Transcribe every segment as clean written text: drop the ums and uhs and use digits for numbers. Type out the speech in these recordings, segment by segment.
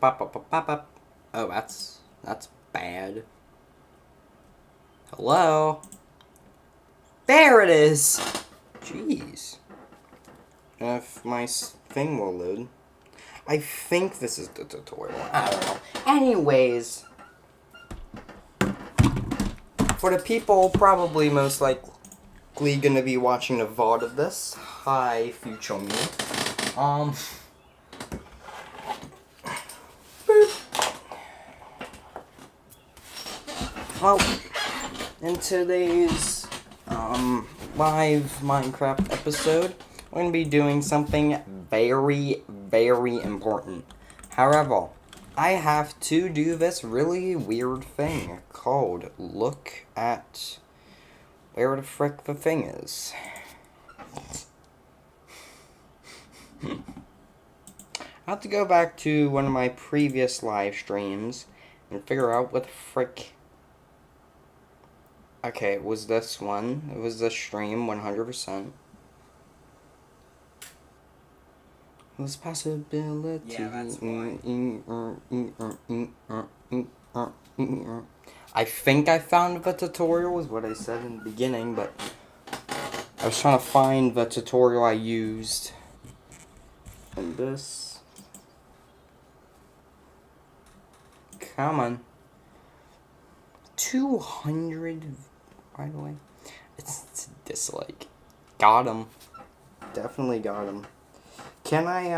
Oh, that's bad. Hello? There it is! Jeez. If my thing will load. I think this is the tutorial. I don't know. Anyways. For the people probably most likely gonna be watching the VOD of this. Hi, future me. Well, in today's live Minecraft episode, we're going to be doing something very, very important. However, I have to do this really weird thing called look at where the frick the thing is. I have to go back to one of my previous live streams and figure out what the frick. Okay, it was this one. It was this stream, 100%. This possibility. Yeah, that's why. I think I found the tutorial, is what I said in the beginning, but I was trying to find the tutorial I used. And this. Come on. 200, by the way. It's a dislike. Got him. Definitely got him. Can I,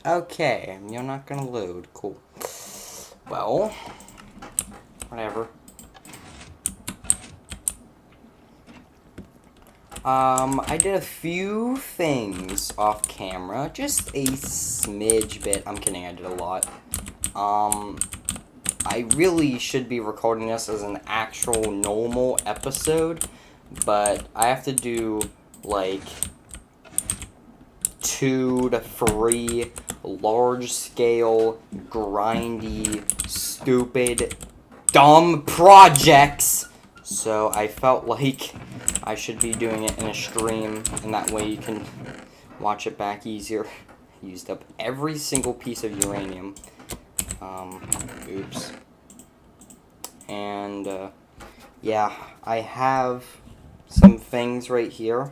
okay, you're not gonna load. Cool. Well, whatever. I did a few things off camera. Just a smidge bit. I'm kidding, I did a lot. I really should be recording this as an actual normal episode, but I have to do, like, 2 to 3 large-scale, grindy, stupid, dumb projects. So I felt like I should be doing it in a stream, and that way you can watch it back easier. Used up every single piece of uranium. Oops. And, yeah, I have some things right here.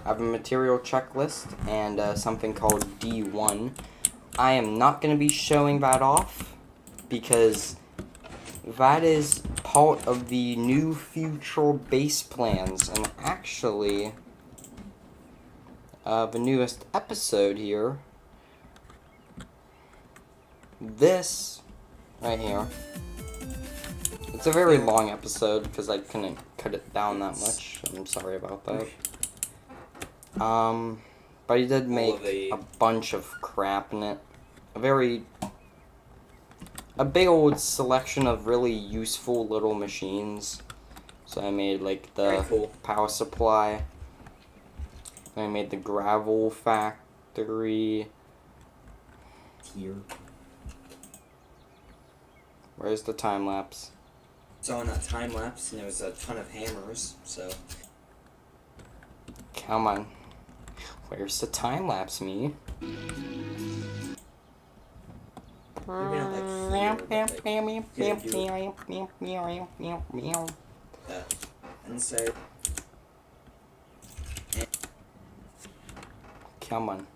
I have a material checklist and something called D1. I am not going to be showing that off because that is part of the new future base plans. And actually, the newest episode here, this right here, it's a very long episode because I couldn't cut it down that much. I'm sorry about that. But he did make a bunch of crap in it. A big old selection of really useful little machines. So I made like the power supply. I made the gravel factory. Here. Where's the time lapse? So on that time lapse, and there was a ton of hammers, so. Come on. Where's the time lapse, me? Maybe not like here, and so. Come on.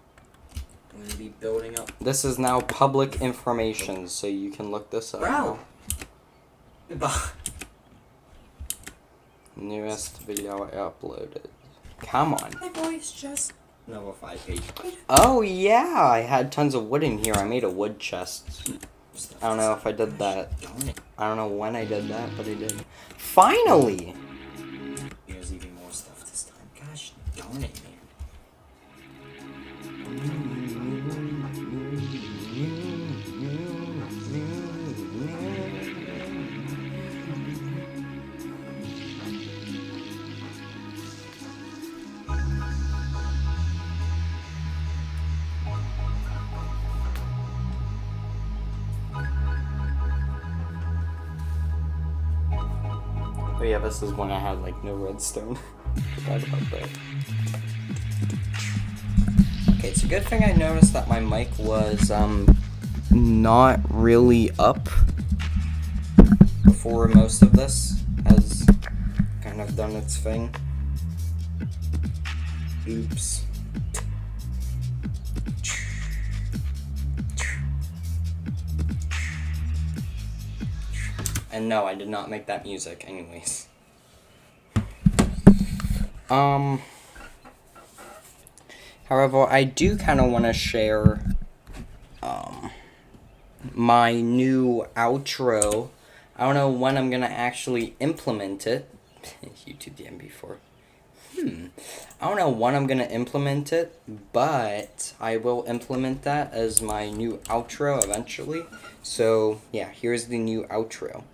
I'm gonna be building up. This is now public information, so you can look this up. Wow. Newest video I uploaded. Come on. My voice just. Level 5 page. Oh yeah, I had tons of wood in here. I made a wood chest. I don't know if I did that. I don't know when I did that, but I did. Finally! There's even more stuff this time. Gosh darn it, man. Oh yeah, this is when I had like no redstone. Forgot about that. Okay, it's a good thing I noticed that my mic was not really up before most of this has kind of done its thing. Oops. And no, I did not make that music anyways. However, I do kind of want to share my new outro. I don't know when I'm going to actually implement it. YouTube the MB4. I don't know when I'm going to implement it, but I will implement that as my new outro eventually. So, yeah, here's the new outro.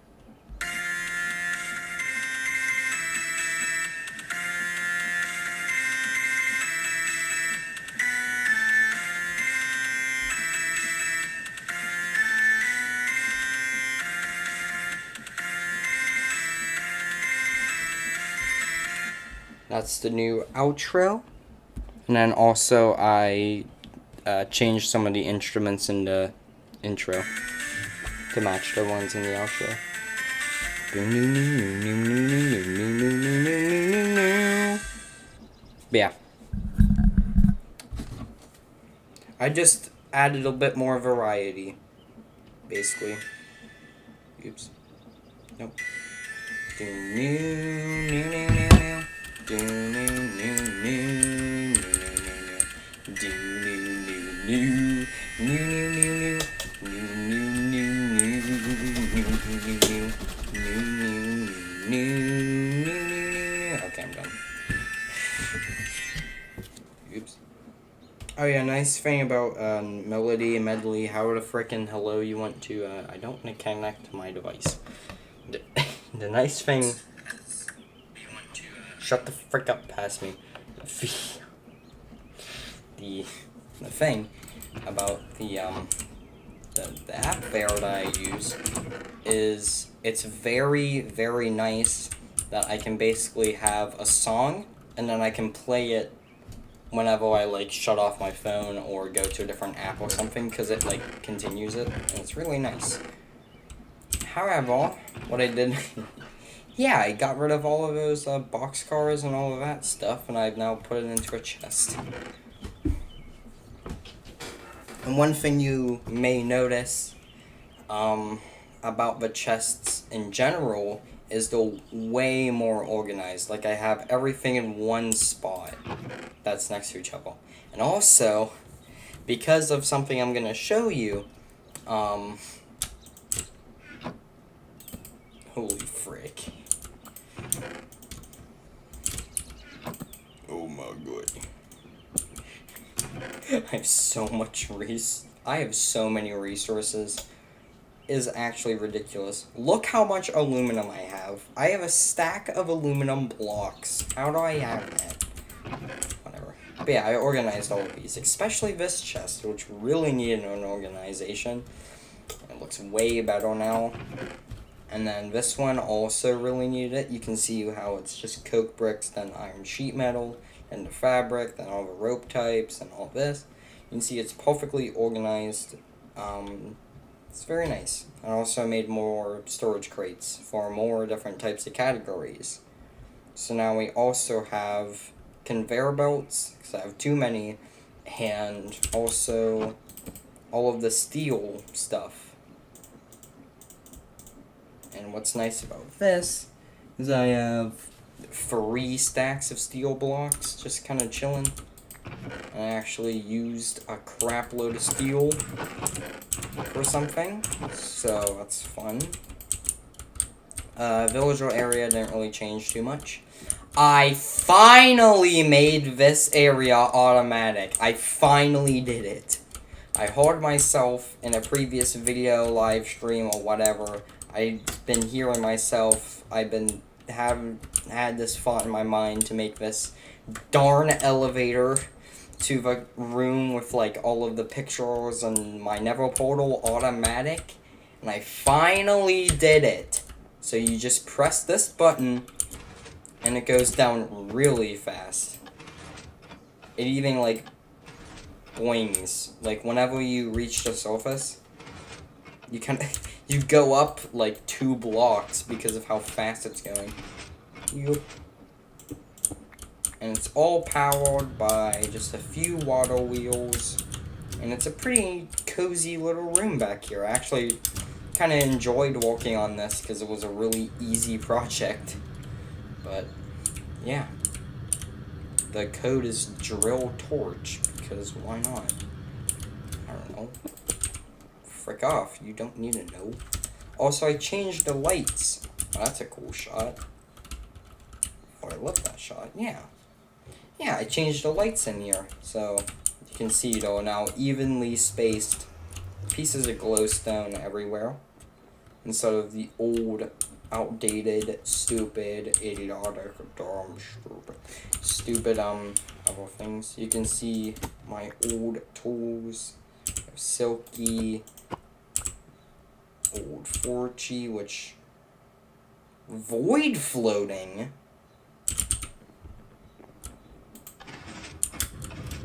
That's the new outro. And then also I changed some of the instruments in the intro to match the ones in the outro. But yeah. I just added a bit more variety, basically. Oops. Nope. Okay, I'm done. Oops. Oh yeah, nice thing about Melody and Medley, how the frickin' hello you want to, I don't want to connect to my device. The nice thing... Shut the frick up past me. The thing about the app there that I use is it's very, very nice that I can basically have a song and then I can play it whenever I like shut off my phone or go to a different app or something, because it like continues it, and it's really nice. However, what I did, yeah, I got rid of all of those boxcars and all of that stuff, and I've now put it into a chest. And one thing you may notice about the chests in general is they're way more organized. Like, I have everything in one spot that's next to each other. And also, because of something I'm going to show you, holy frick. Oh my god. I have so much I have so many resources. It is actually ridiculous. Look how much aluminum I have. I have a stack of aluminum blocks. How do I have that? Whatever. But yeah, I organized all of these, especially this chest, which really needed an organization. It looks way better now. And then this one also really needed it. You can see how it's just coke bricks, then iron sheet metal, and the fabric, then all the rope types, and all this. You can see it's perfectly organized. It's very nice. I also made more storage crates for more different types of categories. So now we also have conveyor belts, because I have too many, and also all of the steel stuff. And what's nice about this is I have 3 stacks of steel blocks just kind of chilling. I actually used a crap load of steel for something, so that's fun. Villager area didn't really change too much. I finally made this area automatic. I finally did it. I heard myself in a previous video, live stream, or whatever. I've been hearing myself. I've been had this thought in my mind to make this darn elevator to the room with like all of the pictures and my Nether portal automatic, and I finally did it. So you just press this button and it goes down really fast. It even like boings, like whenever you reach the surface, You kind of you go up like 2 blocks because of how fast it's going. Yup. And it's all powered by just a few water wheels. And it's a pretty cozy little room back here. I actually kind of enjoyed walking on this because it was a really easy project. But, yeah. The code is drill torch, because why not? I don't know. Frick off, you don't need to know. Also, I changed the lights. Oh, that's a cool shot. Oh, I love that shot, yeah. Yeah, I changed the lights in here, so you can see though now evenly spaced pieces of glowstone everywhere instead of the old, outdated, stupid, idiotic, dumb, stupid other things. You can see my old tools, silky, old Forgy, which void floating.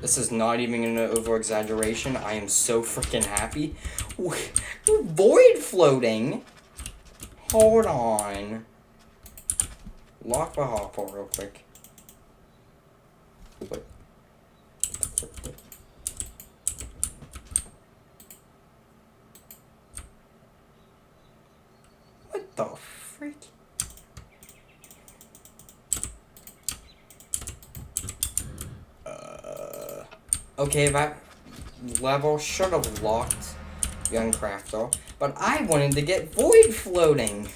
This is not even an over-exaggeration. I am so freaking happy. Void floating? Hold on. Lock the hopper real quick. What? What the freak? Okay, that level should have locked Young Crafter, but I wanted to get void floating.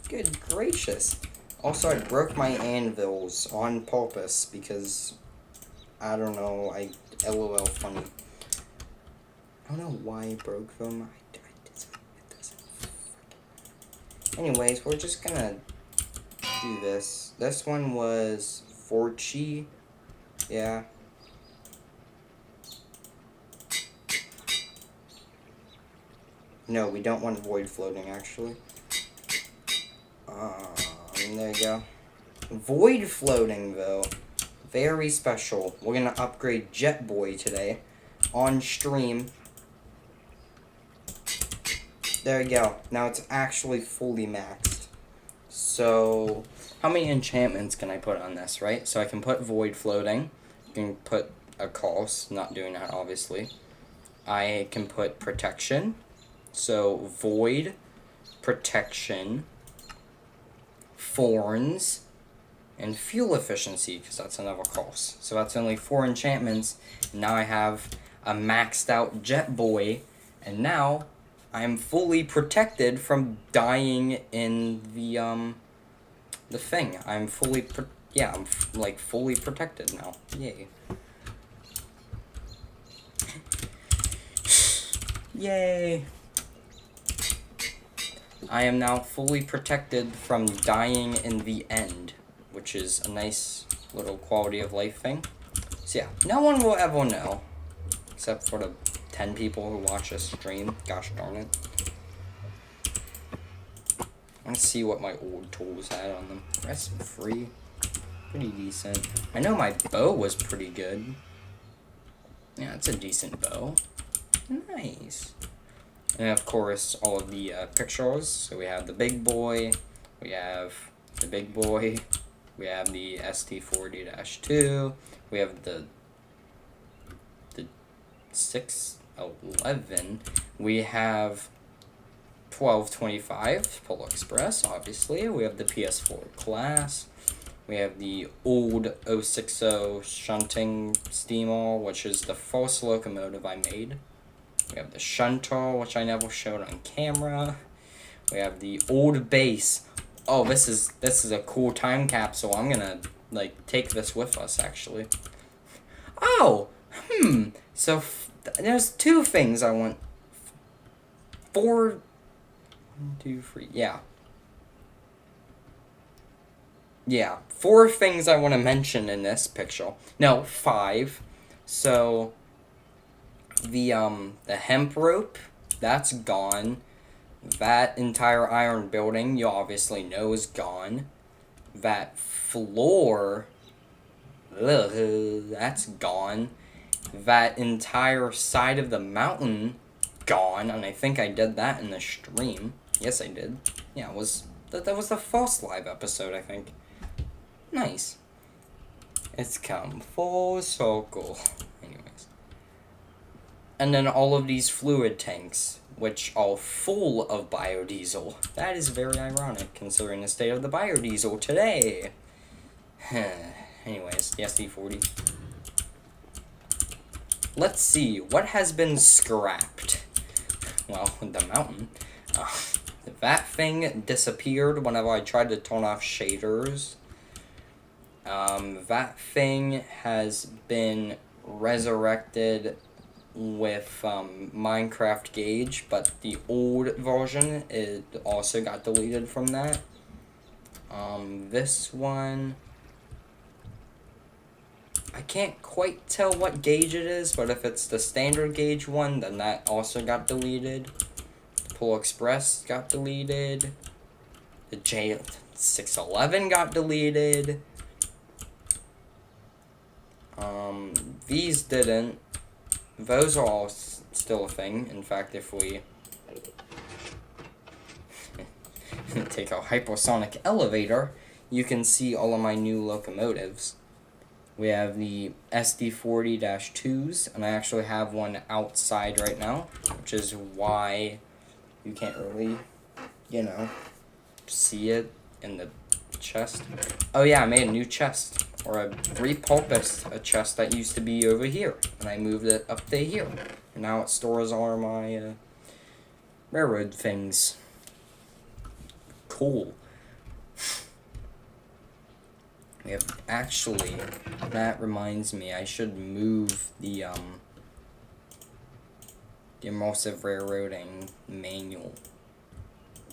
Good gracious. Also, I broke my anvils on purpose because, I don't know, LOL funny. I don't know why I broke them. It doesn't. Anyways, we're just gonna do this. This one was Forgy. Yeah. No, we don't want void floating, actually. There you go. Void floating, though. Very special. We're gonna upgrade Jet Boy today. On stream. There you go. Now it's actually fully maxed. So, how many enchantments can I put on this, right? So I can put void floating. You can put a cost. Not doing that, obviously. I can put protection. So, void, protection, thorns, and fuel efficiency, because that's another cost. So that's only 4 enchantments. Now I have a maxed out Jet Boy, and now I'm fully protected from dying in the thing. I'm fully, I'm fully protected now. Yay. Yay. I am now fully protected from dying in the end, which is a nice little quality of life thing. So yeah, no one will ever know, except for the 10 people who watch this stream. Gosh darn it. Let's see what my old tools had on them. That's free. Pretty decent. I know my bow was pretty good. Yeah, it's a decent bow. Nice. And of course, all of the pictures. So we have the big boy, we have the big boy, we have the ST40-2, we have the 611, we have 1225 Polar Express, obviously, we have the PS4 class, we have the old 060 shunting steamer, which is the first locomotive I made. We have the shunter, which I never showed on camera. We have the old base. Oh, this is a cool time capsule. I'm gonna take this with us actually. Oh, So there's 2 things I want. 4. 1, 2, 3. Yeah. Yeah, 4 things I want to mention in this picture. No, 5. So the hemp rope, that's gone. That entire iron building, you obviously know, is gone. That floor, that's gone. That entire side of the mountain gone, and I think I did that in the stream. Yes, I did. Yeah, it was that was the first live episode, I think. Nice. It's come full circle. Anyways. And then all of these fluid tanks, which are full of biodiesel. That is very ironic, considering the state of the biodiesel today. Anyways, the SD40. Let's see, what has been scrapped? Well, the mountain. That thing disappeared whenever I tried to turn off shaders. That thing has been resurrected with Minecraft Gauge, but the old version, it also got deleted from that. This one, I can't quite tell what gauge it is, but if it's the standard gauge one, then that also got deleted. The Pool Express got deleted. The J611 got deleted. These didn't. Those are all still a thing. In fact, if we take a hypersonic elevator, you can see all of my new locomotives. We have the SD40-2s, and I actually have one outside right now, which is why you can't really, see it in the chest. Oh yeah, I made a new chest, or I repurposed a chest that used to be over here, and I moved it up to here. And now it stores all my railroad things. Cool. We have, actually, that reminds me, I should move the immersive railroading manual.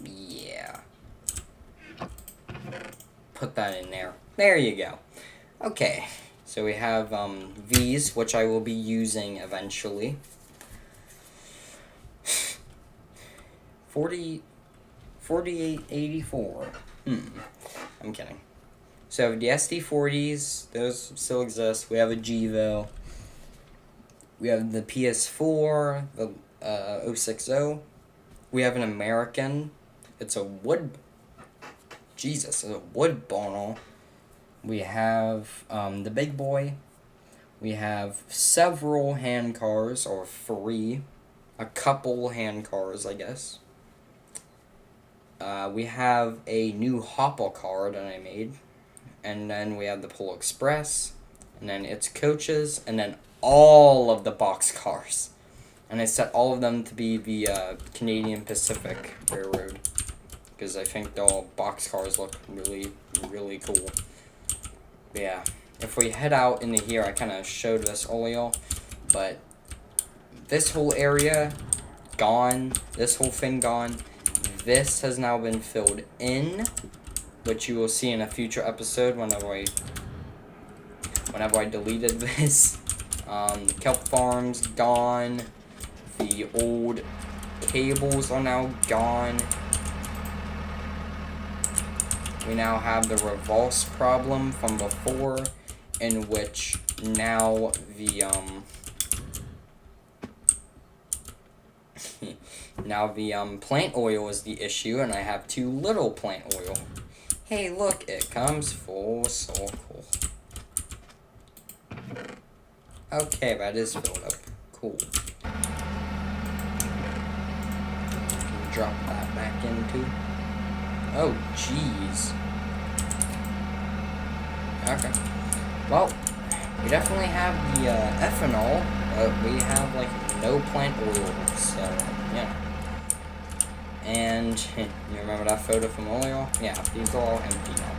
Yeah. Put that in there. There you go. Okay, so we have these, which I will be using eventually. 4884. I'm kidding. So the SD40s, those still exist. We have a GEVO. We have the PS4, the 060. We have an American. It's a wood. Jesus, it's a wood burner. We have the big boy. We have several hand cars, or 3. A couple hand cars, I guess. We have a new hopper car that I made. And then we have the Pole Express, and then its coaches, and then all of the box cars. And I set all of them to be the Canadian Pacific Railroad, because I think the box cars look really, really cool. But yeah, if we head out into here, I kind of showed this earlier, but this whole area, gone. This whole thing, gone. This has now been filled in, which you will see in a future episode whenever I deleted this. Kelp farms gone. The old cables are now gone. We now have the reverse problem from before, in which now the plant oil is the issue, and I have too little plant oil. Hey, look, it comes full circle. Okay, that is filled up. Cool. Drop that back into. Oh, jeez. Okay. Well, we definitely have the ethanol, but we have, no plant oil, so, yeah. And, you remember that photo from earlier? Yeah, these are all empty now.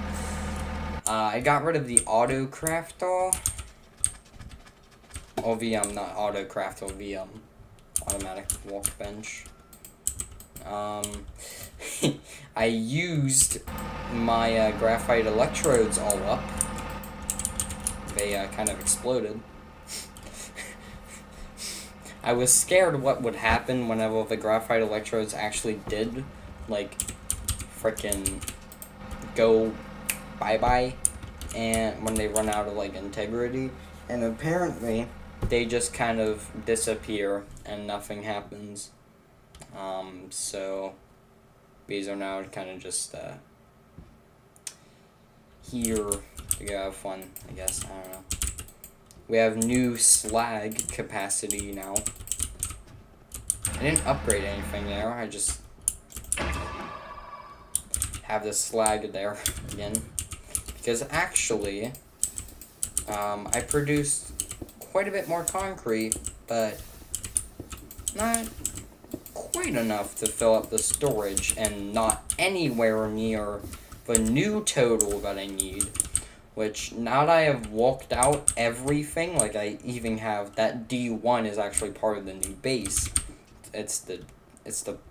I got rid of the auto crafter. Or the, not auto crafter, the, automatic workbench. I used my, graphite electrodes all up. They, kind of exploded. I was scared what would happen whenever the graphite electrodes actually did, frickin' go bye-bye, and when they run out of, integrity. And apparently, they just kind of disappear, and nothing happens. So these are now kind of just here to go have fun, I guess. I don't know. We have new slag capacity now. I didn't upgrade anything there. I just have the slag there again. Because actually, I produced quite a bit more concrete, but not quite enough to fill up the storage, and not anywhere near the new total that I need. Which, now that I have walked out everything, like I even have that D1 is actually part of the new base. It's the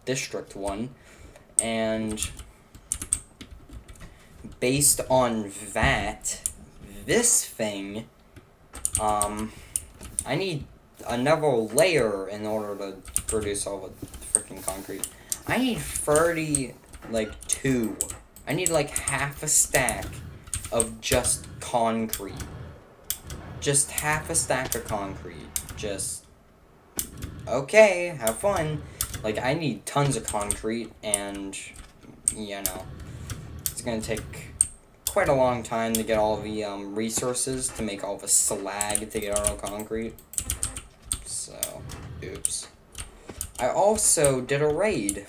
district one, and based on that, this thing, I need another layer in order to produce all the freaking concrete. I need 32. I need like half a stack of just concrete. Just half a stack of concrete. Just, okay, have fun. Like, I need tons of concrete, and, you know, it's gonna take quite a long time to get all the resources to make all the slag to get all the concrete. So, oops. I also did a raid.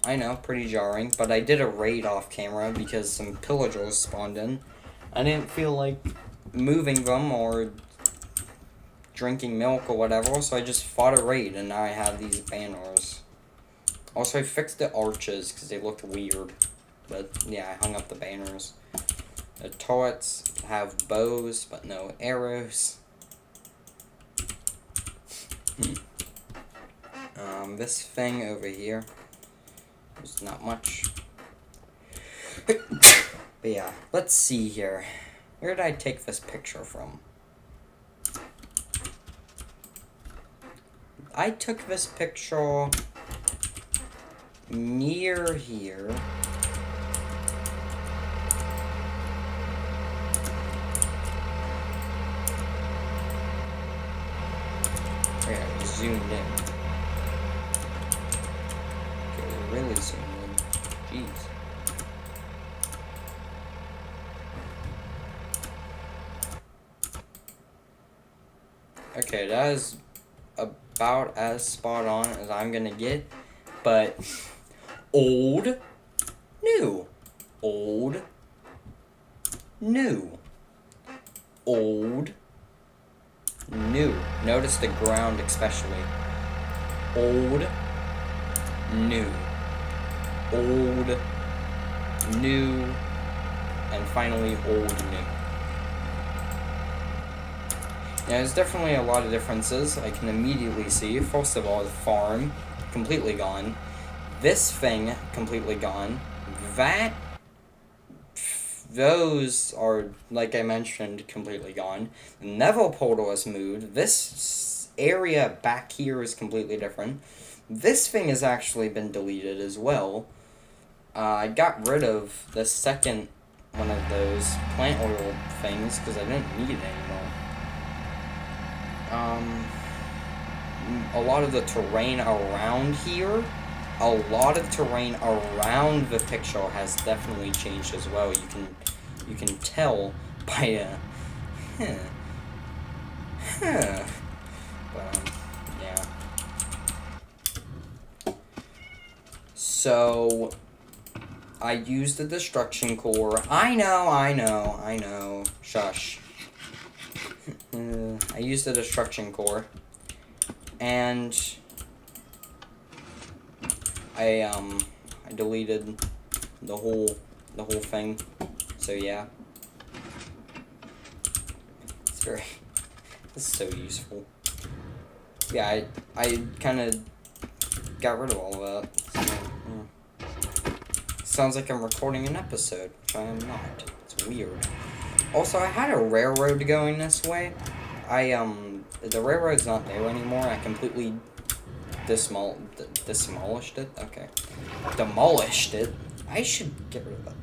I know, pretty jarring, but I did a raid off camera because some pillagers spawned in. I didn't feel like moving them or drinking milk or whatever, so I just fought a raid, and now I have these banners. Also, I fixed the arches because they looked weird. But, yeah, I hung up the banners. The turrets have bows, but no arrows. This thing over here is not much. But yeah, let's see here. Where did I take this picture from? I took this picture near here. Okay, I zoomed in. Okay, really zoomed in. Jeez. Okay, that is about as spot on as I'm gonna get, but old, new, old, new, old, new. Notice the ground especially. Old, new, old, new, and finally old, new. Yeah, there's definitely a lot of differences I can immediately see. First of all, the farm, completely gone. This thing, completely gone. Those are, like I mentioned, completely gone. The Neville portal is moved. This area back here is completely different. This thing has actually been deleted as well. I got rid of the second one of those plant oil things because I didn't need it anymore. A lot of the terrain around here, a lot of terrain around the picture has definitely changed as well. You can tell by but, yeah. So I used the destruction core. I know. Shush. I used the destruction core, and I deleted the whole thing. So yeah, this is so useful. Yeah, I kind of got rid of all of that. So, yeah. Sounds like I'm recording an episode, which I am not. It's weird. Also, I had a railroad going this way. The railroad's not there anymore. I completely demolished it? Okay. Demolished it? I should get rid of that.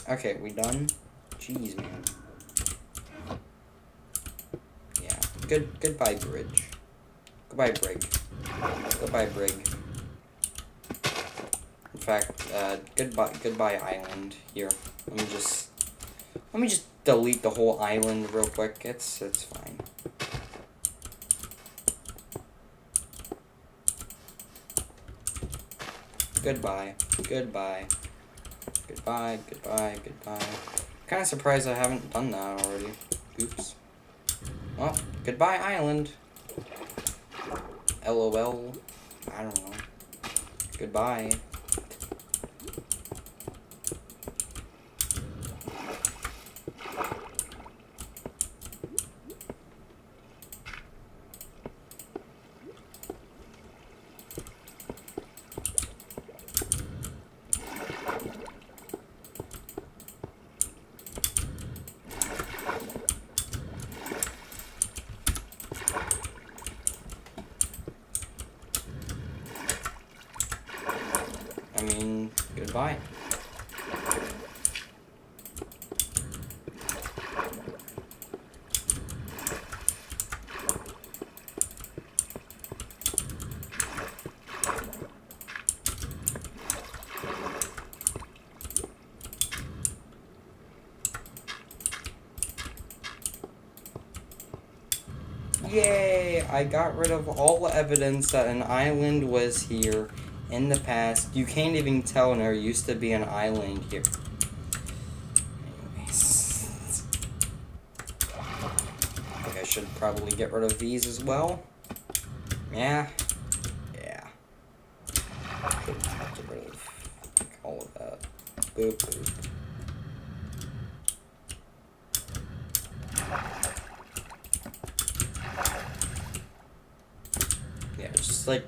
Okay, we done? Jeez, man. Goodbye, bridge. Goodbye, brig. Goodbye, brig. In fact, goodbye, island. Here, let me just delete the whole island real quick. It's fine. Goodbye. Goodbye. Goodbye, goodbye, goodbye. Kind of surprised I haven't done that already. Oops. Well, goodbye, island. LOL. I don't know. Goodbye. I mean, goodbye. Yay! I got rid of all evidence that an island was here in the past. You can't even tell there used to be an island here. Anyways. I think I should probably get rid of these as well. Yeah. Yeah. Get rid of all of that. Boop, boop. Yeah, just like...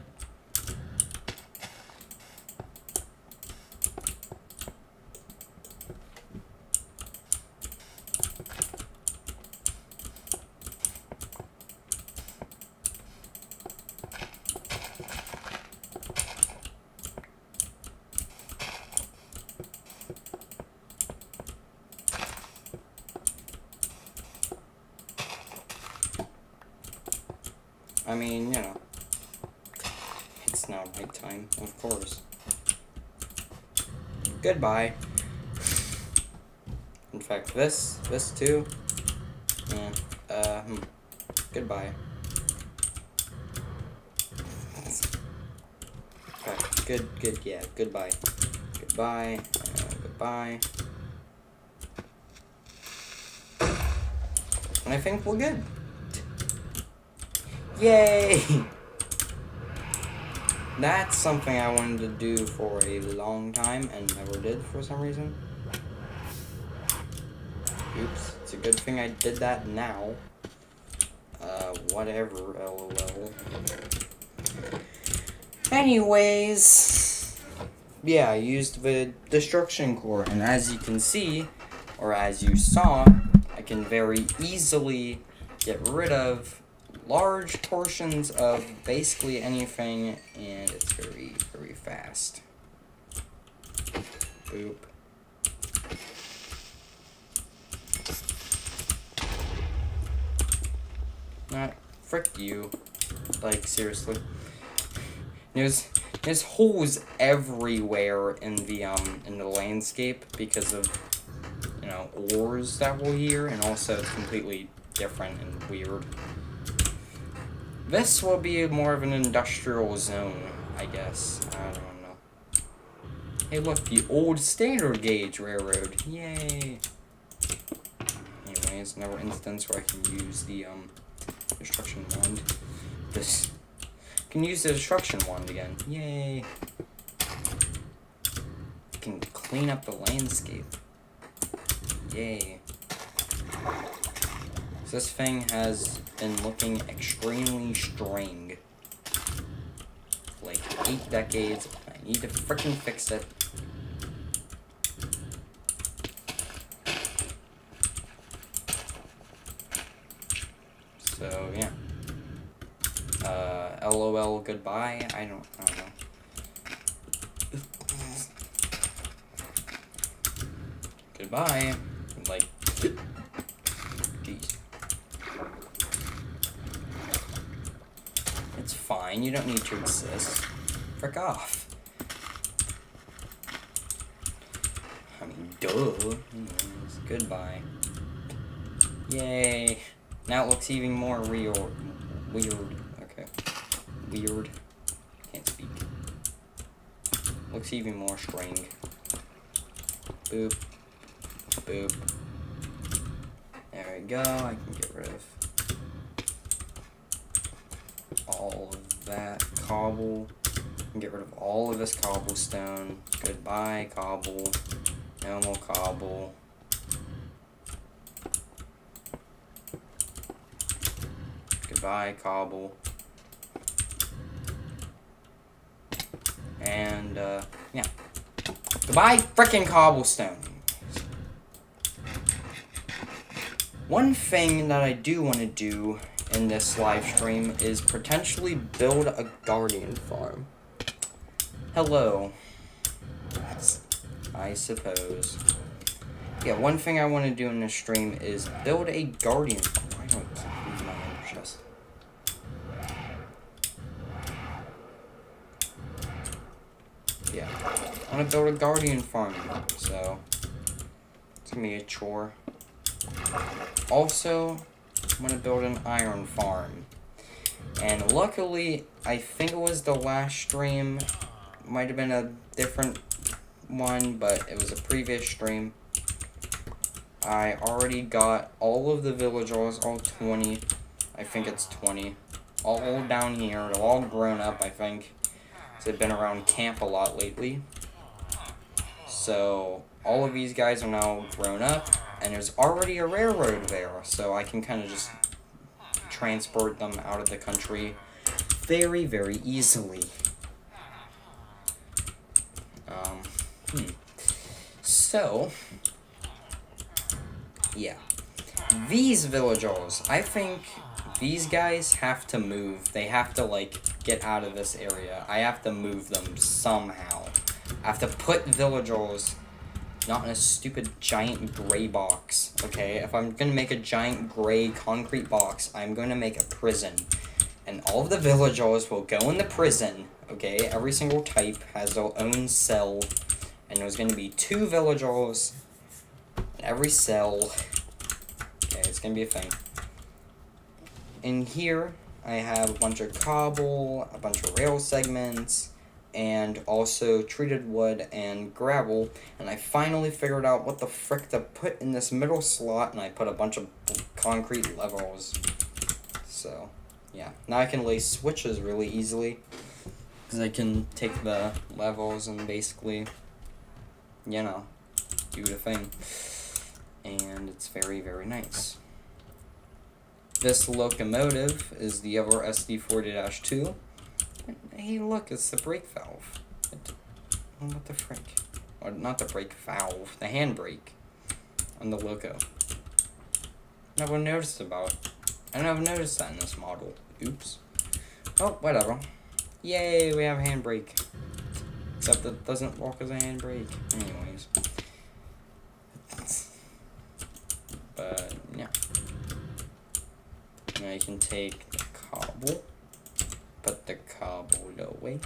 I mean, you know, it's now nighttime, of course. Goodbye. In fact, this too. Goodbye. Okay, good, yeah, goodbye. Goodbye, goodbye. And I think we're good. Yay! That's something I wanted to do for a long time and never did for some reason. Oops, it's a good thing I did that now. Whatever, lol. Anyways, yeah, I used the destruction core, and as you can see, or as you saw, I can very easily get rid of large portions of basically anything, and it's very, very fast. Boop. Not frick you. Like, seriously. There's holes everywhere in the landscape because of, you know, ores that were here, and also it's completely different and weird. This will be more of an industrial zone, I guess. I don't know. Hey, look, the old standard gauge railroad. Yay! Anyways, another instance where I can use the destruction wand. This can use the destruction wand again. Yay! Can clean up the landscape. Yay! This thing has been looking extremely strange. Like 8 decades. I need to frickin' fix it. So yeah. LOL goodbye. I don't know. Goodbye. Like, jeez. fine. You don't need to exist. Frick off. I mean, duh. Anyways, goodbye. Yay. Now it looks even more real. Weird. Okay. Weird. Can't speak. Looks even more strange. Boop. Boop. There we go. I can get rid of all of that cobble. I can get rid of all of this cobblestone. Goodbye, cobble. No more cobble. Goodbye, cobble. And, yeah. Goodbye, frickin' cobblestone. One thing that I do want to do in this live stream is potentially build a guardian farm. Hello. I suppose. Yeah, one thing I want to do in this stream is build a guardian farm. Why do I keep losing my ender chest? Yeah. I want to build a guardian farm, so it's gonna be a chore. Also, I'm gonna build an iron farm. And luckily, I think it was the last stream, might have been a different one, but it was a previous stream. I already got all of the villagers, all 20, I think it's 20, all down here. They're all grown up, I think. They've been around camp a lot lately. So, all of these guys are now grown up, and there's already a railroad there, so I can kind of just transport them out of the country very, very easily. So, yeah. These villagers, I think these guys have to move. They have to, like, get out of this area. I have to move them somehow. I have to put villagers not in a stupid giant gray box, okay? If I'm gonna make a giant gray concrete box, I'm gonna make a prison. And all of the villagers will go in the prison, okay? Every single type has their own cell. And there's gonna be 2 villagers in every cell. Okay, it's gonna be a thing. In here, I have a bunch of cobble, a bunch of rail segments, and also treated wood and gravel. And I finally figured out what the frick to put in this middle slot, and I put a bunch of concrete levels. So, yeah. Now I can lay switches really easily, because I can take the levels and basically, you know, do the thing. And it's very, very nice. This locomotive is the Ever SD40-2. Hey, look, it's the brake valve. What the frick? Or not the brake valve, the handbrake on the loco. Never noticed about. I never noticed that in this model. Oops. Oh, whatever. Yay, we have a handbrake. Except it doesn't work as a handbrake. Anyways. But, yeah. Now you can take the cobble. Put the cobble away.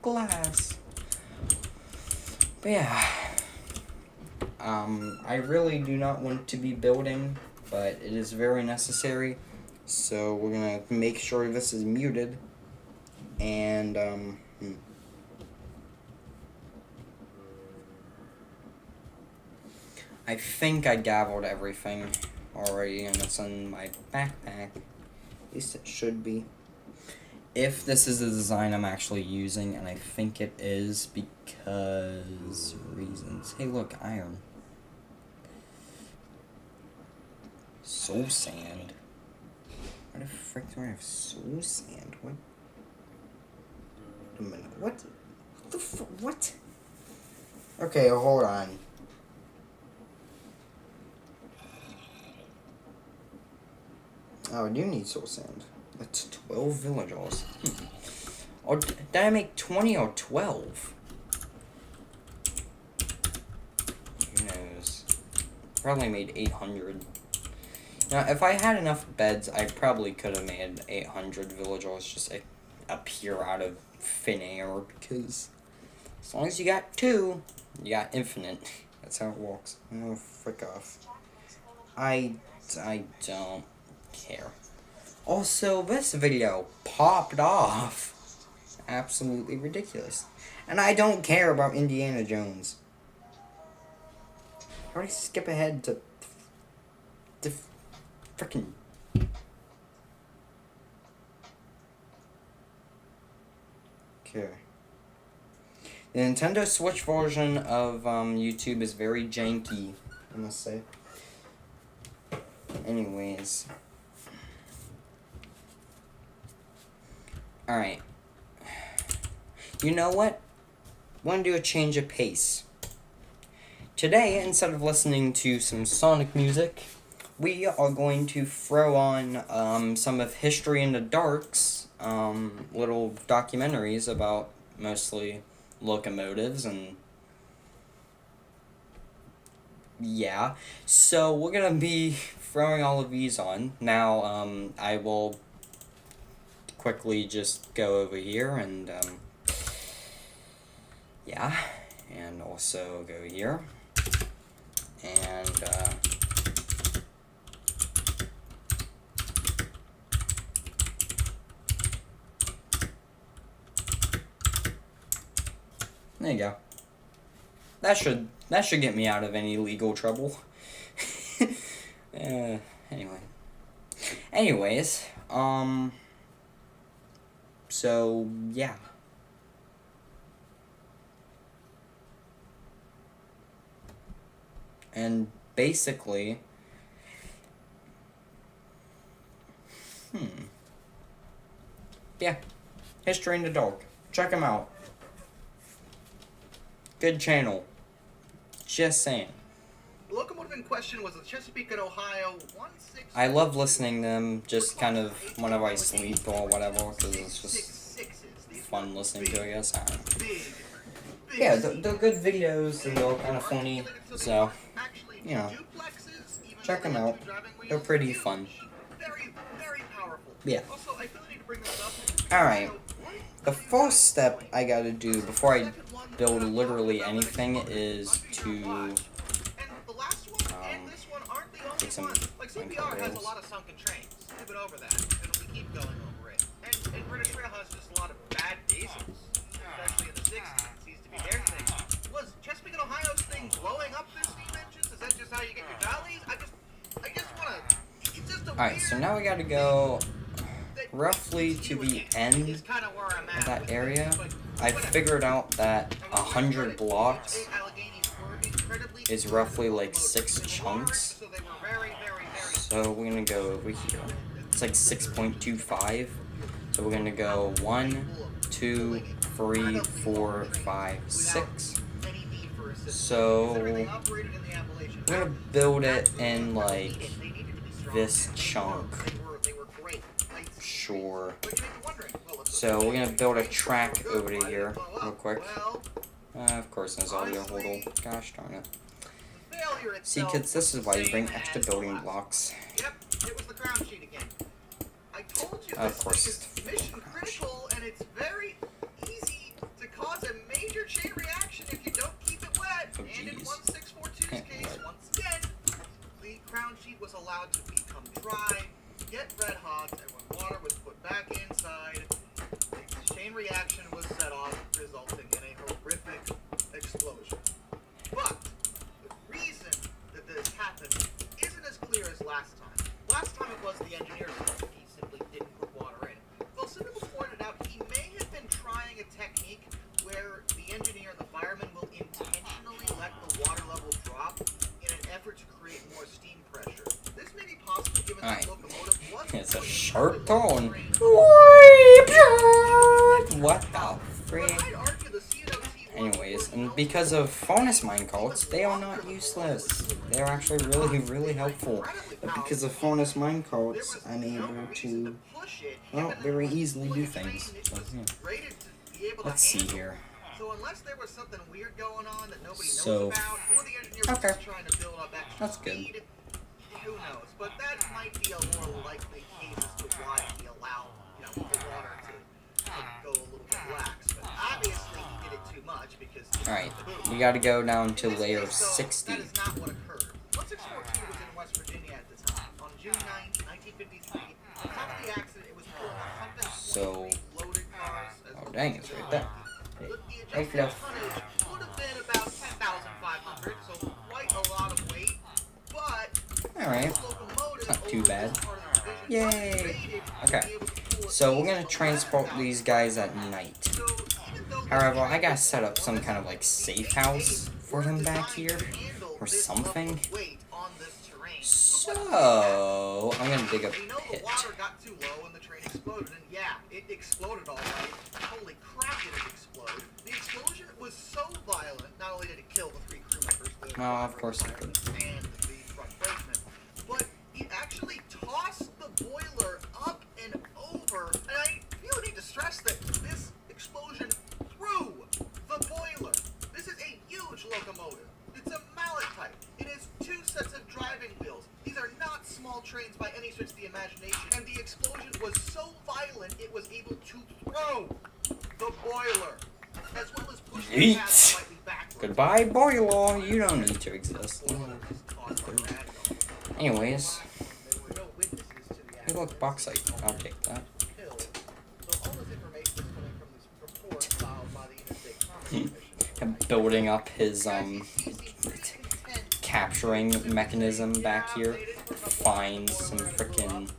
Glass. But yeah. I really do not want to be building, but it is very necessary. So we're gonna make sure this is muted. And, I think I gaveled everything already, and it's in my backpack. At least it should be. If this is the design I'm actually using, and I think it is because reasons. Hey, look, iron. Soul sand. Why the frick do I have soul sand? What? Wait a minute. What? What the what? Okay, hold on. Oh, I do need soul sand. That's 12 villagers. Or did I make 20 or 12? probably made 800. Now, if I had enough beds, I probably could have made 800 villagers just appear out of thin air, because as long as you got 2, you got infinite. That's how it works. Oh, frick off. I don't care. Also, this video popped off. Absolutely ridiculous. And I don't care about Indiana Jones. How do I skip ahead to frickin'... Okay. The Nintendo Switch version of YouTube is very janky, I must say. Anyways. Alright. You know what? I want to do a change of pace. Today, instead of listening to some Sonic music, we are going to throw on some of History in the Dark's little documentaries about mostly locomotives and yeah. So we're gonna be throwing all of these on. Now I will quickly just go over here and yeah, and also go here and there you go. That should get me out of any legal trouble. Anyways, so yeah. And basically, yeah, History in the Dark. Check them out. Good channel. Just saying. The locomotive in question was the Chesapeake and Ohio 16. I love listening to them just kind of whenever I sleep or whatever, because it's just fun listening to, I guess. I don't know. Yeah, they're good videos and they're kind of funny, so, you know, check them out. They're pretty fun. Yeah. Alright. The first step I gotta do before I build literally anything is to take some CPR has a lot of sunken trains. We've been over that, and we keep going over it. And British Rail has just a lot of bad diesels, especially in the 60s. It seems to be their thing. Was Chesapeake and Ohio's thing blowing up their steam engines? Is that just how you get your jollies? I just wanna. It's just a Alright, so now we gotta go roughly to the end of that area. I figured out that 100 blocks is roughly like 6 chunks. So we're gonna go over here. It's like 6.25. So we're gonna go 1, 2, 3, 4, 5, 6. So we're gonna build it in like this chunk. Sure. So we're gonna build a track over to here real quick. Of course there's audio hold on. Gosh darn it. See kids, this is why you bring extra building blocks. Yep, it was the crown sheet again. I told you Of course. It's mission critical and it's very easy to cause a major chain reaction if you don't keep it wet. Oh, and in geez. 1642's case, once again, the crown sheet was allowed to become dry, get red hot, and when water was put back inside, the chain reaction was set off, resulting in a horrific explosion. But the reason that this happened isn't as clear as last time. Last time it was the engineer's fault. He simply didn't put water in. Though Citadel pointed out he may have been trying a technique where the engineer and the fireman will intentionally let the water level drop in an effort to create more steam pressure. This may be possible given that the locomotive was It's a sharp tone. What the frick? Anyways, and because of furnace minecarts, they are not useless. They are actually really helpful. But because of furnace minecarts, I'm able to, well, very easily do things. So, yeah. Let's see here. So unless there was something weird going on that nobody knows So- about, or the engineer was Okay. just trying to build up extra That's good. speed, who knows? But that might be a more likely case as to why he allowed, the water to go a little bit lax. But obviously he did it too much because. Alright, we gotta go down to In this layer case, though, 60. That is not what occurred. 1642 was in West Virginia at the time. On June 9th, 1953, at the time of the accident, it was pulling 123 loaded cars. Oh dang, it's right there. The Hey, adjusted Fluff. tonnage would have been about 10,500, so quite a lot of weight. But Alright. this locomotive Not too over bad. this part of the division Yay. was rated to Okay. be able to pull So we're at gonna least transport 11,000 these guys at night. So even though However, this I gotta train set up some was kind of like the safe eight house for were him back designed here to handle or this level of something. weight on this terrain. So I'm gonna dig a We know the pit. water got too low and the train exploded, and yeah, it exploded all right. Holy crap, did it explode! The explosion was so violent. Not only did it kill the 3 crew members, the Oh, of course it driver, and the front brakeman, but it actually tossed the boiler up and over. And I feel the need to stress that this explosion threw the boiler. This is a huge locomotive. It's a mallet type. It has 2 sets of driving wheels. These are not small trains by any stretch of the imagination. And the explosion was so violent it was able to throw the boiler, as well as push the Yeet. cab slightly backwards. Goodbye, boiler. You don't need to exist. Anyways, There were no witnesses to the hey look, bauxite. I'll take that. killed. So all this information is coming from this report filed by the Interstate Commerce Commission. I'm building up his capturing mechanism back here. Find some frickin'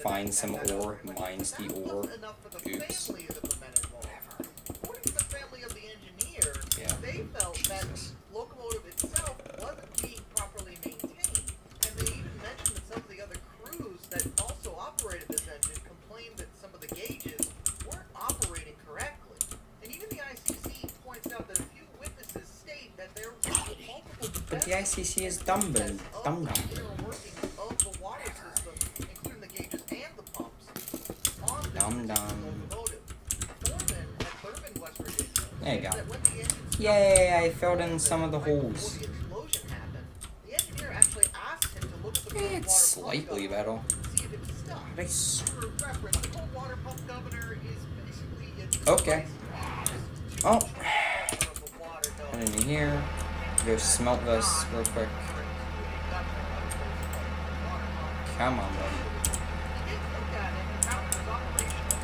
find some ore, mines the ore. Oops. According to the family of the engineer, Yeah. they felt that the locomotive itself wasn't being properly maintained. And they even mentioned that some of the other crews that also operated this engine complained that some of the gauges weren't operating correctly. And even the ICC points out that a few witnesses state that there were multiple But the ICC is dumb, defects dumb. of the inner workings of the water system, including the gauges and the pumps, on this Dum particular dum. locomotive. Foreman at Thurman, West Virginia, There you go. that when the engine stopped Yay, I running filled in some of the right before holes. the explosion happened, the engineer actually asked him to look at the Eh, cold it's water slightly pump better. governor to see if it was stuck. But I s- For reference, the cold water pump governor is basically a Okay. device used to Oh. control the pressure of the water Put going it in here. Go smelt this real quick. Come on, buddy.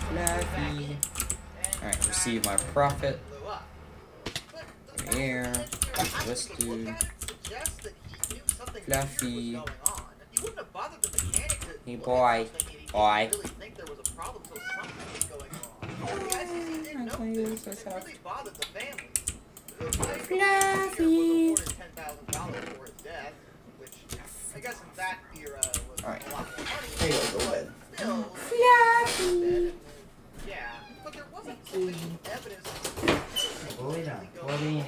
Fluffy. Alright, receive my profit. Here. This dude. Fluffy. Hey, boy. Boy. Fluffy. I guess in that era was Alright. a lot more money. There you go, go ahead. Still, Fluffy. yeah, but there wasn't sufficient evidence to Lay down. go What do you and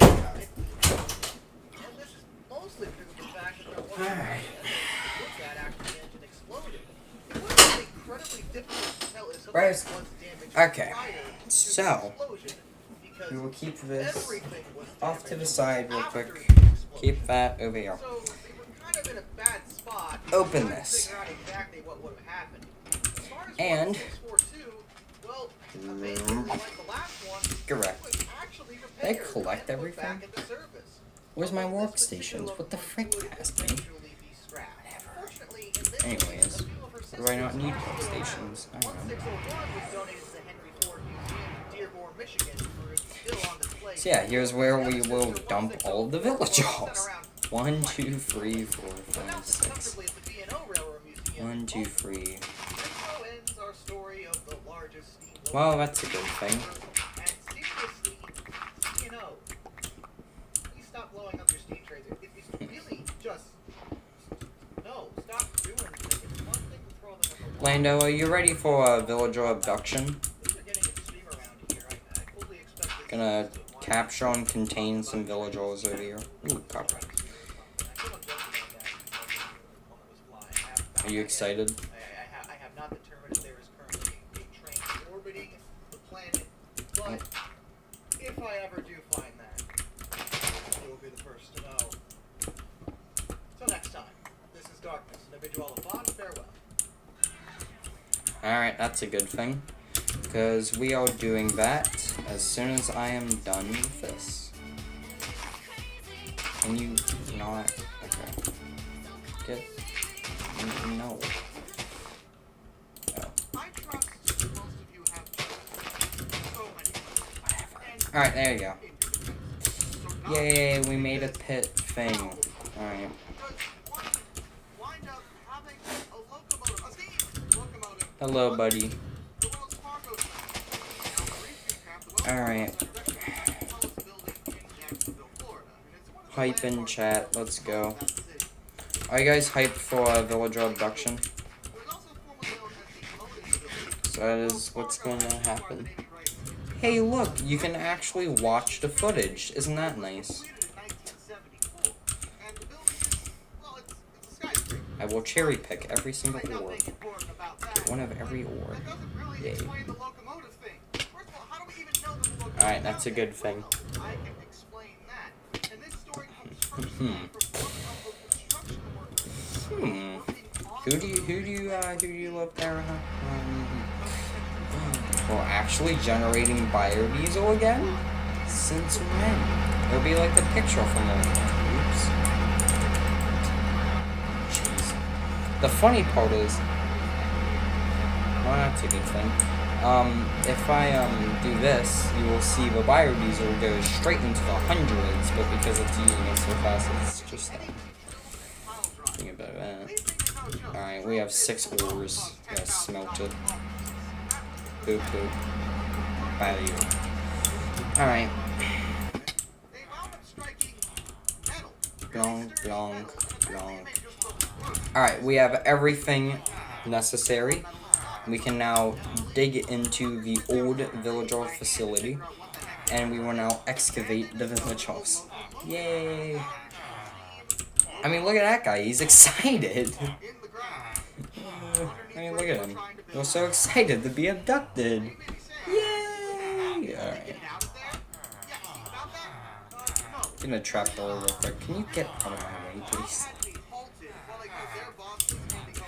this is mostly because of the fact that there wasn't Alright. evidence to look at after the engine exploded. It was incredibly difficult to tell if something Right. was damaged Okay. prior to So, the explosion because we will keep this everything was off to the damaged side real after quick. the explosion. Keep that over here. So they were kind of in a bad spot. Open trying to this. figure out exactly what would have happened. As far as And- 1642, well, amazingly like the last one, Correct. it was actually They repaired collect and put everything? back into service. Where's my Although this workstations? particular What the frick, one would past me? eventually be scrapped. Fortunately, in this Anyways, case, a few of her do I not sisters need are still workstations? around. I don't know. 1601 was donated to the Henry Ford Museum in Dearborn, Michigan, where it's still on display. So yeah, here's where we will dump all the villagers. 1, 2, 3, 4, 5, 6. 1, 2, 3. Well, that's a good thing. And seriously, you know, please stop blowing up your steam trains. It's really just no. Stop doing it. It's one thing to throw them in the water. Lando, are you ready for a villager abduction? Things are getting extreme around here. I fully expect this Gonna to want- capture and contain some villagers over here. Ooh, copper. Are you excited? I have not determined if there is currently a train orbiting the planet, but if I ever that's a good thing. Because we are doing that as soon as I am done with this. Can you not? Okay. Get. No. Oh. I trust most of you have so many. Alright, there you go. So not Yay, we made a pit thing. Alright. wind up having a locomotive, a steam locomotive. Hello, buddy. The Wells Fargo. Now, briefly, the Wells Alright. Fargo is the tallest building in Jacksonville, Florida, and it's one of the Hype in landmarks chat, let's go. of that city. Are you guys hyped for villager abduction? It was also formerly known as the Lotus Building. So that is what's gonna happen. Hey, look, you can actually watch the footage. Isn't that nice? I will cherry pick every single ore. Get one of every ore. Yay. Alright, that's a good thing. Who do you love there, huh? Well, actually generating biodiesel again? Since when? It'll be like the picture from the oops. Jeez. The funny part is, well, that's a good thing. If I do this, you will see the biodiesel go straight into the hundreds, but because it's using it so fast, it's just think about that. Alright, we have 6 ores. Gotta smelt it. Poop poop. Value. Alright. Blong, blong, blong. Alright, we have everything necessary. We can now dig into the old villager facility. And we will now excavate the village house. Yay! I mean, look at that guy. He's excited. I mean, look at him. He's so excited to be abducted. Yay! Alright. I'm gonna trap the real quick. Can you get out of my way, please?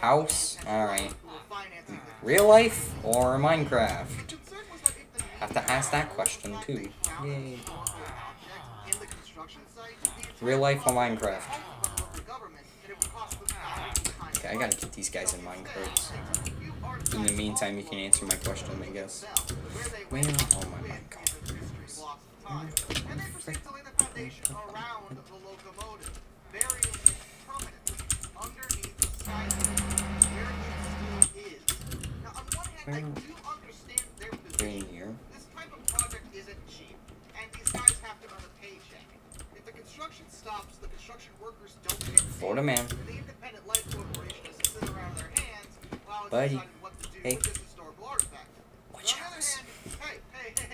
House? Alright. Real life or Minecraft? Have to ask that question too. Yay. Real life or Minecraft? Okay, I gotta get these guys in Minecraft. In the meantime, you can answer my question, I guess. Where? Oh my god. And they proceed to lay the foundation around the locomotive, burying it permanently underneath the sidewalk, where it still is. Now, on one hand, I do understand their position. Here. This type of project isn't cheap, and these guys have to earn a paycheck. If the construction stops, the construction workers don't get paid. Florida man. And the independent life corporation is to sit around their hands while it's Buddy. deciding what to do Hey. with this historical artifact. Which On the other house? hand,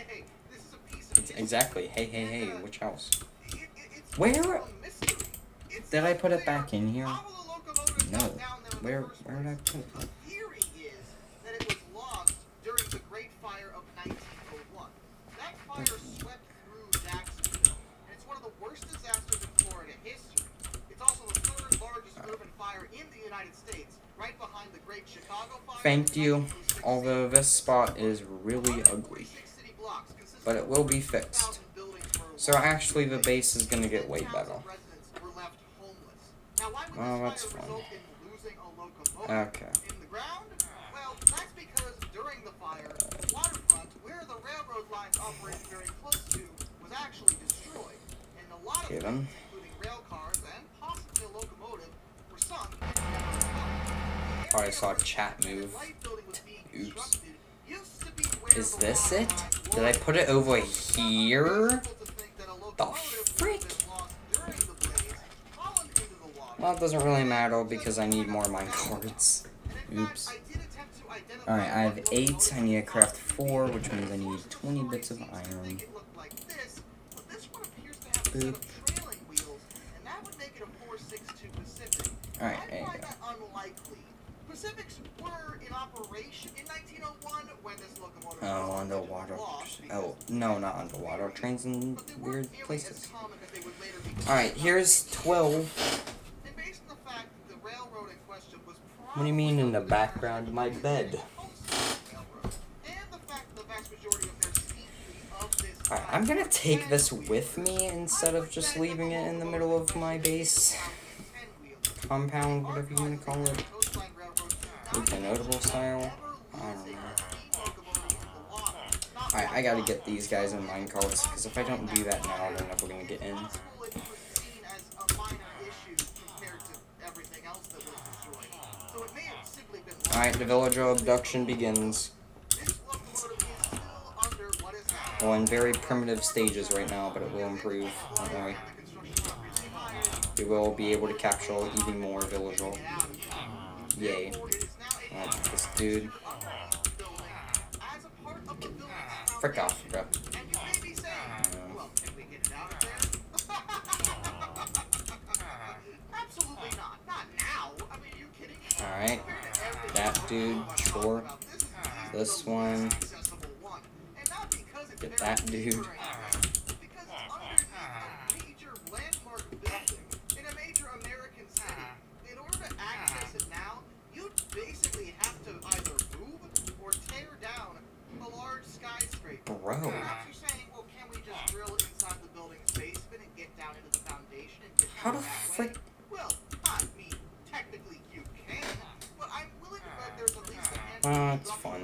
hey, this is a piece of history. Exactly. Hey, which house? It's Where? also a mystery. It's Did I put it back in here? how the locomotive No. got down there in the Where first did I place. put it? The theory is that it was lost during the Great Fire of 1901. That fire swept through Jacksonville, and it's one of the worst disasters in Florida history. It's also the third largest urban fire in the United States, right behind the Great Chicago Fire. Thank you. Although this spot is really ugly. But it will be fixed. So actually the base is gonna get way better. Oh, that's fun. Okay. In the ground? Well, that's because during the fire, the waterfront, where the railroad lines operated very close to, was actually destroyed. And a lot of Okay, things, then. including rail cars and possibly a locomotive, were sunk and never recovered. Oh, I saw chat move. Oops. Is this it? Did I put it over here? The frick? Well, it doesn't really matter because I need more minecarts. Oops. Alright, I have 8. I need to craft 4, which means I need 20 bits of iron. Boop. Alright, there you go. Pacifics were in operation in 1901 when this locomotive Oh, was underwater. lost Oh, no, not underwater. Trains in but they weren't weird nearly places. as common as they would later become. Alright, here's 12. And based on the fact that the railroad in question was What do you mean in the background of my bed? Alright, I'm gonna take this with me instead of just leaving it in the middle of my base. Compound, whatever you wanna call it. With the notable style. I don't know. Alright, I gotta get these guys in minecarts, because if I don't do that now, they're never gonna get in. Alright, the villager abduction begins. Well, in very primitive stages right now, but it will improve. Don't worry. We will be able to capture even more villager. Yay. Alright, this dude. Frick off, bro. Alright. That dude, sure. This one. Get that dude. Bro. How the frick? It's fun.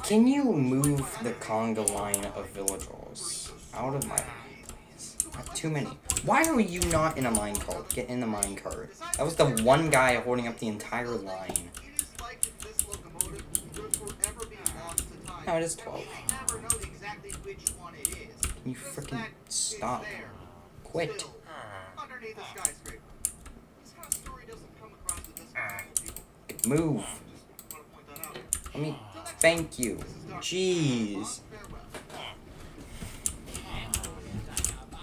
Can you move the conga line of villagers out of my way, please? I have too many. Why are you not in a minecart? Get in the minecart. That was the one guy holding up the entire line. No, it is 12. Can you freaking stop? Quit. Move. Let me thank you. Jeez.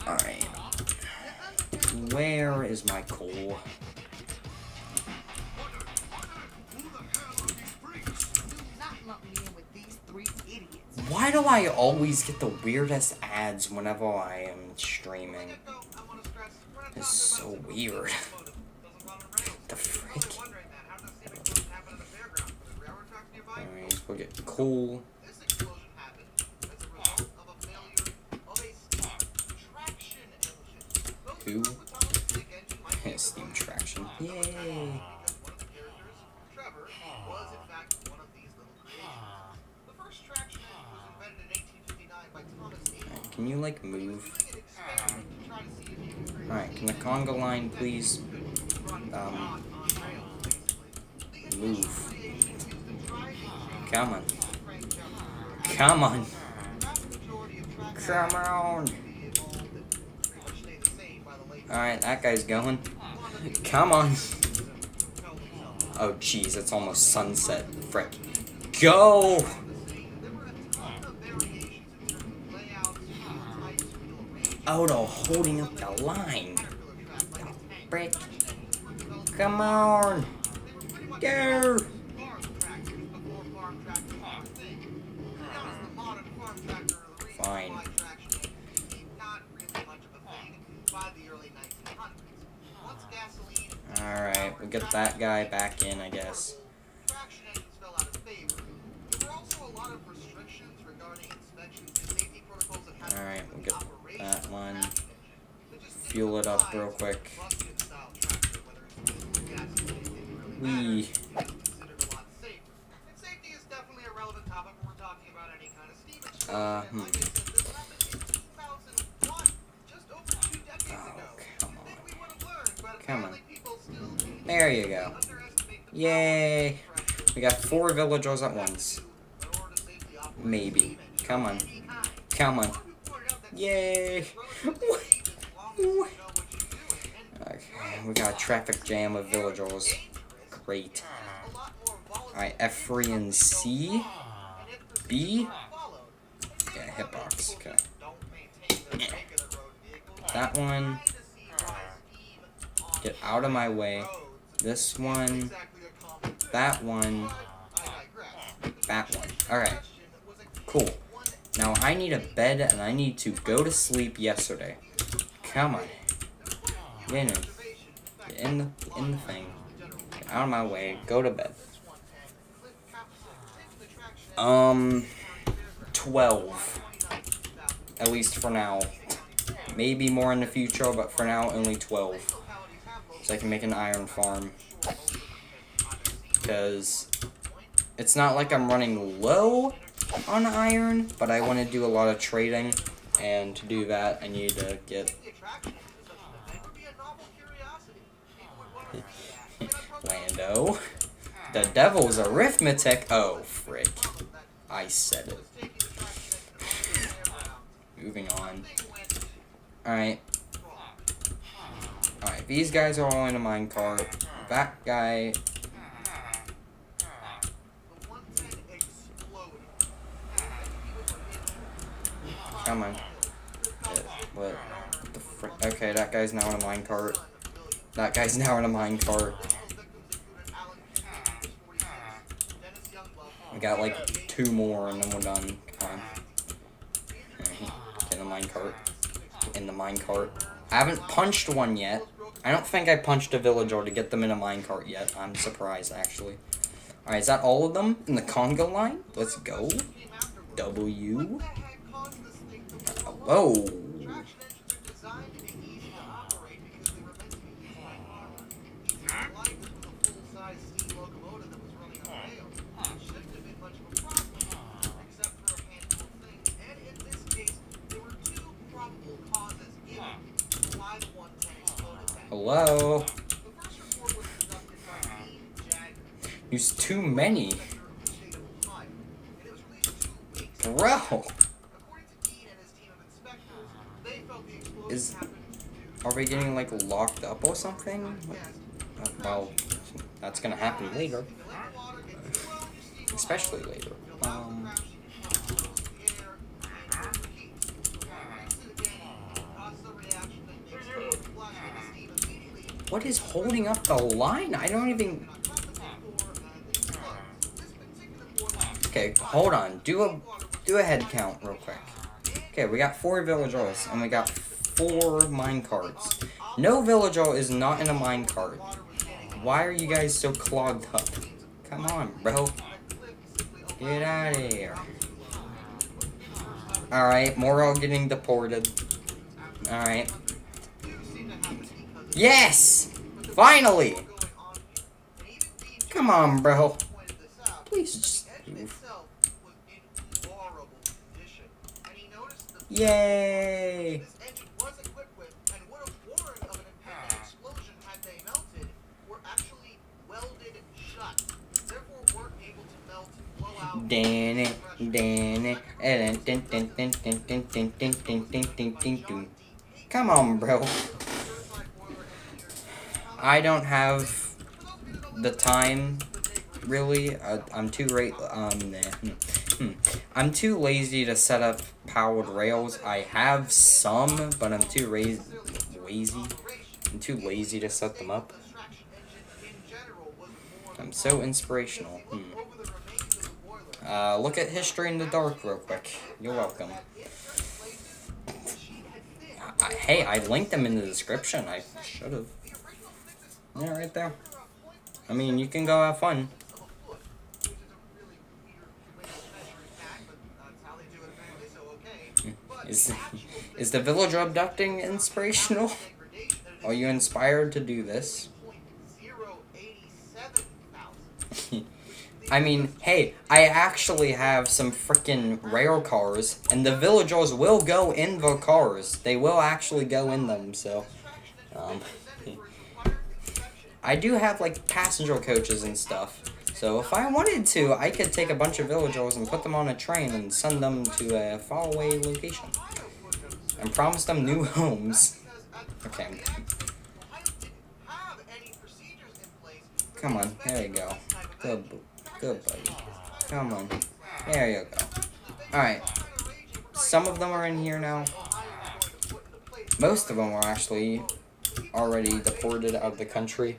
Alright. Where is my coal? Why do I always get the weirdest ads whenever I am streaming? It's so weird. The frick? Anyways, we'll get coal. Who? Steam traction. Yay! Can you, like, move? Alright, can the conga line please, move? Come on. Come on! Come on! Alright, that guy's going. Come on! Oh, jeez, it's almost sunset. Frick. Go! Odo holding up the line. Frick. Come on! Go! Fine. Alright, we'll get that guy back in, I guess. Alright, we'll get that one. Fuel it up real quick. Wee. Oh, come on. There you go. Yay! We got 4 villagers at once. Maybe. Come on. Come on. Yay! Okay, we got a traffic jam of villagers. Great. Alright, F3 and C. B. Yeah, hitbox. Okay. That one. Get out of my way. This one. That one. That one. Alright. Cool. Now I need a bed and I need to go to sleep yesterday. Come on. Get in. Get in the thing. Get out of my way. Go to bed. 12. At least for now. Maybe more in the future, but for now, only 12. So I can make an iron farm. Because it's not like I'm running low on iron, but I want to do a lot of trading. And to do that, I need to get... Lando. The devil's arithmetic. Oh, frick. I said it. Moving on. Alright. Alright, these guys are all in a minecart. That guy... Come on. What the frick? Okay, that guy's now in a minecart. That guy's now in a minecart. We got like 2 more and then we're done. Come on. Get in the minecart. In the minecart. I haven't punched one yet. I don't think I punched a villager to get them in a minecart yet. I'm surprised, actually. Alright, is that all of them in the conga line? Let's go. W. Whoa. Hello? There's too many. Bro! Are we getting like locked up or something? Well, that's gonna happen later. Especially later. What is holding up the line? I don't even... Okay, hold on. Do a head count real quick. Okay, we got 4 villagers and we got 4 minecarts. No villager is not in a minecart. Why are you guys so clogged up? Come on, bro. Get out of here. Alright, more all getting deported. Alright. Yes! Finally! Come on, bro. Please just move. Yay! Come on, bro. I don't have the time, really. I'm too I'm too lazy to set up powered rails. I have some, but I'm too lazy. I'm too lazy to set them up. I'm so inspirational. Look at History in the Dark real quick. You're welcome. Hey, I linked them in the description. I should have. Yeah, right there. I mean, you can go have fun. Is the villager abducting inspirational? Are you inspired to do this? I mean, hey, I actually have some freaking rail cars, and the villagers will go in the cars. They will actually go in them, so... I do have, like, passenger coaches and stuff. So if I wanted to, I could take a bunch of villagers and put them on a train and send them to a faraway location. And promise them new homes. Okay, I'm good. Come on, there you go. Good buddy. Come on. There you go. Alright. Some of them are in here now. Most of them were actually already deported out of the country.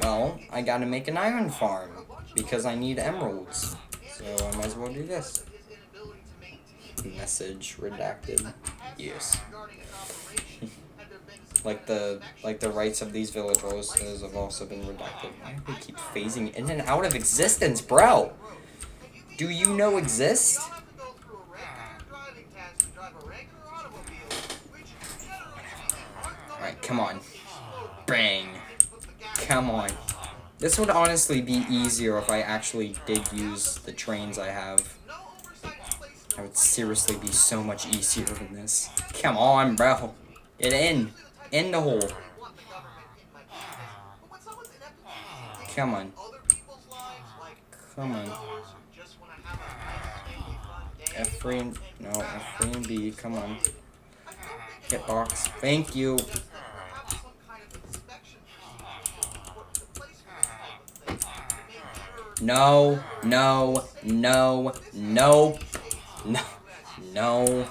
Well, I gotta make an iron farm because I need emeralds. So I might as well do this. Message redacted. Yes. like the rights of these villagers have also been redacted. Why do they keep phasing in and out of existence, bro. Do you know exist? Alright, come on. Bang. Come on. This would honestly be easier if I actually did use the trains I have. That would seriously be so much easier than this. Come on, bro. Get in. In the hole. Come on. Come on. F3 and... No, F3 and B. Come on. Hitbox. Thank you. No, no, no, no, no, no.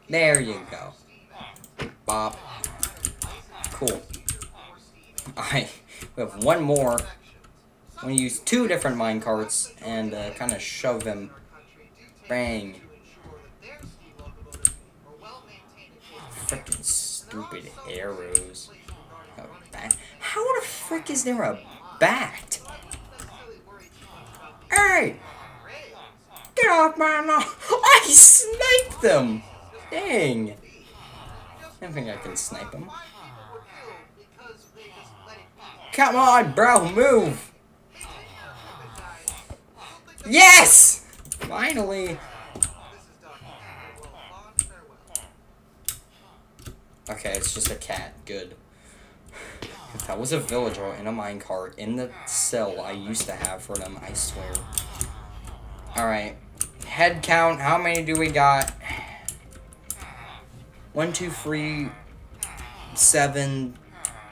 There you go. Bop. Cool. We have one more. I'm gonna use 2 different minecarts and kind of shove him. Bang. Frickin' stupid arrows. A bat. How the frick is there a bat? Hey! Get off my lawn! I sniped them! Dang! I don't think I can snipe him. Come on, bro, move! Yes! Finally! Okay, it's just a cat. Good. If that was a villager in a minecart in the cell I used to have for them, I swear. Alright. Head count. How many do we got? 1, 2, 3, 7,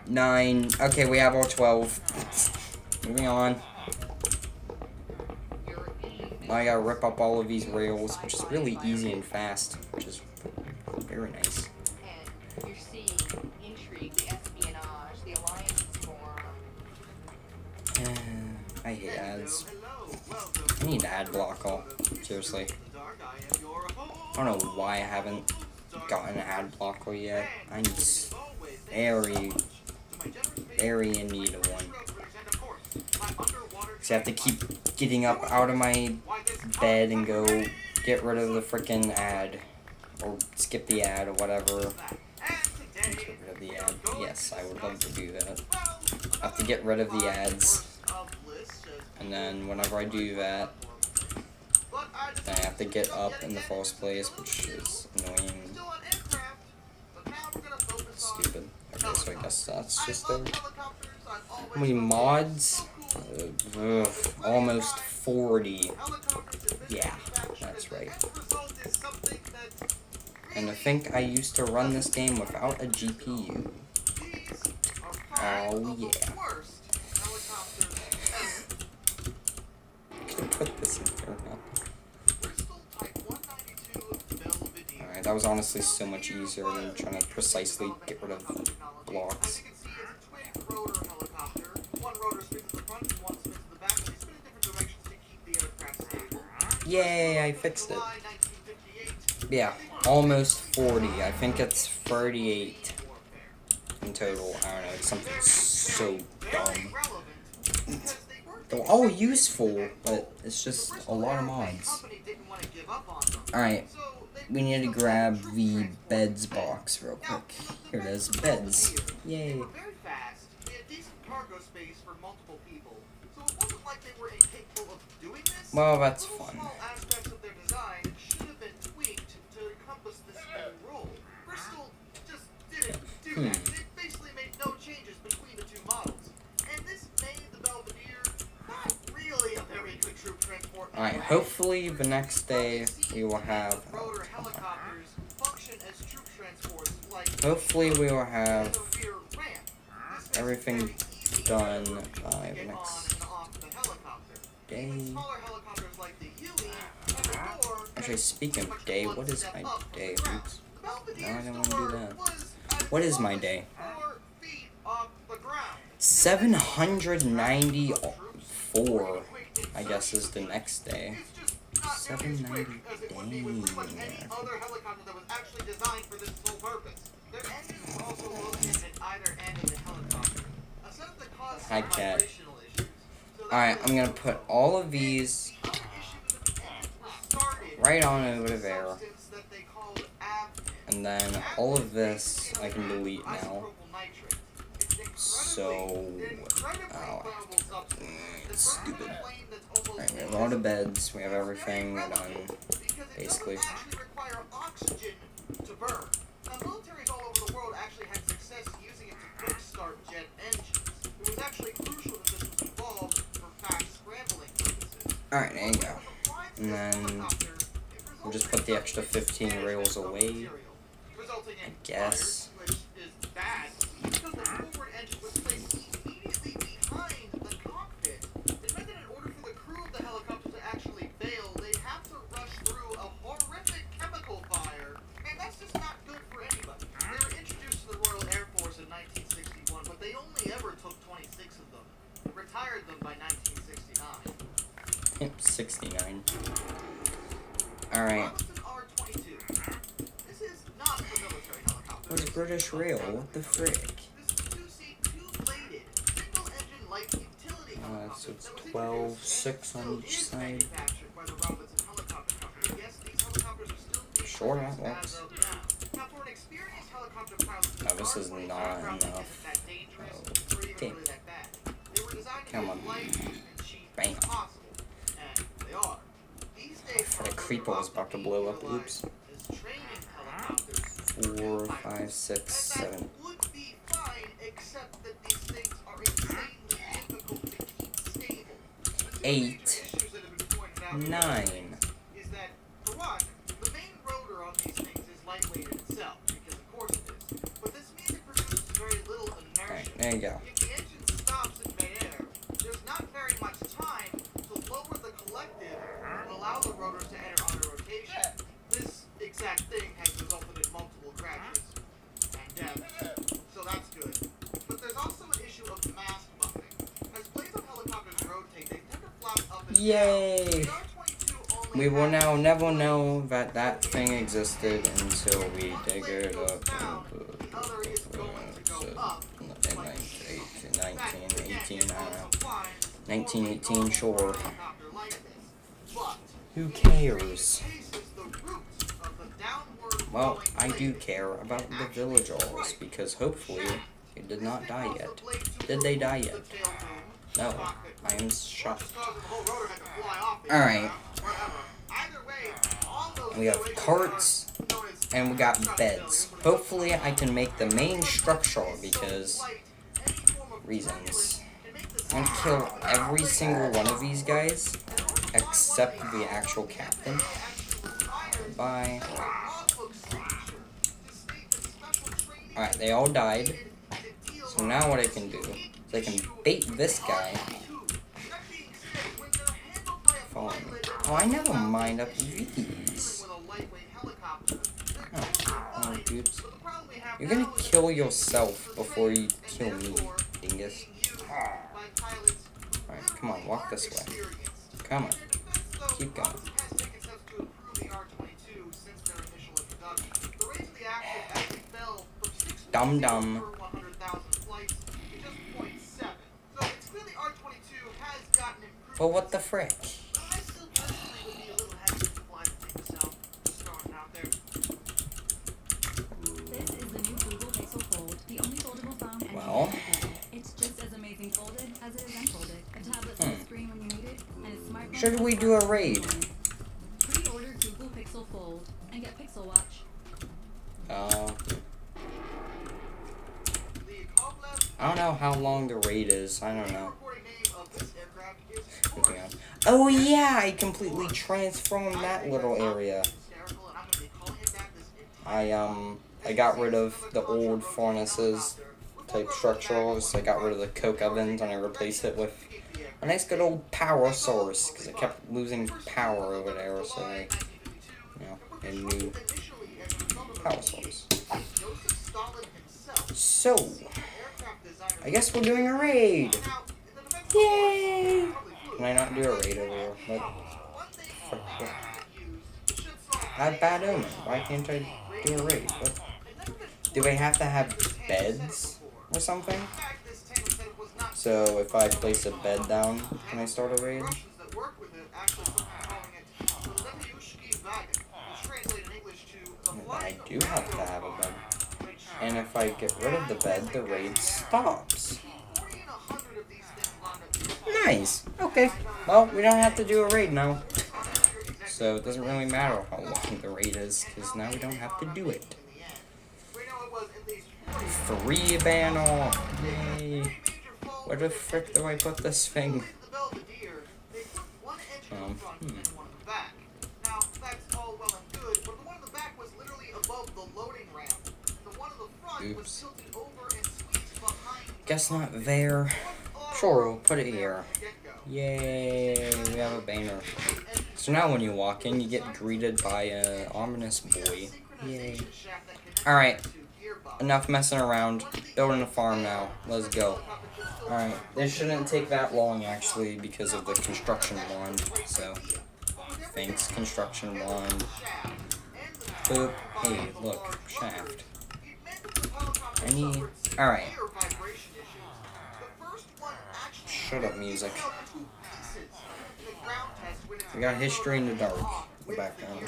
9. Okay, we have all 12. Moving on. Now I gotta rip up all of these rails, which is really easy and fast, which is very nice. You're seeing intrigue, the espionage, the alliance form. I hate ads. I need an ad block all. Seriously. I don't know why I haven't gotten an ad blocker yet. I'm just very in need of one. So I have to keep getting up out of my bed and go get rid of the freaking ad. Or skip the ad or whatever. Get rid of the ad. Yes, I would love to do that. I have to get rid of the ads. And then whenever I do that, then I have to get up in the first place, which is annoying. Stupid. Okay, so I guess that's just there. How many mods? Almost 40. Yeah, that's right. And I think I used to run this game without a GPU. Oh yeah. Put this in here now. Alright, that was honestly so much easier than trying to precisely get rid of blocks. Yay, I fixed it. Yeah, almost 40. I think it's 38 in total. I don't know, it's something so dumb. They're all useful, but it's just a lot of mods. Alright, we need to grab the beds box real quick. Here it is, beds. Yay. Well, that's fun. Alright, hopefully the next day we will have... hopefully we will have everything done by the next day. Actually, speaking of day, what is my day? Oops. No, I didn't want to do that. What is my day? 794, I guess, is the next day. 790. Dang. Hi, cat. Alright, I'm gonna put all of these right on over there. And then all of this I can delete now. So, it's stupid. Alright, we have all the beds, we have everything done, basically. Militaries all over the world actually had success using it to quick-start jet engines. It was actually crucial that this was involved for fast scrambling purposes. Alright, there you go. And then we'll just put the extra 15 rails away, I guess. Which is bad because the forward engine was placed immediately behind the cockpit. It meant that in order for the crew of the helicopter to actually bail, they'd have to rush through a horrific chemical fire. And that's just not good for anybody. They were introduced to the Royal Air Force in 1961, but they only ever took 26 of them. Retired them by 1969. 69. Alright. Robinson R-22. This is not a military helicopter. What's British Rail? What the frick? This is a two-seat, two-bladed, single-engine light utility helicopter. So it's 12, 6 on each side. Manufactured by the Robinson Helicopter Company. Yes, these helicopters are still being Sure, that produced works. as of now. Now, for an experienced helicopter pilot, No, this is R-22 not aircraft enough. isn't that dangerous or even Okay. really that bad. They were designed to Come be on. as light and cheap Bam. as possible, and they are. These days, thought a creeper was about to blow up. Oops. 4, 5, 6, 7. Would be fine, except that these things are insanely difficult to keep stable. The two major 8, issues that have been pointed out 9. is that, for one, the main rotor on these things is lightweight in itself, because of course it is. But this means it produces very little inertia. Alright, there you go. If the engine stops in midair, there's not very much time to lower the collective and allow the rotors to enter auto rotation. This exact thing has resulted in multiple crashes and deaths, so that's good. But there's also an issue of mast bumping. As blades of helicopters rotate, they tend to flap up and Yay! down. The R-22 only We will has now never know that that thing existed until we dig it up. the other is going to go up. 19, 18, I don't know. 1918, sure. Who cares? Well, I do care about the villagers, because hopefully they did not die yet. Did they die yet? No. I am shocked. Alright. We have carts, and we got beds. Hopefully I can make the main structure, because reasons. I'm gonna kill every single one of these guys, except the actual captain. Bye. Alright, they all died. So now what I can do is I can bait this guy. Oh, I never mind up these. Oh, oops. You're gonna kill yourself before you kill me, dingus. Alright, come on, walk this way. Come on. Keep going. Dum dum. Well, what the frick? This is the new Google Pixel Fold, the only foldable phone and Well. it's just as amazing folded as it is unfolded. A tablet on the screen when you need it, and a smartphone. Should we do a raid? Pre-order Google Pixel Fold and get Pixel Watch. I don't know how long the raid is. I don't know. Moving on. Oh yeah, I completely transformed that little area. I got rid of the old furnaces type structures. I got rid of the coke ovens and I replaced it with a nice good old power source because I kept losing power over there. So I, a new power source. So, I guess we're doing a raid. Yay! Can I not do a raid over here? What? I have bad omen. Why can't I do a raid? What? Do I have to have beds or something? So if I place a bed down, can I start a raid? Russians that work with it actually took to calling it the Leviyushki wagon, which translates in English to the I flying do have to have a railroad bed. car, which And if I get rid of the bed, the raid stops. 40 and 100 of these things wound up Nice. Okay. Well, we don't have to do a raid now. So it doesn't really matter how long the raid is, because now we don't have to do it. in the end. We know it was at least 40 Free banner! Yay! major faults. Where the frick do I put this thing? The Belvedere, they put one engine in the front and one in the back. Now, that's all well and good, but the one in the back was literally above the loading ramp. The one in the front was Oops. tilted over and squeezed behind. Guess not there. Sure, we'll put it here. Yay, we have a banner. So now when you walk in, you get greeted by an ominous boy. Yay. Alright, enough messing around. Building a farm now. Let's go. Alright, this shouldn't take that long actually because of the construction wand. So, thanks, construction wand. Boop. Hey, look, shaft. Alright. Shut up, music. We got history in the dark. The background.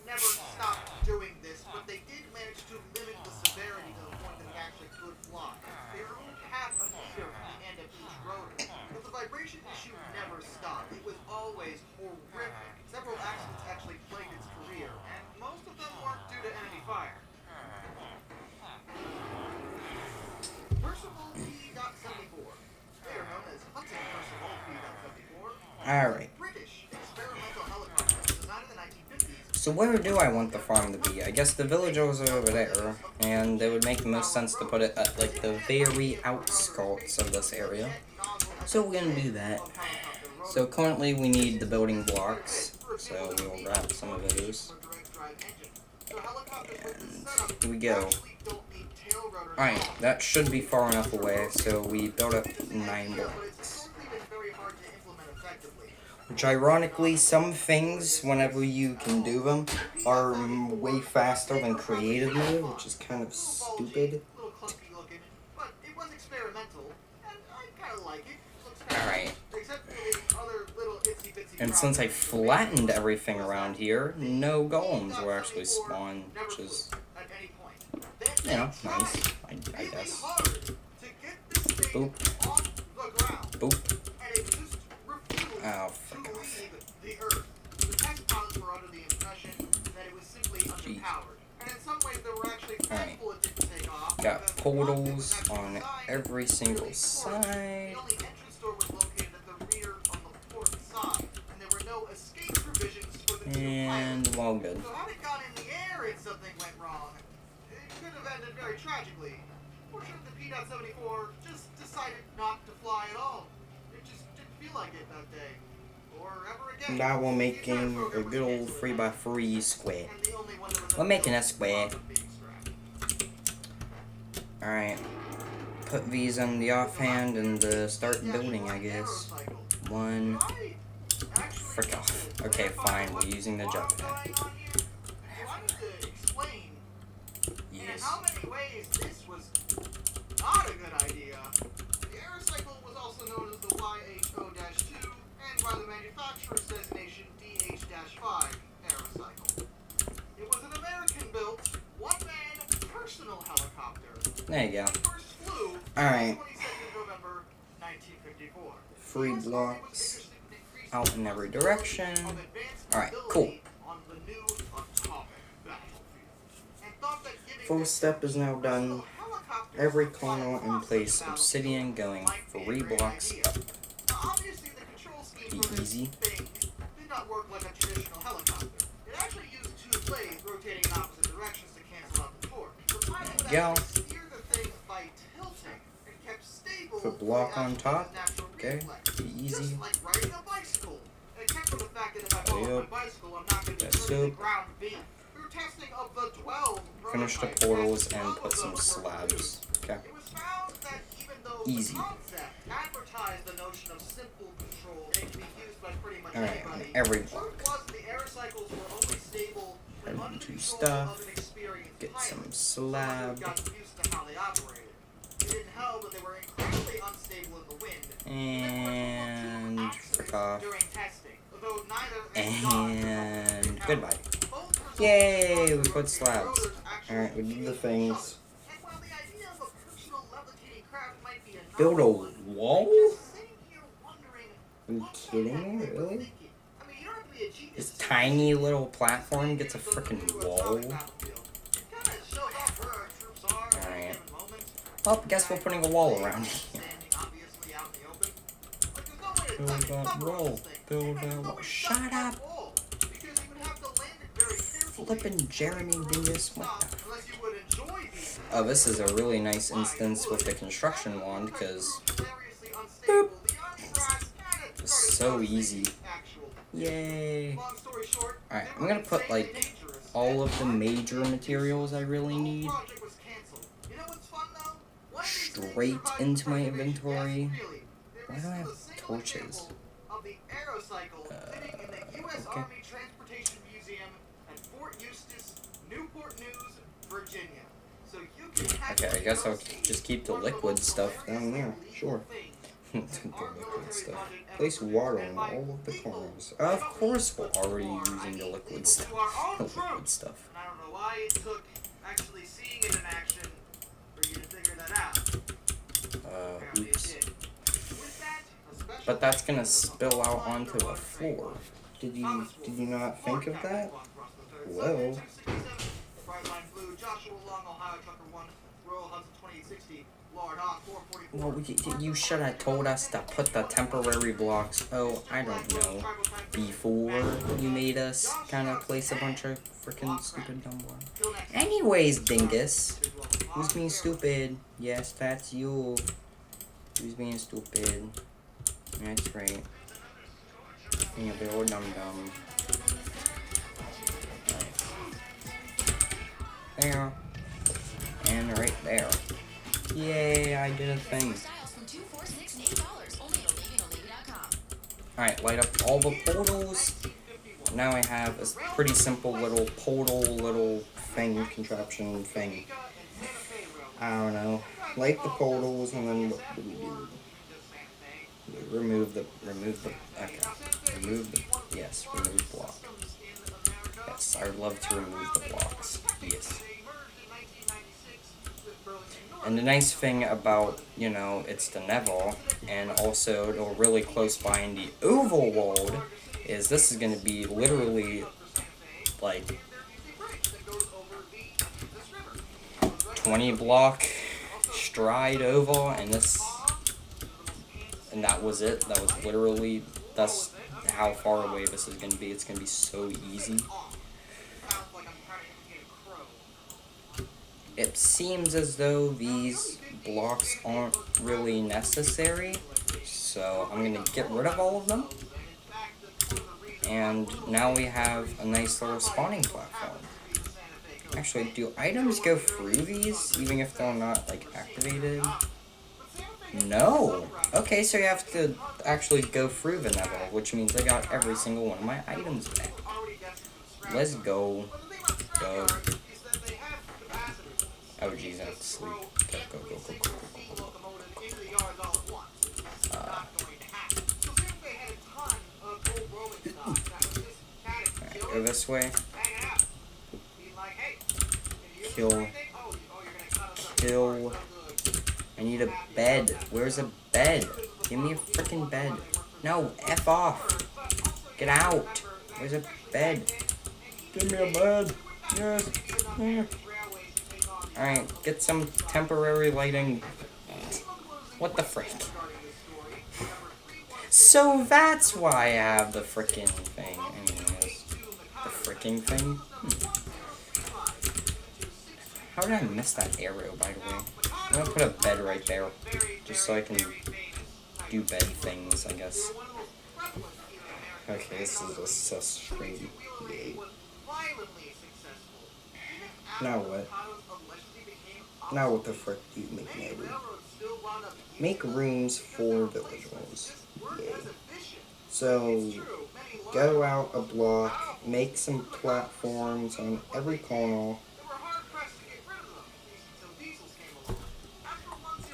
Never stopped doing this, but they did manage to limit the severity to the point that it actually could fly. They removed half a meter from the end of each rotor, but the vibration issue never stopped. It was always horrific. Several accidents actually plagued its career, and most of them weren't due to enemy fire. Percival P.74. They are known as Hudson Percival P.74. Alright. British experimental helicopter designed in the 1950s. So where do I want the farm to be? I guess the villagers are over there, and it would make the most sense to put it at like the very outskirts of this area. So we're gonna do that. So currently we need the building blocks, so we will grab some of those. And here we go. Alright, that should be far enough away, so we built up 9 blocks. Which ironically, some things, whenever you can do them, are way faster than creative mode, which is kind of stupid. Alright. And since I flattened everything around here, no golems will actually spawn, which is, you know, nice, I guess. Boop. Boop. Oh, frick off. Alright. Got portals on every single side. And well, good. So had it gone in the air and something went wrong, it could have ended very tragically. Fortunately, the P.74 just decided not to fly at all. It just didn't feel like it that day. Or ever again. Now we're making a good old 3x3 square. We're making a square. Alright. Put these on the offhand and start building, I guess. One. Frick off. Okay, fine. We're using the jetpack. Yes. How many ways this was not a good idea. The Aerocycle was also known as the YHO-2 and by the manufacturer's designation DH-5 Aerocycle. It was an American-built, one-man personal helicopter. There you go. First flew Alright. 22nd November 1954. 3 blocks out in every direction. Alright, cool. First step is now done. Every corner in place. Obsidian going 3 blocks up. Be easy. Did not work like a traditional helicopter. It actually used 2 blades rotating in opposite directions to cancel out the torque. The pilot would Go. actually steer the thing by tilting and kept stable. Put block on top. Natural Okay, reflex. be easy. Just like riding a bicycle. Except for the fact that if I fall off Yep. my bicycle, I'm not going to That's be it. ground beat. We were testing of the 12 Finish the prototypes, portals and and 12 put of some them were slabs. produced. Okay. It was found that even though Easy. the concept advertised the notion of simple control and it can be used by pretty much Alright, anybody, every the truth block. was the Aerocycles were only stable when Ready under to the control stuff. of an experienced experienced Get some pilots, slab. got used to how they operated. It didn't help that they were incredibly unstable in the wind. And frick off. During testing, though neither And goodbye. Yay, we put slabs. Alright, we did the things. And while the idea of a personal levitating craft might be a Build a novel one, wall? I'm just sitting here wondering, Are you what the kidding heck me? they were Really? thinking. I mean, you don't have to be a genius This to see tiny little platform gets a freaking wall. Alright. Well, guess we're putting a wall around here. Build that wall. Build that wall. Shut up! Flippin' Jeremy Dingus. What the Oh, this is a really nice instance with the construction wand, because boop, it's so easy. Yay. Alright, I'm gonna put, like, all of the major materials I really need straight into my inventory. Why do I have torches? Okay. Okay, I guess I'll just keep the liquid stuff down there. Sure. The liquid stuff. Place water in all of the corners. Of course we're already using the liquid stuff. The liquid stuff. I don't know why it took actually seeing it in action for you to figure that out. Oops. But that's gonna spill out onto the floor. Did you not think of that? Whoa. Well, you should have told us to put the temporary blocks, oh, I don't know, before you made us kind of place a bunch of freaking stupid dumb blocks. Anyways, dingus. Who's being stupid? Yes, that's you. Who's being stupid? That's right. You're a bit old dum-dum. Right. There. And right there. Yay, I did a thing. Alright, light up all the portals. Now I have a pretty simple little portal, little thing, contraption thing. I don't know. Light the portals and then what do we do? Remove the, yes, remove block. Yes, I would love to remove the blocks. Yes. And the nice thing about, you know, it's the Neville, and also they're really close by in the overworld, is this is going to be literally, like, 20 block stride oval, and this, and that was it. That was literally, that's how far away this is going to be. It's going to be so easy. It seems as though these blocks aren't really necessary, so I'm going to get rid of all of them. And now we have a nice little spawning platform. Actually, do items go through these, even if they're not, like, activated? No! Okay, so you have to actually go through the Neville, which means I got every single one of my items back. Let's go. Go. Oh jeez, I have to sleep. Go. Alright, go this way. Kill. I need a bed. Where's a bed? Give me a freaking bed. No, F off. Get out. Where's a bed? Give me a bed. Yes. Yeah. Alright, get some temporary lighting. What the frick? So that's why I have the frickin' thing. Anyways, the fricking thing? How did I miss that arrow, by the way? I'm gonna put a bed right there, just so I can do bed things, I guess. Okay, this is just so straight. Yay. Now what? Now what the frick do you make me do? Make rooms for villagers. Yay. So, go out a block, make some platforms on every corner,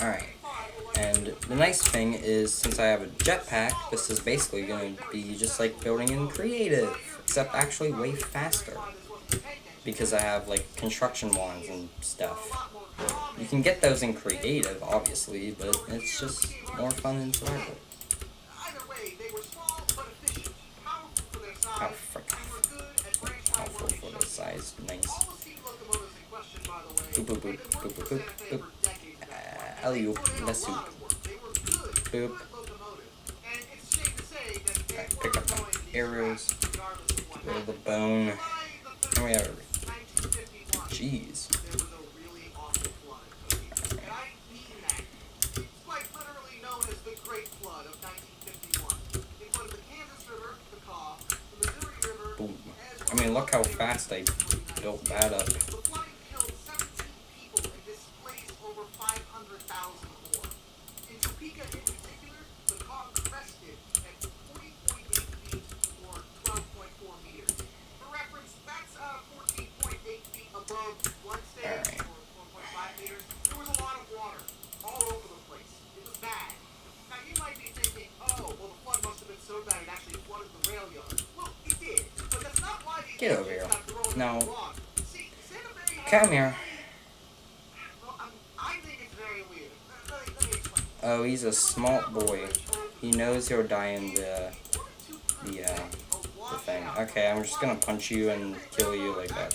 Alright. And the nice thing is, since I have a jetpack, this is basically going to be just like building in creative, except actually way faster. Because I have like construction wands and stuff. You can get those in creative, obviously, but it's just more fun in survival. Either way, they were small but efficient, powerful for their How size, freaking and were good at branch line powerful for formation. the size. Nice. All the steam locomotives in question, by the way, Boop, boop, boop, had been working boop, for boop, Santa Fe boop. for decades at that point. Alley-oop, They put in a let's lot soup. of work. They were good, Boop. good locomotives. And it's safe to say that they Alright, were pick up going my these arrows. tracks regardless of what Rid of the happened. bone. July the And we have 13th, 1951. Jeez. There was a really awful flood in Topeka. And I mean that. It's quite literally known as the Great Flood of 1951. It flooded the Kansas River, the Kaw, the Missouri River, Boom. as I well mean, as look how other fast I built that up. The flooding killed 17 people and displaced over 500,000 more. In Topeka in particular, the Kaw crested at 40.8 feet or 12.4 meters. For reference, that's 14.8 feet above one stage Alright. or 1.5 meters. There was a lot of water all over the place. It was bad. Now you might be thinking, oh, well the flood must have been so bad it actually flooded the rail yard. Well, it did, but that's not why these Get over engines here. got thrown No. in the water. See, Santa Fe has Come here. well, I think it's very weird. Let me explain. Oh, he's a smart boy. He knows he'll die in the thing. Okay, I'm just gonna punch you and kill you like that.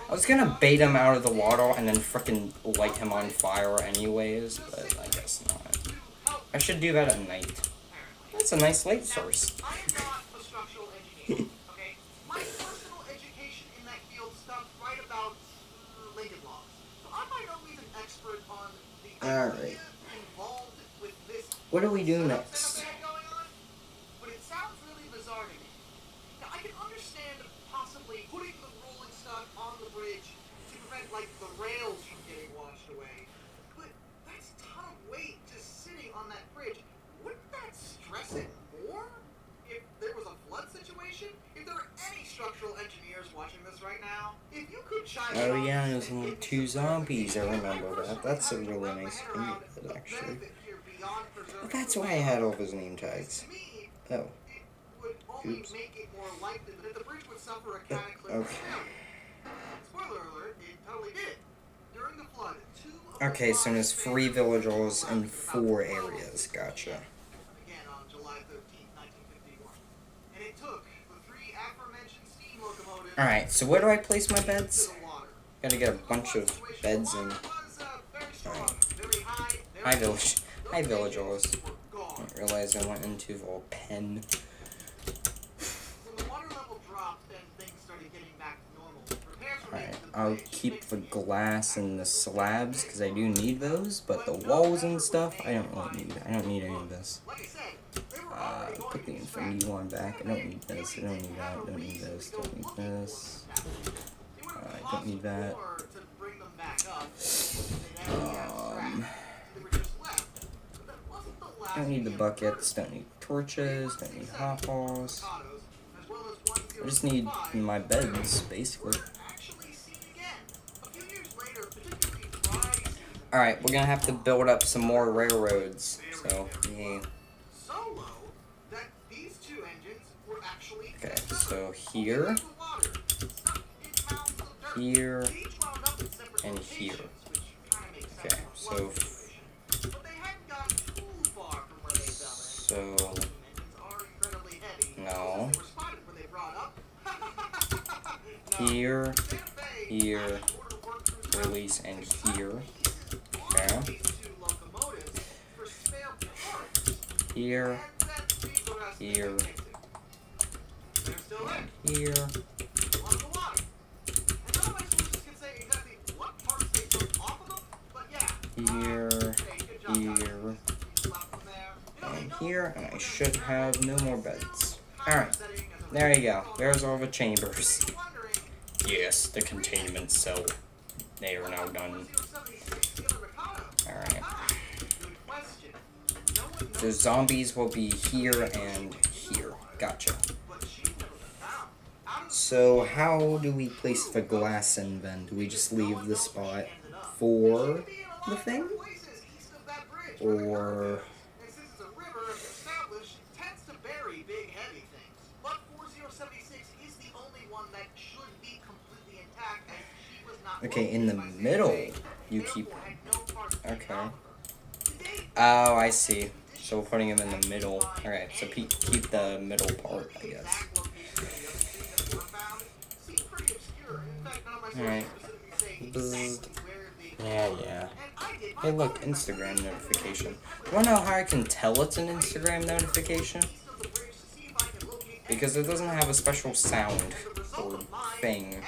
I was gonna bait him out of the water and then frickin' light him on fire anyways, but I guess not. I should do that at night. That's a nice light source. I am not a structural engineer, okay? My personal education in that field stopped right about Lincoln Logs. So I'm by no means an expert on the Alright. idea involved with this. What do we do setup next? that I had going on, but it sounds really bizarre to me. Now I can understand possibly putting the rolling stock on the bridge to prevent like the rails from getting washed away, but that's a ton of weight just sitting on that bridge. Wouldn't that stress it more if there was a flood situation? If there were any structural engineers watching this right now, if you could chime Oh in yeah, on there's this and only give me 2 some zombies, I clarification, remember that. personally That's a haven't really wrapped my nice head around thing, the actually. benefit here beyond preserving That's the why I rail. had all his name tags. To me, Oh. it would only Oops. make it more likely that the bridge would suffer a cataclysmic Okay. failure. Spoiler alert, it totally did. During the flood, 2 of the Okay, so there's floods 3 failed villagers in about 4 12 areas, gotcha. Again on July 13th, 1951. And it took the 3 aforementioned steam locomotives Alright, so where do I place my to beds? the water. Gotta get a bunch of beds in. Hi, village. Hi, villagers. Didn't realize I went into the pen. When the water level dropped and things started getting back to normal, repairs were made Alright, to the I'll bridge, keep the fixing it. glass and the slabs, because I do need those, but the walls and stuff, I don't really need. I don't need any of this. Like I said, they were already going Put the to be Infinity scrapped. one back. I don't need this. I don't need that. Don't need this. Don't need this. It would have I don't need cost that. more to bring them back up if they'd actually have scrapped. They were just left. But that wasn't the last Don't need the of buckets. Don't need torches. Don't need hoppers. avocados, as well as I just need 1005 my beds, basically. were actually seen again. A few years later, particularly dry season, Alright, we're gonna have to build up some more railroads. So, yeah. so low that these 2 engines were actually Okay, separate. so Only here, the water stuck in mounds of dirt. here, They each wound up in separate and locations, here. which kinda makes sense Okay, in a so flood situation. But they hadn't gone too far from where they fell in. So, Engines are incredibly heavy. no. Since they were spotted when they brought up. Here, Santa Fe here, actually ordered work crews release, and to cut here, pieces off okay. these 2 locomotives for spare parts, here, and then leave the rest here, to fix it. They're still there. here. On the water. And none of my sources can say exactly what parts they took off of them, but yeah. Here, Hey, good job, guys. here, You slapped them there. You know, they and know here, and I should have no more beds. how Alright, upsetting as a there you go. There's all the chambers. wondering, Yes, the containment cell. They are now done. 076 the other Mikado? Alright. Good question. No one So knows, zombies will be here and here. Gotcha. but she's never been found. Out of So how do we place the glass in then? Do we just leave the spot for the thing? Places east of that bridge, Or... and since it's a river established, tends to bury big heavy things. But 4076 is the only one that should be completely intact, and she was not. Okay, in the located by middle, CSA, you therefore keep... had no part of the Okay. photographer. Today, Oh, I see. So we're putting him in the middle. Alright, so keep the middle part, I guess. exact location of the other things that were found seem pretty obscure. In fact, none of my sources Alright. specifically say exactly where they Yeah, were. yeah. And I did my Hey, look, own Instagram notification. Wanna know how I can tell it's an Instagram notification? east of the bridge to see if I can locate Because it doesn't have a special sound or thing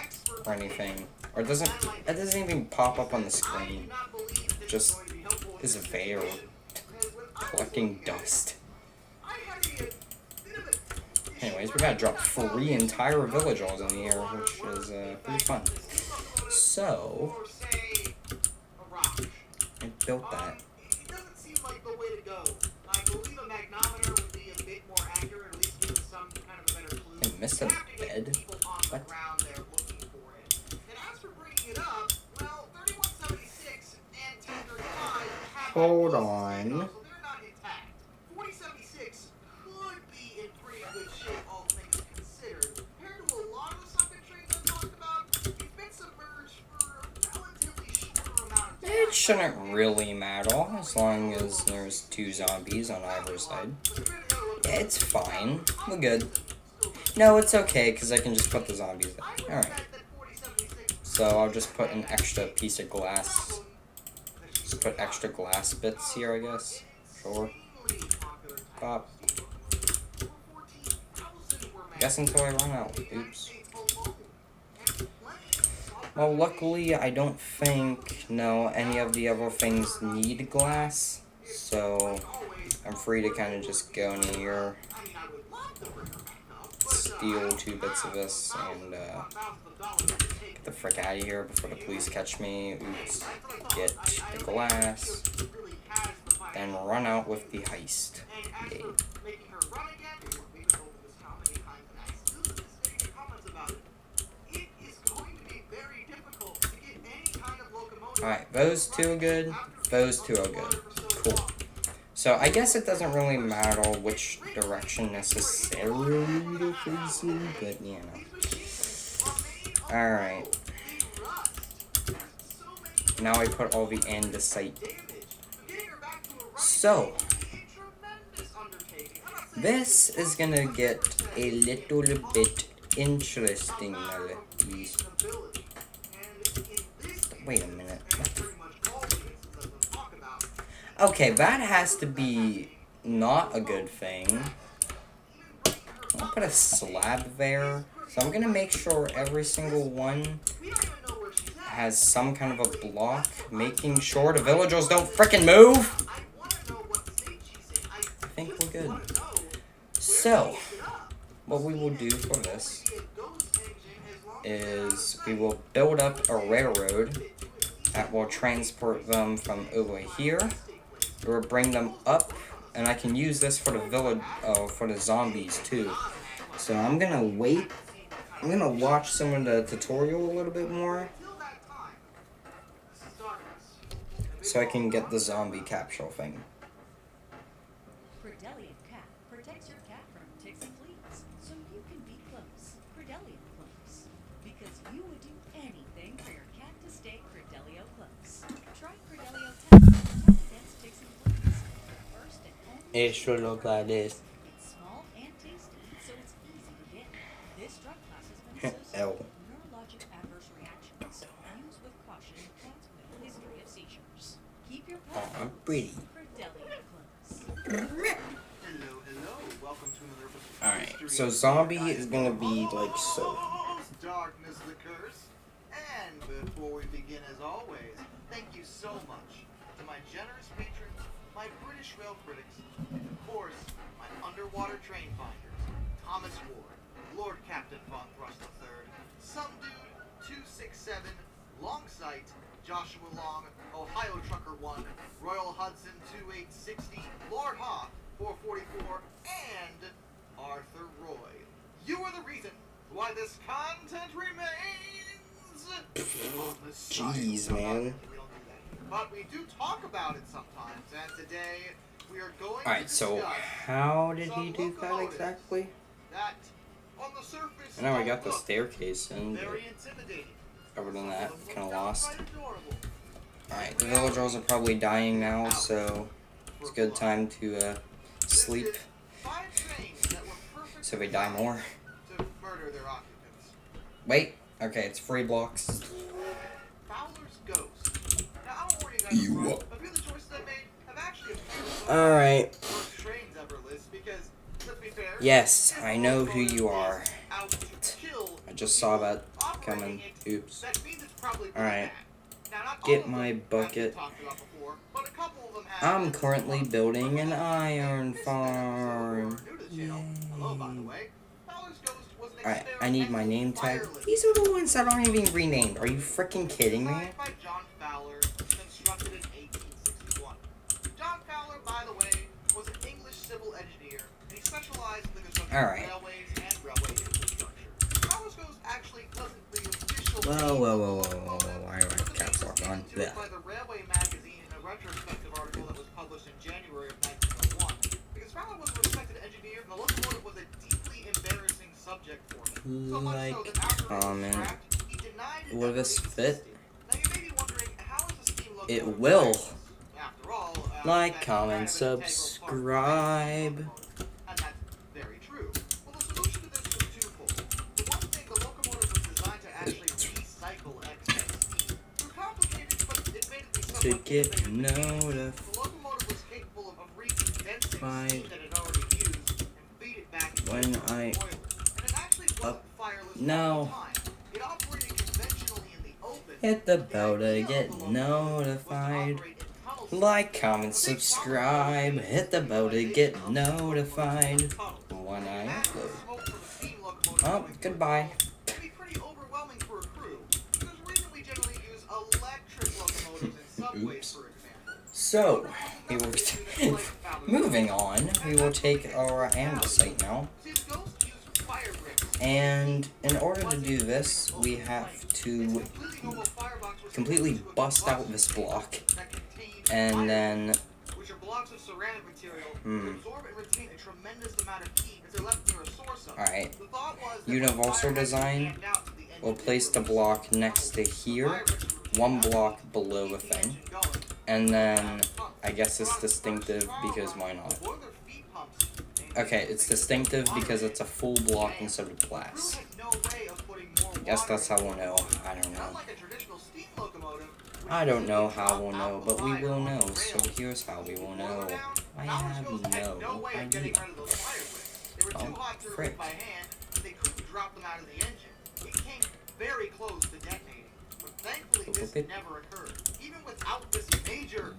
or anything. Or it doesn't even pop up on the screen. Just is there collecting dust. Anyways, we gotta drop 3 entire villagers in the air, which is pretty fun. So, I built that. It doesn't seem like the way to go. I believe a magnometer would be a bit more accurate, or at least give us some kind of a better clue. I missed a bed. People on the What? ground there looking for it. And as for bringing it up, well, 3176 and 1035 have Hold that on. so they're not intact. 4076 could be in pretty good shape, all things considered. Compared to a lot of the sunken trains I've talked about, it's been submerged for a relatively shorter amount of time. It shouldn't really matter as long as there's 2 zombies on either side. Yeah, it's fine. We're good. No, it's okay because I can just put the zombies there. Alright. So I'll just put an extra piece of glass. Just put extra glass bits here, I guess. Sure. Pop. I guess until I run out. Oops. Well, luckily, I don't think, no, any of the other things need glass. So, I'm free to kind of just go in here, steal 2 bits of this, and get the frick out of here before the police catch me. Oops. Get the glass, then run out with the heist. Yay. Alright, those 2 are good. Those 2 are good. Cool. So I guess it doesn't really matter which direction necessarily to face in, but you know. Alright. Now I put all the andesite. So, this is gonna get a little bit interesting now. Wait a minute. Okay, that has to be not a good thing. I'll put a slab there. So I'm gonna make sure every single one has some kind of a block, making sure the villagers don't frickin' move. I think we're good. So, what we will do for this is we will build up a railroad that will transport them from over here. We will bring them up, and I can use this for the village, for the zombies too. So I'm gonna wait. I'm gonna watch some of the tutorial a little bit more, so I can get the zombie capsule thing. Credelian Cat protects your cat from ticks and fleas, so you can be close. Credelian close. Because you would do anything for your cat to stay Credelio close. Try Credelio Tech to protect against ticks and fleas. First and only. It should look like this. It's small and tasty, so it's easy to get. This drug class has been associated L. with neurologic adverse reactions. Use with caution in cats with a history of seizures. Keep your pet Oh, I'm pretty. Credelio close. Hello, hello. Welcome to another episode of Alright, Mystery so of zombie Paradise. is gonna be like so. Darkness the curse. And before we begin, as always, thank you so much to my generous patrons, my British rail critics, and of course, my underwater train finders, Thomas Ward, Lord Captain Von Thrust III, Some Dude 267, Longsight, Joshua Long, Ohio Trucker 1, Royal Hudson 2860, Lord Ha 444, and Arthur Roy. You are the reason why this content remains. Jeez, man. We don't do that here. but we do talk about it sometimes, and today we are going to Alright, so discuss how did he do that exactly? that on the surface I know we don't got the look staircase in, but very intimidating. other than Some that, of them kind of look lost. downright adorable. Alright, the villagers are probably dying now, so it's a good time to sleep, Listed 5 things that were perfect so we die more. to murder their occupants. Wait, okay, it's 3 blocks. Fowler's Ghost. Now, I don't worry you guys You front. up. A few of the choices I made have actually appeared on Alright, the worst trains ever list because, let's be fair, yes, this I know who locomotive you is are. out to kill I just saw people that operating coming. it. Oops. That means it's probably pretty Alright. bad. Now, not all Get of my them have bucket. been talked about before, but a couple of them have I'm been. currently building an But iron this farm. episode, or new to the channel, hello, by the way. Fowler's Ghost was an Alright, I need my name tag. wireless These are the ones that aren't even renamed. Are you freaking kidding me? designed by John Fowler, constructed in 1861. John Fowler, by the way, was an English civil engineer, and he specialized in the construction Alright. of railways and railway infrastructure. Fowler's Ghost actually wasn't the official Whoa, whoa, whoa, whoa, locomotive, whoa, whoa, why do I but have the caps name lock was on? given to it Blech. by the Railway magazine in a retrospective article that was published in January of 1901. Because Fowler was a respected engineer, the locomotive was a deeply embarrassing subject for him. So much so that after it was comment. scrapped, he denied it Will ever this fit? existed. Now you may be wondering, how is a steam It locomotive will. wireless? After all, Like, that's comment, kind of an integral part of the subscribe. locomotive. And that's very true. Well, the solution to this was twofold. For one thing, the locomotive was designed to actually recycle excess steam. Through complicated but admittedly To somewhat get innovative mechanisms, notified. the locomotive was capable of recondensing steam that it already used and feed it back into When the I boiler. And it actually wasn't fireless No. all the time. It operated conventionally in the open. Hit the The bell to idea of get the locomotive was to notified. operate in tunnel Like, systems. comment, The big subscribe. problem Hit the bell to was get the utilization of notified tunnels. when I Imagine upload. smoke from a steam locomotive Oh, going through a goodbye. tunnel. It'd be pretty overwhelming for a crew. There's a reason we generally use electric locomotives in subways, Oops. for example. So, we will moving on. We will take our andesite now. See, the Ghost used fire bricks. And in order to do this, we have to completely bust out this block. And then, which are blocks of ceramic material Hmm. that absorb and retain a tremendous amount of heat if they're left near a source of it. alright, The thought was that Universal when fire had design, been jammed out to the engine, we'll place the block next to here, one block below the thing. And then, I guess it's distinctive because why not? Okay, it's distinctive because it's a full block instead of glass. I guess that's how we'll know. I don't know. I don't know how we'll know, but we will know. So here's how we will know. I have no idea. Oh, frick. By hand, they couldn't drop them out of the engine. It came very close to detonating, but thankfully this never occurred. Even without this major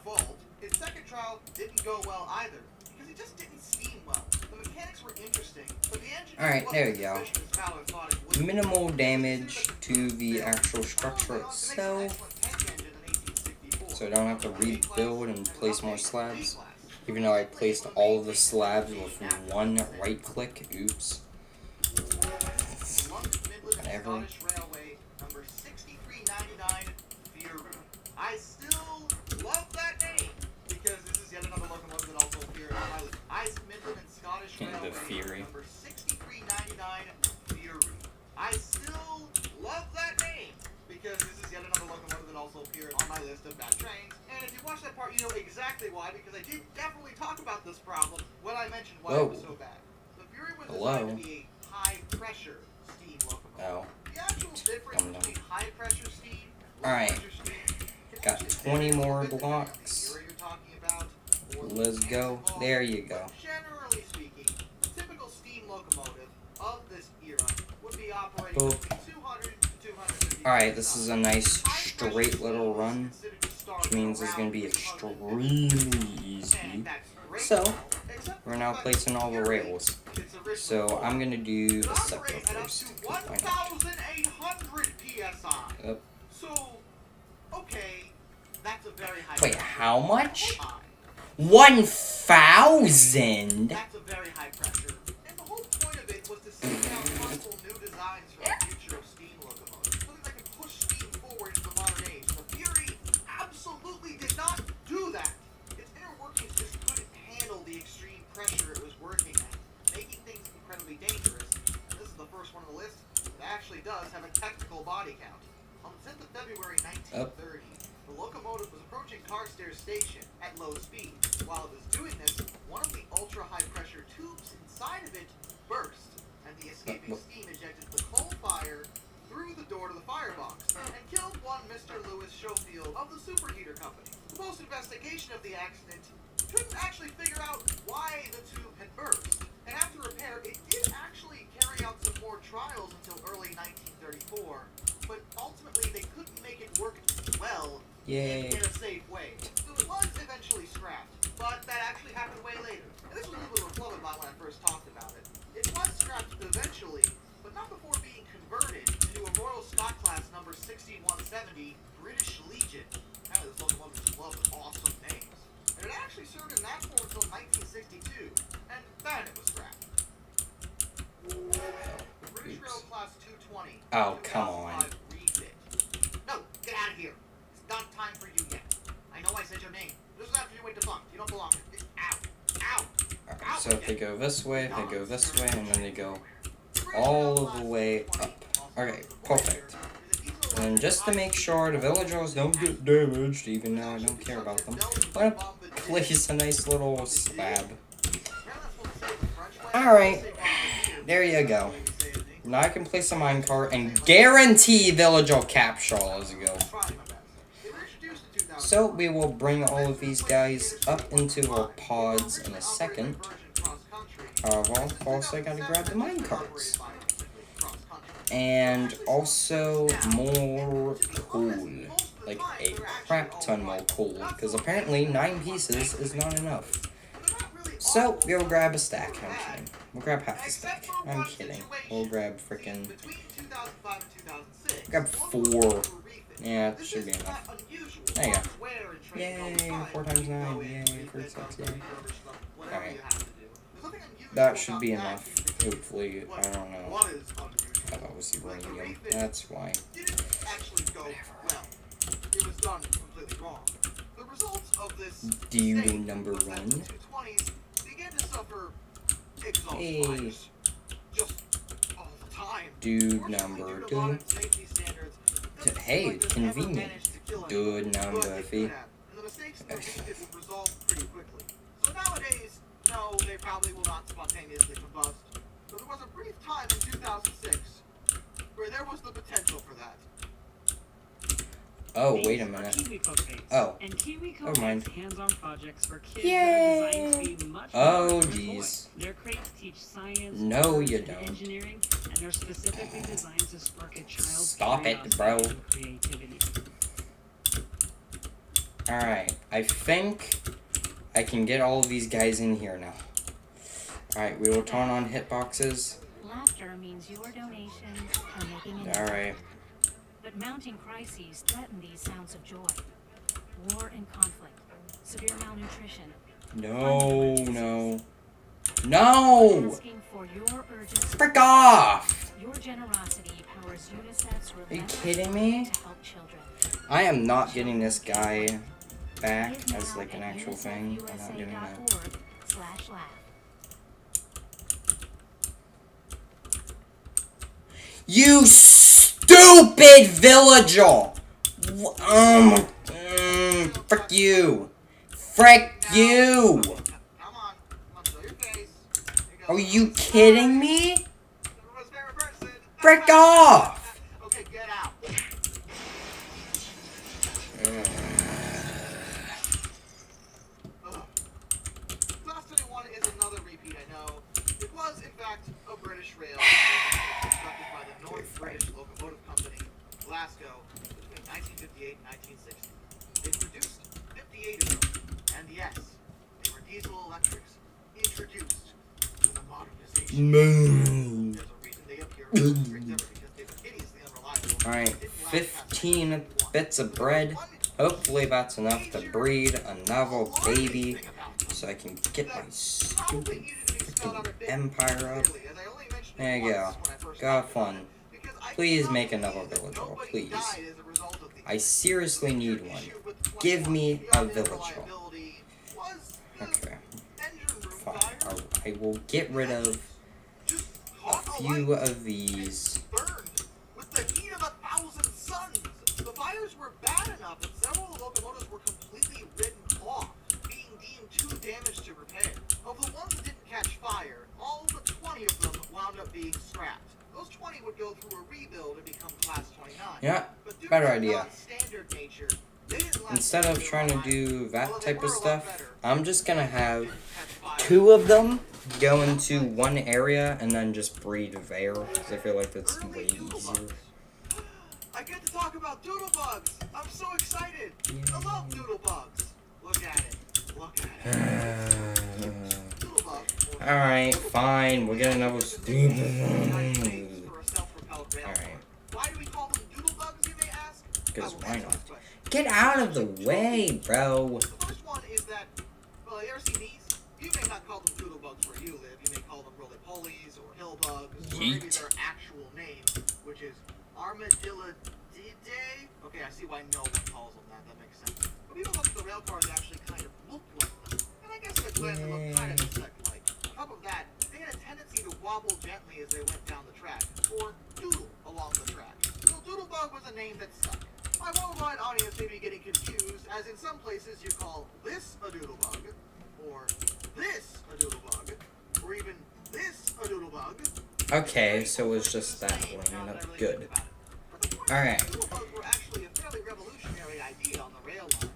fault, his second trial didn't go well either, because it just didn't steam well. The mechanics were interesting, but the engine Alright, wasn't there as you go. efficient as Fowler thought it would be. Minimal damage to the actual structure Fowler went on to make an itself, excellent tank engine in 1864. so I don't have to rebuild and place more slabs. Even though I placed all of the slabs with one right click. Oops. Whatever. Number 6399 Fury. I still love that name because this is yet another locomotive that also appeared on my list. Ice Midland and Scottish The Railway. Fury. Number 6399 Fury. I still love that name because this is yet another locomotive that also appeared on my list of bad trains. And if you watch that part, you know exactly why, because I did definitely talk about this problem when I mentioned why it was so bad. The Fury was designed to be a high-pressure steam locomotive. Oh. The actual difference Dum-dum. between high-pressure steam and Alright. low-pressure steam Got can 20 vary more a bit depending on the blocks. era you're talking about, or the Let's mechanics go. involved. There you go. Generally speaking, the typical steam locomotive of this era would be operating Boop. between 200 to 250 Alright, this is a nice High-pressure straight steam little is run, considered to start which means it's around going to be 350. extremely easy. And that's great, So, except for we're now the placing all the Fury. rails. It's originally So I'm going to do the It sector operates at up first. to 'cause why not? 1,800 psi. Yep. So, okay, that's a very high. Wait, pressure. how much? High. 1,000? That's a very high pressure. And the whole point of it was to seek out possible new designs for the future of steam locomotives. Something that could push steam forward into the modern age. The Fury station at low speed. While it was doing this, one of the ultra-high pressure tubes inside of it burst, and the escaping steam ejected the coal fire through the door to the firebox and killed one Mr. Lewis Schofield of the Superheater Company. Post investigation of the accident couldn't actually figure out why the tube had burst, and after repair, it did actually carry out some more trials until early 1934, but ultimately they couldn't make it work well Yay. in a safe way. So it was eventually scrapped, but that actually happened way later. And this was a little bit of a flub of mine when I first talked about it. It was scrapped eventually, but not before being converted into a Royal Scot class number 6170 British Legion. Now this locomotive is loved with awesome names. And it actually served in that form until 1962, and then it was scrapped. The British Rail Class 220. Oh, come on. 2005 refit. No, get out of here. It's not time for you yet. I know I said your name. This is after you went defunct. You don't belong here. Ow. Ow. Alright, so if they go this way, they go this way, and then they go all the way up. Okay, perfect. And just to make sure the villagers don't get damaged, even though I don't care about them, I'm gonna place a nice little slab. Alright, there you go. Now I can place a minecart and guarantee village will capture as we go. So we will bring all of these guys up into our pods in a second. However, first I gotta grab the minecarts. And also more coal. Like a crap ton more coal. Because apparently 9 pieces is not enough. So we'll grab a stack. I'm kidding. We'll grab half a stack. I'm kidding. We'll grab frickin'. Grab 4. Yeah, it should be enough. There you go. Yay, 4 times 9. Yay, 36, yay. Alright. That should be enough. Hopefully, I don't know. Oh, that was uranium. That's why. Dude number 1. Hey. Dude number 2. Hey, convenient. Dude number 3. So nowadays, no, they probably will not spontaneously combust. But there was a brief time in 2006 where there was the potential for that. Oh, wait a minute. Oh, And KiwiCo never mind. makes hands-on projects for kids Yay! that are designed to be much Oh, more than jeez. toys. Their crates teach science, No, arts, you and don't. engineering, and they're specifically designed to spark a child's Stop it, curiosity bro. and creativity. Alright, I think I can get all of these guys in here now. Alright, we will turn on hitboxes. Laughter means your donations are making an Alright. But mounting crises threaten these sounds of joy. War and conflict, severe malnutrition. No, no. No! Asking for your urgent Frick off! Your generosity powers UNICEF's Are you relentless kidding me? to help children. I am not getting this guy back Give as now like an at actual thing. I'm not doing that. unicef.org/laugh. You stupid villager! Frick you! Frick you! Come on, show your face. Are you kidding me? Everyone's favorite person. Frick off! Okay, get out. Class 21 is another repeat, I know. It was, in fact, a British rail constructed by the North British Locomotive Company, Glasgow, between 1958 and 1960. They produced 58 of them, and yes, they were diesel electrics introduced with a modernization. No. There's a reason they appear with a strict effort because they were hideously unreliable. Alright, 15 bits of bread. Hopefully that's enough to breed another baby so I can get my stupid freaking empire up. There you go. Go have fun. Please make another villager, please. I seriously need one. Give me a villager. Okay. Fine. I will get rid of a few of these. With the heat of 1,000 suns, the fires were bad enough that several locomotives were completely ridden Yeah, But due better to idea. non-standard nature, they didn't last Instead very of trying to long. do Although that they type were of a lot stuff, better. I'm just gonna have Didn't catch fire. 2 of them go into one area and then just breed there, because I feel like that's Early way doodle easier. bugs. I get to talk about doodle bugs. I'm so excited. I love doodle bugs. Look at it. Look at it. Doodle bug. Alright, fine, we'll get another stupid one. For a self-propelled railcar. Alright. Why do we call them doodle bugs, you may ask? Because I will why answer not? this question. Get out of the way, bro. The first one is that, well, you ever seen these? You may not call them doodle bugs where you live. You may call them roly-polies or hill bugs, or maybe Yeet. their actual name, which is armadillidae. Okay, I see why no one calls them that. That makes sense. But people look at the rail cars actually kind of look like them. And I guess at a glance they look kind of insect-like. On top of that, they had a tendency to wobble gently as they went down the track, or doodle along the track. So doodle bug was a name that stuck. My worldwide audience may be getting confused, as in some places you call this a doodle bug, or this a doodle bug, or even this a doodle bug. Okay, so it's just that way, good. Alright. Doodle bugs were actually a fairly revolutionary idea on the rail lines.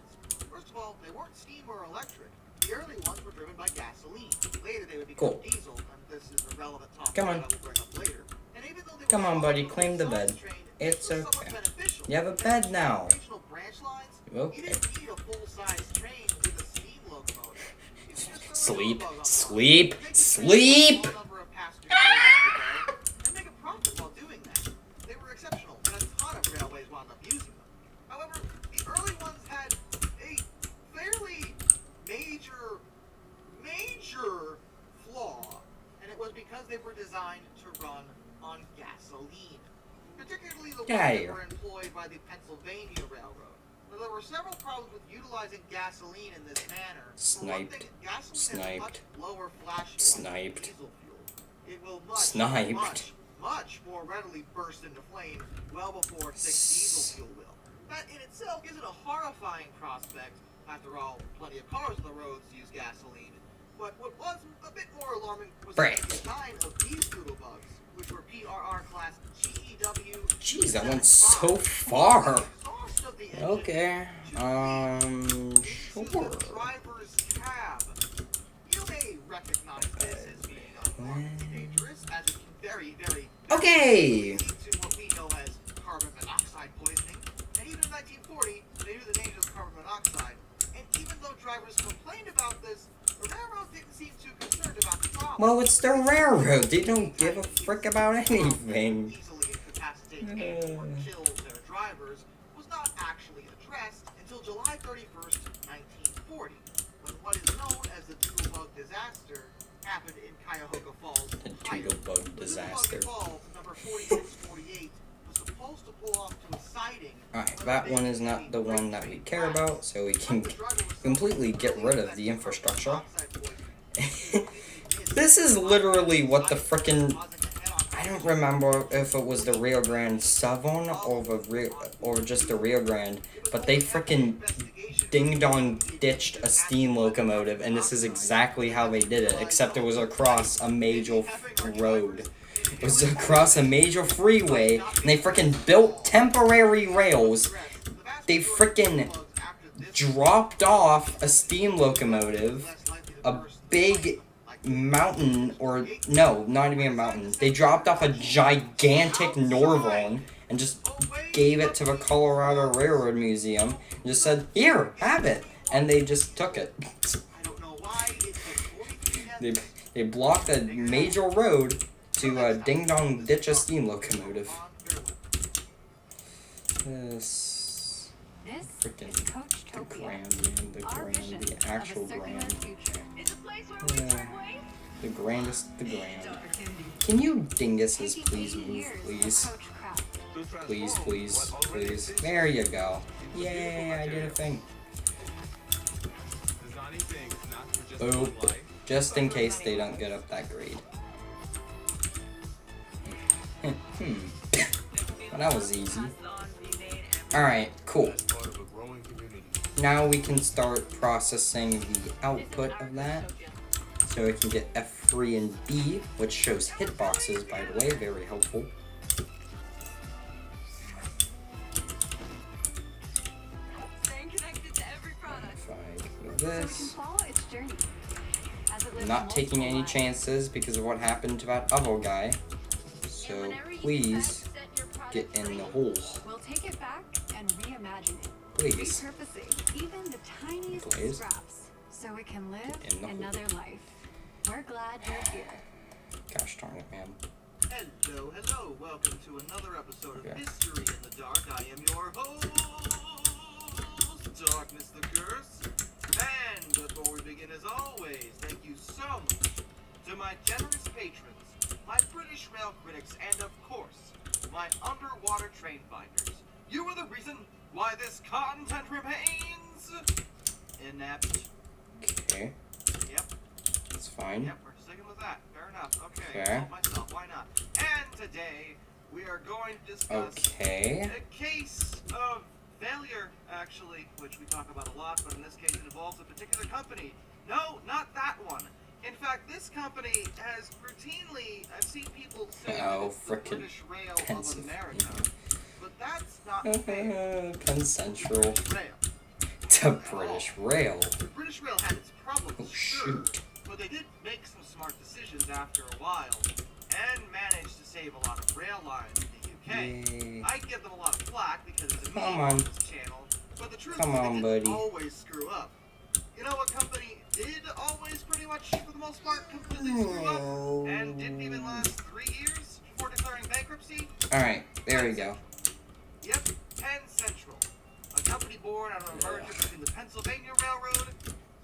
First of all, they weren't steam or electric. The early ones were driven by gasoline. Later they would become Cool. diesel, and this is a relevant topic Come on. that I will bring up later. And even though they Come were on, buddy, small, claim the size bed. train, It's this was somewhat okay. beneficial. You have a bed now. Regional branch lines, Okay. you didn't need a full-size train with a steam locomotive. You could just throw a Sleep, doodle bug on sleep, top. Make the train sleep! a small number of passengers every day, and make a profit while doing that. They were exceptional, and a ton of railways wound up using them. However, the early ones had a fairly major flaw, and it was because they were designed to run on gasoline, particularly the ones Get outta that here. were employed by the Pennsylvania Railroad. Now, there were several problems with utilizing gasoline in this manner. For one Sniped. thing, gasoline Sniped. has much lower flash point than Sniped. diesel fuel. It will much, Sniped. much more readily burst into flame well before thick diesel fuel will. That in itself isn't a horrifying prospect. After all, plenty of cars on the roads use gasoline. But what was a bit more alarming was Brick. the design of these doodle bugs, which were PRR class GEW. Jeez, that went so far. Exhaust of the engine Okay, to sure. the driver's cab. You may recognize this as being unmarkedly dangerous, as it can very, very Okay. lead to what we know as carbon monoxide poisoning. And even in 1940, they knew the danger of carbon monoxide. And even though drivers complained about this, the railroad didn't seem too concerned about the problem. Well, it's the railroad. They don't give a frick about anything. Easily incapacitate and or kill their drivers was not actually addressed until July 31st, 1940, when what is known as the Doodle Bug disaster happened in Cuyahoga Falls, The Ohio. Doodle Bug The Doodle disaster. Bug Falls, number 4648, was supposed to pull off to a siding. Alright, when that a one big is not the heavy one that we freight care train about, so we can the driver was completely get rid of that the carbon infrastructure. monoxide poisoning This is literally what the frickin' I don't remember if it was the Rio Grande Savon or just the Rio Grande, but they frickin' ding dong ditched a steam locomotive, and this is exactly how they did it, except it was across a major road. It was across a major freeway, and they frickin' built temporary rails. They frickin' dropped off a steam locomotive, a big mountain, or no, not even a mountain. They dropped off a gigantic Norvon and just gave it to the Colorado Railroad Museum and just said, "Here, have it," and they just took it. They blocked a major road to ding dong ditch a steam locomotive. This This freaking is Coach the Topia. grand, man, the Our grand, vision the of actual a circular grand. future. It's a place where we Yeah. turn waste The grandest, the grand. opportunity. Can you dinguses Taking please 80 move, years of please? Coach Craft. Please, please, please. There you go. Yay, I did a thing. Boop. Just in case they don't get up that grade. Well, that was easy. Alright, cool. Now we can start processing the output of that. So we can get F3 and B, which shows hitboxes, by the way, very helpful. So it can this. follow its journey. As it lives Not taking multiple any lives. chances because of what happened to that other guy. And So whenever you please set your get product in the free, hole. we'll take it back and reimagine it. Please. Repurposing even the tiniest Please. scraps so it can live In the hole. another life. We're glad you're here. Gosh darn it, man. Hello. Welcome to another episode of Yeah. History in the Dark. I am your host, Darkness the Curse. And before we begin, as always, thank you so much to my generous patrons, my British rail critics, and of course, my underwater train finders. You are the reason why this content remains inept. Okay, Yep. that's fine. Yep, we're sticking with that. Fair enough. Okay. Okay. Help myself. Why not? And today we are going to discuss Okay. a case of failure, actually, which we talk about a lot, but in this case it involves a particular company. No, not that one. In fact, this company has routinely, I've seen people say that Oh, it's the frickin' British Rail of Pennsylvania. America, but that's not fair. Penn Central. Rail. The British Rail. The British Rail had its problems, Oh, sure, shoot. but they did make some smart decisions after a while, and managed to save a lot of rail lines in the UK. Yay. I give them a lot of flack because it's a Come meme on. on this channel, but the truth Come is on, they didn't buddy. always screw up. You know what company did always pretty much, for the most part, completely screw up, and didn't even last 3 years before declaring bankruptcy? Alright, there we go. Yep, Penn Central, a company born out of a merger between the Pennsylvania Railroad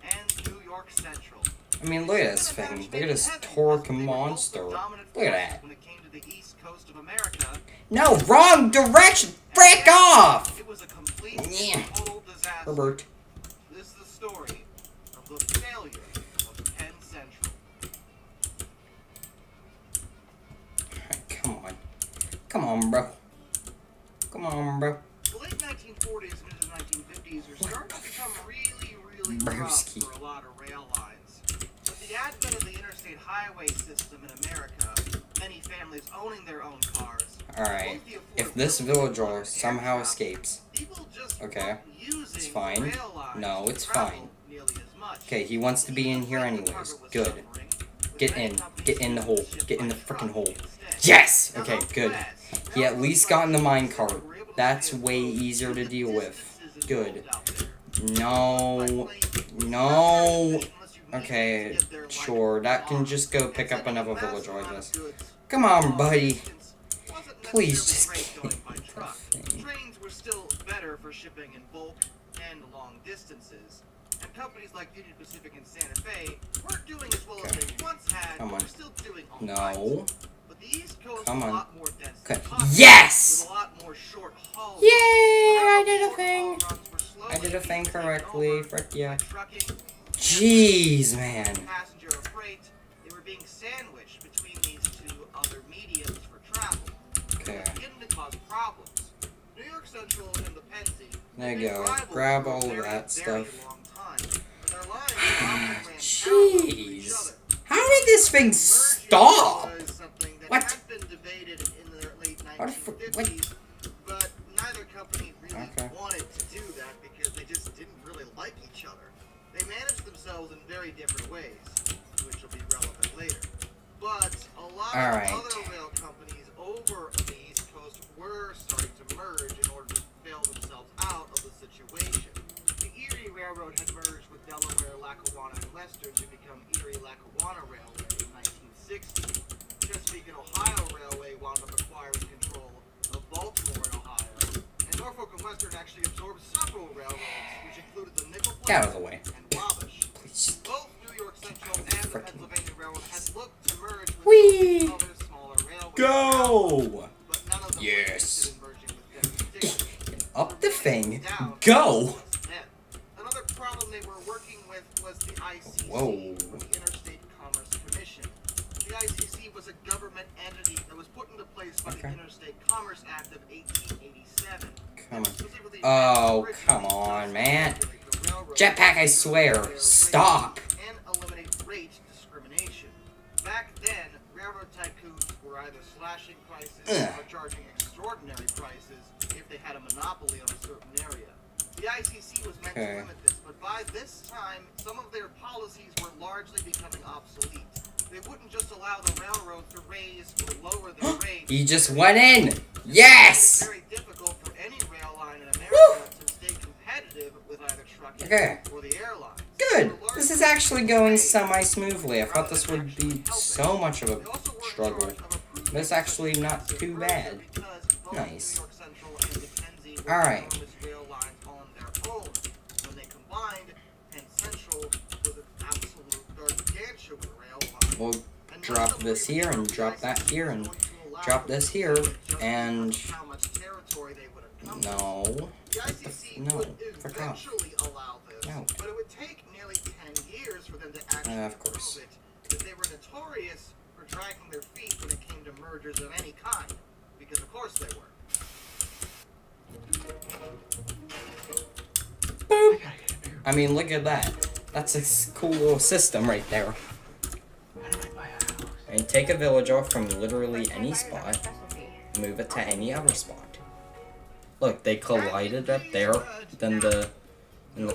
and New York Central. I mean, look at this thing. Look at this torque monster. Look at that. When it came to the east coast of America, No, wrong direction! Break off! it was a complete Yeah. and total disaster. Herbert. This is the story of the failure of Penn Central. Alright, come on. Come on, bro. Come on, bro. The late 1940s and into the 1950s are starting to become really rough Broski. for a lot of rail lines. With the advent of the interstate highway system in America, many families owning their own cars, Alright. both the If this affordability villager and somehow aircraft, escapes. people just Okay. weren't using It's fine. rail lines No, to it's travel fine. nearly as much. Okay, he wants to be in here anyways. Good. Get in. Get in the hole. Get in the frickin' hole. Yes! Okay, good. He at least got in the minecart. That's way easier to deal with. Good. No. No. Okay, sure. That can just go pick up another villager, I guess. Come on, buddy. Please just get in the thing. Trains were still better for shipping in bulk and long distances. And companies like Union Pacific and Santa Fe weren't doing as well as Okay. they once had, Come but on. were still doing all No. right. But the East Coast Come was on. a lot more dense. Okay. Yes! With a lot more short hauls. Yay! I did a Short thing. haul runs were slowly I did a thing being taken correctly. over Frick by yeah. trucking, Jeez, man. passenger or freight. They were being sandwiched between these two other mediums for travel. Okay. Beginning to cause problems. New York Central and the Pennsy. There you big go. rivals Grab for a all of very, that very stuff. long time. And their lines often ran parallel to each Jeez. other. How did this thing Merging stop? was something that What? had been debated in the late What the fr- 1950s, but neither company really Okay. wanted to do that because they just didn't really like each other. They managed themselves in very different ways, which will be relevant later. But a lot Alright. of other rail companies over on the East Coast were starting to merge in order to bail themselves out of the situation. The Erie Railroad had merged with Delaware, Lackawanna, and Leicester to become Erie-Lackawanna Railway in 1960. Chesapeake and Ohio Railway wound up acquiring control of Baltimore and Ohio. And Norfolk and Western actually absorbed several railroads, which included the Nickel Get out of Plate the way. and Wabash. Please. Both New York Central and the Pennsylvania Railroad had looked to merge with Whee! other smaller railways. Go! But none of them Yes. were interested in merging with them in particular. Up the thing. Down Go! Another problem they were working with was the ICC, Whoa. or the Interstate Commerce Commission. The ICC was a government entity that was put into place by Okay. the Interstate Commerce Act of 1887. Come on. Specifically Oh, originally come on, man. to regulate the railroad, Jetpack, I swear. Stop. and eliminate rate discrimination. Back then, railroad tycoons were either slashing prices Ugh. or charging extraordinary prices if they had a monopoly on a certain area. The ICC was meant Okay. to limit this, but by this time, some of their policies were largely becoming obsolete. They wouldn't just allow the railroads to raise or lower their rates. He just went in! Yes! It's very difficult for any rail line in America to stay competitive with either trucking Okay. or the airlines. Good! This is actually going semi-smoothly. I thought this would be so much of a They also were in struggle. charge of approving But it's actually not the too merger bad. because both Nice. New York Central and the Pennsy were Alright. enormous rail lines on their own. When they combined, Penn Central was an absolute gargantuan rail line. We'll And drop none of this the here and reasons drop the that ICC here was and going to allow drop them this to here, do it just and- because of how much territory they would encompass. No. The ICC No, would fuck off. eventually allow this, No. but it would take nearly 10 years for them to actually Of course. prove it, because they were notorious for dragging their feet when it came to mergers of any kind, because of course they were. Boop! I mean, look at that. That's a cool little system right there. And take a villager from literally any spot, move it to any other spot. Look, they collided up there, then the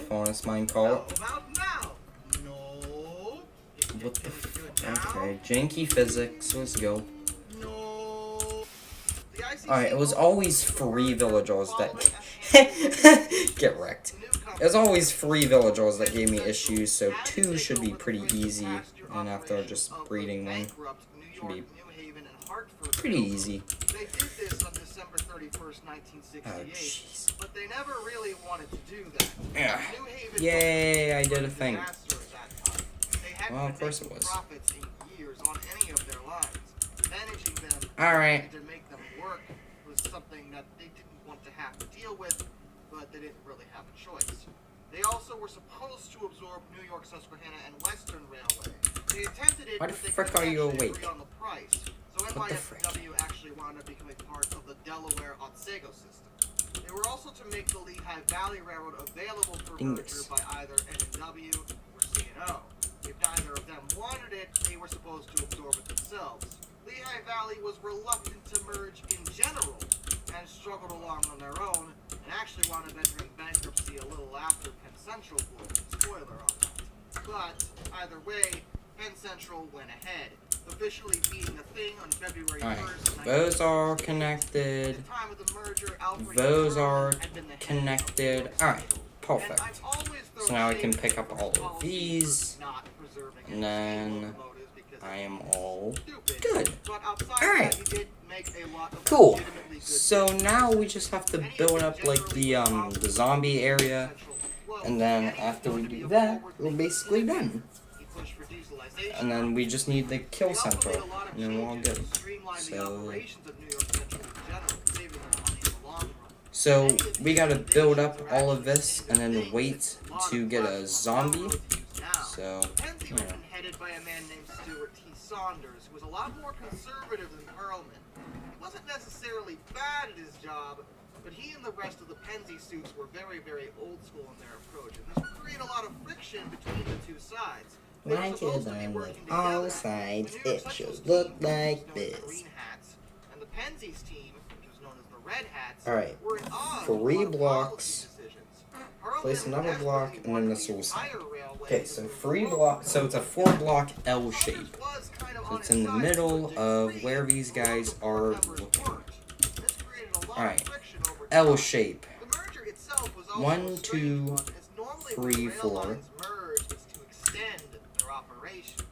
forest mine How call. about now? No. What the Can you do it now? Okay, janky physics, let's go. No. The ICC Alright, it was also always free villagers that get wrecked. new It was always free villagers that gave me issues, so 2 should be pretty easy, and after just breeding 1, should be pretty easy. They did this on December 31st, Oh 1968, jeez. but they never really wanted to do that. Yeah. New Haven Yay, I was did a a thing. disaster at that time. They hadn't Well, of been course it making was. profits in years on any of their lines. Managing them Alright. and to make them work was something that they didn't want to have to deal with, but they didn't really have a choice. They also were supposed to absorb New York Susquehanna and Western Railway. They attempted it, Why the but they frick couldn't are you actually awake? agree on the price. So What the frick? NYSW actually wound up becoming part of the Delaware Otsego system. They were also to make the Lehigh Valley Railroad available for merger Dingus. by either N&W or C&O. If neither of them wanted it, they were supposed to absorb it themselves. Lehigh Valley was reluctant to merge in general and struggled along on their own, and actually wound up entering bankruptcy a little after Penn Central blew. Spoiler on that. But either way, Penn Central went ahead, officially being a thing on February 1st. Alright, those are At connected. the time of the merger, Alfred Those Herman are had been the head of connected. Ford Alright, Central. perfect. And I've always thrown So now I shade can at pick up Ford's all of policy these. for not preserving And then locomotives because I it's am all stupid. good. But outside Alright. that, he did make a lot of Cool. legitimately good So business. now we just have to build up like the zombie area, and then after we do that, we're basically done. He pushed for dieselization. And then we just need the kill He also center, made a lot of and then we're all changes good. to streamline the So- operations of New York Central in general, saving them money in the long run. So we gotta build up all of this, and then wait to get a zombie. So, Pennsy you was know. headed by a man named Stuart T. Saunders, who was a lot more conservative than Perlman. He wasn't necessarily bad at his job, but he and the rest of the Pennsy suits were very, very old school in their approach, and this created a lot of friction between the two sides. They were Like supposed it to be on working all together. sides, The New York it Central's should look team, like which was known as the this. Green Hats, and the Pensy's team, which was known as the Red Hats, Alright, were at odds 3 with a lot of blocks. policy decisions. Perlman Place another desperately block, and then wanted this the will sound. entire railway Okay, so to 3 move block, so it's a 4 block L shape. Saunders was kind of So on it's his in the side middle to a of degree, where these but a lot of guys the board are members looking. weren't. This created a lot of Alright, friction over L time. shape. The merger itself was also 1, a strange 2, one, as normally when 3, rail 4. lines merge, it's to extend their operations.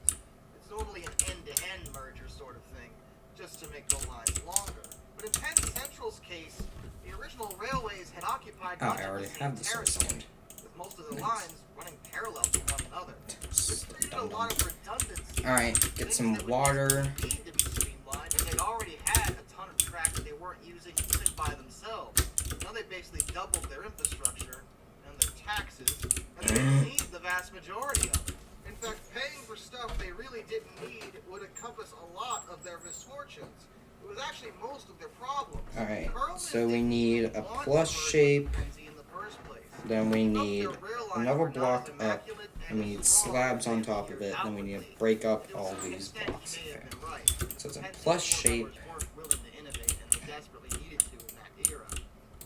It's normally an end-to-end merger sort of thing, just to make the lines longer. But in Penn Central's case, the original railways had occupied Oh, much I of already the same have this all territory, sound. with most of the Nice. lines running parallel to one another. This created a Dum lot dum. of redundancy. Alright, get Things some that would water. need to be streamlined, and they'd already had a ton of tracks that they weren't using even by themselves. Now they basically doubled their infrastructure and their taxes, and they didn't need the vast majority of it. In fact, paying for stuff they really didn't need would encompass a lot of their misfortunes. It was actually most of their problems. Alright, Perlman so we didn't need even a want to plus merge with shape. Pennsy in the first place. Then we Some of need their rail lines another were not block as up, immaculate and we and need as strong slabs as on they top of appeared it, then we need to outwardly. break up To all some these extent, blocks he may have here. been right. So it's a Penn plus Central shape. members weren't willing to innovate, and they desperately needed to in that era.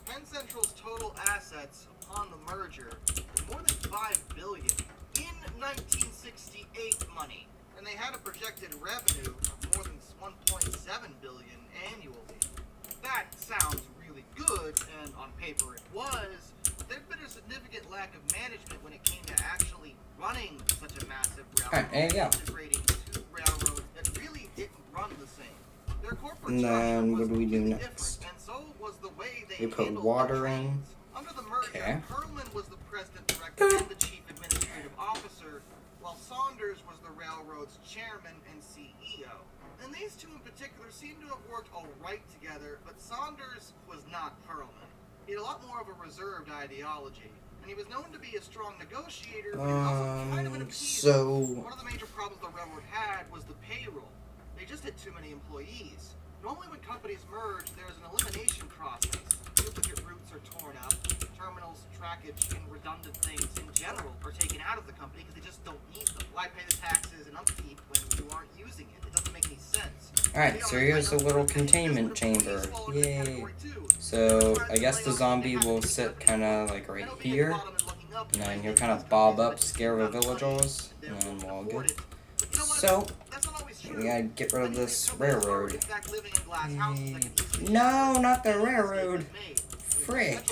Penn Central's total assets upon on the merger were more than $5 billion in 1968 money, and they had a projected revenue of more than $1.7 billion annually. That sounds really good, and on paper it was, but there'd been a significant lack of management when it came to actually running such a massive railroad, Alright, there you go. integrating two railroads that really didn't run the same. Their corporate And then structure what was do we do completely next? different, and so was the way they We put handled water the in. trains. Under the merger, Okay. Perlman was the president director and the chief administrative officer, while Saunders was the railroad's chairman and CEO. And these two in particular seem to have worked all right together, but Saunders was not Perlman. He had a lot more of a reserved ideology, and he was known to be a strong negotiator, but he was also kind of an appeaser. So One of the major problems the railroad had was the payroll. They just had too many employees. Normally when companies merge, there's an elimination process. Duplicate routes are torn up, terminals, trackage, and redundant things in general are taken out of the company because they just don't need them. Why pay the taxes and upkeep when you aren't using it? It doesn't make any sense. alright, so here's a little containment chamber. Yay. So I guess the zombie will sit kinda like right here. And then he'll kind of bob up, scare the villagers, and then we're all good. So, we gotta get rid of this railroad. No, not the railroad. Frick.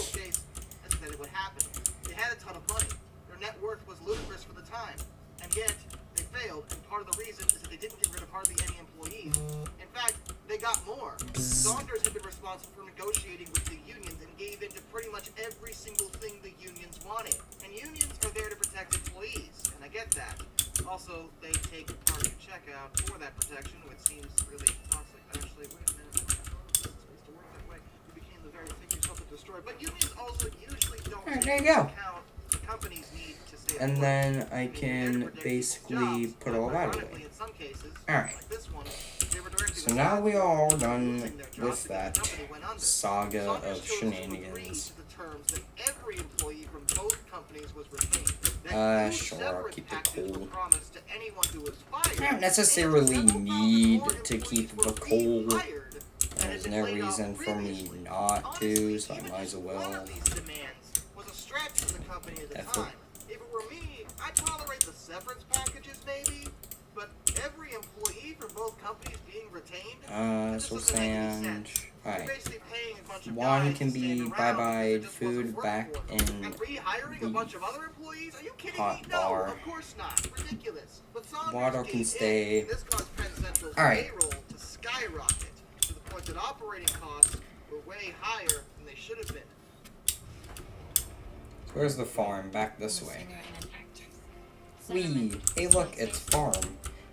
They had a ton of money. Their net worth was ludicrous for the time. And yet, they failed. And part of the reason is that they didn't get rid of hardly any employees. In fact, they got more. Saunders had been responsible for negotiating with the unions and gave in to pretty much every single thing the unions wanted. And unions are there to protect employees, and I get that. Also, they take part of your checkout for that protection, which seems really toxic. Actually, wait a minute. I don't know if it's supposed to work that way. You became the very thing you're supposed to destroy. But unions also usually don't Alright, take there you go. into account the company's need to stay And afloat. then I I mean, can they're protecting basically jobs, put but all that ironically, away. in some cases, Alright. like this one, they were directly So now we are all done losing their jobs with because that the company went under. saga Saunders of chose to agree shenanigans. to the terms that every employee from both companies was retained. That huge Sure, severance keep it packages were cool. promised to anyone who was fired. I don't necessarily And several thousand need more to keep employees the were coal. rehired that had There's been no laid off reason for me previously. not to, Honestly, so I even might as just well. one of these demands was a stretch for the company at the Effort. time. If it were me, I'd tolerate the severance packages maybe, but every employee from both companies being retained, that just So doesn't make any sand. sense. You're Alright. basically paying a bunch of One guys can to stand be around bye-bye because it just wasn't food working back for them. in And rehiring the a bunch of other employees? Are you kidding hot me? No, bar. of course not. Ridiculous. But Saunders Water gave can in, stay. and this caused Penn Central's Alright. payroll to skyrocket to the point that operating costs were way higher than they should have been. Where's the farm? Back this way. Wee. Hey look, it's farm.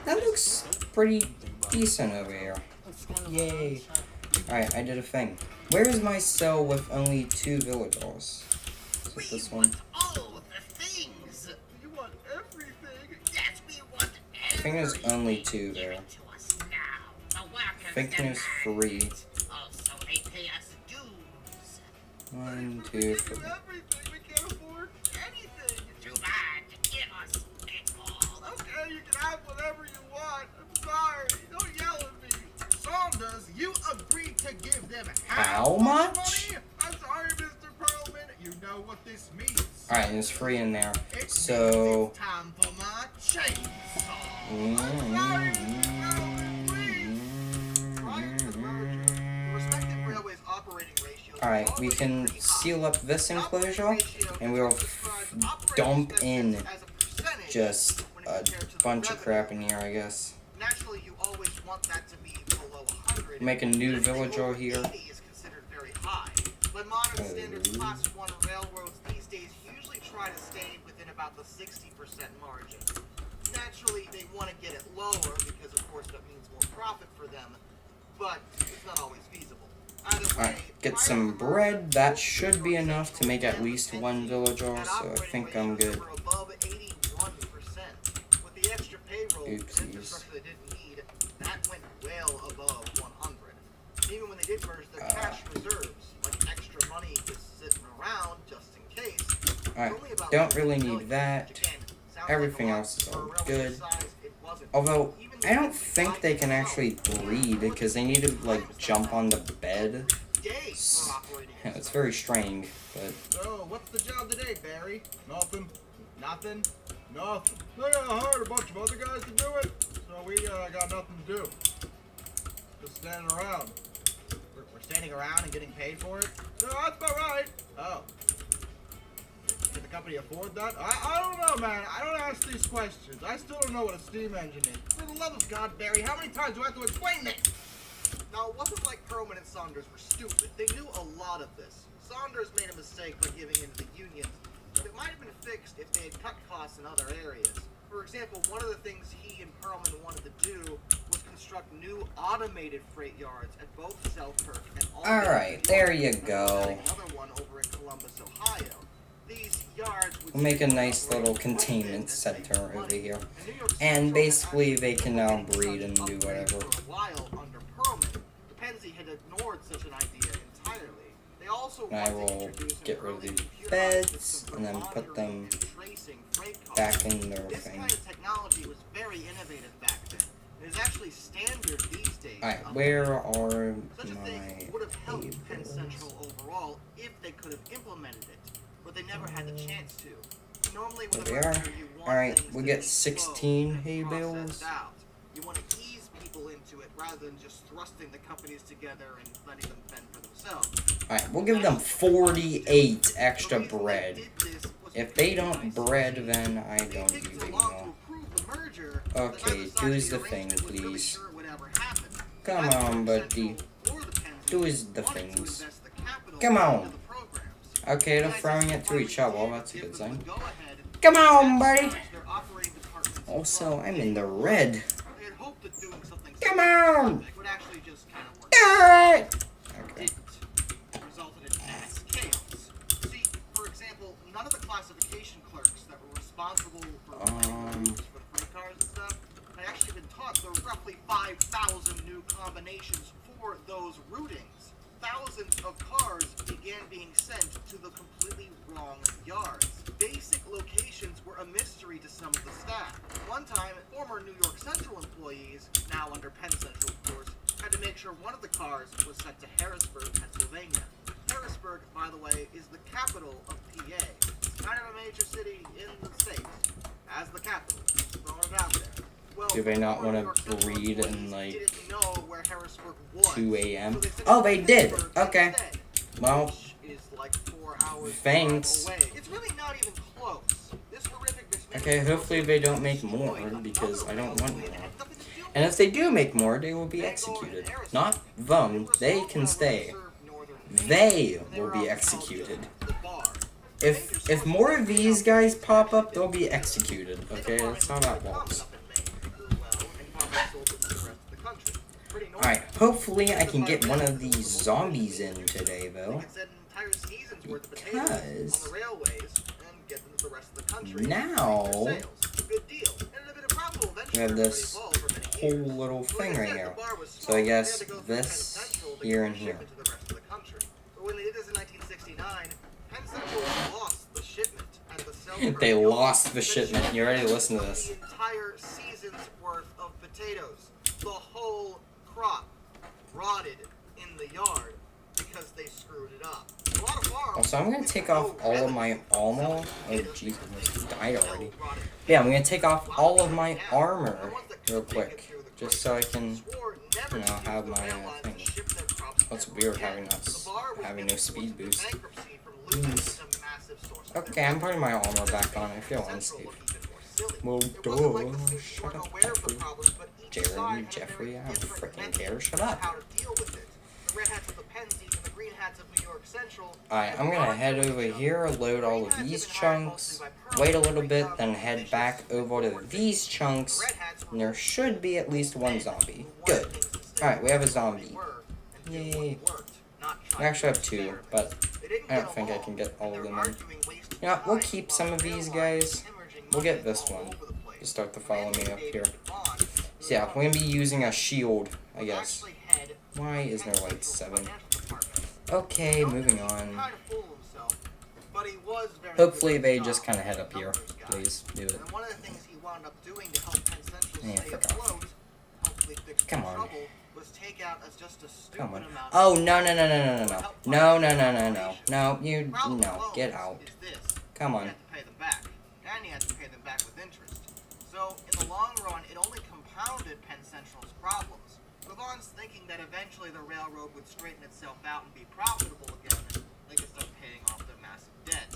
That looks pretty decent over here. Yay. Alright, I did a thing. Where is my cell with only 2 villagers? Is it this one? All the things. You want everything? Yes, we want I think there's only 2 there. I think there's 3. Also, they pay us dues. 1, 2, We 3. do everything. We can't afford anything. Too bad. Give us it all. Okay, you can have whatever you want. I'm sorry. Don't yell at me. Saunders, you agreed to give them How much? money? I'm sorry, Mr. Perlman. You know what this means. Alright, there's 3 in there. It So. means it's time for my chainsaw. Mm, I'm sorry, Mr. Perlman, please. Prior to the merger, the respective railways' operating ratios were Alright, we already can pretty high. seal up this The operating enclosure, ratio and we'll describes operating dump expenses in as a percentage just when a compared to the bunch of revenue. crap in here, I guess. Naturally, you always want that to be below 100. Make a new Anything villager over here. 80 is considered very high. But modern standard Oh. Class 1 railroads these days usually try to stay within about the 60% margin. Naturally, they want to get it lower because, of course, that means more profit for them. But it's not always feasible. Either way, Alright, get prior some to the bread. merger, That both should be enough to make at least 1 villager, had so I operating think I'm ratios good. that were above 81%. With the extra payroll and Oopsies. infrastructure they didn't need, that went well above 100. Even when they did merge, their cash reserves, like extra money just sitting around just in case, was Alright, only about don't 1 really million, need that. which again, sounds Everything like a lot. else is For a all railway good. this size, it wasn't. Although, Even I though don't they think they can combined actually themselves, breed, because they need to, like, jump on the bed days for operating. Yeah, it's very strange, but So, what's the job today, Barry? Nothing. Nothing? Nothing. They hired a bunch of other guys to do it, so we got nothing to do. Just standing around. We're standing around and getting paid for it? No, that's about right. Oh. Can the company afford that? I don't know, man. I don't ask these questions. I still don't know what a steam engine is. For the love of God, Barry, how many times do I have to explain this? Now, it wasn't like Perlman and Saunders were stupid. They knew a lot of this. Saunders made a mistake by giving in to the unions, but it might have been fixed if they had cut costs in other areas. For example, one of the things he and Perlman wanted to do was construct new automated freight yards at both Selkirk and Albany. alright, there you go. Another one over in Columbus, Ohio. These yards would We'll make a nice operate little equipment containment that center made over money. here. New York And Central basically had they can now actually breed and been do upgraded whatever. For a while under Perlman, the Pennsy had ignored such an idea entirely. They also And I wanted to will introduce an get rid of early these computerized beds system and then for put them monitoring and tracing freight costs. back in their This thing. kind of technology was very innovative back then. It is actually standard these days. Alright, among where are such a my thing would have helped Penn tables? Central overall if they could have implemented it, but they never had the chance to. Normally with There a they are. merger, you want Alright, things we to get be 16 slow and hay bales. processed out. You want to ease people into it rather than just thrusting the companies together and letting them fend for themselves. Alright, we'll give them 48 The extra reason they bread. did this was If they because don't bread, then I it don't takes so even long to know. approve the merger that Okay, neither side do of the thing, arrangement was really please. sure it would ever happen. Come Neither on, Penn buddy. Central or the Pennsy Do the wanted to things. invest the capital Come on. into the programs. Okay, they're The throwing ICC it to each other. finally That's a did good give them sign. the go-ahead Come on, and buddy. merge their operating departments in Also, Florida. I'm in the red. They had hoped that doing something Come similar on. would actually just kind of work. Alright. Okay. Didn't. It resulted in mass chaos. See, for example, none of the classification clerks that were responsible for writing the rules for the freight cars and stuff had actually been taught the roughly 5,000 new combinations for those routings. Thousands of cars began being sent to the completely wrong yards. Basic locations were a mystery to some of the staff. One time, former New York Central employees, now under Penn Central of course, had to make sure one of the cars was sent to Harrisburg, Pennsylvania. Harrisburg, by the way, is the capital of PA. It's kind of a major city in the States, as the capital. Throwing it out there. Well, Do they not former wanna New York Central breed in, employees like, didn't know where Harrisburg was, 2 a.m.? so they sent Oh, it to they did. Pittsburgh Okay. instead, Well, which is like 4 hours thanks. away. It's really not even close. This horrific mismanagement Okay, hopefully they don't make more, because I don't want more. And if they do make more, they will be executed. Not them, they can stay. They will be executed. If more of these guys pop up, they'll be executed. Okay, that's how that works. Alright, hopefully I can get one of these zombies in today, though. Because now we have this whole little thing right here. So I guess this here and here. But when they did this in 1969, Penn Central lost the shipment, and the Selkirk They Yards lost the shipment. You ready to listen to this? The entire season's worth of potatoes. The whole crop rotted in the yard because they screwed it up. A lot of farms. Also, I'm gonna take off all of my armor. Oh, jeez, I almost died already. Yeah, I'm gonna take off all of my armor real quick, just so I can, you know, have my thing. That's weird having no speed boost. Jeez. Okay, I'm putting my armor back on. I feel unsafe. Well, duh. Shut up, Jeffrey. Jeremy, Jeffrey, I don't freaking care. Shut up. Alright, I'm gonna head over here, load all of these chunks, wait a little bit, then head back over to these chunks, and there should be at least one zombie. Good. Alright, we have a zombie. Yay. We actually have 2, but I don't think I can get all of them in. You know, we'll keep some of these guys. We'll get this one to start to follow me up here. So yeah, we're gonna be using a shield, I guess. Why is there like 7? Okay, moving on. Hopefully they just kind of head up here. Please do it. And one of the things he wound up doing to help Penn Central Yeah, I stay forgot. afloat, hopefully fix the Come on. trouble, was takeout as just a stupid Come on. amount. Oh, no. No, you, no, get out. Is this. Come You on. have to pay them back, and you have to pay them back with interest. So, in the long run, it only compounded Penn Central's problems. Levon's thinking that eventually the railroad would straighten itself out and be profitable again. They could start paying off their massive debt.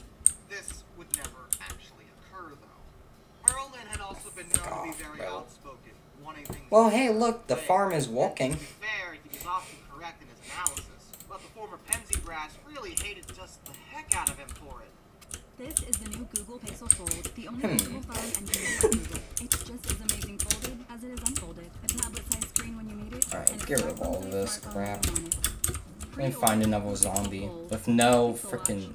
This would never actually occur, though. Perlman had also been known to be very outspoken, wanting things. Well, hey, look, the farm is And walking. to be fair, he was often correct in his analysis, but the former Penzi brass really hated just the heck out of him for it. This is the new Google Pixel Fold, the only visible phone and from Google. It's just as amazing folded as it is unfolded. A tablet-sized screen when you need it. Alright, and a get rid of all smartphone this smartphone crap. on it. Let me find another zombie with no freaking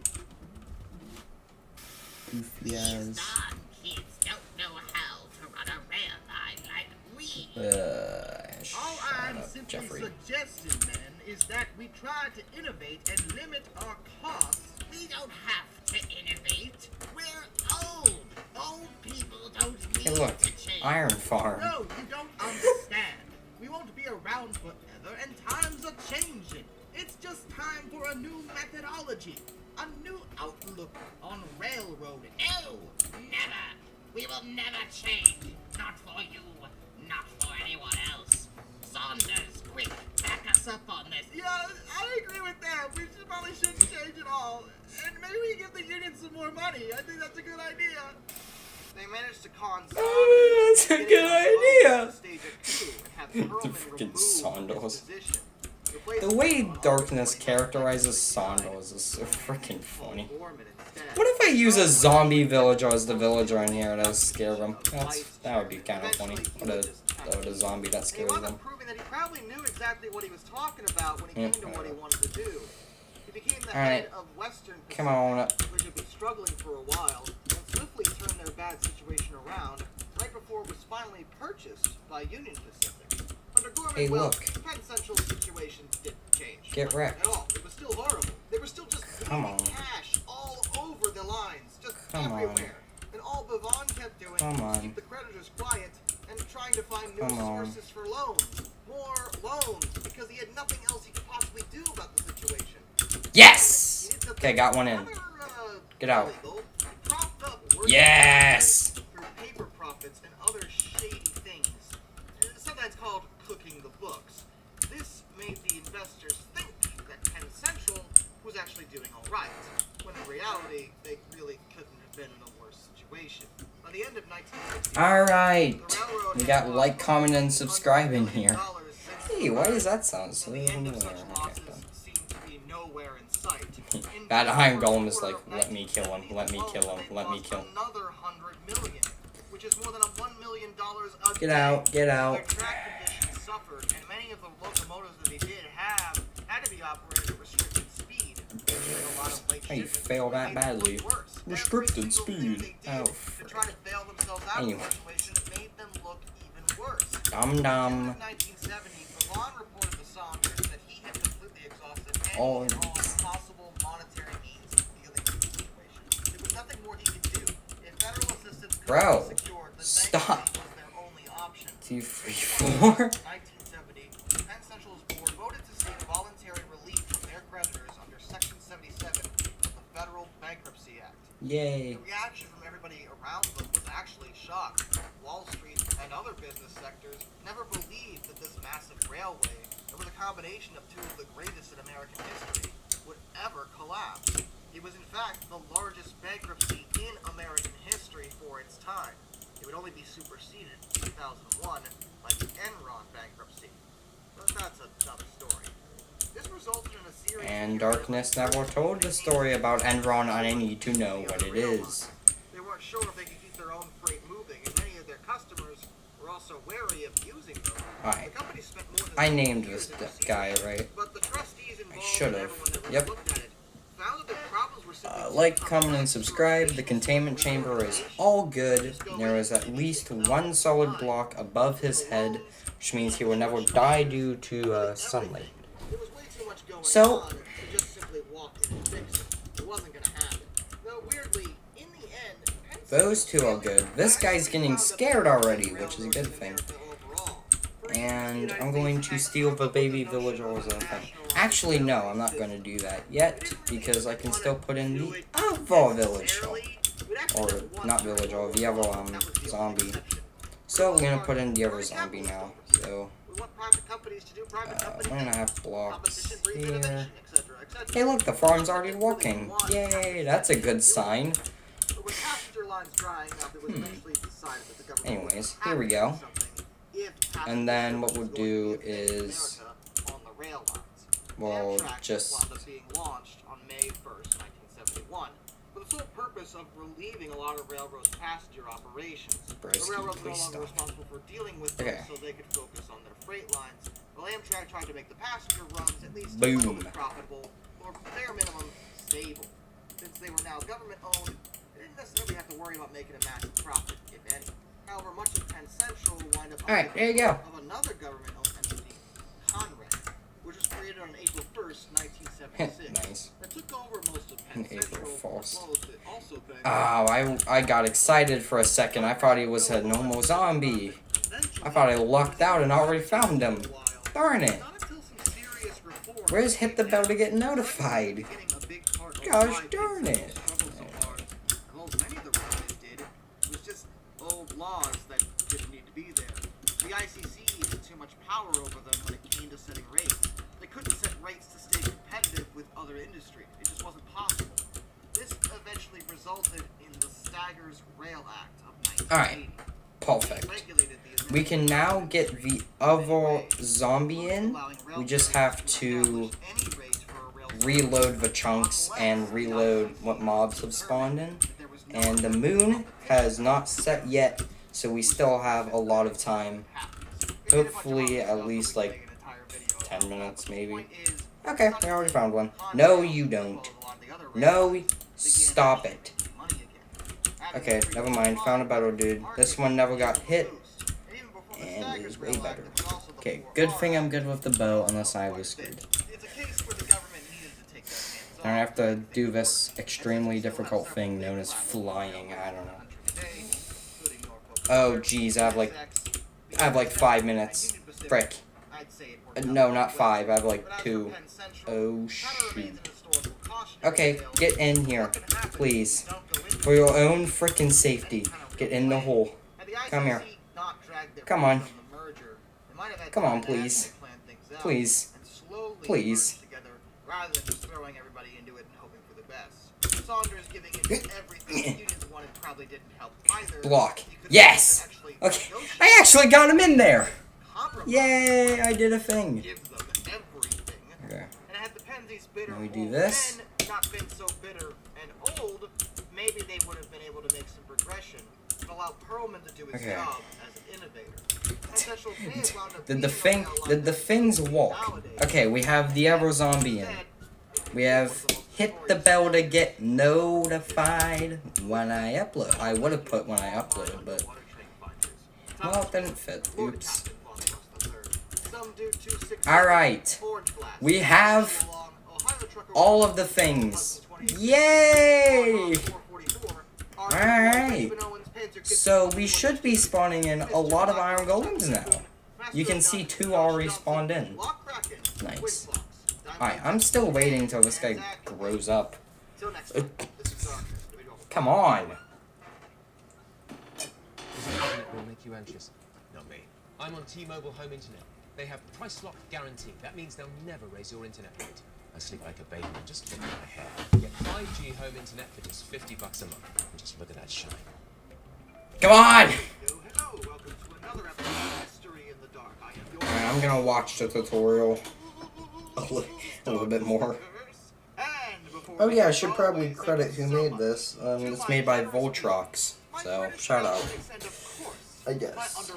goofy ass. Some kids don't know how to run a rail line like we. All Shut I'm up, simply Jeffrey. suggesting, then, is that we try to innovate and limit our costs. We don't have to innovate. We're old. Old people don't need Hey, look, to change. Iron Farm. No, you don't understand. We won't be around forever, and times are changing. It's just time for a new methodology, a new outlook on railroading. No, never. We will never change. Not for you. Not for anyone else. Saunders, quick, back us up on this. Yeah, I agree with that. We probably shouldn't change it all. And maybe we give the union some more money. I think that's a good idea. They managed to con Oh, that's a good idea. The freaking freaking Saunders. The way Darkness characterizes Saunders is so freaking funny. What if I use a zombie villager as the villager in here to scare them? That would be kind of funny. What a zombie that He scares wound them. up proving that he probably knew exactly what he was talking about when he came to what he wanted to do. He became the Alright. head of Western Come on. Pacific, which had been struggling for a while, and swiftly turned their bad situation around right before it was finally purchased by Union Pacific. Under Gorman, Hey, well, look. Penn Central's situation didn't change. Get wrecked. At all. It was still horrible. They were still just Come bleeding on. cash all over the lines, just Come on. everywhere. And all Bavon kept doing Come was on. keep the creditors quiet and trying to find new Come on. sources for loans. More loans, because he had nothing else he could possibly do about the situation. Yes! He did something Okay, got one in. rather, Get out. illegal. He propped up working Yes! through paper profits and other shady things, sometimes called cooking the books. This made the investors think that Penn Central was actually doing all right, when in reality, they really couldn't have been in a worse situation. By the end of 1960, Alright. the railroad We had got lost like, comment, and $100 subscribe in million here. since Hey, the why merger. does that sound so And the end of such familiar? losses Okay, seemed to be nowhere in sight. In That the Iron first Golem is quarter like, of let me kill him, let me 1970 kill him, alone, let they me lost kill him. Another $100 million, which is more than $1 million a Get day. out, get out. Their track conditions suffered, and many of the locomotives that they did have had to be operated at restricted speed. Which meant a lot of late How you shipments fail made that it badly? look worse. Restricted Every single thing speed. they did Oh, to try to bail themselves out Anyway. of the situation made them look even worse. Dum In dum. 1970, Bavon reported to Saunders that he had completely exhausted any Oh. and all possible monetary means of dealing with the situation. There was nothing more he could do. If federal assistance could Bro, be secured, then stop. bankruptcy was their only option. 2, 3, 4. 1970, Penn Central's board voted to seek voluntary relief from their creditors under Section 77 of the Federal Bankruptcy Act. Yay. The reaction from everybody around them was actually shock. Wall Street and other business sectors never believed that this massive railway, that was a combination of two of the greatest in American history, would ever collapse. It was in fact the largest bankruptcy in American history for its time. It would only be superseded in 2001 by the Enron bankruptcy. But that's another story. This resulted in a series And of Darkness never told the story about Enron, and I need to know what it is. They weren't sure if they could keep their own freight moving, and many of their customers were also wary of using them. Alright. The company spent more than I 20 named years this in receiving guy, them, right? But the trustees involved should've. and everyone that really Yep. looked at it found that the problems were simply Like, too comment, and complex subscribe. for The containment chamber is all good. There is at least one solid block above his head, which means he will never die due to sunlight. There was way too much going So- on to just simply walk in and fix it. It wasn't gonna happen. Though weirdly, in the end, Penn Those two are Central good. This guy's getting found that scared the already, railroad which is a good in thing. America overall. For And I'm going to steal the baby villagers. Actually, no, I'm not going to do that yet, because I can still put in the other village hall. Or, not village hall, the other zombie. So we're going to put in the other zombie now. So, we're going to have blocks here. Hey look, the farm's already working. Yay, that's a good sign. Anyways, here we go. And then what we'll do is we'll just being launched on May 1st, 1971, for the sole purpose of relieving a lot of railroads' passenger operations. The railroads were no longer responsible for dealing with them, so they could focus on their freight lines. While Amtrak tried to make the passenger runs at least a little bit profitable, or bare minimum stable. Since they were now government-owned, they didn't necessarily have to worry about making a massive profit, if any. However, much of Penn Central would wind up Alright, there you go. of another government-owned entity, Conrail, which was created on April 1st, 1976. Nice. That took over most of Penn April Central, False. as well as it also been Oh, I got excited for a second. I thought he was a normal zombie. I thought I lucked out and already found him. Darn it. Where's hit the bell to get notified? Gosh darn it. Laws that didn't need to be there. The ICC had too much power over them when it came to setting rates. They couldn't set rates to stay competitive with other industries. It just wasn't possible. This eventually resulted in the Staggers Rail Act of 1980. Alright, perfect. We can now get the other zombie in. We just have to reload the chunks and reload what mobs have spawned in. And the moon has not set yet, so we still have a lot of time. Hopefully at least like 10 minutes maybe. Okay, we already found one. No, you don't. No, stop it. Okay, never mind. Found a better dude. This one never got hit, and is way better. Okay, good thing I'm good with the bow, unless I was screwed. I don't have to do this extremely difficult thing known as flying. I don't know. Oh geez, I have like 5 minutes. Frick. No, not 5. I have like 2. Oh shoot. Okay, get in here, please. For your own frickin' safety, get in the hole. Come here. Come on. Come on, please. Please. Please. Rather than just throwing everybody into it and hoping for the best. Saunders giving it everything unions wanted probably didn't help either. Block. Yes! Okay, I actually got him in there! Yay, I did a thing. Okay. Now we do this. Not been so bitter and old, maybe they would have been able to make some progression and allow Perlman to do his job as an innovator. Did the things walk? Okay, we have the other zombie in. We have hit the bell to get notified when I upload. I would have put when I upload, but well, it didn't fit. Oops. Alright. We have all of the things. Yay! Alright. So we should be spawning in a lot of iron golems now. You can see 2 already spawned in. Nice. Alright, I'm still waiting until this guy grows up. Come on. Will make you anxious. Not me. I'm on T-Mobile Home Internet. They have price lock guarantee. That means they'll never raise your internet rate. I sleep like a baby and just look at my hair. Get 5G home internet for just $50 a month. And just look at that shine. Come on! Alright, I'm gonna watch the tutorial a little bit more. Oh yeah, I should probably credit who made this. It's made by Voltrox, so shout out. I guess.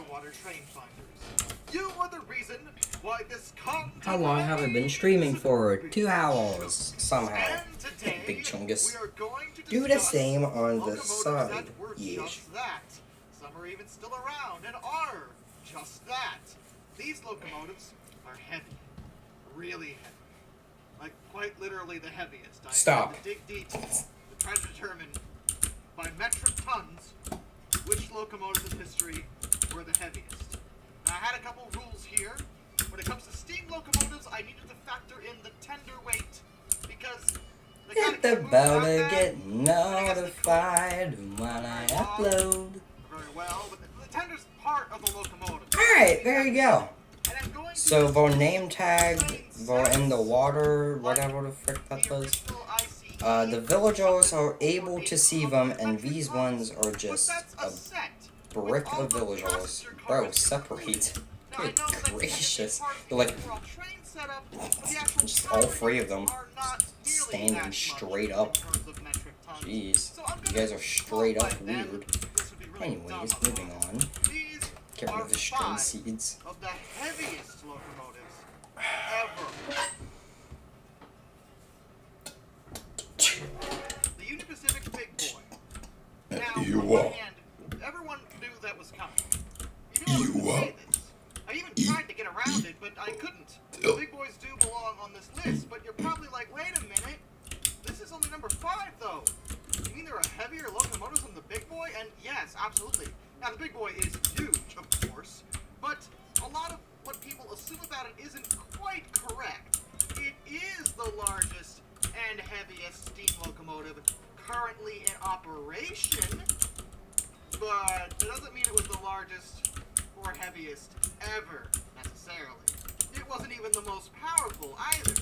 How long have I been streaming for? 2 hours, somehow. Big Chungus. Do the same on the side. Yes. Some are even still around and are just that. These locomotives are heavy. Really heavy. Like quite literally the heaviest. Stop. I had to dig deep to try to determine by metric tons which locomotives in history were the heaviest. Now, I had a couple rules I needed to factor in the tender weight because they Hit gotta the keep bell moving to like get that. And I guess they notified when I upload. very well, but the tender's part of the locomotive. Alright, there you go. And I'm going to So use the this name tag, plain the in the sense, water, like whatever the frick that the was. original ICE, The villagers are something able to see them, and these ones are but just that's a a set brick with all of the villagers. passenger Bro, cars separate. included. Now, I Good know that's gracious. part of the They're like, overall train setup, but the actual just all three of them are not nearly standing that much straight in up. terms of metric tons. Jeez. So I'm You gonna guys are straight up qualify them. weird. This would be really dumb Anyways, otherwise. moving on. These Get rid are of the string 5 seeds. of the heaviest locomotives ever. The Union Pacific Big Boy. Now, You on one are. hand, everyone knew that was coming. You knew I was gonna say this. I even tried to get around it, but I couldn't. The big boys do belong on this list, but you're probably like, wait a minute. This is only number 5, though. You mean there are heavier locomotives than the Big Boy? And yes, absolutely. Now, the Big Boy is huge, of course, but a lot of what people assume about it isn't quite correct. It is the largest and heaviest steam locomotive currently in operation, but it doesn't mean it was the largest or heaviest ever, necessarily. It wasn't even the most powerful, either.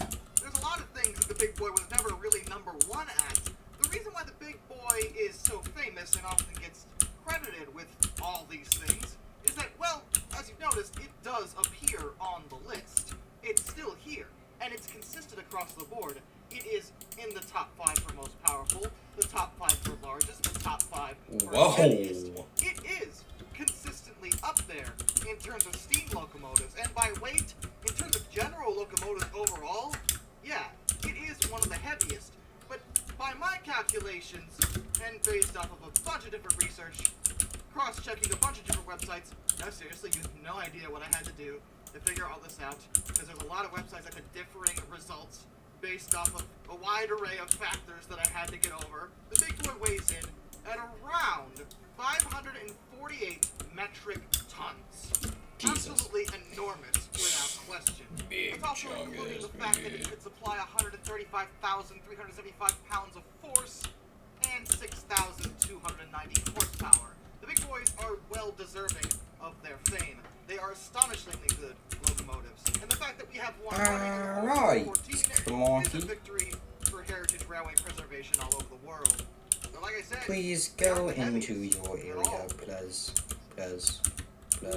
There's a lot of things that the Big Boy was never really number 1 at. The reason why the Big Boy is so famous and often gets credited with all these things is that, well, as you've noticed, it does appear on the list. It's still here, and it's consistent across the board. It is in the top 5 for most powerful, the top 5 for largest, the top 5 for Whoa. heaviest. It is consistently up there in terms of steam locomotives, and by weight, in terms of general locomotives overall, yeah, it is one of the heaviest. But by my calculations, and based off of a bunch of different research, cross-checking a bunch of different websites, no, seriously, you have no idea what I had to do to figure all this out, because there's a lot of websites that had differing results based off of a wide array of factors that I had to get over. The Big Boy weighs in at around 548 metric tons. Jesus. Absolutely enormous, without question. It's also including the fact that it could supply 135,375 pounds of force and 6,290 horsepower. The Big Boys are well deserving of their fame. They are astonishingly good locomotives. And the fact that we have one Alright, 14 is Monkey. a victory for heritage railway preservation all over the world. But like I said, Please they aren't go the heaviest into your at area, all. please. Please. The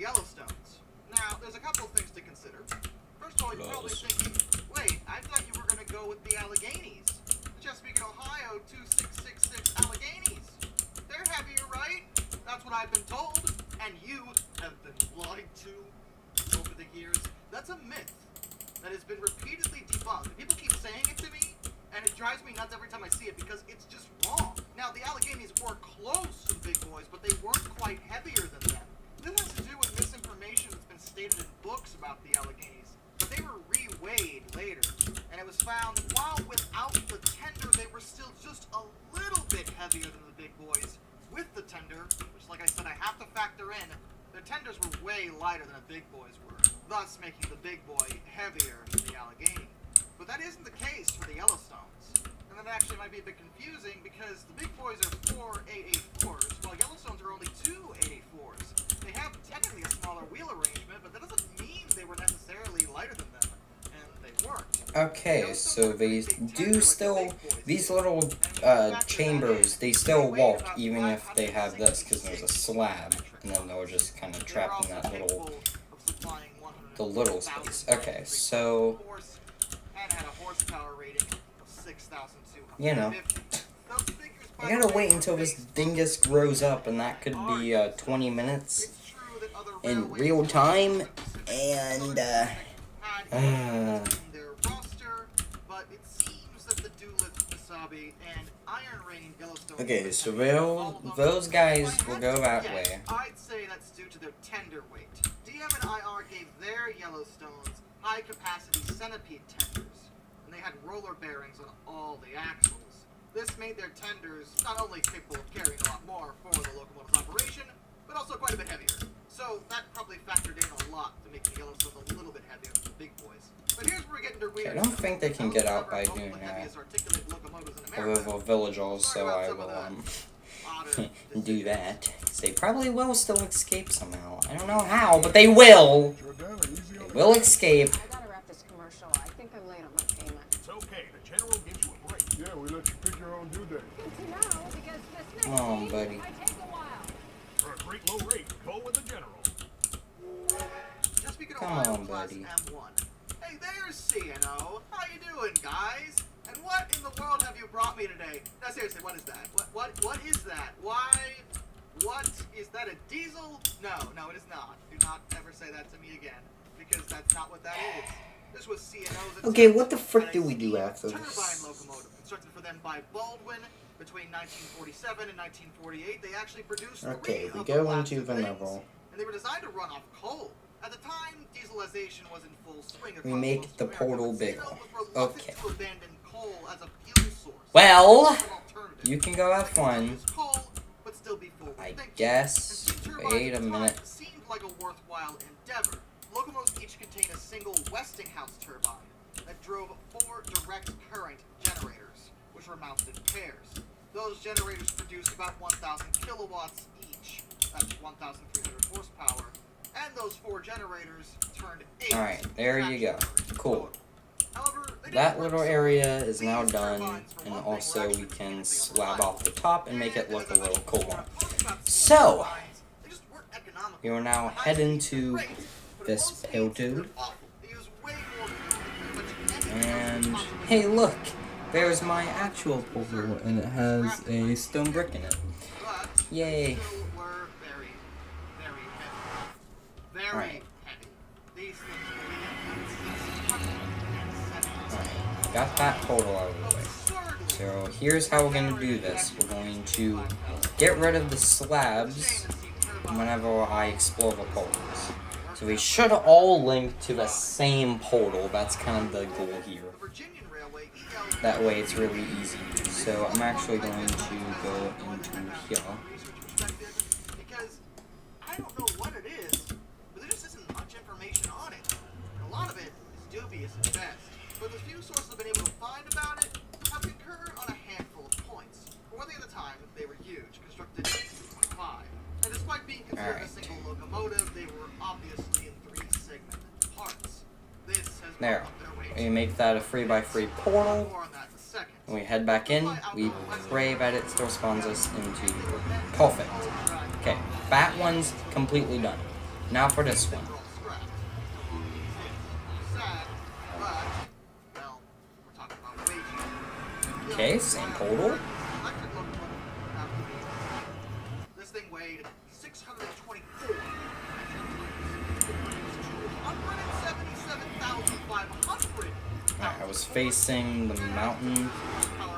Yellowstones. Now, there's a couple of things to consider. First of all, you're probably thinking, wait, I thought you were going to go with the Alleghenies. Chesapeake and Ohio 2666 Alleghenies. They're heavier, right? That's what I've been told. And you have been lied to over the years. That's a myth that has been repeatedly debunked. People keep saying it to me, and it drives me nuts every time I see it because it's just wrong. Now, the Alleghenies were close to the Big Boys, but they weren't quite heavier than them. This has to do with misinformation that's been stated in books about the Alleghenies, but they were re-weighed later, and it was found that while without the tender, they were still just a little bit heavier than the Big Boys. With the tender, which, like I said, I have to factor in, their tenders were way lighter than the Big Boys were, thus making the Big Boy heavier than the Allegheny. But that isn't the case for the Yellowstones. And that actually might be a bit confusing because the Big Boys are 4 884s, while Yellowstones are only 2 884s. They have technically a smaller wheel arrangement, but that doesn't mean they were necessarily lighter than them. And they weren't. Okay, so they do still, these little chambers, they still walk even if they have this, because there's a slab, and then they're just kind of trapped in that little, the little space. Okay, so, And had a horsepower rating of 6,250. you know, I gotta wait until this dingus grows up, and that could be 20 minutes in real time, and their roster, but it seems that the Doolittle, Wasabi, and Iron Rain Yellowstone. okay, so those guys will go that way. I'd say that's due to their tender weight. DM and IR gave their Yellowstones high-capacity centipede tenders, and they had roller bearings on all the axles. This made their tenders not only capable of carrying a lot more for the locomotive's operation, but also quite a bit heavier. So So that probably factored in a lot to make the Yellowstone a little bit heavier than the big boys. But here's where we're getting to weird. I don't think they can get out by doing a little village so I will do that. They probably will still escape somehow. I don't know how, but they will. They will escape. I gotta wrap this commercial. I think I'm late on my payment. It's okay. The general gives you a break. Yeah, we let you pick your own due date. Good to know, because this next Come on, scene buddy. might take a while. For a great low rate, go with the general. Just speaking of Come Ohio on, Class buddy. M1. Hey, there's CNO. How you doing, guys? And what in the world have you brought me today? No, seriously, what is that? What is that? Why? What is that? A diesel? No, it is not. Do not ever say that to me again, because that's not what that is. This was CNO's. Okay, what the frick do we do after turbine this? locomotive constructed for them by Baldwin between 1947 and 1948. They actually produced Okay, 3 we of the go lots into of the things, level. and they were designed to run off coal. At the time, dieselization was in full swing. We across make most the of America, portal but bigger. CNO was reluctant Okay. to abandon coal as a fuel source. Well, As an alternative. you can go have They could fun. use coal, but still be I forward-thinking. guess. And steam turbines Wait a at the time minute. seemed like a worthwhile endeavor. Locomotives each contain a single Westinghouse turbine that drove 4 direct current generators, which were mounted in pairs. Those generators produced about 1,000 kilowatts each. That's 1,300 horsepower. And those 4 generators turned 8. Alright, there you go. traction Cool. total. However, they didn't That work little so area is these now done, turbines, for and one thing, were also actually we can mechanically slab unreliable. off the top and make it And look a as I little mentioned cooler. before, talking about So, turbines, they just weren't economical. we will now The high head speeds into were great, but this low speeds pill were dude. awful. They used way more fuel than pretty much anything And else possible. hey, look, there's my actual portal, and it has a stone brick in it. But Yay. they still were very, very heavy. Very Right. heavy. These things weighed 670 Alright, got that portal out of the way. absurdly. So here's how we're gonna do this. We're going to get rid of the slabs whenever I explore the portals. So we should all link to the same portal. That's kind of the goal here. The Virginian Railway EL That way it's really easy. So I'm actually going to go into here. because I don't know what it is, but there just isn't much information on it. And a lot of it is dubious at best. But the few sources I've been able to find about it have concurred on a handful of points. For one thing at a time, they were huge, constructed in 1925. And despite being considered a Alright. single locomotive, they were obviously in 3 segmented parts. This has There. brought up their weight. We make that a 3x3 portal. More on that in a second. And we head back in. We pray that it still spawns us into perfect. Okay, that one's completely done. Now for this one. Okay, same portal. This thing weighed 624. 177,500. Alright, I was facing the mountain,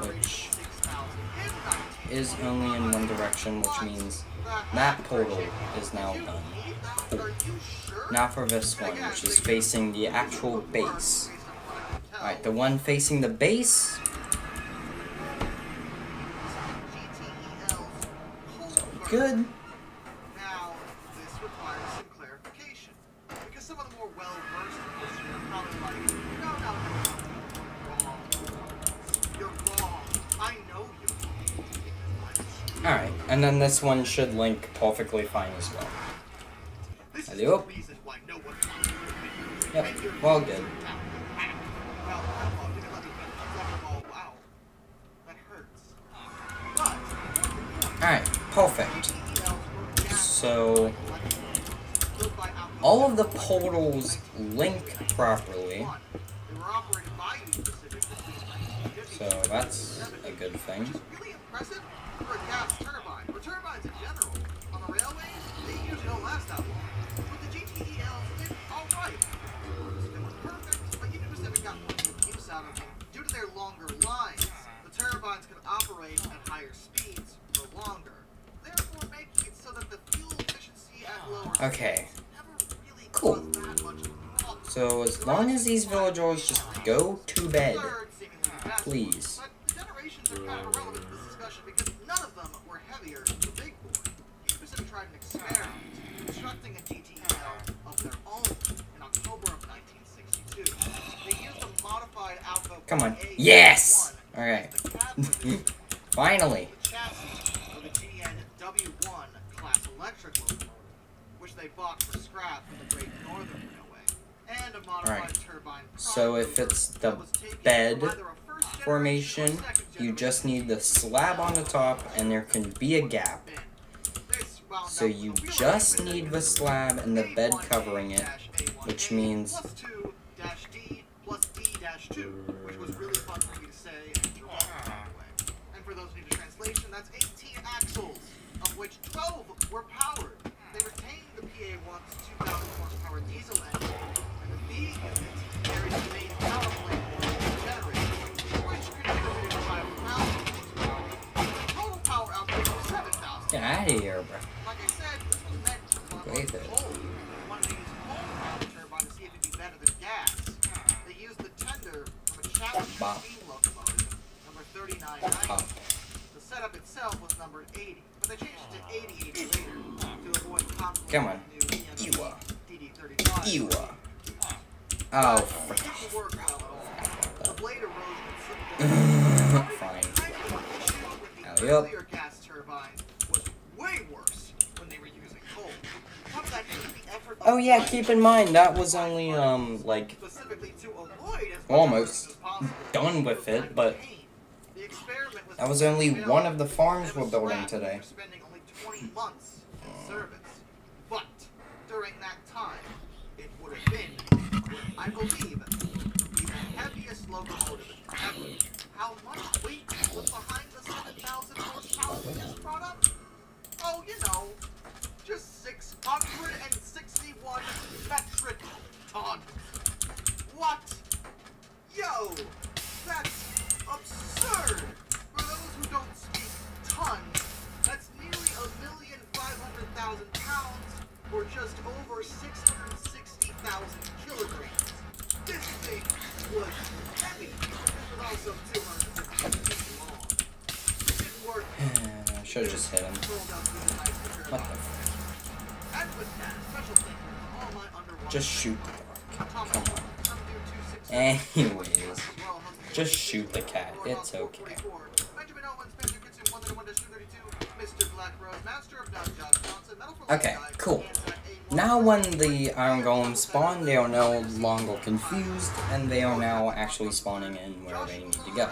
which is only in one direction, which means that portal is now done. Cool. Now for this one, which is facing the actual base. Alright, the one facing the base. Good. Now, this requires some clarification. Because some of the more well-versed listeners are probably like, no, you're wrong. I know you're wrong. Alright, and then this one should link perfectly fine as well. This is Hello? the reason why no one wants to admit Yep, when you're well good. Wow, that hurts. Alright, perfect. So, all of the portals link properly. So that's a good thing. Really impressive for a gas turbine, or turbines in general. On the railways, they usually don't last that long. But the GTELs did alright. They weren't perfect, but even if they got more use out of them, due to their longer lines, the turbines could operate at higher speeds for longer, therefore making it so that the fuel efficiency at lower Okay. speeds never really Cool. caused that much of a problem. So as long as these villagers just go to bed, Third, seemingly best please. one, but the generations are kind of irrelevant to this discussion because none of them were heavier than the big boy. He specifically tried an experiment, constructing a Come on. Yes! Alright. Finally. The chassis of the GN W1 class electric locomotive, which they bought for scrap from the Great Northern Railway, and a modified Alright. turbine. So if it's the bed formation, you just need the slab on the top and there can be a gap. So you just need the slab and the bed covering it, which means which was really fun for me to say and to write. And for those who need a translation, that's 18 axles, of which 12 were powered. They retained the PA1's 2,000 horsepower diesel engine, and the B unit carried the main power plant generator, which contributed 5,000 horsepower. The total power output was 7,000. get out of here, bro. Like I said, this was meant to run on Wait a coal. They wanted to use coal power turbine to see if it'd be better than gas. They used the tender from a Challenger Bop. steam locomotive, number 3990. Bop. The setup itself was numbered 80, but they changed it to 8080 later to avoid conflict Come on. with the new Ewa. DD35. Ewa. It Oh, didn't work well at all. The blade erosion and slip fine. with the Alley up. earlier gas turbines was way worse when they were using coal. Top of that, the effort of Oh yeah, keep in mind that was only like specifically to avoid as much almost as possible. done with it, but The experiment was that was only one of the farms we're building today. after spending only 20 months in service. But during that time, it would have been, I believe, the heaviest locomotive ever. How much weight was behind the 7,000 horsepower we just brought up? Oh, you know, just 661 metric tons. What? Yo, that's absurd. For those who don't speak tons, that's nearly 1,500,000 pounds, or just over 660,000 kilograms. This thing was heavy. It was also 250 feet long. It didn't work. I should have just hit him. What the f- And with that, special thank you to all my underwater Just shoot the dog. Come on. Anyways, just shoot the cat. It's okay. Okay, cool. Now when the Iron Golems spawn, they are no longer confused, and they are now actually spawning in where they need to go.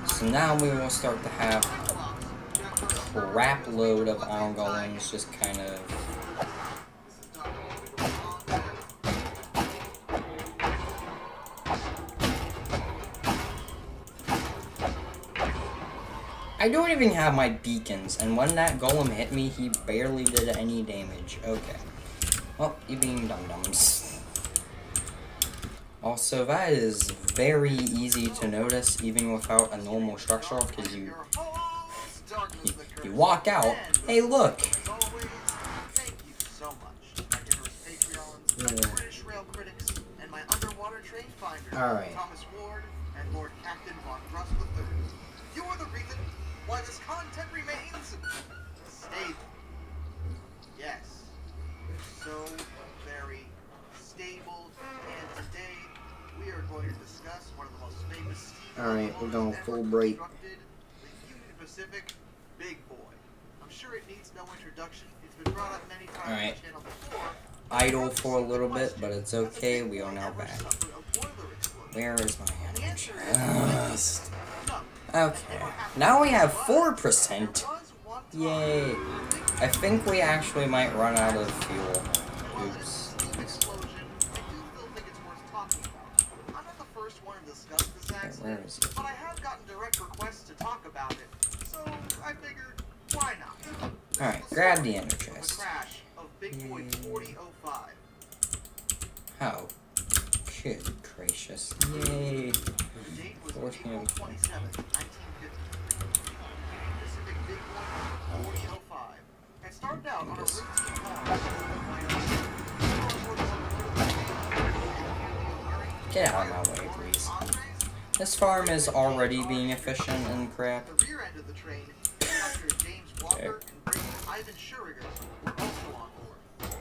So now we will start to have a crap load of Iron Golems just kind of... I don't even have my beacons, and when that golem hit me, he barely did any damage. Okay. Well, you being dum-dums. Also, that is very easy to notice, even without a normal structure, because you walk out, hey look! Thank you so much, my generous Patreons, my British rail critics, and my underwater train finders, Alright. Thomas Ward and Lord Captain Von Rust III. You are the reason why this content remains stable. Yes, so very stable. And today we are going to discuss one of the most famous steam Alright, we're going ever full break. constructed, the Union Pacific Big Boy. I'm sure it needs no introduction. It's been brought up many times Alright. on the channel before. Idle for a little bit, but it's okay, we are now back. Where is my energy? Okay, now we have 4%. Yay. I think we actually might run out of fuel. Oops. Where is it? But I have gotten direct requests to talk about it, so I figured, why not? Alright, grab the ender The chest. crash of Big Boy 4005. Oh. Good gracious. Yay. The date was 14. April 27, 1953. Union Pacific Big Boy 4005. It started out on a routine Get out of my way, please. This farm is already being efficient and crap. The rear end of the train, Dr. James Walker and Brigadier Ivan Schuriger were also on board.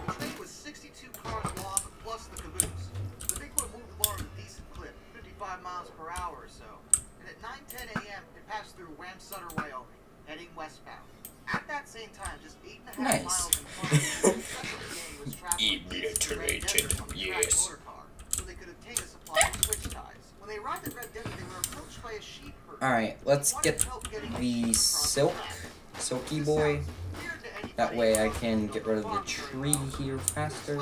The train was 62 cars long plus the caboose. The Big Boy moved along at a decent clip, 55 miles per hour. so, and at 9:10 a.m. it passed through Wamsutter, Wyoming, heading westbound. At that same time, just 8.5 Nice. miles in front of them, the gang was traveling east to Red Desert on a tracked motor car, so they could obtain a supply of switch ties. When they arrived at Red Desert, they were approached by a sheep herder. Alright, let's get the silky boy. That way I can get rid of the tree here faster. It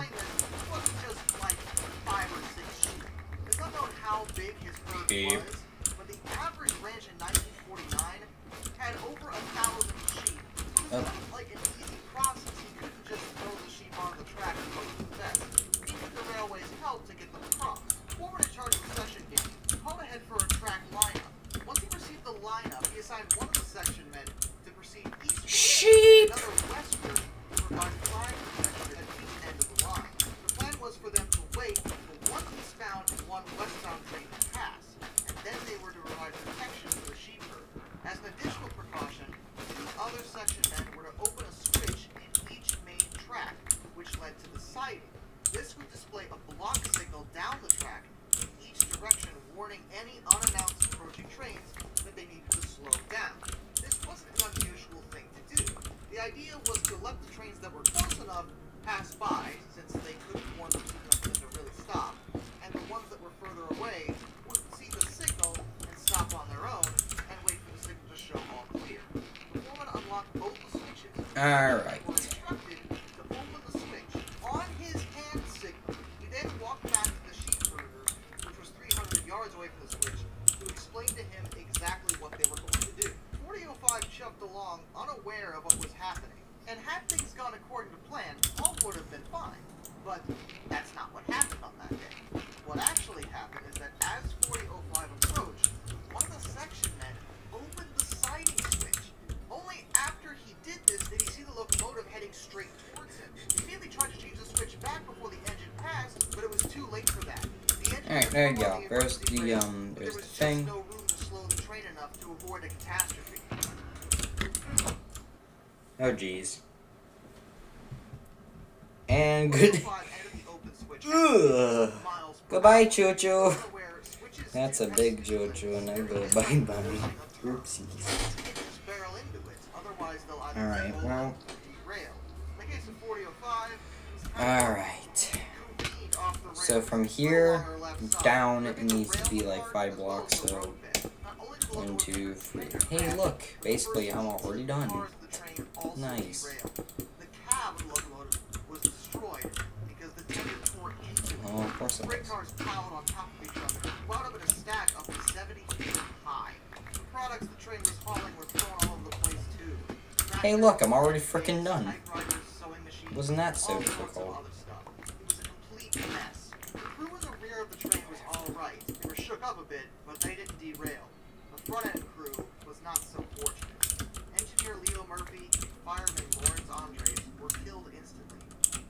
wasn't just like 5 or 6 sheep. It's not known how big his herd was, but the average ranch in 1949 had over 1,000 sheep. So it was like an easy process. He couldn't just throw the sheep on the track and hope for the best. He needed the railway's help to get them across. Forward in charge of the section gang, he called ahead for a track lineup. Once he received the lineup, he assigned one of the section men to proceed eastward Sheep! and another westward to provide fire protection at each end of the line. The plan was for them to wait for one eastbound and one westbound train to pass, and then they were to provide protection for the sheep herd. As an additional precaution, the other section men were to open a switch in each main track, which led to the siding. This would display a block signal down the track in each direction, warning any unannounced approaching trains that they needed to slow down. This wasn't an unusual thing to do. The idea was to let the trains that were close enough pass by, since they couldn't warn them enough for them to really stop, and the ones that were further away would see the signal and stop on their own and wait for the signal to show all clear. The foreman unlocked both the switches. Alright. Were instructed to open the switch on his hand signal. He then walked back to the sheep herder, which was 300 yards away from the switch, to explain to him exactly what they were going to do. 4005 chugged along, unaware of what was happening, and had things gone according to plan, all would have been fine. But that's not what happened on that day. What actually happened is that as 4005 approached, one of the section men opened the siding switch. Only after he did this did he see the locomotive heading straight towards him. He immediately tried to change the switch back before the engine passed, but it was too late for that. The engine Alright, was there you still go. on the There's emergency the, brake, but there's there the was thing. just no room to slow the train enough to avoid a catastrophe. Oh jeez. And good. 4005 entered the open switch. Ugh. Miles per Goodbye, hour. Choo-choo. Where switches That's a to big rescue Choo-choo, and I switches go is bye-bye. Oopsies. Oopsies. Barrel into it. Otherwise, they'll either Alright, roll well. or derail. In the case of 4005, it was kind of Alright. careened off the rail. So from No here longer left side. down, it Gripping the needs to be rail like hard 5 as well blocks, as the so road bed. Not only did the 1, locomotive 2, make 3. the Hey, crash, look. the Basically, first I'm already done. cars of the train also Nice. derailed. The cab of the locomotive was destroyed because the tender tore into it. Oh, of course it Freight was. cars piled on top of each other, wound up in a stack up to 70 feet high. The products the train was hauling were thrown all over the place too. Hey, look, I'm already freaking done. Typewriters, sewing machines, Wasn't that so all sorts of difficult? other stuff. It was a complete mess. The crew in the rear of the train was all right. They were shook up a bit, but they didn't derail. The front end crew was not so fortunate. Engineer Leo Murphy and fireman Lawrence Andres were killed instantly.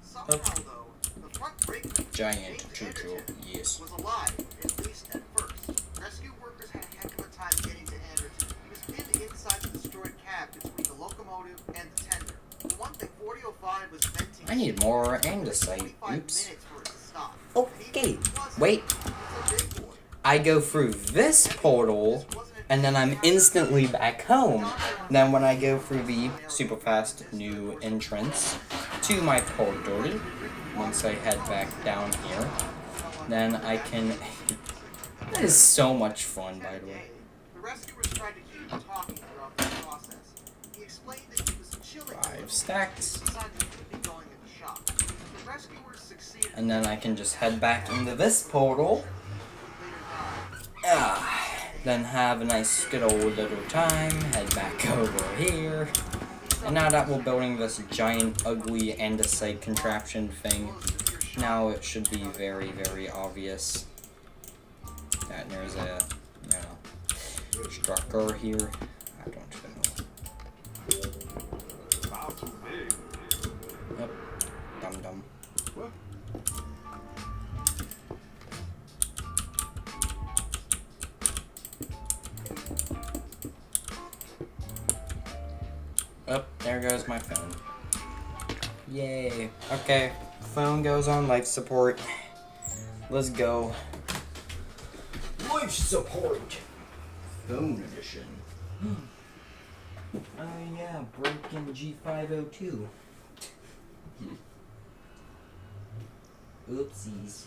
Somehow, though, the front brakeman, Giant James Choo-choo, Anderton, yes. was alive, at least at first. Rescue workers had a heck of a time getting to Anderton. He was pinned inside the destroyed cab between the locomotive and the tender. For one thing, 4005 was venting. I need more andesite. 45 Oops. minutes for it to stop. Okay. Wait. I go through this portal, and then I'm instantly back home. Then when I go through the super fast new entrance to my portal, once I head back down here, then I can... That is so much fun, by the way. The rescuers tried to keep him talking throughout the process. He explained that he was chilling. 5 stacks. Decided he would be going in the shop. The rescuers succeeded. And then I can just head back into this portal. Then have a nice good old little time, head back over here. And now that we're building this giant ugly andesite contraption thing, now it should be very, very obvious that there's a, you know, structure here. I don't even know. Yep, dum-dum. Oh, there goes my phone. Yay. Okay, phone goes on life support. Let's go. Life support! Bone Edition. Oh yeah, broken G502. Oopsies.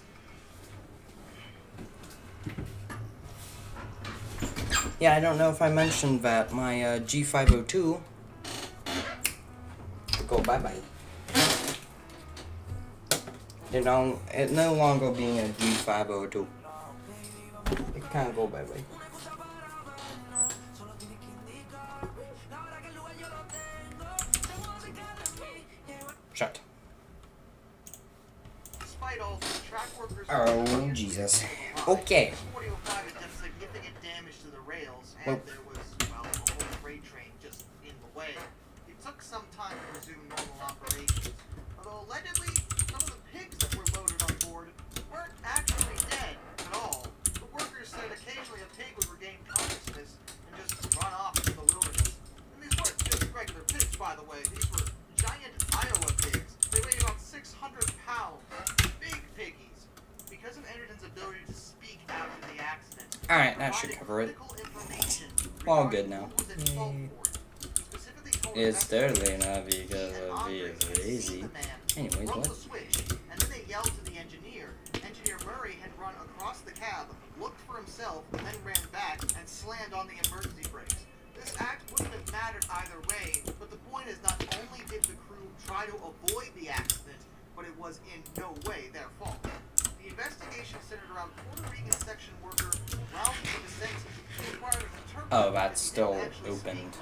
Yeah, I don't know if I mentioned that my G502 go bye-bye. It no longer being a G502. It can't go bye-bye. Shut. Despite all the track workers. Oh, Jesus. Okay. 4005 had done significant damage to the rails, and Well, there was, well, a whole freight train just in the way. It took some time to resume normal operations. Although allegedly, some of the pigs that were loaded on board weren't actually dead at all. The workers said occasionally a pig would regain consciousness and just run off into the wilderness. And these weren't just regular pigs, by the way. These were giant Iowa pigs. They weighed about 600 pounds. Big piggies. Because of Enderton's ability to speak after the accident. Alright, that should cover it. All good now. It's totally not because of being lazy. Anyways, what? And then they yelled to the engineer. Engineer Murray had run across the cab, looked for himself, then ran back and slammed on the emergency brakes. This act wouldn't have mattered either way, but the point is not only did the crew try to avoid the accident, but it was in no way their fault. The investigation centered around Puerto Rican section worker Ralph Vicente, who required an interpreter. Oh, that's still opened.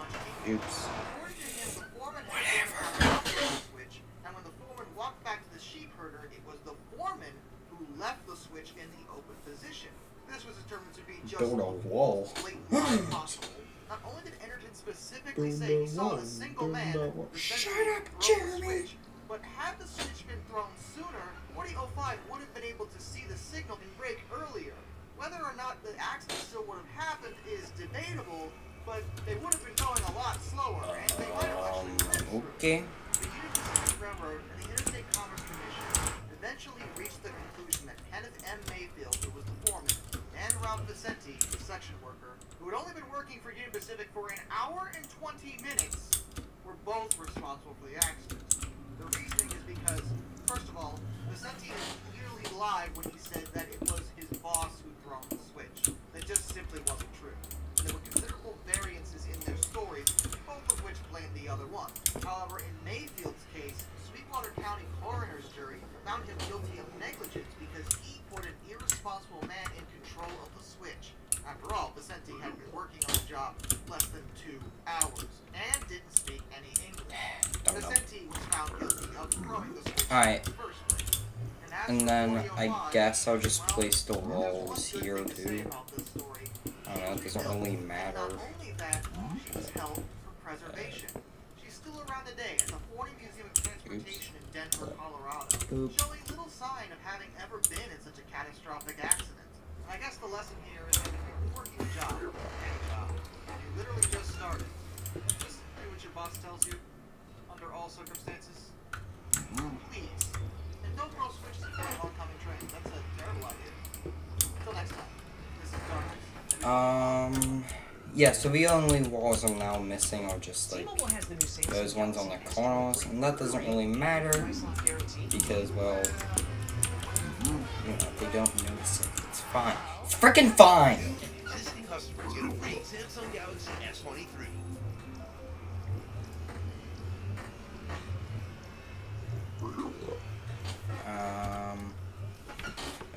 Oops. According to him, the foreman had the switch, and when the foreman walked back to the sheep herder, it was the foreman who left the switch in the open position. This was determined to be just Build a wall. blatantly impossible. Not only did Enderton specifically say he saw a single man throw the switch, but had the switch been thrown sooner, 4005 would have been able to see the signal and brake earlier. Whether or not the accident still would have happened is debatable, but they would have been going a lot slower, and they might have actually lived through. Okay. The Union Pacific Railroad and the Interstate Commerce Commission eventually reached the conclusion that Kenneth M. Mayfield, who was the foreman, and Ralph Vicente, the section worker, who had only been working for Union Pacific for an hour and 20 minutes, were both responsible for the accident. The reasoning is because, first of all, Vicente clearly lied when he said that it was his boss who'd thrown the switch. That just simply wasn't true. And there were considerable variances in their stories, both of which blamed the other one. However, in Mayfield's case, Sweetwater County coroner's jury found him guilty of negligence because he put an irresponsible man in control of the switch. After all, Vicente had been working on the job less than 2 hours and didn't speak any English. Vicente was found guilty of throwing the switch Alright. in the first place. And then I guess I'll just place the walls here too. I don't know, it doesn't really matter. Not only that, she was held for preservation. She's still around today at the Fording Museum of Transportation in Denver, Colorado, showing little sign of having ever been in such a catastrophic accident. And I guess the lesson here is that if you're working a job, any job, and you literally just started, just do what your boss tells you, under all circumstances. Please. And don't throw switches in front of oncoming trains. That's a terrible idea. Until next time, this is Darkness. Yeah, so the only walls I'm now missing are just like those ones on the corners, and that doesn't really matter because, well, you know, they don't notice it. It's fine. It's freaking fine! Existing customers get a free Samsung Galaxy S23.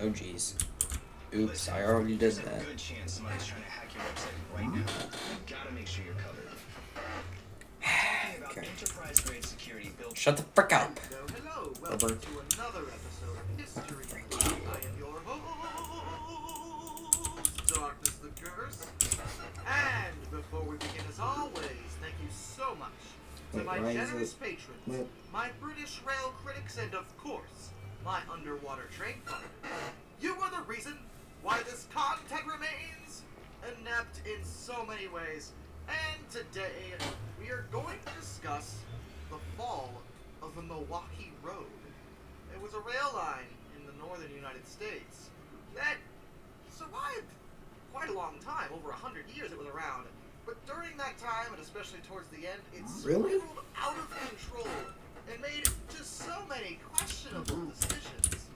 Oh geez. Oops, I already did that. Good chance somebody's trying to hack your website right now. You gotta make sure you're covered. Okay. Enterprise grade security built. Shut the frick up. Hello, welcome Robert. to another episode of History. I am your host, Darkness the Curse. And before we begin, as always, thank you so much to Wait, my why is generous it- patrons, Wait. my British rail critics, and of course, my underwater train partners. You are the reason why this content remains inept in so many ways. And today, we are going to discuss the fall of the Milwaukee Road. It was a rail line in the northern United States that survived quite a long time, over 100 years it was around. But during that time, and especially towards the end, it spiraled out of control and made just so many questionable decisions.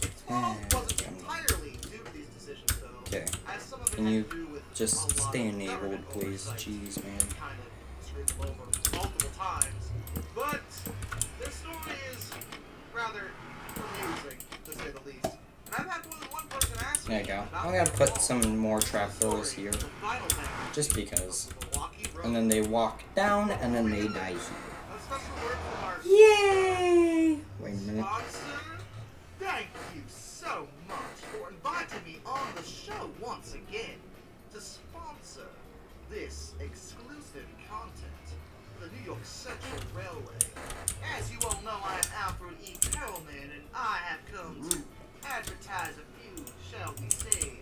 Its fall wasn't entirely due to these decisions, though. Okay. As some of it Can had you to do with just a lot stay of enabled, government please? oversight. Jeez, man. Kind of screwed them over multiple times. But their story is rather amusing, to say the least. And I've had more than one person ask me There you go. about I'm gonna their put fall. some more trapdoors here, The final bank just because. of Milwaukee Road. And then they walk down, and then they die here. A special word from our Yay! Wait a minute. sponsor. Thank you so much for inviting me on the show once again to sponsor this exclusive content for the New York Central Railway. As you all know, I am Alfred E. Perlman, and I have come to advertise a few, shall we say,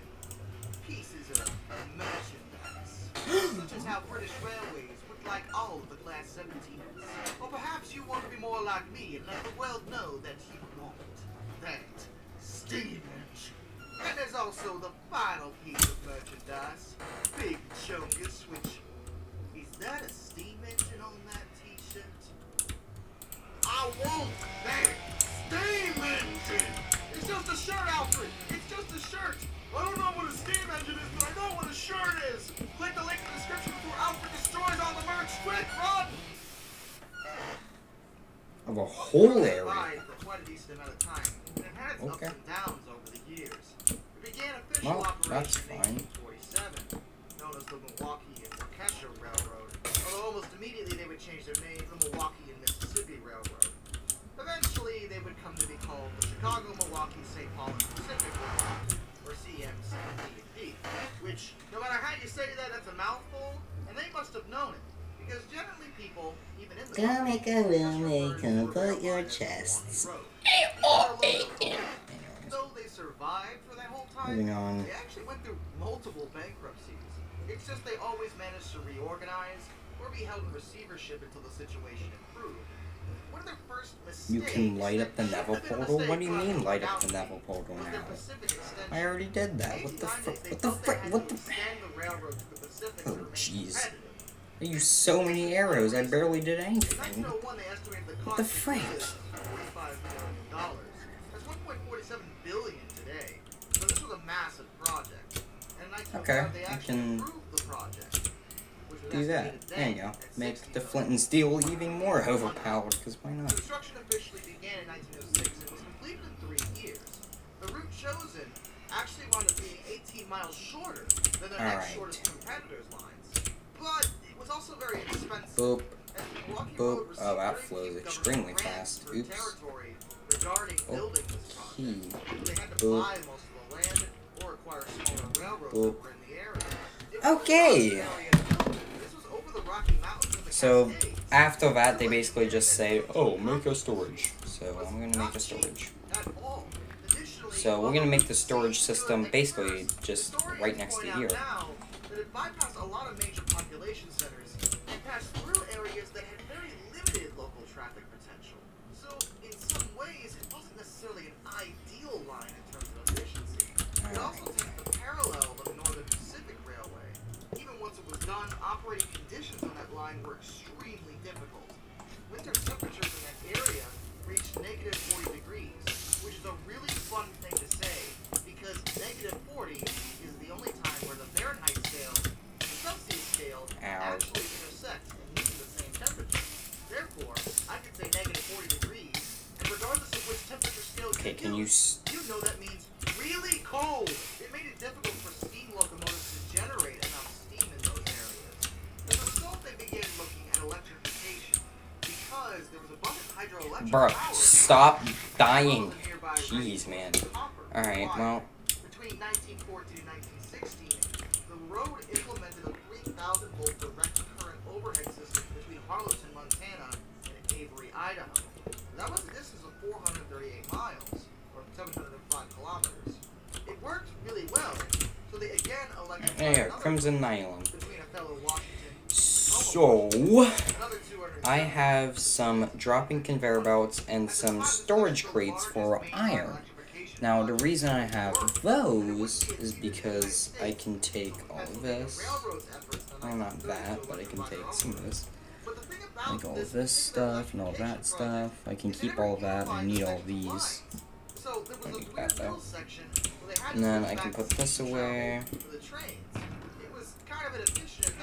pieces of merchandise, such as how British Railways would like all of the Class 17s. Or perhaps you want to be more like me and let the world know that you want that steam engine. And there's also the final piece of merchandise, Big Chungus, which, is that a steam engine on that t-shirt? I want that steam engine! It's just a shirt, Alfred! It's just a shirt! I don't know what a steam engine is, but I know what a shirt is! Click the link in the description before Alfred destroys all the merch! Quick, run! Of a whole area. For quite a decent amount of time, and it had its ups and downs over the years. It began official Well, that's operation in fine. 1847, known as the Milwaukee and Waukesha Railroad, although almost immediately they would change their name to the Milwaukee and Mississippi Railroad. Eventually, they would come to be called the Chicago, Milwaukee, St. Paul, and Pacific Railroad, or CMCPP, which, no matter how you say that, that's a mouthful, and they must have known it. Because generally people, even in the Go make a room, come put your chests. though they survived for that whole time, Moving on. they actually went through multiple bankruptcies. It's just they always managed to reorganize or be held in receivership until the situation improved. One of their first mistakes You can light up the that Neville shouldn't have been a portal? What do you mistake mean light up without the Neville portal was their now? Pacific extension. I already did that. What the frick? What the frick? What the frick? Oh, jeez. I used so many arrows, I barely did anything. What the frick? $45 million. That's $1.47 billion today. So this was a massive project. And in 1905, Okay, they I actually can improved the project, which was do that. estimated There you then go. at Make $60 the flint and steel even more overpowered, because why not? Construction officially began in 1906 and was completed in 3 years. The route chosen actually wound up being 18 miles shorter than their next shortest competitors' lines. But it was also very expensive. Boop. And Milwaukee Boop. Road received Oh, that very flows few extremely government grants fast. for Oops. territory regarding building this project. They had to Boop. buy most of the land or acquire smaller railroads Boop. that were in the area. It was Okay. a large area to build in. This was over the Rocky Mountains and the So Cascades. after that, they basically just say, "Oh, make a storage." So I'm gonna make a storage. So we're gonna make the storage system basically just right next to here. Now that it bypassed a lot of major population centers and passed through areas that had very limited local traffic potential. So in some ways, it wasn't necessarily an ideal line in terms of efficiency. It also takes the parallel of the Northern Pacific Railway. Even once it was done, operating conditions on that line were extremely difficult. Winter temperatures in that area reached negative 40 degrees, which is a really fun thing to say, because negative 40 is the only time where the Fahrenheit scale and the Celsius scale actually intersect and meet the same temperature. Therefore, I could say negative 40 degrees, and regardless of which temperature scale you use, you know that means really cold. It made it difficult for steam locomotives to generate enough steam in those areas. As a result, they began looking at electrification, because there was abundant hydroelectric Bruh, power. stop dying. Jeez, man. Alright, well. Between 1914 and 1916, the road implemented a 3,000 volt direct current overhead system between Harlowton, Montana, and Avery, Idaho. That was a distance of 438 miles, or 705 kilometers. It worked really well, so they again elected There, Crimson Nylon. between a fellow Washington. So, I have some dropping conveyor belts and some storage crates for iron. Now, the reason I have those is because I can take all of this. Well, not that, but I can take some of this. Like all of this stuff and all that stuff. I can keep all of that, and I need all these. I need that though. And then I can put this away.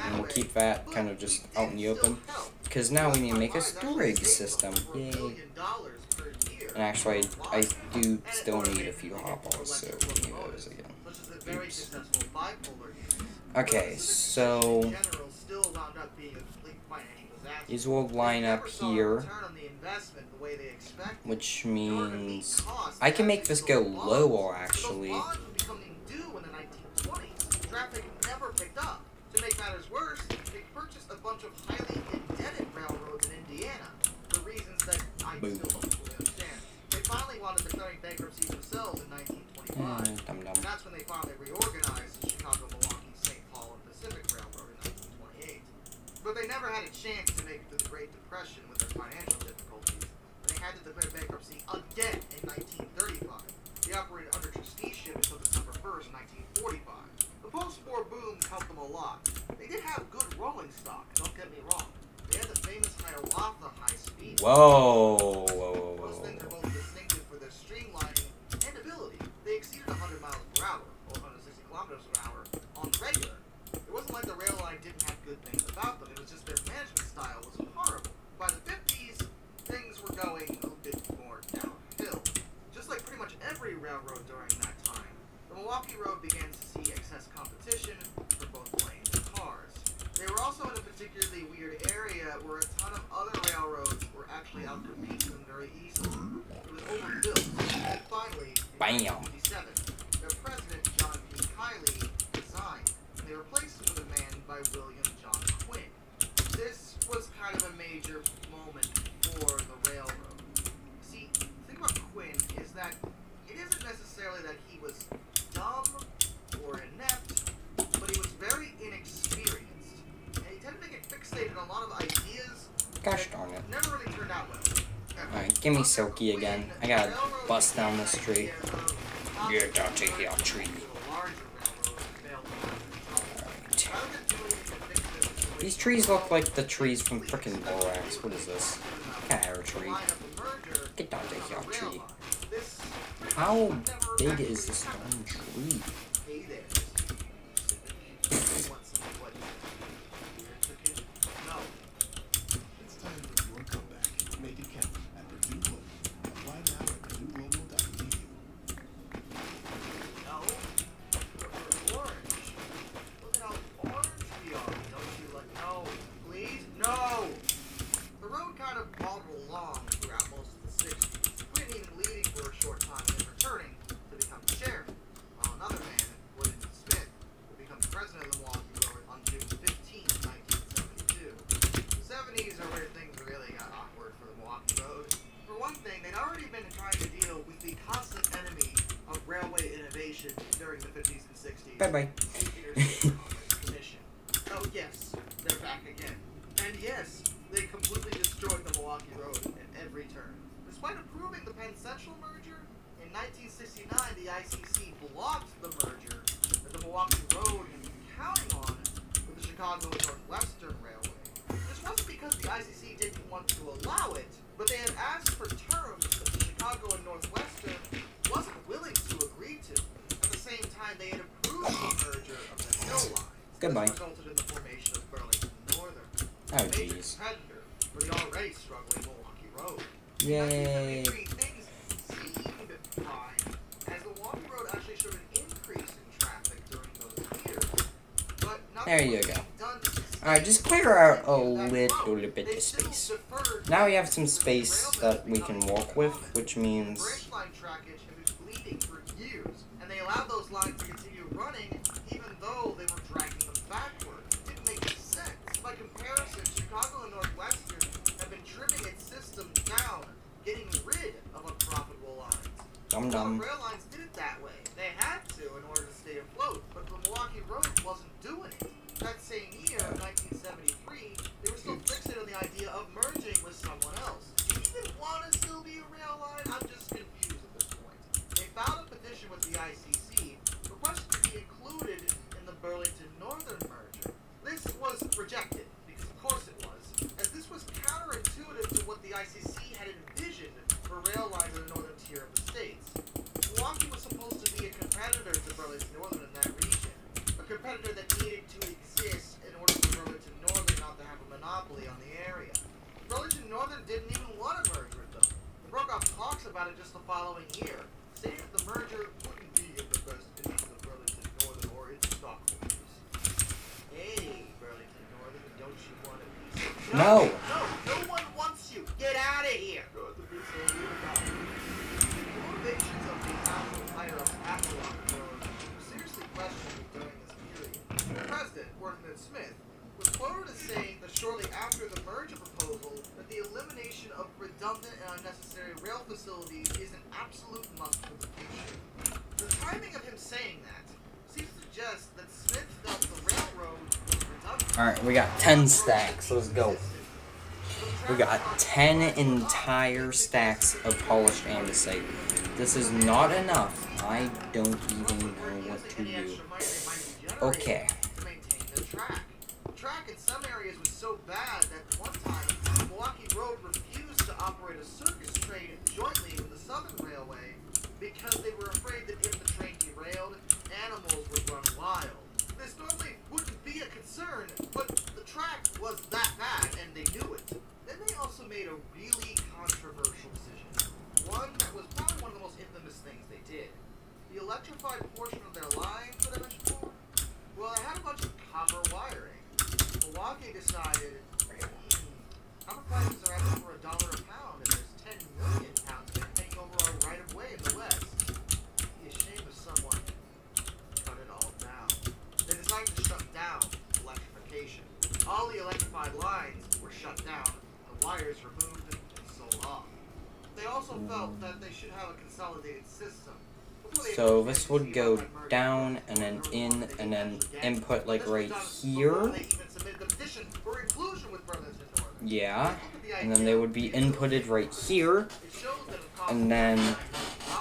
And we'll keep that kind of just out in the open. Because now we need to make a storage system. Yay. And actually, I do still need a few hot balls, so we'll need those again. Oops. Okay, so these will line up here, which means I can make this go lower, actually. To make matters worse, they purchased a bunch of highly indebted railroads in Indiana for reasons that I still don't fully understand. They finally wound up declaring bankruptcy themselves in 1925. And that's when they finally reorganized the Chicago, Milwaukee, St. Paul, and Pacific Railroad in 1928. But they never had a chance to make it through the Great Depression with their financial difficulties, and they had to declare bankruptcy again in 1935. They operated under trusteeship until December 1st, 1945. The post-war boom helped them a lot. They did have good rolling stock, don't get me wrong. They had the famous Hiawatha high-speed. Whoa. Those things are both distinctive for their streamlining and ability. They exceeded 100 miles per hour, or 160 kilometers per hour, on the regular. It wasn't like the rail line didn't have good things about them. It was just their management style was horrible. By the 50s, things were going a bit more downhill. Just like pretty much every railroad during that time, the Milwaukee Road began to see excess competition for both planes and cars. They were also in a particularly weird area where a ton of other railroads were actually outcompeting them very easily. It was overbuilt, and finally, in 1957, their president, John P. Kiley, resigned, and they replaced him with a man by William John Quinn. This was kind of a major moment for the railroad. See, the thing about Quinn is that it isn't necessarily that he was dumb or inept, but he was very inexperienced, and he tended to get fixated on a lot of ideas Gosh darn it. that never really turned out well. Alright, give me Silky again. I gotta bust down this tree. Yeah, down to here, tree. Alright. These trees look like the trees from frickin' Borax. What is this? Kind of tree. Get down to here, tree. How big is this darn tree? It's time for your comeback. Make it count at Purdue Global. Apply now at purdueglobal.edu. No, we're orange. Look at how orange we are. Don't you like? No, please, no. The road kind of bobbled along throughout most of the 60s. Quinn even leading for a short time and then returning to become the chairman, while another man, William Smith, would become the president of the Milwaukee Road on June 15, 1972. The 70s are where things really got awkward for the Milwaukee Road. For one thing, they'd already been trying to deal with the constant enemy of railway innovation during the 50s and 60s. Bye-bye. Commission. Oh yes, they're back again. And yes, they completely destroyed the Milwaukee Road at every turn. Despite approving the Penn Central merger, in 1969 the ICC blocked the merger that the Milwaukee Road had been counting on with the Chicago and Northwestern Railway. This wasn't because the ICC didn't want to allow it, but they had asked for terms that the Chicago and Northwestern wasn't willing to agree to. At the same time, they had approved the merger of the Hill Line. Goodbye. This resulted in the formation of Burlington Northern, Oh, a major jeez. competitor for the already struggling Milwaukee Road. Yay. In 1973, things seemed fine, as the Milwaukee Road actually showed an increase in traffic during those years. But There you go. Alright, just clear out a little bit of space. Now we have some space that we can walk with, which means... branch line trackage had been bleeding for years, and they allowed those lines to continue running even though they were dragging them backward. It didn't make sense. By comparison, Chicago and Northwestern have been trimming its system down, getting rid of unprofitable lines. Dum-dum. Rail lines did it that way. They had to in order to stay afloat, but the Milwaukee Road wasn't doing it. That same year, 1973, they were still fixated on the idea of merging with someone else. Do you even want to still be a rail line? I'm just confused at this point. They found a just the following year, stating that the merger wouldn't be in the best interest of Burlington Northern or its stockholders. Hey, Burlington Northern, don't you want a piece of... No. No one wants you. Get out of here. The motivations of the actual higher-ups at Block were seriously questioned during this period. The president, Worthington Smith, was quoted as saying that shortly after the merger proposal that the elimination of redundant and unnecessary rail facilities is an absolute must for the future. The timing of him saying that seems to suggest that Smith felt the railroad was redundant. Alright, we got 10 stacks. Let's go. We got 10 entire stacks of polished andesite. This is not enough. I don't even know what to do. Okay. The track in some areas was so bad that one time Milwaukee Road refused to operate a circus train jointly with the Southern Railway because they were afraid that if the train derailed, animals would run wild. This normally wouldn't be a concern, but the track was that bad and they knew it. Then they also made a really controversial decision. One that was probably one of the most infamous things they did. The electrified portion of their line that I mentioned before, well, it had a bunch of copper wiring. Milwaukee decided, copper prices are asking for $1 a pound, and there's 10 million pounds taking over our right-of-way in the West. It'd be a shame if someone cut it all down. They decided to shut down electrification. All the electrified lines were shut down, the wires removed and sold off. They also felt that they should have a consolidated system. So this would go down and then in and then input like right here. Yeah. And then they would be inputted right here. And then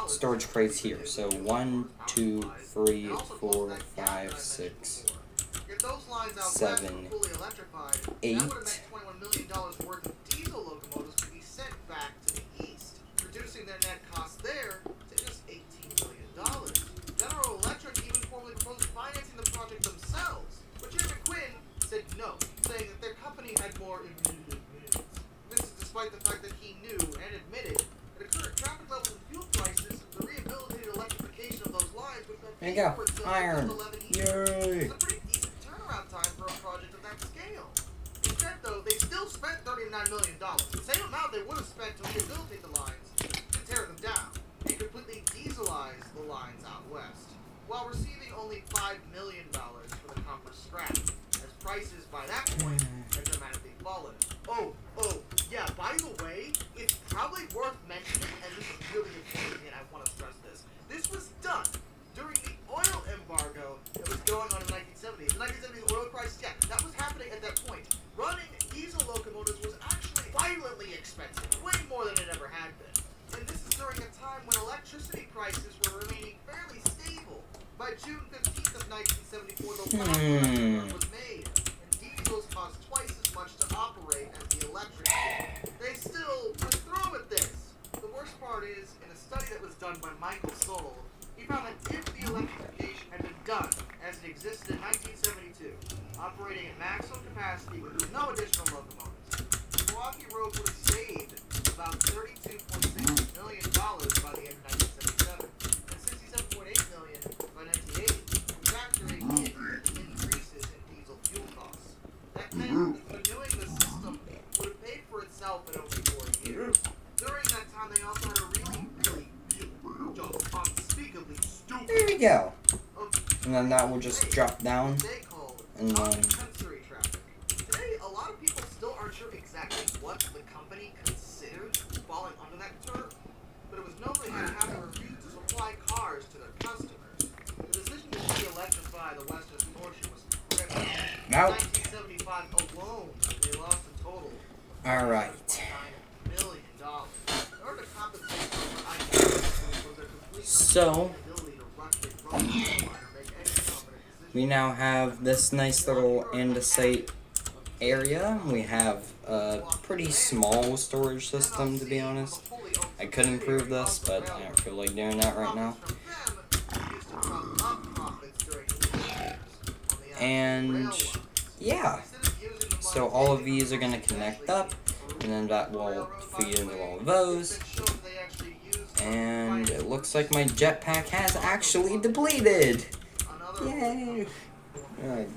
storage crates here. So 1, 2, 3, 4, 5, 6, 7, 8. Reducing their net cost there to just $18 million. General Electric even formally proposed financing the project themselves, but Chairman Quinn said no, saying that their company had more immediate needs. This is despite the fact that he knew and admitted that at current traffic levels and fuel prices, the rehabilitated electrification of those lines would have There you go. for itself Iron. just 11 years. Yay. It's a pretty decent turnaround time for a project of that scale. Instead, though, they still spent $39 million, the same amount they would have spent to rehabilitate the lines, to tear them down, and completely dieselize the lines out west, while receiving only $5 million for the copper scrap, as prices by that point had dramatically fallen. Oh, yeah, by the way, it's probably worth mentioning, and this is really important, and I want to stress this. This was done during the oil embargo that was going on in the 1970s. The 1970s oil crisis, yeah, that was happening at that point. Running diesel locomotives was actually violently expensive, way more than it ever had been. And this is during a time when electricity prices were remaining fairly stable. By June 15th of 1974, the last electric was made, and diesels cost twice as much to operate as the electric did. They still went through with this. The worst part is, in a study that was done by Michael Soul, he found that if the electrification had been done as it existed in 1972, operating at maximum capacity with no additional locomotives, Milwaukee Road would have saved about $32.6 million by the end of 1977 and $67.8 million by 1980, factoring in increases in diesel fuel costs. That meant that renewing the system would have paid for itself in only 4 years. During that time, they also had a really just unspeakably stupid. There we go. And then that will just drop down. And then Today, a lot of people still aren't sure exactly what the company considered falling under that term, but it was known they had to refuse to supply cars to their customers. The decision to de-electrify the western portion was critical. In 1975 alone, they lost a total of alright. $9 million. In order to compensate for their complete So inability to run or make any confident decision. we now have this nice little andesite area. We have a pretty small storage system, to be honest. I could improve this, but I don't feel like doing that right now. And yeah, so all of these are going to connect up, and then that will feed into all of those. And it looks like my jetpack has actually depleted. Yay! Alright.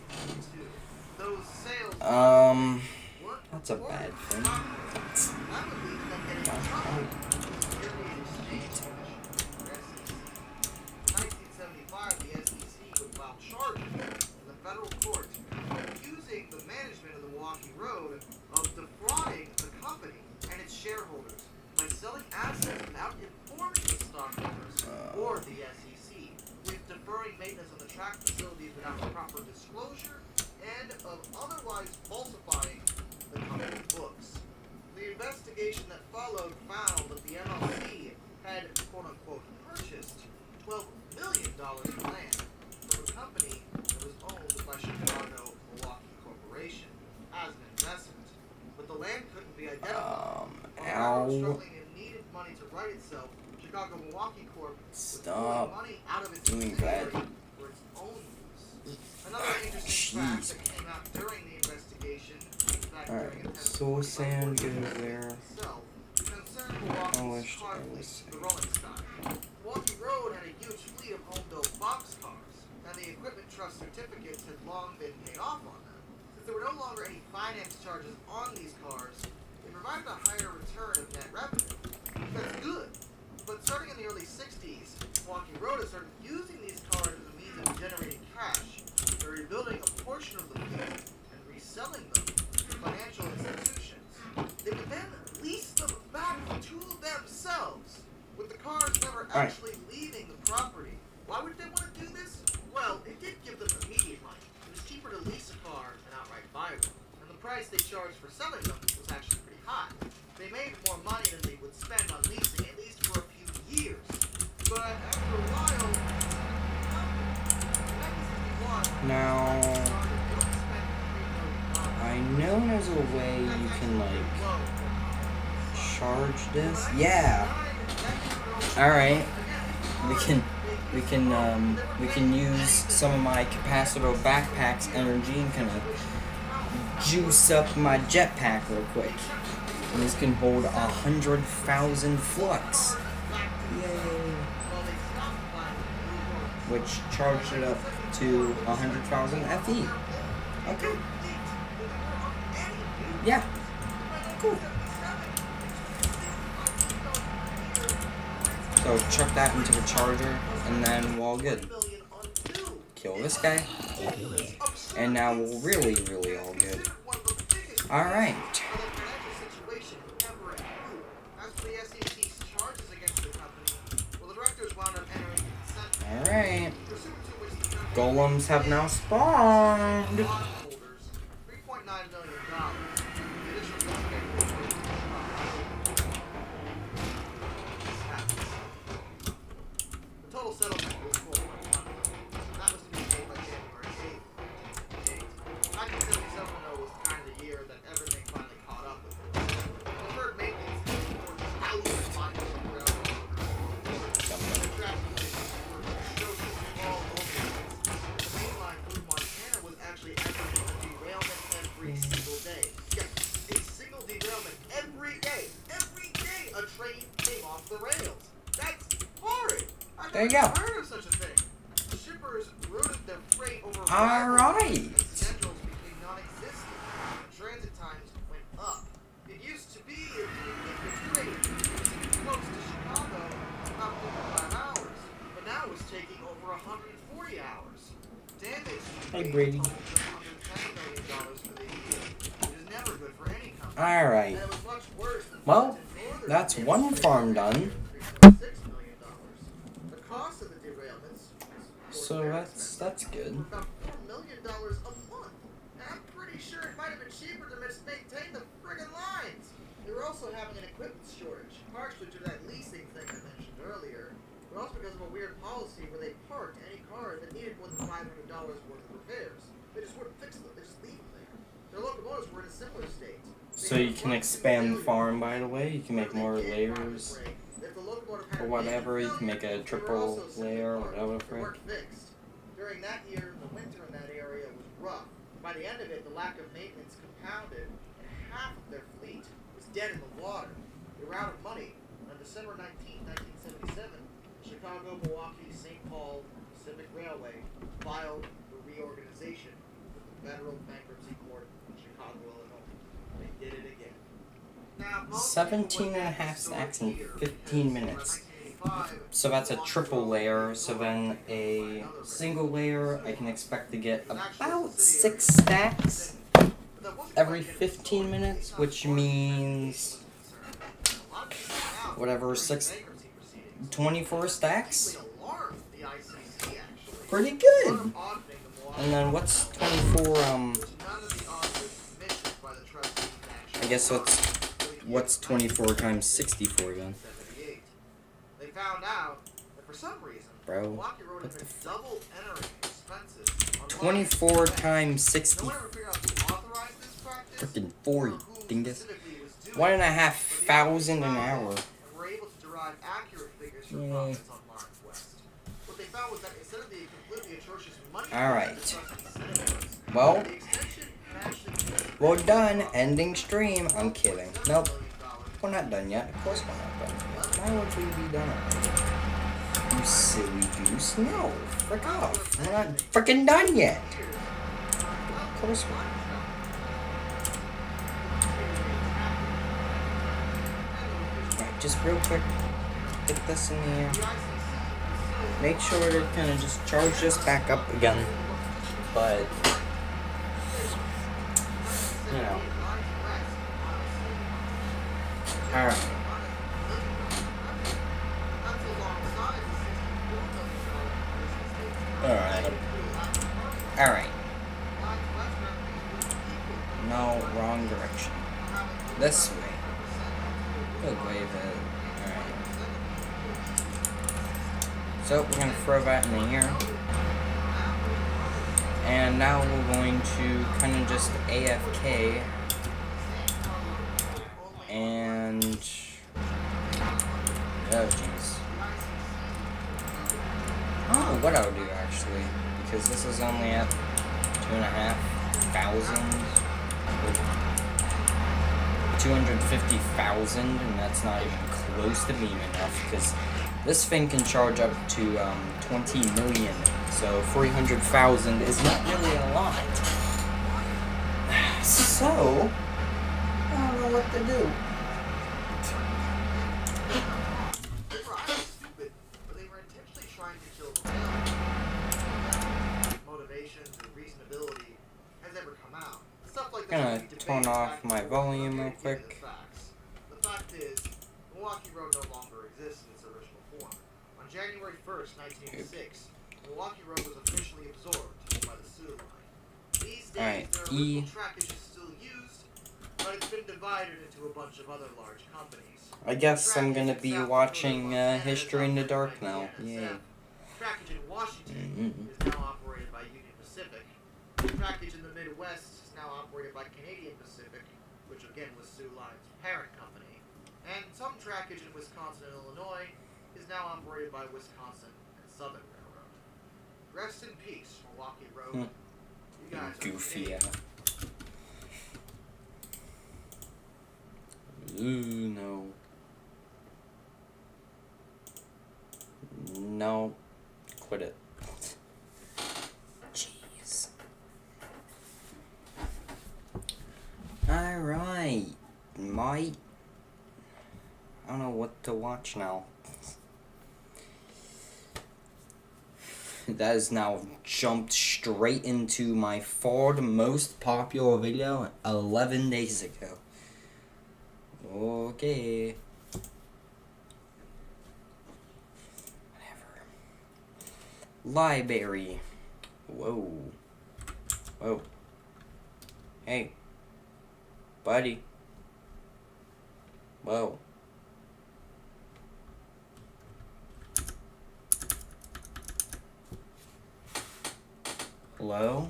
That's a bad thing. Federal court accusing the management of the Milwaukee Road of defrauding the company and its shareholders by selling assets without informing the stockholders or the SEC, with deferring maintenance on the track facilities without proper disclosure, and of otherwise falsifying the company's books. The investigation that followed found that the MLC had, quote-unquote, purchased $12 million in land from a company that was owned by Chicago Milwaukee Corporation as an investment. But the land couldn't be identified. While struggling and needed money to right itself, Chicago Milwaukee Corp was pulling money out of its subsidiary for its own use. Another interesting fact that came out during the investigation, Alright, so sand goes there. concerned Milwaukee's car fleet, the Rolling Stock. Milwaukee Road had a huge fleet of home-built boxcars, and the equipment trust certificates had long been paid off on them. Since there were no longer any finance charges on these cars, they provided a higher return of net revenue. That's good. But starting in the early 60s, Milwaukee Road had started using these cars as a means of generating cash. They're rebuilding a portion of the fleet and reselling them to financial institutions. They would then lease them back to themselves, with the cars never actually leaving the property. Why would they want to do this? Well, it did give them immediate money. It was cheaper to lease a car than outright buy one. And the price they charged for selling them was actually pretty high. They made more money than they would spend on leasing, at least for a few years. But after a while, now, I know there's a way you can, like, charge this. Yeah! Alright. We can use some of my capacitor backpack's energy and kind of juice up my jetpack real quick. And this can hold 100,000 flux. Yay! Which charged it up to 100,000 FE. Okay. Yeah. Cool. So chuck that into the charger, and then we're all good. Kill this guy. And now we're really, really all good. Alright. Alright. Golems have now spawned. Total settlement was $4.1 million. That was to be paid by January 8th. 1977 was kind of the year that everything finally caught up with it. Deferred maintenance for thousands of miles of railroad. The traffic conditions were atrocious all over the place. The main line through Montana was actually acting a derailment every single day. Yes, a single derailment every day. Every day a train came off the rails. That's horrid. There you go. I've heard of such a thing. The shippers routed their freight over Alright. schedules became non-existent, and transit times went up. It used to be if you freight close to Chicago, about 55 hours, but now it's taking over 140 hours. Damage Hey, Brady. $110 million for the year, which is never good for any company. Alright. And it was much worse than Well, that's one farm done. cost of the derailments So that's good. about $4 million a month. And I'm pretty sure it might have been cheaper to just maintain the friggin' lines. They were also having an equipment shortage, partially due to that leasing thing I mentioned earlier, but also because of a weird policy where they parked any car that needed more than $500 worth of repairs. They just wouldn't fix them, they just leave them there. Their locomotives were in a similar state. So you can expand the farm, by the way. You can make more layers. Or whatever, you can make a triple layer or whatever frick. During that year, the winter in that area was rough. By the end of it, the lack of maintenance compounded, and half of their fleet was dead in the water. They were out of money. On December 19, Chicago, Milwaukee, St. Paul, Pacific Railway filed for reorganization with the Federal Bankruptcy Court in Chicago, Illinois. They did it again. Now, most 17 and a half stacks in 15 minutes. So that's a triple layer, so then a single layer I can expect to get about 6 stacks every 15 minutes, which means whatever, 24 stacks? Pretty good! And then what's 24, I guess what's 24 times 64 then? They found out that for some reason, Bro, Milwaukee Road had been double entering expenses on 24 times 60. No one ever figured out who authorized this practice, Freaking 40, or who dingus. specifically was doing it. 1,500 an hour. And were able to derive accurate figures for profits on Mark West. What they found was that instead of the completely atrocious money Alright. Well, we're done. Ending stream. I'm kidding. Nope. We're not done yet. Of course we're not done yet. Why would we be done already? You silly goose. No. Frick off. We're not freaking done yet. Of course we're not. Alright, just real quick. Get this in the air. Make sure to kind of just charge this back up again. But, you know. Alright. Alright. Alright. No, wrong direction. This way. Good way of it. Alright. So, we're going to throw that in the air. And now we're going to kind of just AFK. And... oh, jeez. Oh, what I'll do, actually. Because this is only at 2,500. 250,000, and that's not even close to being enough, because this thing can charge up to 20 million, so 300,000 is not really a lot. So, I don't know what to do. They were either stupid, or they were intentionally trying to kill the whale. Motivations and reasonability has ever come out. Stuff like I'm gonna turn off my volume real quick. The fact is, Milwaukee Road no longer exists in its original form. On January 1st, 1986, Milwaukee Road was officially absorbed by the sewer line. These days, their original trackage is still used, but it's been divided into a bunch of other large companies. I guess I'm gonna be watching History in the Dark now. Yay. Trackage in Washington is now operated by Union Pacific. Trackage in the Midwest is now operated by Canadian Pacific, which again was Soo Line's parent company. And some trackage in Wisconsin and Illinois is now operated by Wisconsin and Southern Railroad. Rest in peace, Milwaukee Road. You guys are Goofy, yeah. Ooh, no. No. Quit it. Jeez. Alright, mate. I don't know what to watch now. That has now jumped straight into my third most popular video 11 days ago. Okay. Whatever. Library. Whoa. Whoa. Hey. Buddy. Whoa. Hello?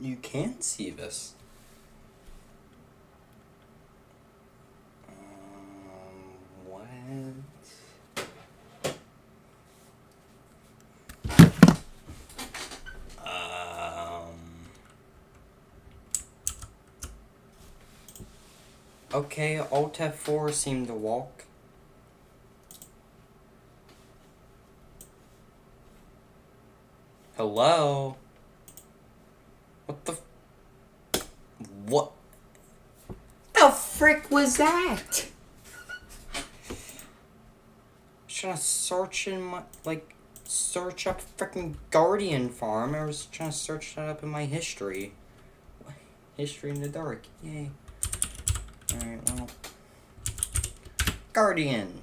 You can see this. What? Okay, Alt F4 seemed to walk. Hello? What the what the frick was that? I was trying to search in my, search up frickin' Guardian Farm. I was trying to search that up in my history. History in the dark, yay. Alright, well. Guardian.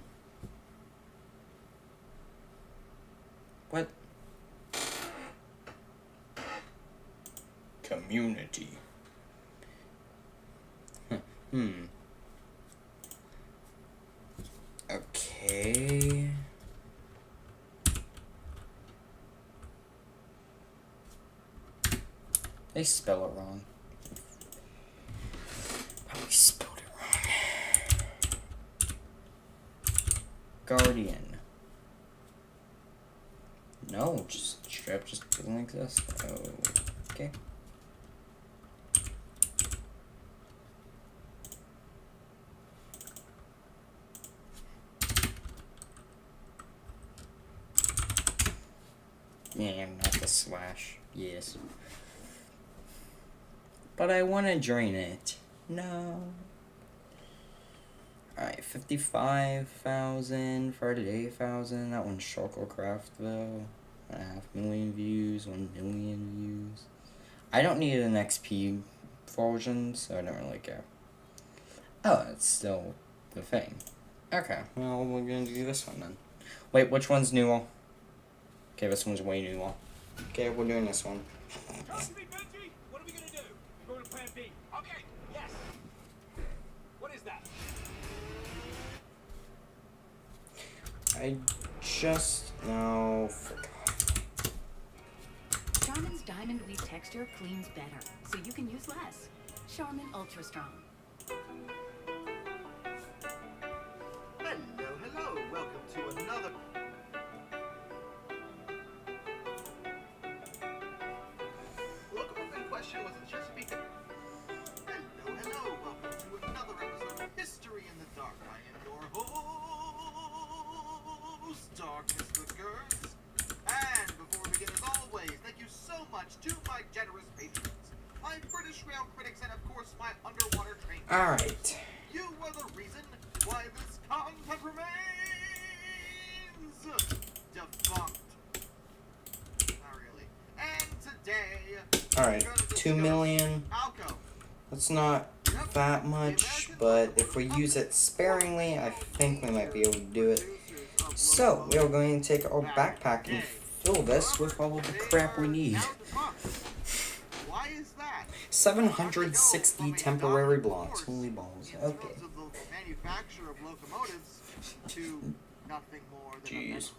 What? Community. Okay. They spell it wrong. Probably spelled it wrong. Guardian. No, just strap just doesn't exist. Oh, okay. Yeah, not the slash. Yes. But I want to drain it. No. Alright, 55,000, 38,000. That one's Shucklecraft though. 500,000 views, 1 million views. I don't need an XP version, so I don't really care. Oh, it's still the thing. Okay, well, we're gonna do this one then. Wait, which one's newer? Okay, this one's way newer. Okay, we're doing this one. Trust me, Benji! What are we gonna do? Go to plan B. Okay, yes! What is that? I just... no, forgot. Charmin's Diamond Weave texture cleans better, so you can use less. Charmin Ultra Strong. Hello, welcome to another... Locomotive in question was in Chesapeake. Hello, welcome to another episode of History in the Dark. I am your host, Darkness Whiskers. And before we begin, as always, thank you so much to my generous patrons, my British Rail critics, and of course my underwater train. Alright. You are the reason why this content remains defunct. Not really. And today, Alright, 2 million. Alco. That's not that much, but if we use it sparingly, I think we might be able to do it. So, we are going to take our backpack and fill this with all of the crap we need. Why is that? 760 temporary blocks. Holy balls. Okay. Manufacture of locomotives to nothing more than Jeez.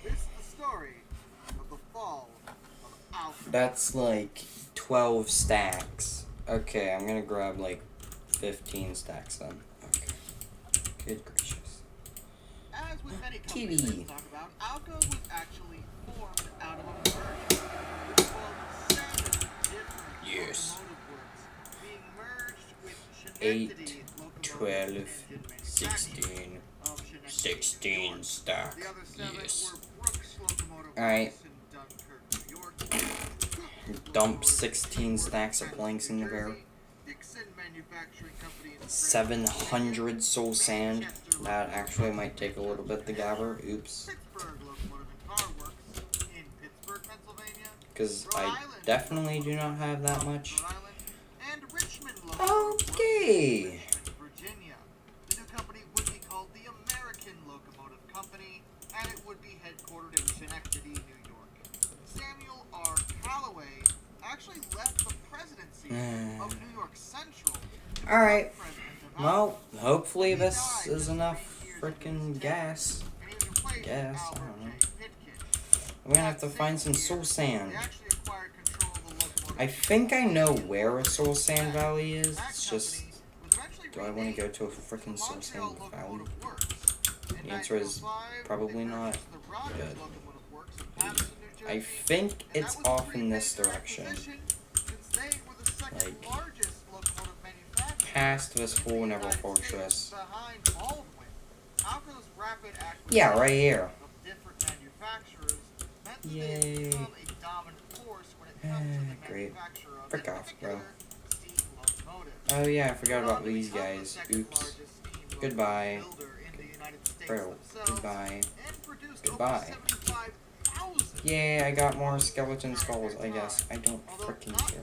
This is the story of the fall of Alpha. That's like 12 stacks. Okay, I'm gonna grab like 15 stacks then. Okay. Good gracious. As with many companies we talk about, Alco was actually formed out of a merger. Which involved 7 different locomotive works being merged with 8, 12, 16, 16 stacks. The other 7 Yes. were Brooks Locomotive Alright. Works in Dunkirk, New York. Dump 16 stacks of planks in the river. Dixon Manufacturing Company in 700 soul sand. That actually might take a little bit to gather. Oops. Pittsburgh Locomotive and Car Works in Pittsburgh, Pennsylvania. Because Rhode I Island definitely do not have that much. Rhode Island, and Richmond Locomotive Okay. Works in Richmond, Virginia. The new company would be called the American Locomotive Company, and it would be headquartered in Schenectady, New York. Samuel R. Calloway actually left the presidency of New York Central. Alright. Well, hopefully this is enough freaking gas. Gas, I don't know. I'm gonna have to find some soul sand. They actually acquired control I think I know where a Soul Sand Valley is. It's just, do I want to go to a freaking Soul Sand Valley? The answer is probably not. Good. I think it's off in this direction. Like, past this whole Never Fortress. Yeah, right here. Yay. Great. Frick off, bro. Oh yeah, I forgot about these guys. Oops. Goodbye. Bro, goodbye. Goodbye. Yay, I got more skeleton skulls, I guess. I don't freaking care.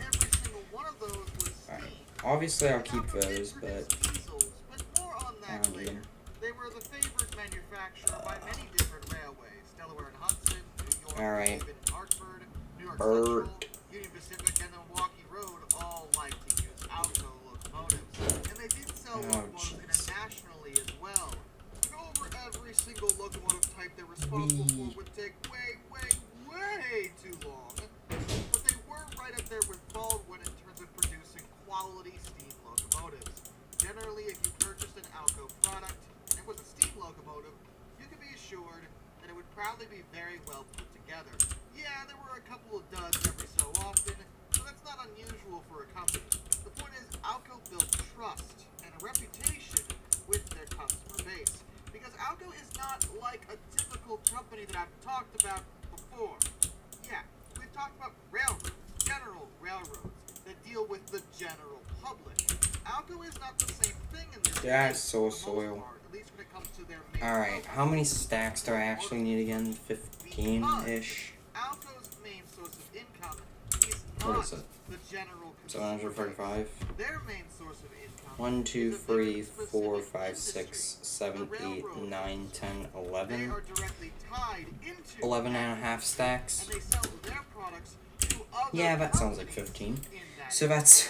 Alright. Obviously, I'll keep those, but I don't need them. Alright. Bert. Union Pacific and the Milwaukee Road all like to use Alco locomotives, and they did sell locomotives internationally as well. To go over every single locomotive type they're responsible for would take way too long, but they were right up there with Baldwin in terms of producing quality steam locomotives. Generally, if you purchased an Alco product and it was a steam locomotive, you could be assured that it would probably be very well put together. Yeah, there were a couple of duds every so often, but that's not unusual for a company. The point is, Alco built trust and a reputation with their customer base, because Alco is not like a typical company that I've talked about before. Yeah, we've talked about railroads, general railroads, that deal with the general public. Alco is not the same thing in this That's so soil. at least when it comes to their main Alright, how many stacks do I actually need again? 15-ish? Alco's main source of income is What not is it? the general 745? Their main source of income 1, 2, 3, 4, 5, 6, 7, 8, 9, 10, 11. they are directly tied into 11 and a half stacks. and they sell their products to other Yeah, that sounds like companies 15. in that So that's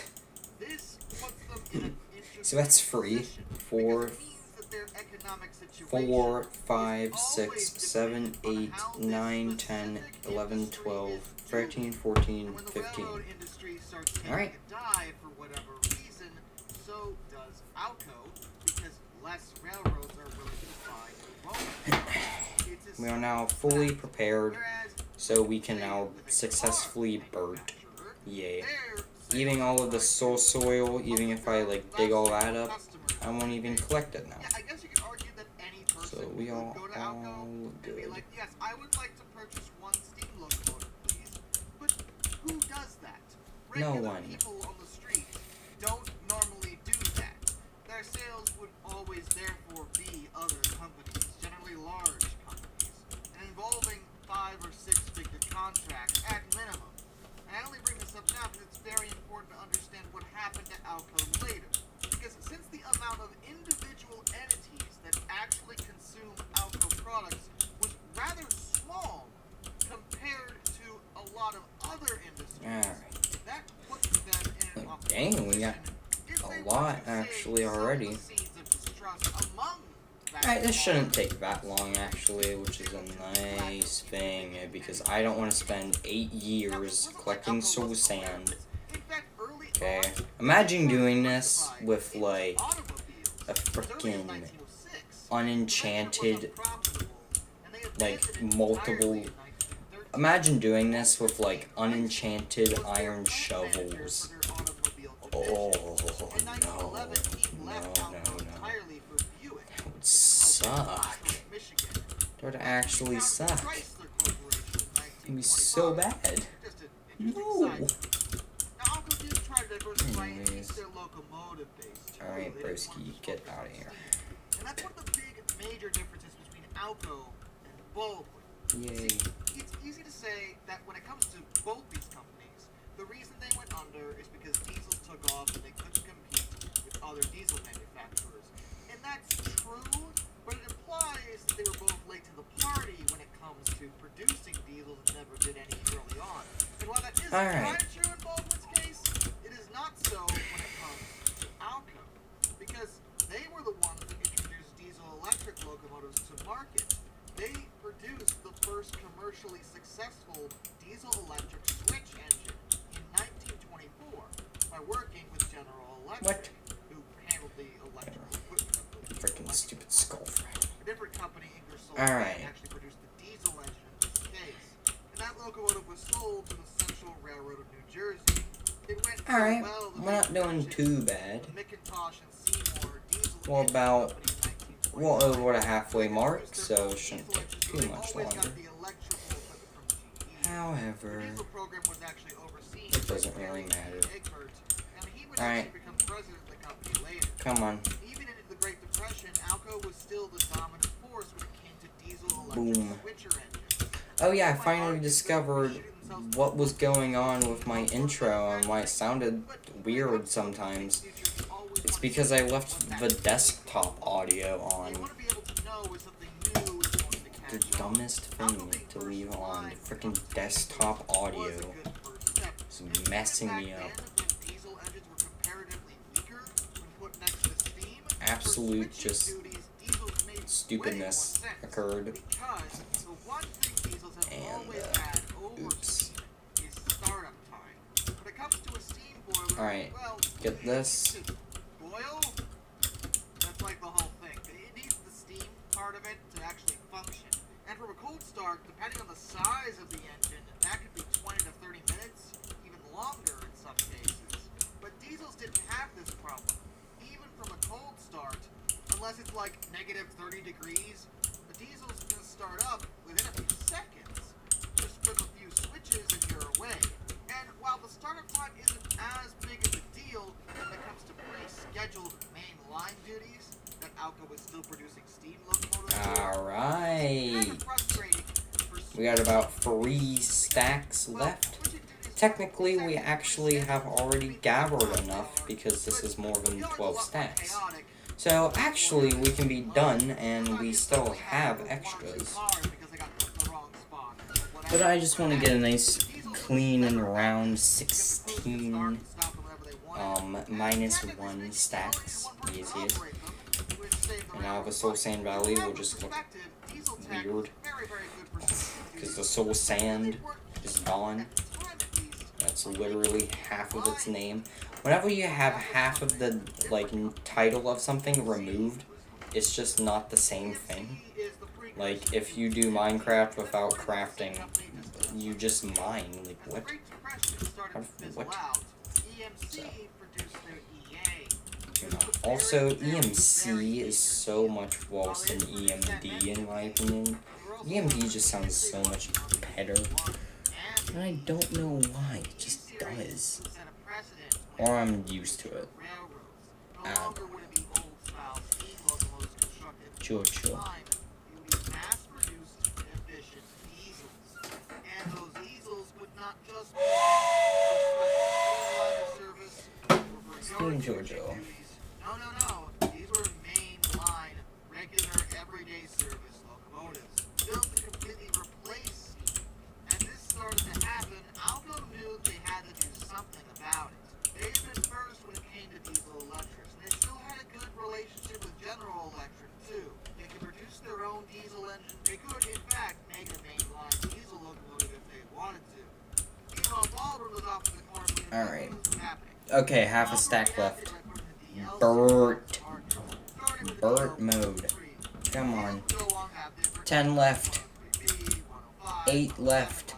this puts them in an interesting so that's free. position 4, because it means that their economic situation 4, is 5, always 6, 7, dependent 8, on how this 9, 10, specific 11, industry 12, is 13, doing. 14, And when the 15. railroad industry starts taking Alright. a dive for whatever reason, so does Alco, because less railroads are willing to buy new locomotives. It's as We are now simple as fully that. prepared, Whereas, so we can now with a car successfully bird. manufacturer, Yay. they're Eating all of the soul, even if I like dig all that up, customers. I won't even collect it now. Yeah, I guess you could argue that any person So we could all go to Alco and be good. like, yes, I would like to purchase one steam locomotive, please. But who does that? No Regular one. people on the street don't normally do that. Their sales would always therefore be other companies, generally large companies, and involving 5 or 6 figure contracts at minimum. And I only bring this up now because it's very important to understand what happened to Alco later. Because since the amount of individual entities that actually consume Alco products was rather small compared to a lot of other industries, Alright. that puts them in an awkward Dang, we got position if a they lot were to, say, actually sow the already. seeds of distrust among that Alright, this small shouldn't take that long actually, which is a nice thing, because I don't want to spend 8 years collecting soul sand. Okay, imagine doing this with like a freaking unenchanted, like multiple. Imagine doing this with like unenchanted iron shovels. Oh no, that would suck. That would actually suck. It'd be so bad. No. Anyways. Alright, broski, get out of here. And that's one of the big major differences between Alco and Baldwin. Yay. See, it's easy to say that when it comes to both these companies, the reason they went under is because diesels took off and they couldn't compete with other diesel manufacturers. And that's true, but it implies that they were both late to the party when it comes to producing diesels and never did any early on. And while that is kind of true in Baldwin's case, it is not so when it comes to Alco, because they were the ones that introduced diesel-electric locomotives to market. They produced the first commercially successful diesel-electric switch engine in Electric, who handled the electrical equipment of the Freaking stupid skull frag. A different company, Ingersoll Alright. actually produced the diesel engine in this case, and that locomotive was sold to the Central Railroad of New Jersey. It went so Alright, well that we're not they doing purchased too bad. McIntosh and Seymour Diesel Well, Engine about Company in well 1949. over the halfway mark, so Diesel it shouldn't take engines, too they much always got longer. the electrical equipment from GE. However, The diesel program was actually overseen it doesn't by really Gary matter. Egbert, and he would Alright. actually become president of the company later. Come on. Even into the Great Depression, Alco was still the dominant force when it came to diesel Boom. electric switcher engines. Oh yeah, I finally discovered what was going on with my intro and why it sounded weird sometimes. It's because I left the desktop audio on. The dumbest thing to leave on. The freaking desktop audio is messing me up. Absolute just stupidness occurred. And, oops. Alright, get this. Boil? That's like the whole thing. It needs the steam part of it to actually function. And from a cold start, depending on the size of the engine, that could be 20 to 30 minutes, even longer in some cases. But diesels didn't have this problem. Even from a cold start, unless it's like negative 30 degrees, the diesel's going to start up within a few seconds. Just flip a few switches and you're away. And while the startup time isn't as big of a deal when it comes to pre-scheduled main line duties, that Alco is still producing steam locomotives. Alright. We got about 3 stacks left. Technically, we actually have already gathered enough because this is more than 12 stacks. So, actually, we can be done and we still have extras. But I just want to get a nice clean and round 16 minus 1 stacks. Easiest. And now the Soul Sand Valley will just look weird. Because the Soul Sand is gone. That's literally half of its name. Whenever you have half of the title of something removed, it's just not the same thing. Like, if you do Minecraft without crafting, you just mine. Like, what? What? So. Also, EMC is so much worse than EMD, in my opinion. EMD just sounds so much better. And I don't know why, it just does. Or I'm used to it. Sure. Spoon Jojo. No. These were mainline, regular, everyday service locomotives, built to completely replace steam. And this started to happen. Alco knew they had to do something about it. They had been first when it came to diesel electrics, and they still had a good relationship with General Electric, too. They could produce their own diesel engine. They could, in fact, make a mainline diesel locomotive if they wanted to. Meanwhile, Baldwin was off in the corner. Alright. Okay, half a stack left. Burt mode. Come on. 10 left. 8 left.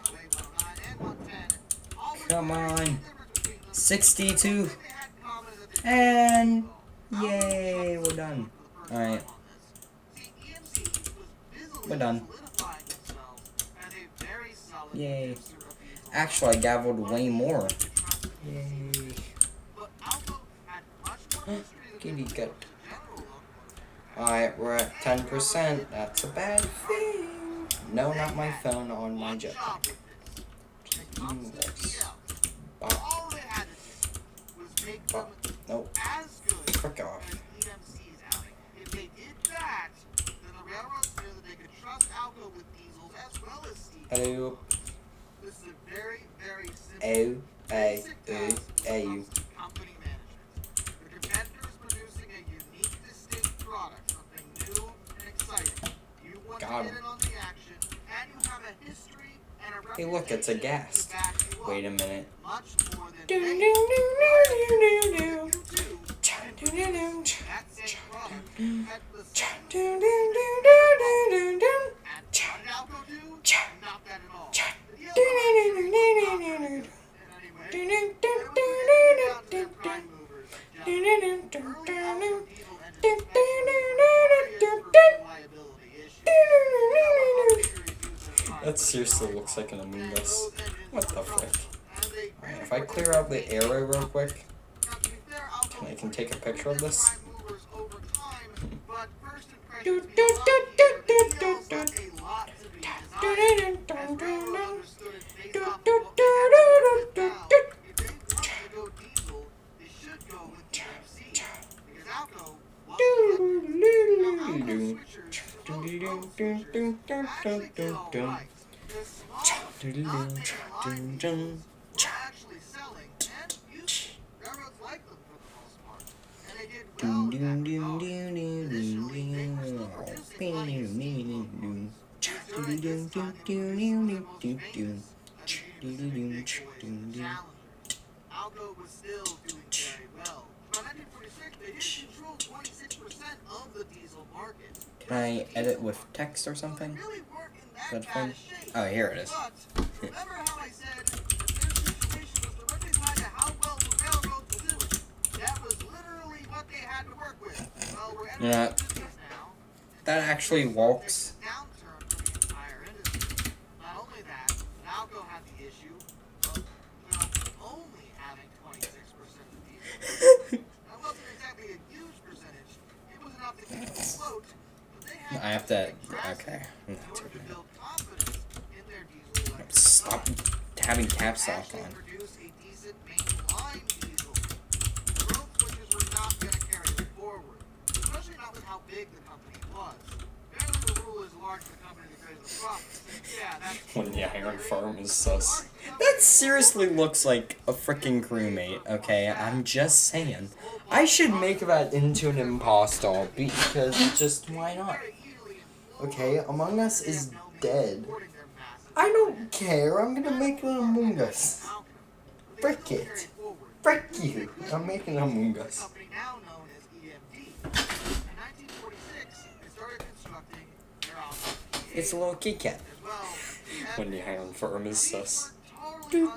Come on. 62. And yay, we're done. Alright. We're done. Yay. Actually, I gathered way more. Yay. Kitty cut. Alright, we're at 10%. That's a bad thing. No, not my phone on my jetpack. Just Bop. Nope. Frick off. Hello. This is a very, very simple company management. Your competitor is producing a unique, distinct product, something new and exciting. You want to get in on the action, and you have a history and a Hey, look, it's a gas. Wait a minute. much more than Do, they do, do, do, do, do. you do That same product had the same and what did Alco do? Not that at all. The deal was anyway, it was down to their prime movers. Early Alco diesel ended liability issues. That seriously looks like an Among Us. What the frick? Alright, if I clear out the arrow real quick, I can take a picture of this. Alco was still doing very well. By 1946, they did control 26% of the diesel market. Can I edit with text or something? Really weren't in that That bad thing? a shape. Oh, here it is. But remember how I said that their situation was directly tied to how well the railroads were doing? That was literally what they had to work with. Well, we're entering Yeah, the business now. that actually works. Downturn for the entire industry. Not only that, but Alco had the issue of, well, only having 26% of diesel. That wasn't exactly a huge percentage. It was enough to keep it afloat, but they had I have to. drastic Okay. in order to build confidence in their diesel electric Stop having caps lock actually on. produce a decent mainline diesel. The road switches were not going to carry it forward, especially not with how big the company was. Apparently the rule is large the company that creates the profits. Yeah, that's When the iron farm is sus. That seriously looks like a freaking crewmate, okay? I'm just saying. I should make that into an impostor because just why not? Okay, Among Us is dead. I don't care, I'm gonna make an Among Us. Frick it. Frick you. I'm making an Among Us. company now known as EMD. In 1946, they started constructing their Alco It's a little Kit Kat. as well. When the iron farm is sus. However,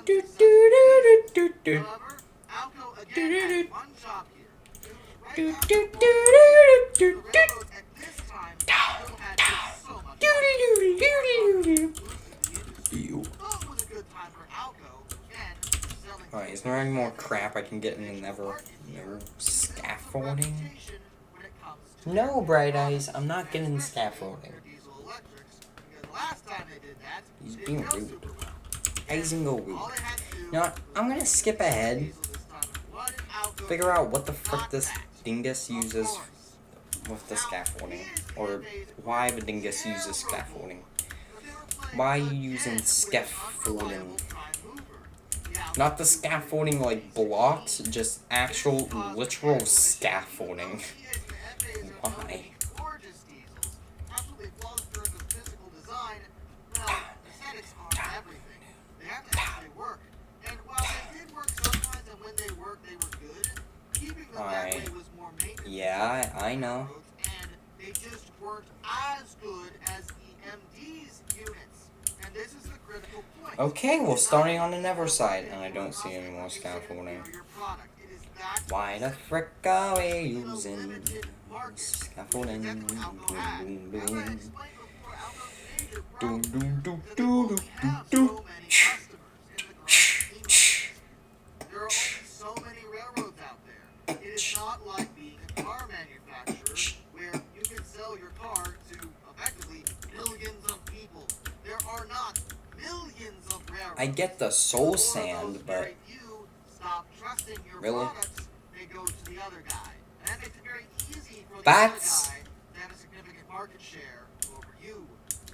Alco again had one job here. It was right after the railroads at this time still had just so much money. Ew. Well, it was a good time for Alco, again, selling Alright, is there any more crap I can get in the Never? No scaffolding? reputation when it comes to No, Bright Eyes, I'm not getting scaffolding. their diesel electrics, because last time they did that, He's they being didn't go rude. super well. Eising go rude. All they had to do You know what? I'm gonna skip ahead. diesel this time, and what did Alco Figure do? out what the frick Not this that. dingus Of uses course. with the Now, scaffolding. these Or days, why the dingus uses scaffolding. but they were playing Why are you again using with an scaffolding? unreliable prime mover. The Alco Not the scaffolding like blocks, just actual literal scaffolding. Why? Gorgeous diesels, absolutely flawless in terms of physical design. Well, aesthetics aren't everything. They have to actually work. And while they did work sometimes, and when they worked, they were good, keeping them that way Alright. was more maintenance. Yeah, I know. And they just weren't as good as EMD's units. And this is the critical point. Okay, well, starting on the Never side, and I don't see any more scaffolding. Your product. It is that Why the frick are we using scaffolding? Boom, boom, boom. Doom, doom, doom, doom, doom, doom. There are only so many railroads out there. It is not like being a car manufacturer where you can sell your car to effectively millions of people. There are not millions of railroads. I get the soul sand, but Very few stop trusting your Really? products, they go to the other guy. And that makes it very easy for the That's- other guy to have a significant market share over you.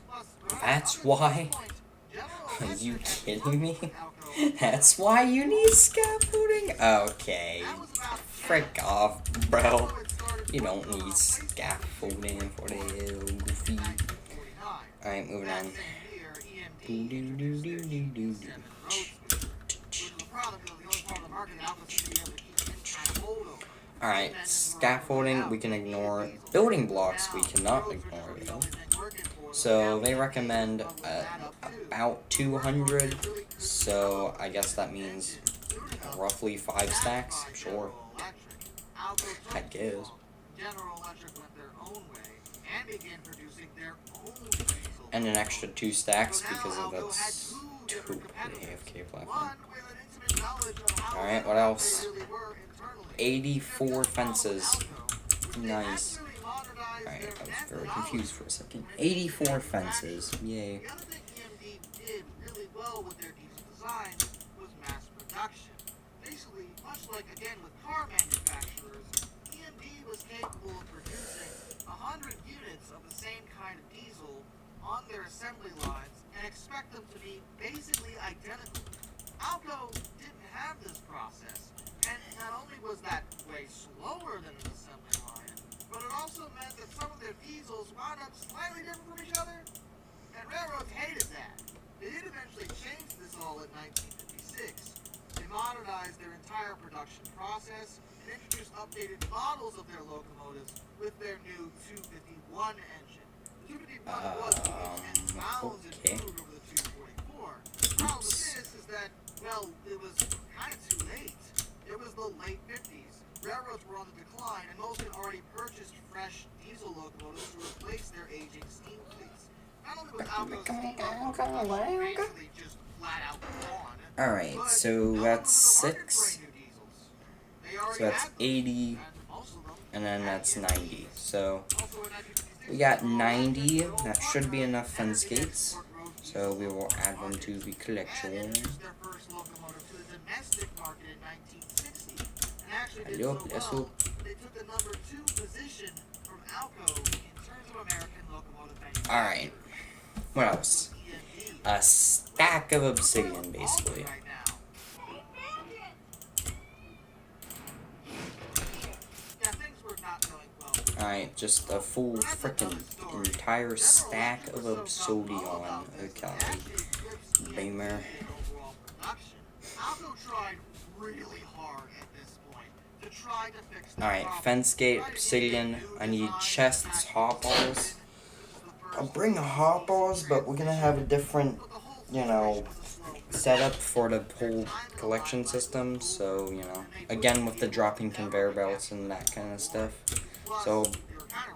Plus, That's up to why- this point, General are you Electric has kidding me? worked with Alco. That's why you need scaffolding? Okay. That was about Frick off, bro. Although it started You working don't on need replacement scaffolding for the goofy. 1949. Alright, moving That on. same year, EMD Do, do, introduced do, their do, do, do. G7 road switch, which was a product that was the only part of the market that Alco seemed to be able to keep any kind of hold over. Alright, scaffolding we can ignore. Building blocks we cannot ignore. So they recommend about 200. So I guess that means roughly 5 stacks. Sure. I guess. And an extra 2 stacks because of that's 2 AFK platform. Alright, what else? 84 fences. Nice. Alright, I was very confused for a second. 84 fences. Yay. The other thing EMD did really well with their diesel designs was mass production. Basically, much like again with car manufacturers, EMD was capable of producing 100 units of the same kind of diesel on their assembly lines and expect them to be basically identical. Alco didn't have this process, and not only was that way slower than an assembly line, but it also meant that some of their diesels wound up slightly different from each other, and railroads hated that. They did eventually change this all in 1956. They modernized their entire production process and introduced updated models of their locomotives with their new 251 engine. The 251 was and miles improved over the 244. The problem with this is that, well, it was kind of too late. It was the late 50s. Railroads were on the decline, and most had already purchased fresh diesel locomotives to replace their aging steam fleets. Not only was Alco's steam locomotives basically just flat out gone, Alright, so that's 6. So that's 80. And then that's 90. So we got 90. That should be enough fence gates. So we will add them to the collection. Hello, eso. Alright. What else? A stack of obsidian, basically. Alright, just a full freaking entire stack of obsidian. Okay. Beamer. Alright, fence gate, obsidian. I need chests, hotballs. I'll bring hotballs, but we're gonna have a different, you know, setup for the whole collection system. So, you know, again with the dropping conveyor belts and that kind of stuff. So,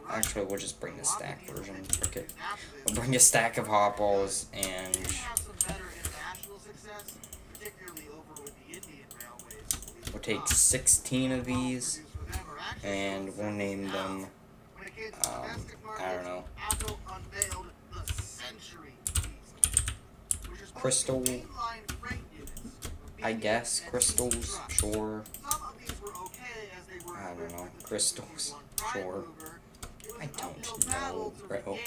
actually, we'll just bring the stack version. Frick it. We'll bring a stack of hotballs and we'll take 16 of these and we'll name them, I don't know, crystal, I guess, crystals, sure, I don't know, crystals, sure, I don't know, bro.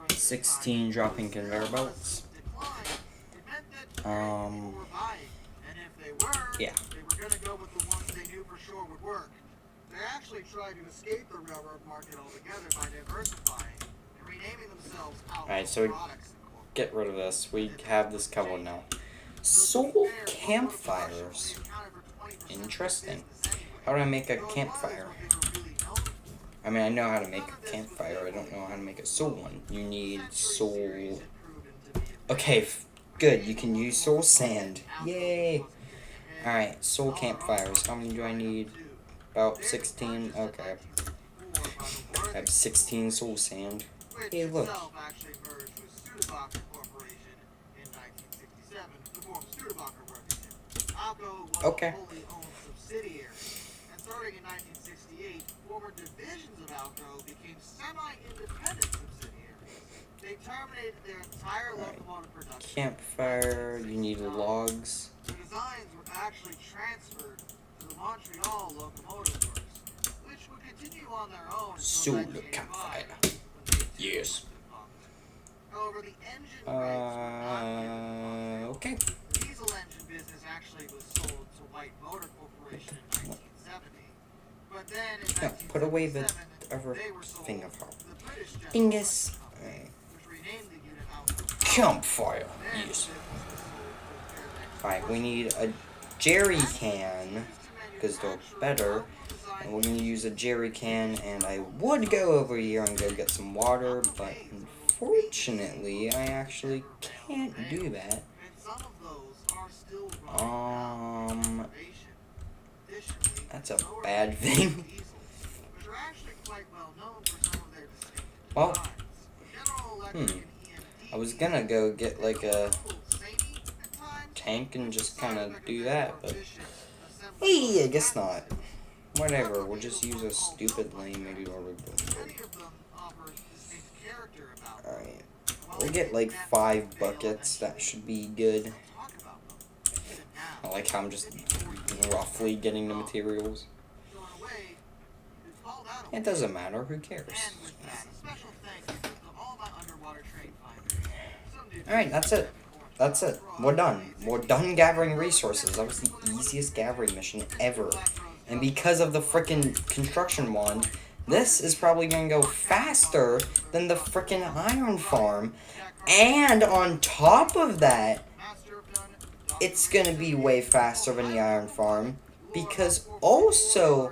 16 dropping conveyor belts. Yeah. They actually tried to escape the railroad market altogether by diversifying and renaming themselves Alright, so get rid of this. We have this covered now. Soul campfires. Interesting. How do I make a campfire? I mean, I know how to make a campfire. I don't know how to make a soul one. You need soul... Okay, good. You can use soul sand. Yay! Alright, soul campfires. How many do I need? About 16. Okay. I have 16 soul sand. Hey, look. Okay. And starting in 1968, former divisions of Alco became semi-independent subsidiaries. They terminated their entire locomotive production. Campfire, you need logs. The designs were actually transferred to the Montreal Locomotive Works, which would continue on their own until 1985, campfire. when they Yes. However, the engine grades Okay. The diesel engine business actually was sold to White Motor Corporation in 1970. But then in No, put away the 1967, other they were sold thing of to heart. the British General Dingus. Electric, which renamed the unit Alco. Campfire. Then Yes. the business was sold to Alright, we need a jerry can, because they're better. And we're going to use a jerry can, and I would go over here and go get some water, but unfortunately, I actually can't do that. That's a bad thing. Well, I was gonna go get like a tank and just kind of do that, but hey, I guess not. Whatever, we'll just use a stupid lame ignore. Alright, we'll get like 5 buckets, that should be good. I like how I'm just roughly getting the materials. It doesn't matter, who cares? Alright, that's it. That's it. We're done. We're done gathering resources. That was the easiest gathering mission ever. And because of the frickin' construction wand, this is probably gonna go faster than the frickin' iron farm. And on top of that, it's gonna be way faster than the iron farm. Because also,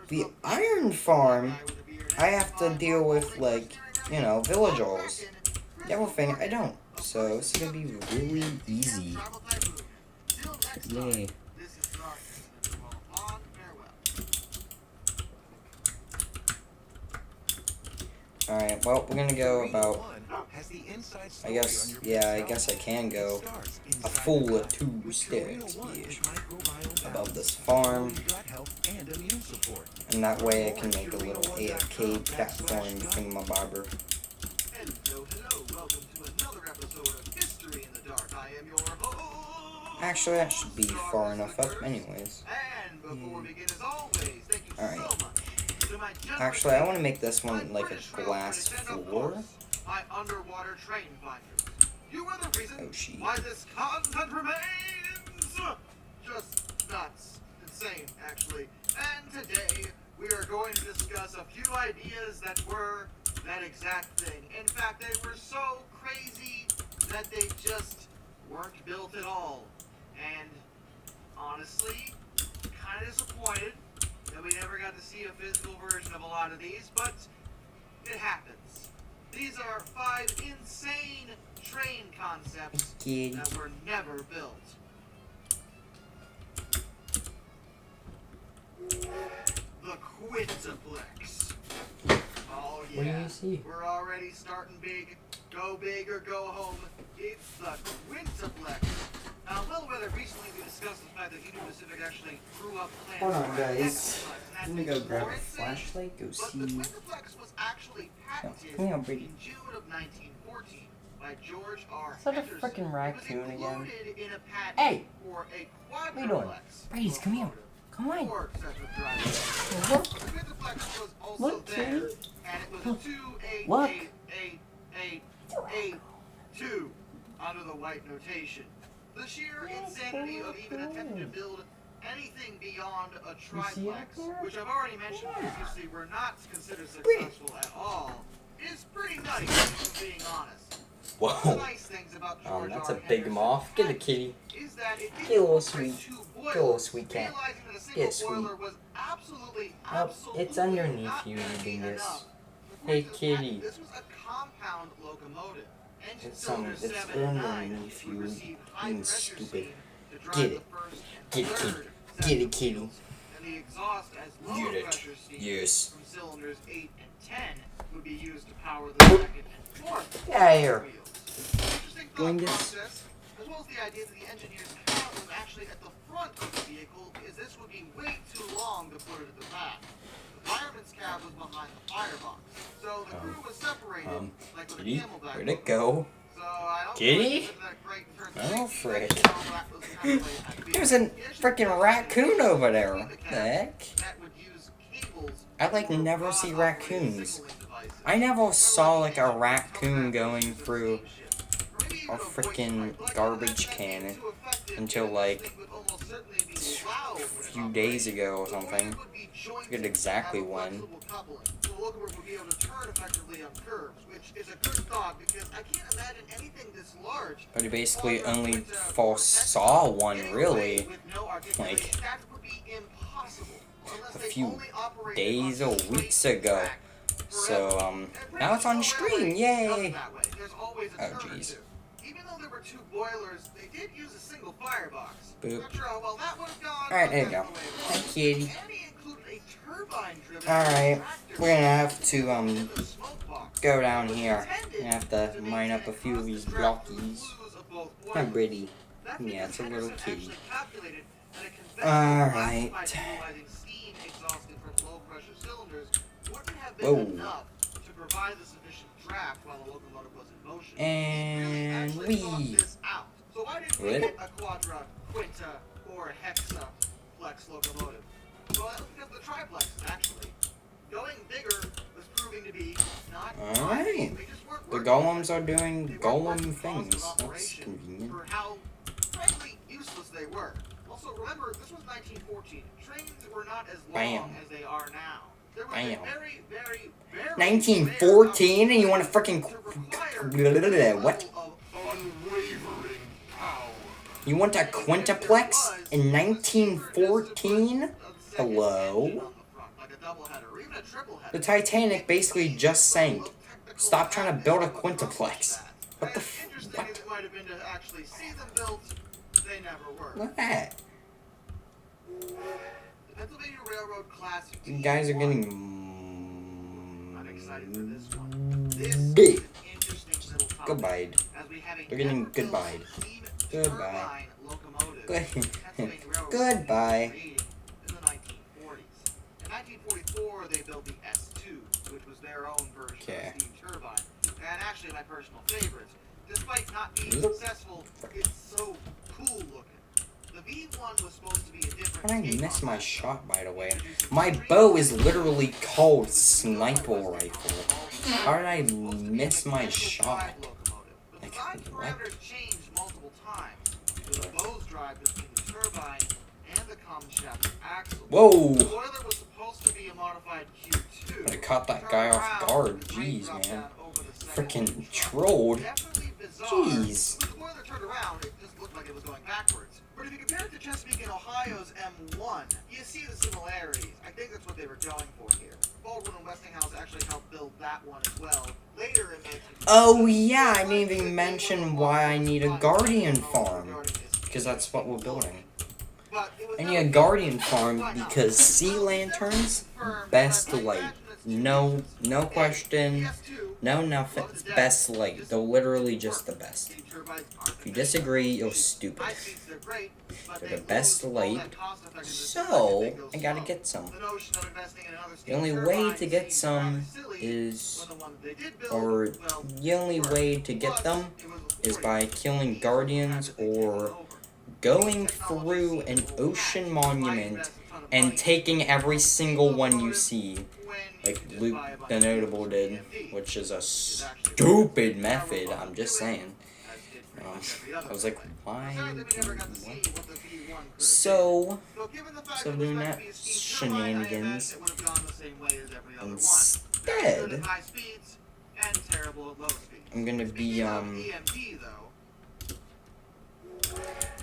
the iron farm, I have to deal with, like, you know, villagers. The other thing, I don't. So, it's gonna be really easy. Yay. Alright, well, we're gonna go about, I guess I can go a full 2 stairs above this farm. And that way I can make a little AFK platform thingamabobber. Actually, that should be far enough up anyways. Alright. Actually, I want to make this one like a glass floor. Oh, shit. Why this content remains just nuts. Insane, actually. And today, we are going to discuss a few ideas that were that exact thing. In fact, they were so crazy that they just weren't built at all. And honestly, kind of disappointed that we never got to see a physical version of a lot of these, but it happens. These are 5 insane train concepts that were never built. The Quintuplex. Oh yeah, what do you see? We're already starting big. Go big or go home. It's the Quintuplex. Now, a little bit recently we discussed the fact that Union Pacific actually grew up plans. Hold on, guys. Let me go grab a flashlight, go see. But the Quintuplex was actually patented in June of 1914 by George R. Is that a Henderson. frickin' raccoon again? In a patent Hey! for a What are you doing? Brady, come here. Come on. Look. Look, Kitty. Look. A2 under the white notation. The sheer insanity of even attempting to build anything beyond a triplex, which I've already mentioned previously were not considered successful at all, is pretty nutty, if I'm being honest. Whoa. Nice things about George That's R. a big moth. Get a kitty. Get a little sweet. Get a little sweet cat. Get sweet. Oh, it's underneath you, you dingus. Hey, kitty. This was a compound locomotive. It's underneath you, being stupid. Get it. Get it, kitty. Get it, kitty. And the exhaust as lower pressure steam Yes. from cylinders 8 and 10 would be used to power the second and fourth Get out of here. Interesting thought process, as well as the idea that the engineer's cab was actually at the front of the vehicle, because this would be way too long to put it at the back. The fireman's cab was behind the firebox, so the crew was separated, like with Kitty, a camelback. where'd it go? So I don't Kitty? think that great in terms of Oh, safety, frick. but that was kind of like- There's a freaking raccoon over there. What the heck? that would use cables I like never see raccoons. I never saw like a raccoon going through a freaking garbage can until like a few days ago or something. I forget exactly when. locomotive would be able to turn effectively on curves, which is a good thought because I can't imagine anything this large. But he basically only foresaw one, really, like, a few days or weeks ago. So, now it's on screen, yay! Oh, jeez. Even though there were 2 boilers, they did use a single firebox. Boop. Not sure how well that would have gone. Alright, there you go. Hi, kitty. And he included a turbine-driven Alright, we're gonna have to, in the smoke box. go down here. We're gonna have to mine up a few of these blockies. Kind of pretty. Yeah, it's a little kitty. Alright. Whoa. And we. So why didn't we What? get a quadra, quinta, or hexaplex locomotive? Well, that was because of the triplex, actually. Going bigger was proving to be not Alright. They just weren't The working. golems are doing They weren't golem working things. cost of That's operation convenient. For how, frankly, useless they were. Also, remember, this was 1914. Trains were not as long Bam. as they are now. There was Bam. a very, very, very 1914 and you want to freaking to require what? level of unwavering power. You want a quintuplex in 1914? Hello? The Titanic basically just sank. Stop trying to build a quintuplex. What the f- Interesting as it might have been to actually see them built, they never were. Look at that. The Pennsylvania Railroad Class You guys are D1. getting I'm excited for this one. This is big. an interesting little topic, Goodbye. as we have a We're getting never-built goodbye. steam Goodbye. turbine locomotive. Good. Pennsylvania Railroad Goodbye. created in the 1940s. In 1944, they built the S2, which was their own version Okay. of steam turbine, and actually my personal favorite. Despite not being Yep. successful, it's so cool looking. The V1 was supposed to be a different. How did I take miss on my that. shot, by the way? My bow is literally called Sniper Rifle. How did I miss my shot? The Like, design what? parameters changed multiple times. The Bose drive between the turbine and the common shaft axle. Whoa! The boiler was supposed to be a modified Q2. But I caught that guy off guard. Jeez, man. Freaking trolled. Definitely bizarre. Jeez. When the boiler turned around, it just looked like it was going backwards. But if you compare it to Chesapeake and Ohio's M1, you see the similarities. I think that's what they were going for here. Baldwin and Westinghouse actually helped build that one as well. Later in 19... Oh yeah, I didn't even mention why I need a Guardian farm. Because that's what we're building. I need a Guardian farm because sea lanterns, best light. No question. No nothing. Best light. They're literally just the best. If you disagree, you're stupid. They're the best light. So, I gotta get some. The only way to get some is, or the only way to get them is by killing guardians or going through an ocean monument and taking every single one you see, like Luke the Notable did, which is a stupid method, I'm just saying. I was like, why? What? So doing that shenanigans, instead, I'm gonna be,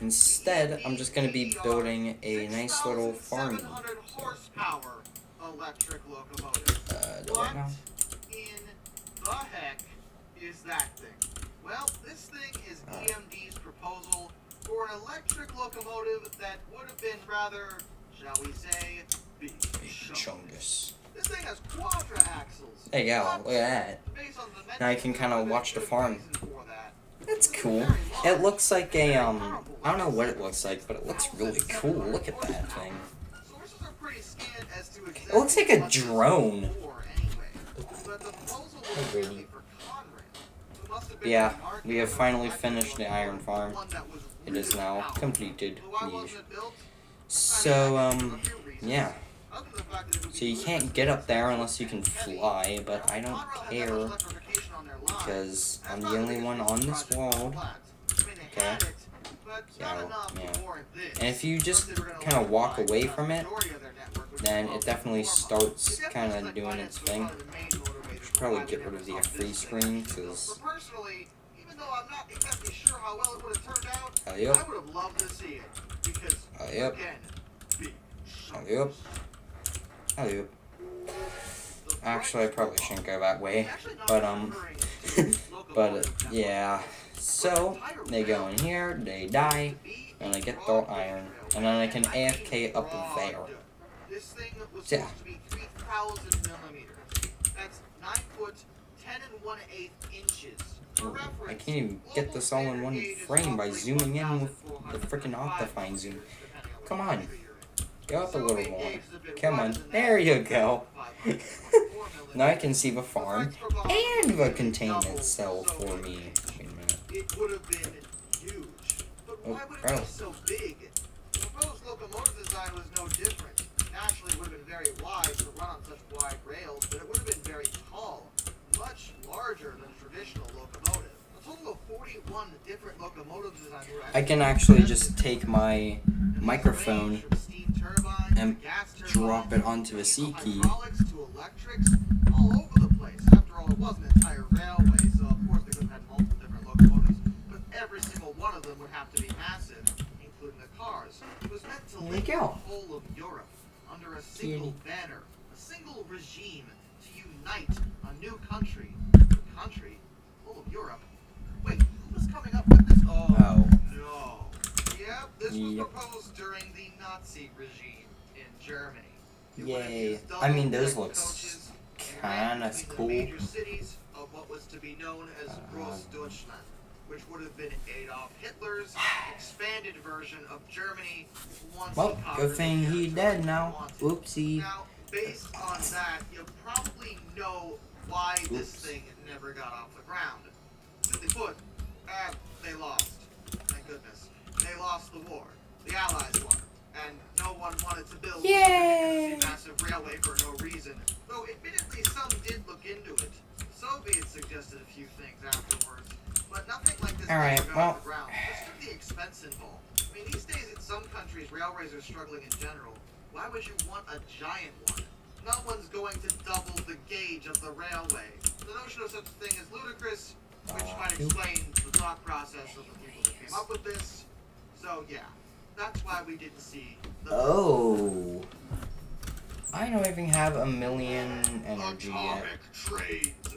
instead, I'm just gonna be building a nice little farm. Do what now? In the heck is that thing? Well, this thing is EMD's proposal for an electric locomotive that would have been rather, shall we say, big chungus. This thing has quadra axles. There you go, look at that. Now you can kind of watch the farm. That's cool. It looks like a, I don't know what it looks like, but it looks really cool. Look at that thing. It looks like a drone. Yeah, we have finally finished the iron farm. It is now completed. So, yeah. So you can't get up there unless you can fly, but I don't care because I'm the only one on this world. Okay? Yeah. And if you just kind of walk away from it, then it definitely starts kind of doing its thing. Should probably get rid of the freeze screen, because... Personally, even though I'm not exactly sure how well it would have turned out, Yep. I would have loved to see it. Because, Yep. again, Yep. Yep. Actually, I probably shouldn't go that way, but, yeah. So, they go in here, they die, and I get the iron, and then I can AFK up there. This thing was Yeah. supposed to be 3,000 millimeters. That's 9 foot, 10 1/8 inches. For I reference, can't even get this all in one frame by zooming in with the freaking Optifine zoom. Come on. Go up a little more. Come on. There you go. Now I can see the farm and the containment cell for me. Wait a minute. It would have been huge. But why would it be so big? The proposed locomotive design was no different. Naturally, it would have been very wide to run on such wide rails, but it would have been very tall, much larger than a traditional locomotive. A total of 41 different locomotive designs were I can actually just take my microphone and drop it onto the C key. Hydraulics to electrics, all over the place. After all, it was an entire railway, so of course they could have had multiple different locomotives, but every single one of them would have to be massive, including the cars. It was meant to link the whole of Europe under a single banner, a single regime, to unite a new country. A country? Whole of Europe? Wait, who was coming up with this? Oh, no. Yep, this was proposed during the Nazi regime in Germany. Yay. I mean, those looks kinda cool. Major cities of what was to be known as Großdeutschland, which would have been Adolf Hitler's expanded version of Germany once Well, he conquered good thing the he territory dead now. Oopsie. Now, based on that, you probably know why this thing never got off the ground. Simply put, they lost. Thank goodness. They lost the war. The Allies won. And no one wanted to build a massive railway for no reason. Though admittedly some did look into it. Soviets suggested a few things afterwards. But nothing like this Alright, ever got well. off the ground. Just the expense involved. I mean, these days in some countries, railways are struggling in general. Why would you want a giant one? No one's going to double the gauge of the railway. The notion of such a thing is ludicrous, which might explain the thought process of the people that came up with this. So yeah, that's why we didn't see the... Oh. I don't even have 1,000,000 energy yet. Atomic trains.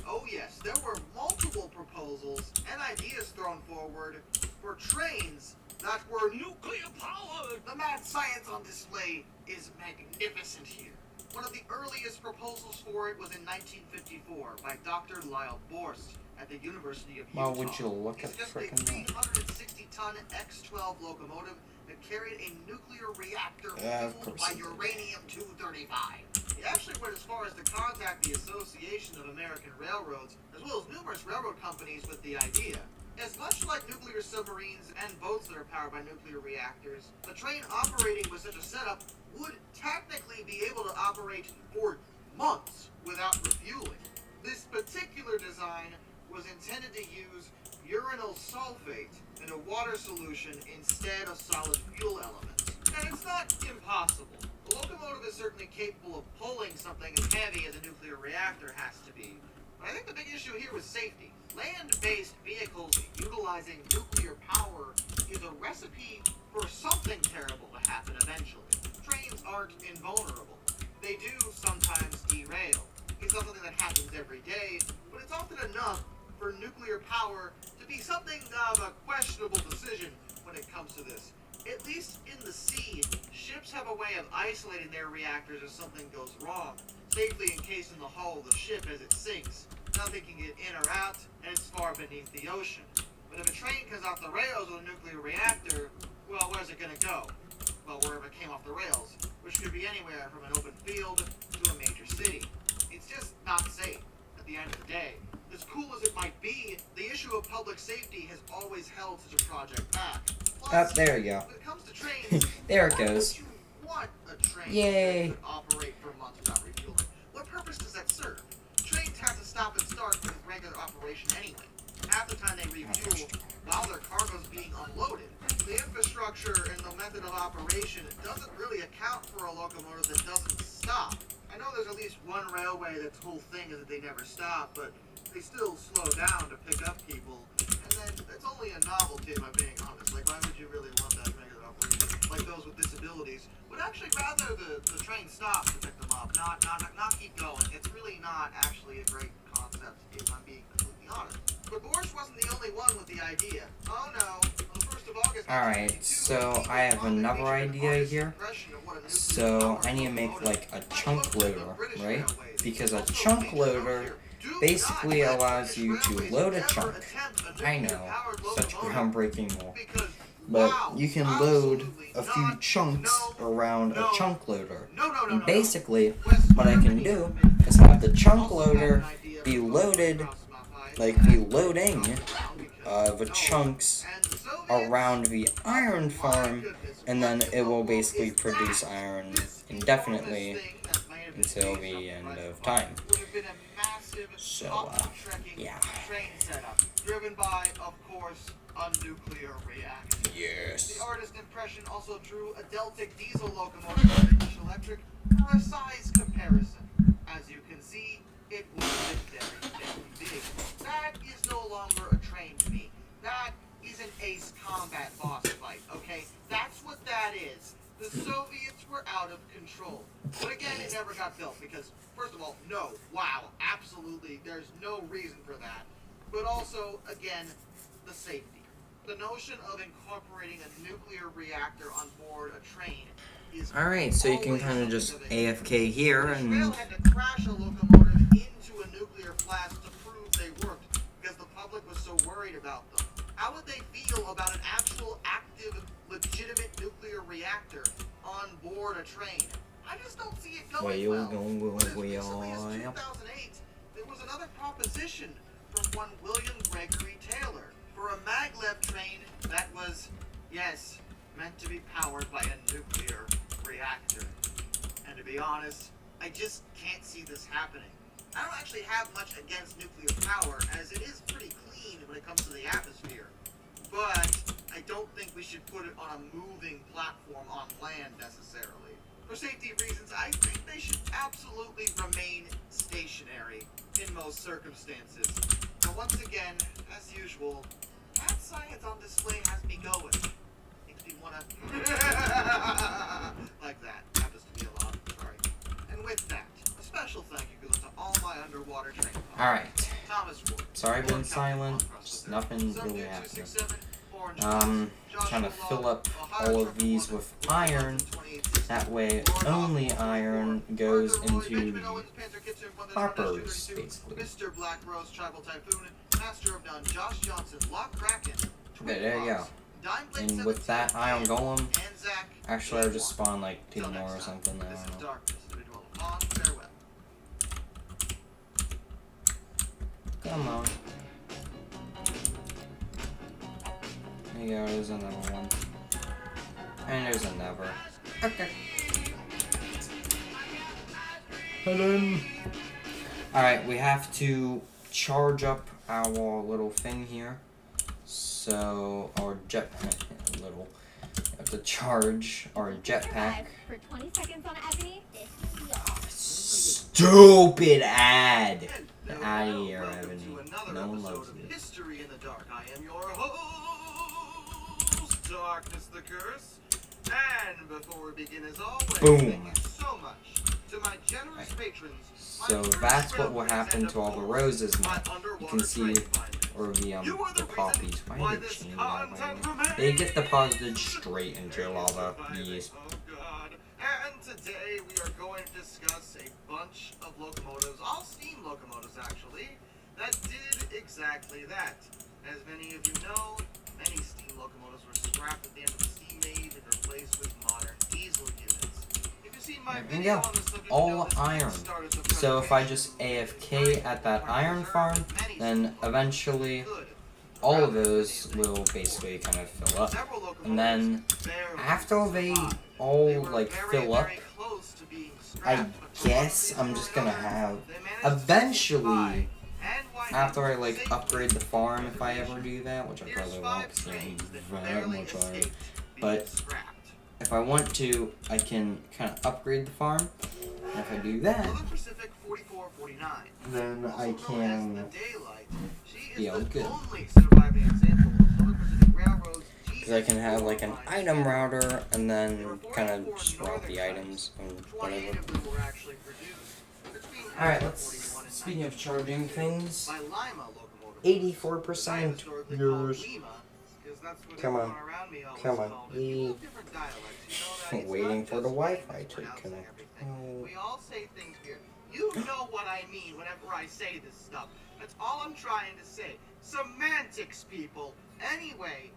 Oh yes, there were multiple proposals and ideas thrown forward for trains that were nuclear powered. The mad science on display is magnificent here. One of the earliest proposals for it was in 1954 by Dr. Lyle Borst at the University of Utah. Well, would you look at frickin' that? 360-ton X-12 locomotive that carried a nuclear reactor fueled by uranium-235. He actually went as far as to contact the Association of American Railroads, as well as numerous railroad companies, with the idea. As much like nuclear submarines and boats that are powered by nuclear reactors, a train operating with such a setup would technically be able to operate for months without refueling. This particular design was intended to use uranyl sulfate in a water solution instead of solid fuel elements. And it's not impossible. The locomotive is certainly capable of pulling something as heavy as a nuclear reactor has to be. But I think the big issue here was safety. Land-based vehicles utilizing nuclear power is a recipe for something terrible to happen eventually. Trains aren't invulnerable. They do sometimes derail. It's not something that happens every day, but it's often enough for nuclear power to be something of a questionable decision when it comes to this. At least in the sea, ships have a way of isolating their reactors if something goes wrong, safely encased in the hull of the ship as it sinks. Nothing can get in or out, and it's far beneath the ocean. But if a train comes off the rails with a nuclear reactor, well, where's it going to go? Well, wherever it came off the rails, which could be anywhere from an open field to a major city. It's just not safe at the end of the day. As cool as it might be, the issue of public safety has always held such a project back. Plus, there you go. When it comes to trains, there it goes. why would you want a train Yay. that could operate for months without refueling? What purpose does that serve? Trains have to stop and start with regular operation anyway. Half the time they refuel while their cargo's being unloaded. The infrastructure structure and the method of operation doesn't really account for a locomotive that doesn't stop. I know there's at least one railway that's whole thing is that they never stop, but they still slow down to pick up people. And then it's only a novelty, if I'm being honest. Like, why would you really want that regular operation? Like those with disabilities would actually rather the train stop to pick them up, not keep going. It's really not actually a great concept, if I'm being completely honest. But Borscht wasn't the only one with the idea. Oh no, on the 1st of August. Alright, so I have another idea here. So I need to make like a chunk loader, right? Because a chunk loader basically allows you to load a chunk. I know, such groundbreaking more. But you can load a few chunks around a chunk loader. And basically, what I can do is have the chunk loader be loaded, like be loading the chunks around the iron farm, and then it will basically produce iron indefinitely until the end of time. So, yeah. Driven by, of course, a nuclear reactor. Yes. The artist impression also drew a Deltic diesel locomotive by British Electric for a size comparison. As you can see, it was very, very big. That is no longer a train to me. That is an ace combat boss fight, okay? That's what that is. The Soviets were out of control. But again, it never got built because, first of all, no, wow, absolutely, there's no reason for that. But also, again, the safety. The notion of incorporating a nuclear reactor on board a train is Alright, so you can kind of just AFK here and... Rail had to crash a locomotive into a nuclear blast to prove they worked because the public was so worried about them. How would they feel about an actual, active, legitimate nuclear reactor on board a train? I just don't see it going well. As recently as 2008, there was another proposition from one William Gregory Taylor for a maglev train that was, yes, meant to be powered by a nuclear reactor. And to be honest, I just can't see this happening. I don't actually have much against nuclear power, as it is pretty clean when it comes to the atmosphere. But I don't think we should put it on a moving platform on land necessarily. For safety reasons, I think they should absolutely remain stationary in most circumstances. Now once again, as usual, that science on display has me going. Makes me wanna like that. Happens to be a lot. Sorry. And with that, a special thank you goes to all my underwater train pilots. Alright. Thomas Ford. Sorry I've been silent, just nothing really happening. Trying to fill up all of these with iron. That way, only iron goes into the hoppers, basically. Mr. Black Rose Tribal Typhoon, Master of None, Josh Johnson, Lock Kraken. Okay, there you go. And with that iron golem, actually I'll just spawn like 2 more or something, I don't know. Come on. There you go, there's another one. And there's another. Okay. Alright, we have to charge up our little thing here. So, our jetpack, we have to charge our jetpack. For 20 seconds on Ebony. Stupid ad! Get out of here, Ebony. No one loves you. History in the Dark. I am your host, Darkness the Curse. And before we begin, as always, boom. Thank you so much to my generous patrons. So that's what will happen to all the roses now. You can see, or the poppies. Why did they change that? They get deposited straight into lava. Yes. Oh god. And today we are going to discuss a bunch of locomotives, all steam locomotives actually, that did exactly that. As many of you know, many steam locomotives were scrapped at the end of the steam age and replaced with modern diesel units. If you've seen my video on the subject, all iron. So if I just AFK at that iron farm, then eventually all of those will basically kind of fill up. And then after they all like fill up, I guess I'm just gonna have eventually, after I like upgrade the farm, if I ever do that, which I probably won't, because I need that much iron. But if I want to, I can kind of upgrade the farm. And if I do that, Southern Pacific 4449, then also I known as can the Daylight. She be is all the good. only surviving example of Southern Pacific Railroad's Because I can have like an item router and then kind of just route the items and 28 whatever. of them were actually produced between Alright, 1941 and speaking of charging things, by Lima locomotive. 84%. Historically called Yours. Lima, 'cause that's what Come on. everyone around me always Come on. called it. People have different dialects, you know that? It's Waiting not for the just Wi-Fi famous to pronouncing connect. everything. Oh. We all say things weird. You know what I mean whenever I say this stuff. That's all I'm trying to say. Semantics, people. Anyway,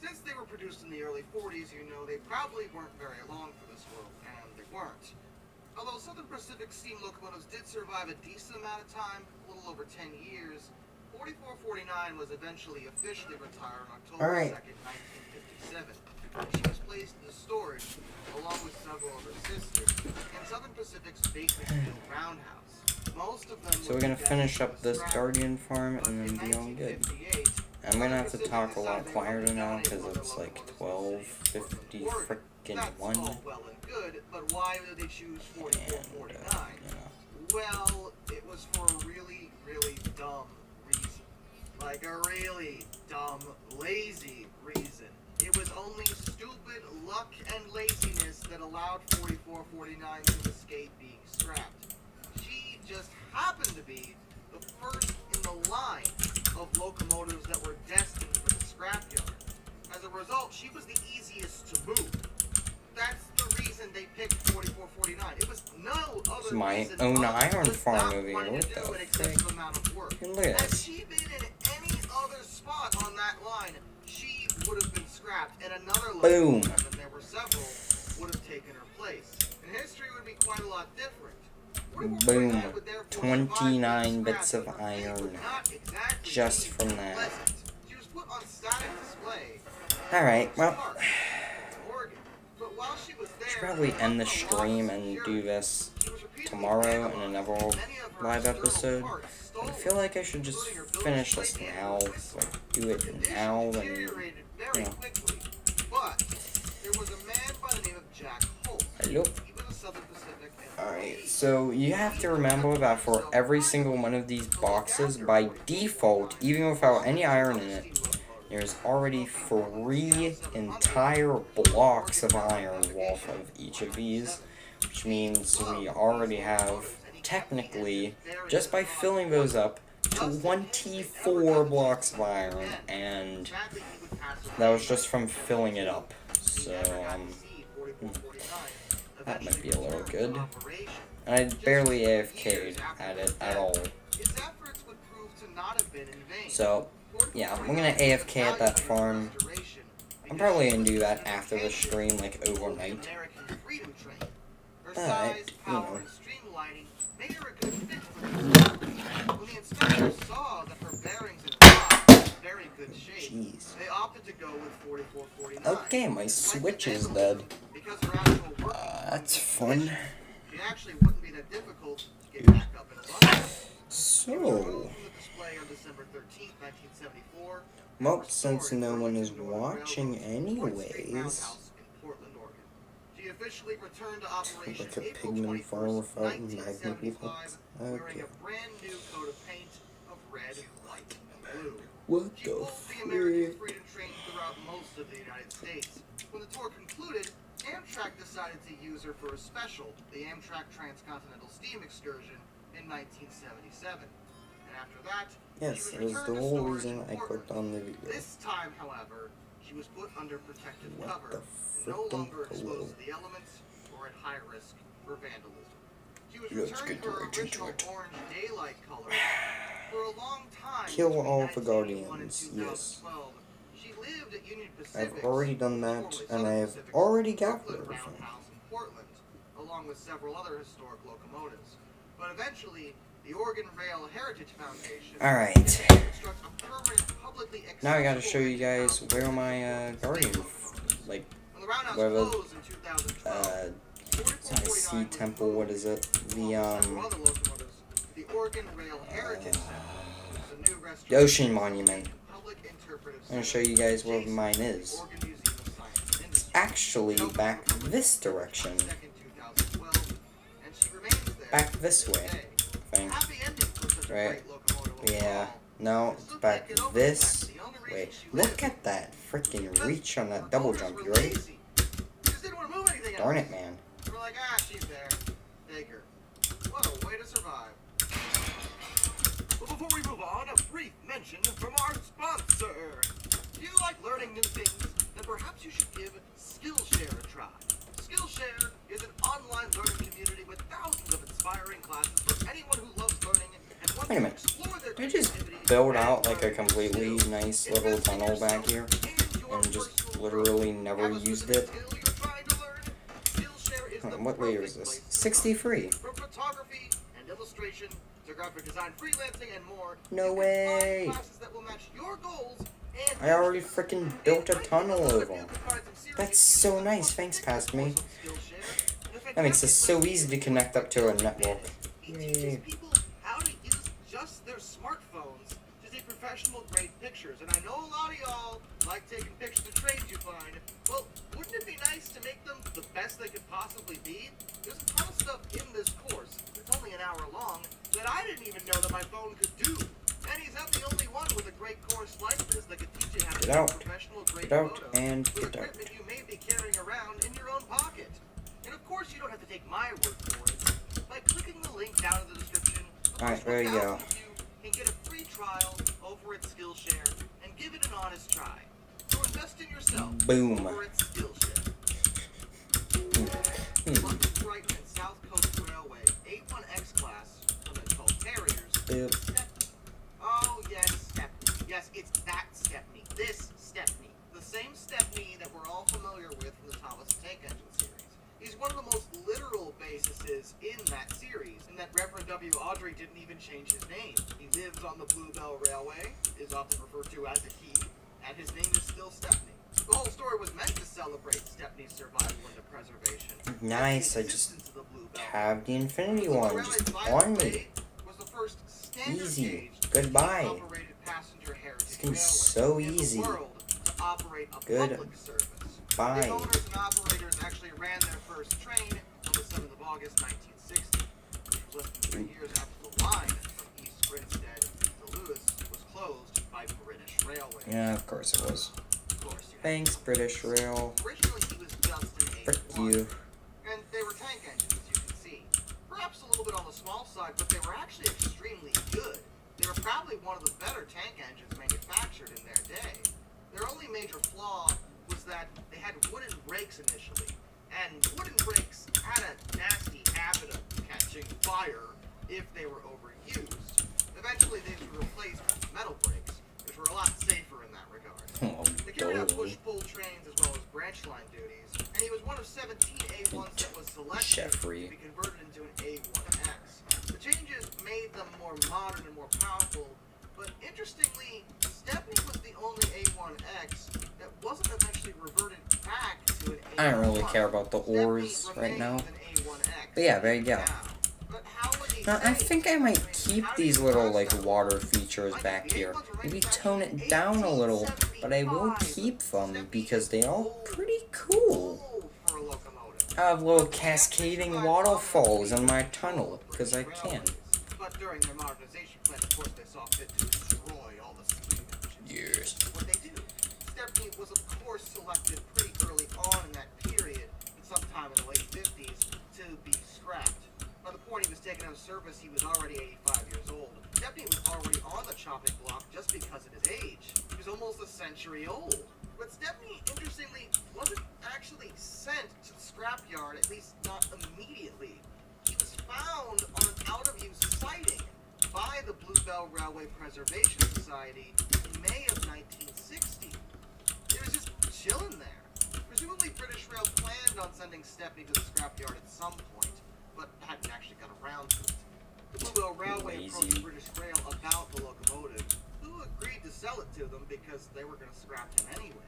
since they were produced in the early 40s, you know, they probably weren't very long for this world, and they weren't. Although Southern Pacific steam locomotives did survive a decent amount of time, a little over 10 years, 4449 was eventually officially retired on October Alright. 2nd, 1957. She was placed into storage, along with several of her sisters, in Southern Pacific's Baker Steel Roundhouse. Most of them So we're were gonna destined finish for up this scrap, Guardian farm but and in then be all good. 1958, I'm gonna have to Pacific talk a lot decided they wanted quieter to now donate because one of it's their like locomotives to the city of 12:50 Portland, Oregon. frickin' That's 1. all well and good, but why did they choose And 4449? you know. Well, it was for a really, really dumb reason. Like a really dumb, lazy reason. It was only stupid luck and laziness that allowed 4449 to escape being scrapped. She just happened to be the first in the line of locomotives that were destined for the scrapyard. As a result, she was the easiest to move. That's the reason they picked 4449. It was no other It's my reason own other iron than farm not movie. wanting What to the do an frick? excessive amount of work. Look at Had this. she been in any other spot on that line, she would have been scrapped, and another Boom. locomotive, and there were several, would have taken her place. And history would be quite a lot different. 4449 Boom. would therefore 29 survive being bits scrapped, of but her fate iron. would not exactly Just be from that. pleasant. She was put on static display. Alright, well, Oregon. But while she was there, should probably end the stream and do this tomorrow in another live episode. But I feel like I should just finish this now. Like, do it now and, you know. But there was a man by the name of Jack Holt. Hello? He was a Southern Pacific Alright, so you have to remember that for every single one of these boxes, by default, even without any iron in it, there's already 3 entire blocks of iron off of each of these, which means we already have, technically, just by filling those up, 24 blocks of iron, and that was just from filling it up. So, that might be a little good. And I barely AFK'd at it at all. So, yeah, I'm gonna AFK at that farm. I'm probably gonna do that after the stream, like overnight. But, you know. Jeez. Okay, my Switch is dead. That's fun. So, well, since no one is watching anyways, She officially returned to like operation a April pigment 21st, farm without 1975, wearing Okay. a brand new coat of paint of red, white, and blue. What She the pulled the American frick? Freedom Train throughout most of the United States. When the tour concluded, Amtrak decided to use her for a special, the Amtrak Transcontinental Steam Excursion, in 1977. And after that, Yes, she that was was the returned to whole storage reason in I Portland. clicked on the video. This time, however, she was put under protective What cover the and no frickin' longer exposed hello? to the elements or at high risk for vandalism. She was Let's returned get to her right into original it. orange daylight color for a long time. Kill between all the 1981 and Guardians, yes. 2012. She lived at Union Pacific. I've already done that, formerly and Southern I've Pacific's already got Brooklyn everything. Roundhouse in Portland, along with several other historic locomotives. But eventually, the Oregon Rail Heritage Foundation Alright. construct a permanent, publicly Now I gotta accessible show you guys roundhouse where my Guardian, like, when the roundhouse where the closed in 2012, it's not a sea temple, what is it? The, the Oregon Rail Heritage Center, the new the restoration Ocean Monument. public interpretive I'm gonna center show you guys where adjacent mine to the is. Oregon Museum of Science and Industry. actually back this direction. Back this way, I think. Right? Yeah. No, it's back this way. Look at that freaking reach on that double jump, you ready? Darn it, man. We're like, she's there. Take her. What a way to survive. Well, before we move on, a brief mention from our sponsor. Do you like learning new things? Then perhaps you should give Skillshare a try. Skillshare is an online learning community with thousands of inspiring classes for anyone who loves learning and wants Wait a to minute. explore their Did I just creativity build and out like a learn. completely nice little tunnel back here and just literally never used it? What layer is this? 63. From photography and illustration to graphic design, freelancing, and more. No way. Classes that will match your goals and I already freaking built a tunnel over them. That's so nice. Thanks, Past Me. That makes it so easy to connect up to a network. It teaches people how to use just their smartphones to take professional grade pictures. And I know a lot of y'all like taking pictures of trades you find. Well, wouldn't it be nice to make them the best they could possibly be? There's a ton of stuff in this course. It's only an hour long that I didn't even know that my phone could do. And he's not the only one with a great course like this that could teach you how to Get out. take professional grade Get out photos and with get out. equipment you may be carrying around in your own pocket. And of course, you don't have to take my word for it. By clicking the link down in the description, Alright, there you go. you can get a free trial over at Skillshare and give it an honest try. So invest in yourself. Boom. Over at Skillshare. Hmm. London Brighton and South Coast Railway A1X class, sometimes called Terriers. Boop. Stepney. Oh yes, Stepney. Yes, it's that Stepney. This Stepney. The same Stepney that we're all familiar with from the Thomas the Tank Engine series. He's one of the most literal bases in that series, and that Reverend W. Audrey didn't even change his name. He lives on the Bluebell Railway, is often referred to as a he, and his name is still Stepney. The whole story was meant to celebrate Stepney's survival into preservation. Nice, I just have the Infinity one just on me. Was the first standard Easy. gauge Goodbye. operated passenger heritage This game's railway so in the easy. world to operate a Good. public service. Bye. The owners and operators actually ran their first train on the 7th of August, 1960, which was less than 3 years after the line from East Grinstead to Lewis was closed by British Railways. Yeah, of course it was. Of course, you Thanks, British Rail. originally he was just an Frick A1, you. and they were tank engines, as you can see. Perhaps a little bit on the small side, but they were actually extremely good. They were probably one of the better tank engines manufactured in their day. Their only major flaw was that they had wooden brakes initially, and wooden brakes had a nasty habit of catching fire if they were overused. Eventually, these were replaced with metal brakes, which were a lot safer in that regard. Oh, They carried out totally. push-pull trains as well as branch line duties, and he was one of 17 A1s that was selected Jeffrey. to be converted into an A1X. The changes made them more modern and more powerful, but interestingly, Stepney was the only A1X that wasn't eventually reverted back to an A1. I don't really care about the ores right now. But yeah, there you go. Now, I think I might keep these little, like, water features back here. Maybe tone it down a little, but I will keep them because they are pretty cool. I have little cascading waterfalls in my tunnel, because I can. But during their modernization plan, of course, they saw fit to destroy all the steam engines. Yes. What they do. Stepney was, of course, selected pretty early on in that period, sometime in the late 50s, to be scrapped. By the point he was taken out of service, he was already 85 years old. Stepney was already on the chopping block just because of his age. He was almost a century old. But Stepney, interestingly, wasn't actually sent to the scrapyard, at least not immediately. He was found on an out-of-use sighting by the Bluebell Railway Preservation Society in May of 1960. He was just chilling there. Presumably British Rail planned on sending Stepney to the scrapyard at some point, but hadn't actually got around to it. The Bluebell Railway approached British Rail about the locomotive, who agreed to sell it to them because they were going to scrap him anyway.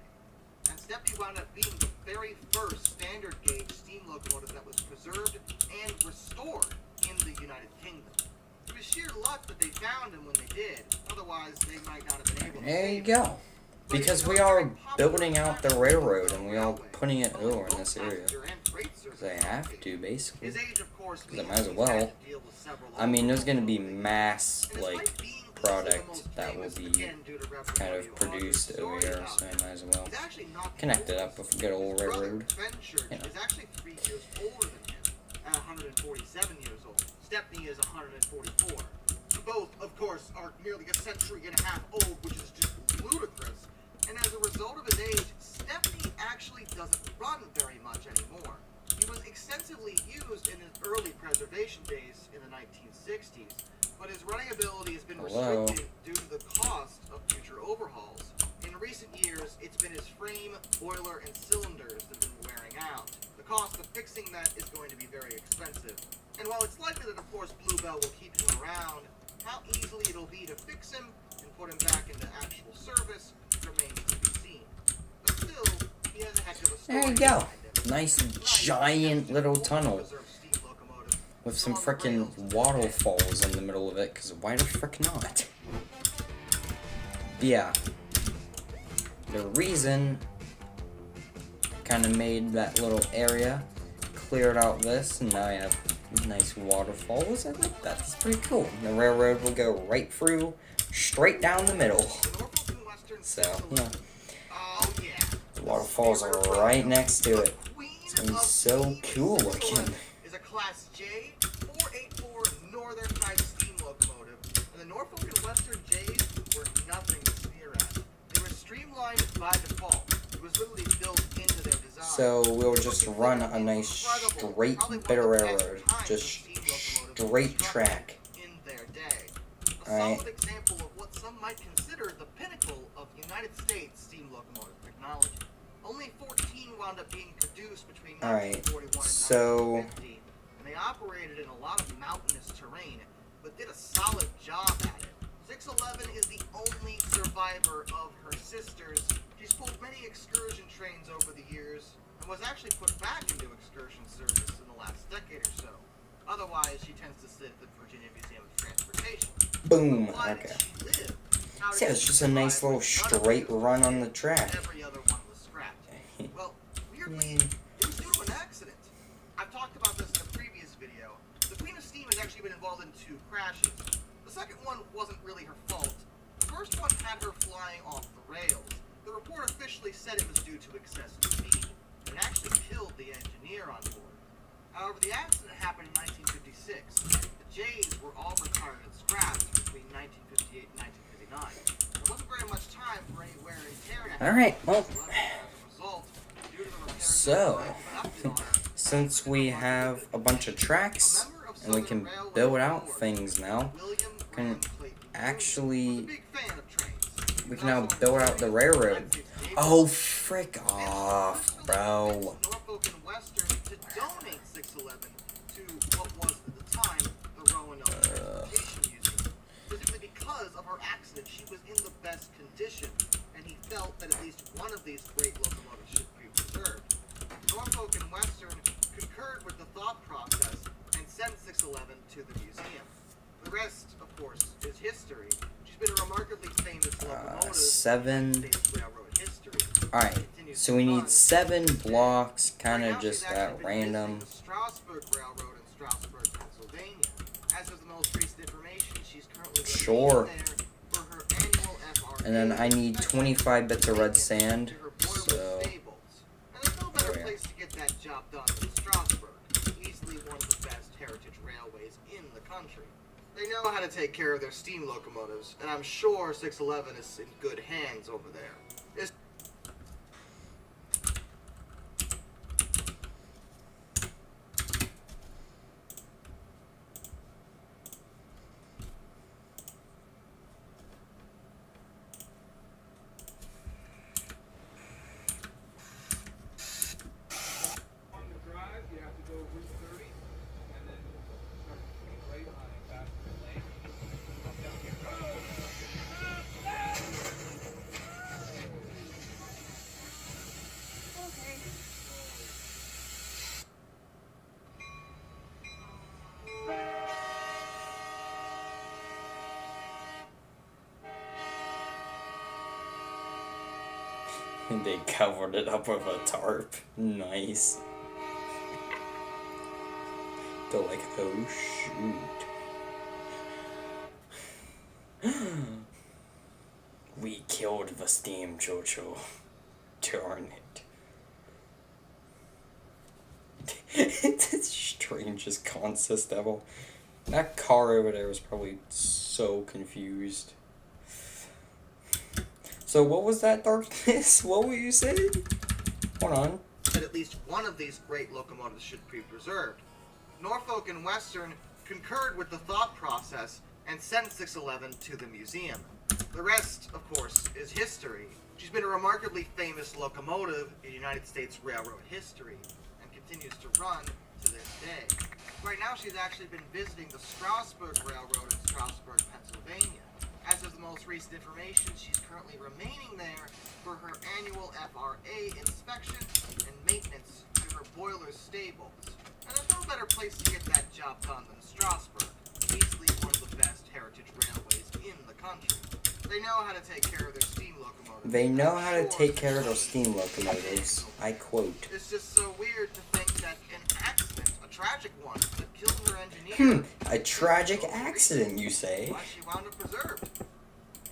And Stepney wound up being the very first standard gauge steam locomotive that was preserved and restored in the United Kingdom. It was sheer luck that they found him when they did, otherwise they might not have been able to There you save him. go. Because we are building out the railroad and we are putting it over in this area. Because I have to, basically. Because I might as well. I mean, there's going to be mass, like, product that will be kind of produced over here, so I might as well connect it up with a good old railroad. You know. Is actually 3 years older than him, at 147 years old. Stepney is 144. Both, of course, are nearly a century and a half old, which is just ludicrous. And as a result of his age, Stepney actually doesn't run very much anymore. He was extensively used in his early preservation days in the 1960s, but his running ability has been restricted due to the cost of future overhauls. In recent years, it's been his frame, boiler, and cylinders that have been wearing out. The cost of fixing that is going to be very expensive. And while it's likely that, of course, Bluebell will keep him around, how easily it'll be to fix him and put him back into actual service remains to be seen. But still, he has a heck of a story. There you go. Nice giant little tunnel. With some frickin' waterfalls in the middle of it, because why the frick not? Yeah. The reason kind of made that little area, cleared out this, and now I have nice waterfalls. I like that. It's pretty cool. The railroad will go right through, straight down the middle. So, yeah. The waterfalls are right next to it. It's gonna be so cool looking. Is a Class J 484 Northern type steam locomotive, and the Norfolk and Western J's were nothing to sneer at. They were streamlined by default. It was literally built into their design. So we'll just run a nice straight bit of railroad, just straight track. In their day. A Alright. solid example of what some might consider the pinnacle of United States steam locomotive technology. Only 14 wound up being produced between 1941 and 1950, and they operated in a lot of mountainous terrain, but did a solid job at it. 611 is the only survivor of her sisters. She's pulled many excursion trains over the years, and was actually put back into excursion service in the last decade or so. Otherwise, she tends to sit at the Virginia Museum of Transportation. Boom. Why did Okay. she live? How did See, it's she just a nice survive little straight run on the track. every other one was scrapped? Well, weirdly, it was due to an accident. I've talked about this in a previous video. The Queen of Steam has actually been involved in 2 crashes. The second one wasn't really her fault. The first one had her flying off the rails. The report officially said it was due to excessive speed, and actually killed the engineer on board. However, the accident happened in 1956. The J's were all retired and scrapped between 1958 and 1959. There wasn't very much time for any wear and tear to happen. Alright, well. As a result, due to the repairs So, that were since we have a bunch of tracks, and we can build out things now, can actually, we can now build out the railroad. Oh, frick off, bro. Norfolk and Western to donate 611 to what was at the time the Roanoke Transportation Museum. Specifically because of her accident, she was in the best condition, and he felt that at least one of these great locomotives should be preserved. Norfolk and Western concurred with the thought process and sent 611 to the museum. The rest, of course, is history. She's been a remarkably famous locomotive 7. in States railroad history. Alright, so we need 7 blocks, kind of just at random. The Strasburg Railroad in Strasburg, Pennsylvania. As of the most recent information, she's currently Sure. there for her annual FRA. And then I need 25 bits of red sand, to her boiler so stables. And there's no better place to get that job done than Strasburg, easily one of the best heritage railways in the country. They know how to take care of their steam locomotives, and I'm sure 611 is in good hands over there. It's On the drive, you have to go Route 30, and then start between Grapevine and Basket Lane. Up down here. They covered it up with a tarp. Nice. They're like, oh shoot. We killed the steam Jojo. Darn it. It's the strangest concept ever. That car over there was probably so confused. So what was that, Darkness? What were you saying? Hold on. That at least one of these great locomotives should be preserved. Norfolk and Western concurred with the thought process and sent 611 to the museum. The rest, of course, is history. She's been a remarkably famous locomotive in United States railroad history and continues to run to this day. Right now, she's actually been visiting the Strasburg Railroad in Strasburg, Pennsylvania. As of the most recent information, she's currently remaining there for her annual FRA inspection and maintenance to her boiler stables. And there's no better place to get that job done than Strasburg, easily one of the best heritage railways in the country. They know how to take care of their steam locomotives. They know how to take care of their steam locomotives. I quote. It's just so weird to think that an accident, a tragic one, that killed her engineer. A tragic accident, you say? Why she wound up preserved.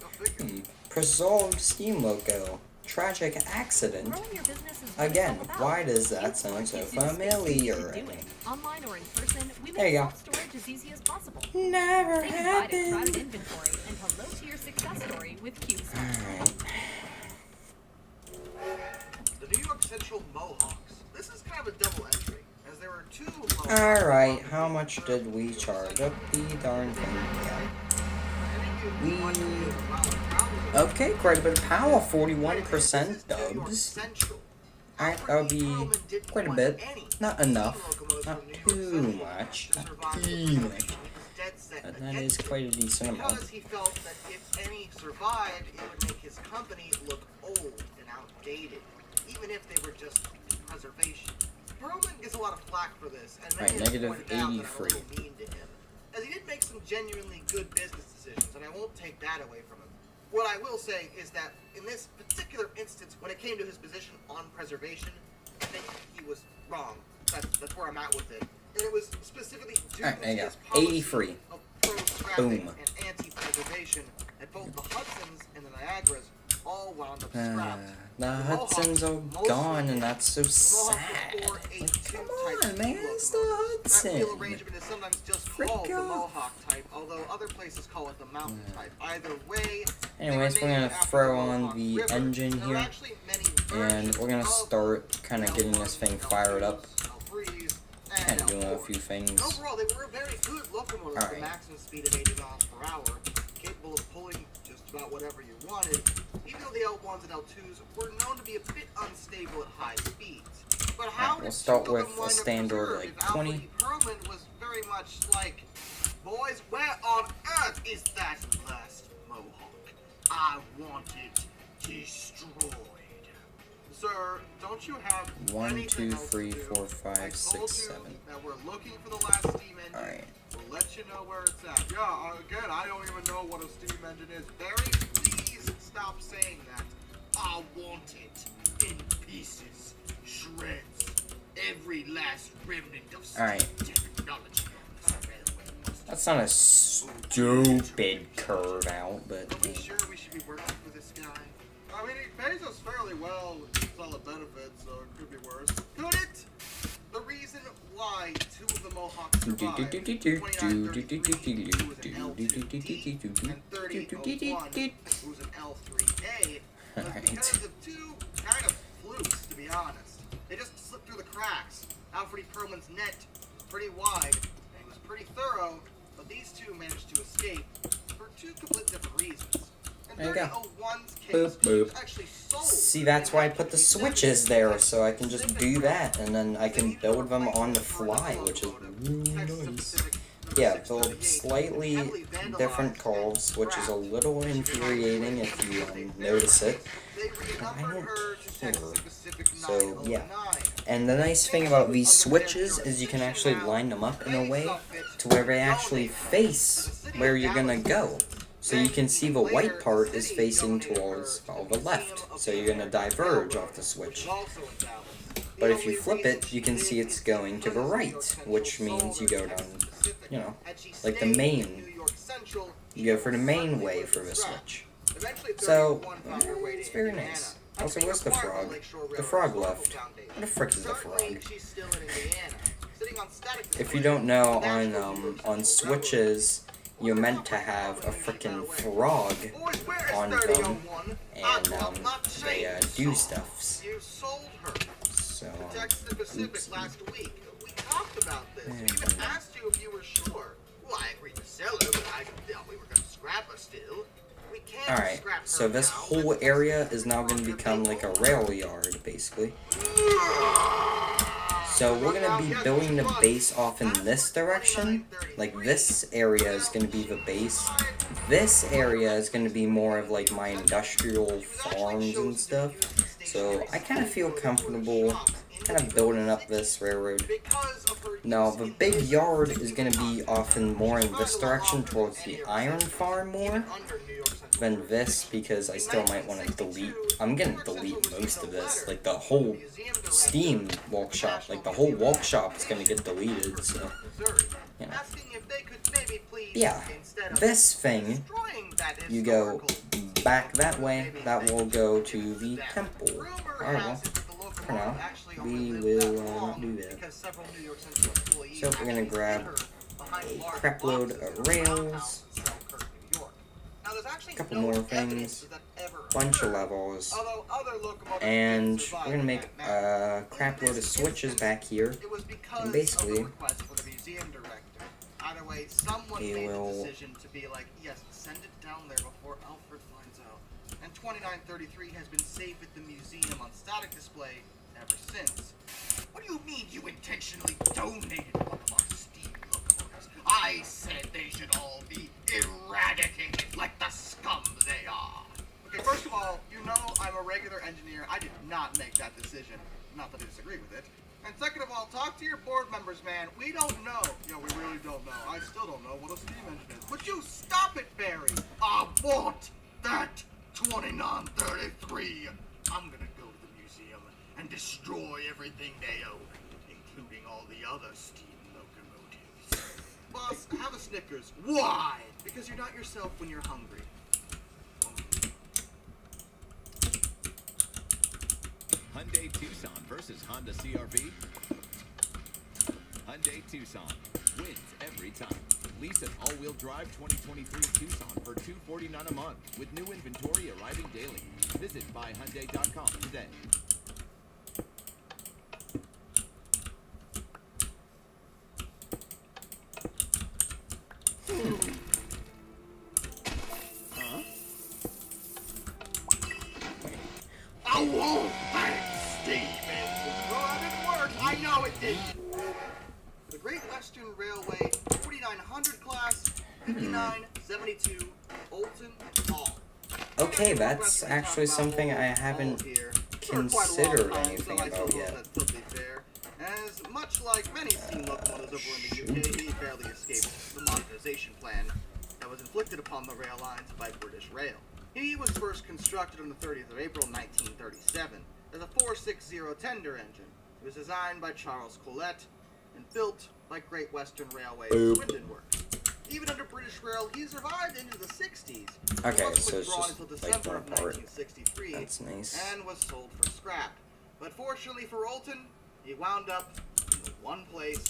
Go figure. Preserved steam loco. Tragic accident. Growing your business is what it's Again, all about. why does that sound so familiar? Online or in person, we There you make go. self-storage as easy as possible. Never Say goodbye to crowded happened. inventory and hello to your success story with CubeSmart. Alright. The New York Central Mohawks. This is kind of a double entry, as there were two Mohawks. Alright, how much did we charge up the darn thing? Yeah. Okay, quite a bit of power, 41% dubs. Alright, that'll be quite a bit. Not enough. Not too much. Not too much. But that is quite a decent amount. Because he felt that if any survived, it would make his company look old and outdated, even if they were just in preservation. Perlman gets a lot of flack for this, and many Right, have negative pointed out that I'm a 83. little mean to him, as he did make some genuinely good business decisions, and I won't take that away from him. What I will say is that in this particular instance, when it came to his position on preservation, I think he was wrong. That's where I'm at with it. And it was specifically due Alright, to there you his go. policy 83. of pro-traffic Boom. and anti-preservation that both the Hudsons and the Niagaras all wound up scrapped. The Hudson's all gone, and that's so sad. Come on, man, it's the That wheel Hudson. arrangement is sometimes just called the Frick off. Mohawk type, although other places call it the mountain type. Either way, Anyways, they we're were gonna named after throw the on Mohawk the River. engine There are here, actually many and versions we're gonna of start kind of getting L1, this thing fired up, L3s, kind of doing a L4s. few things. Overall, they were a very good locomotive with a Alright. maximum speed of 80 miles per hour, capable of pulling just about whatever you wanted, even though the L1s and L2s were known to be a bit unstable at high speeds. But how we'll did start two of with them a wind up standard, preserved like, if Alfred 20? E. Perlman was very much like, boys, where on earth is that last Mohawk? I want it destroyed. Sir, don't you have 1, anything 2, else to 3, do? 4, 5, I 6, told 7. you that we're looking for the last steam engine. Alright. We'll let you know where it's at. Yeah, again, I don't even know what a steam engine is. Barry, please stop saying that. I want it in pieces, shreds, every last remnant of Alright. technology. That's not a stupid curve out, but Are we sure we should be working for this guy? I mean, he pays us fairly well with solid benefits, so it could be worse. Could it? The reason why two of the Mohawks survived, 2933, who was an L2D, and 3001, who was an L3A, was because of two kind of flukes, to be honest. They just slipped through the cracks. Alfred E. Perlman's net was pretty wide, and he was pretty thorough, but these two managed to escape for two completely different reasons. there you go. 3001's case, Boop, she was boop. actually sold. See, that's why I put the switches there, so I can just do that, and then I can build them on the fly, which is really nice. Yeah, build slightly different curves, which is a little infuriating if you notice it. But I don't care. So, yeah. And the nice thing about these switches is you can actually line them up in a way to where they actually face where you're gonna go. So you can see the white part is facing towards, well, the left. So you're going to diverge off the switch. But if you flip it, you can see it's going to the right, which means you go down, you know, like the main. You go for the main way for the switch. So, it's very nice. Also, where's the frog? The frog left. What the frick is the frog? If you don't know, on Switches, you're meant to have a frickin' frog on them, and they do stuffs. So, Pacific last week. We talked about this. We even asked you if you were sure. Well, I agreed to sell her, but I thought we were going to scrap her still. We can't alright, scrap her so this now. whole area is now going to become like a rail yard, basically. So we're going to be building the base off in this direction. Like, this area is going to be the base. This area is going to be more of like my industrial farms and stuff. So I kind of feel comfortable kind of building up this railroad. Now, the big yard is going to be often more in this direction towards the iron farm more than this, because I still might want to delete. I'm going to delete most of this. Like, the whole Steam workshop, like the whole workshop is going to get deleted, so, you know. Yeah, this thing, you go back that way, that will go to the temple. Alright, well, for now, we will not do that. So we're going to grab a crap load of rails, a couple more things, bunch of levels, and we're going to make a crap load of switches back here, and basically, Either way, someone we made the will decision to be like, yes, send it down there before Alfred finds out. And 2933 has been safe at the museum on static display ever since. What do you mean you intentionally donated one of our steam locomotives? I said they should all be eradicated like the scum they are. Okay, first of all, you know I'm a regular engineer. I did not make that decision. Not that I disagree with it. And second of all, talk to your board members, man. We don't know. Yeah, we really don't know. I still don't know what a steam engine is. Would you stop it, Barry? I want that 2933. I'm gonna go to the museum and destroy everything they own, including all the other steam locomotives. Boss, have a Snickers. Why? Because you're not yourself when you're hungry. Hyundai Tucson versus Honda CR-V. Hyundai Tucson wins every time. Lease an all-wheel drive 2023 Tucson for $249 a month with new inventory arriving daily. Visit buyhyundai.com today. Oh, thanks, Steven. Well, that didn't work. I know it didn't. The Great Western Railway 4900 class, 5972, Olton Hall. okay, that's actually something I haven't considered anything about yet. As much like many steam locomotives over in the UK, he barely escaped the modernization plan that was inflicted upon the rail lines by British Rail. He was first constructed on the 30th of April 1937 as a 460 tender engine. It was designed by Charles Collett and built by Great Western Railway's Swindon Works. Even under British Rail, he survived into the 60s. Okay, so it's withdrawn just until like December one of part. 1963 That's nice. and was sold for scrap. But fortunately for Olton, he wound up in the one place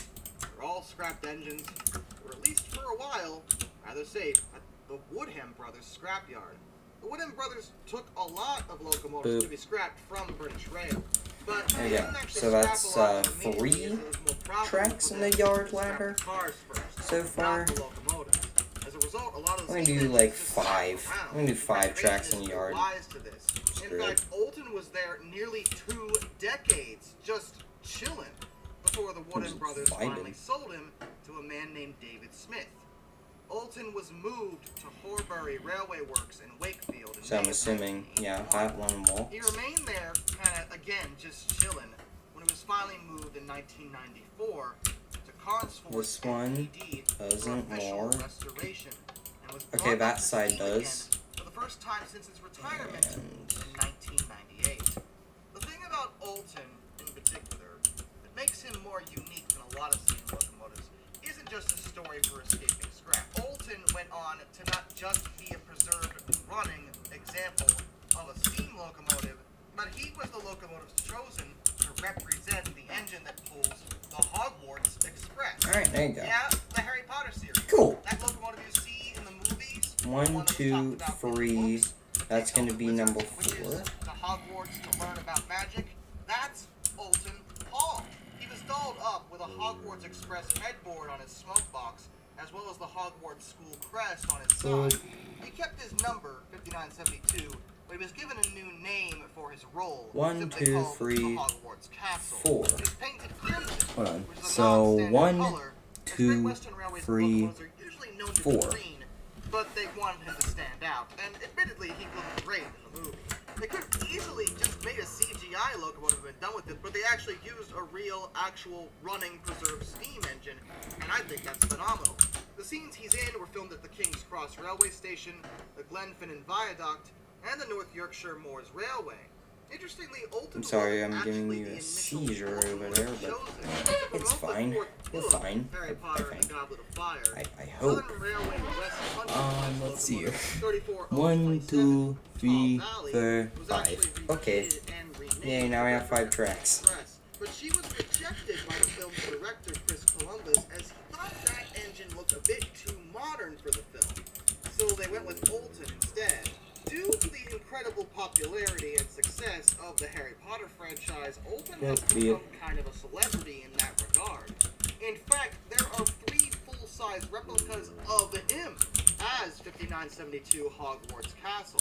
where all scrapped engines were, at least for a while, rather safe at the Woodham Brothers scrapyard. The Woodham Brothers took a lot of locomotives Boop. to be scrapped from British Rail. But There they you go. didn't actually So scrap that's a lot of them 3 immediately, as it was more profitable tracks for in them the to yard scrap ladder the cars first, so far. not the locomotives. As a result, a lot of I'm the gonna steam do engines like just sat 5. around. I'm gonna do 5 Renovation tracks in the is yard. wise to this. In Screw it. fact, Olton was there nearly 2 decades, just chilling, before the Woodham Who's Brothers Biden? finally sold him to a man named David Smith. Olton was moved to Horbury Railway Works in Wakefield. In So I'm May of assuming, yeah, 1981. that one walks. He remained there, kind of, again, just chilling, when he was finally moved in 1994 to Carnesford This one NPD for doesn't official more. restoration. And and was Okay, brought that up to side steam does. again for the first time since its retirement in 1998. The thing about Olton in particular that makes him more unique than a lot of steam locomotives isn't just a story for escaping scrap. Olton went on to not just be a preserved running example of a steam locomotive, but he was the locomotive's chosen to represent the engine that pulls the Hogwarts Express. Alright, there you go. Yeah, the Harry Potter series. Cool. That locomotive you see in the movies. 1, 2, 3. That's going to be number 4. To Hogwarts to learn about magic. That's Olton Hall. He was dolled up with a Hogwarts Express headboard on his smoke box, as well as the Hogwarts School crest on his side. He kept his number, 5972, but he was given a new name for his role. 1, 2, 3, Hogwarts Castle. 4. It was painted crimson, Hold on. which is a So non-standard 1, color. 2, 3, Usually known to 4. be green, but they wanted him to stand out, and admittedly, he looked great in the movie. They could have easily just made a CGI locomotive and been done with it, but they actually used a real, actual, running, preserved steam engine, and I think that's phenomenal. The scenes he's in were filmed at the King's Cross Railway Station, the Glenfinnan Viaduct, and the North Yorkshire Moors Railway. Interestingly, I'm sorry, I'm giving you a seizure over there, but it's fine. We're fine. Harry Potter and the Goblet of Fire. I hope. Southern Railway West Country Let's see here. 34 1, 2, 3, Valley 4, was 5. actually Okay. renamed and renamed Yay, now we have 5 tracks. Express. But she was rejected by the film's director, Chris Columbus, as he thought that engine looked a bit too modern for the film. So they went with Olton instead. Due to the incredible popularity and success of the Harry Potter franchise, Olton has become kind of a celebrity in that regard. In fact, there are 3 full-size replicas of him as 5972 Hogwarts Castle.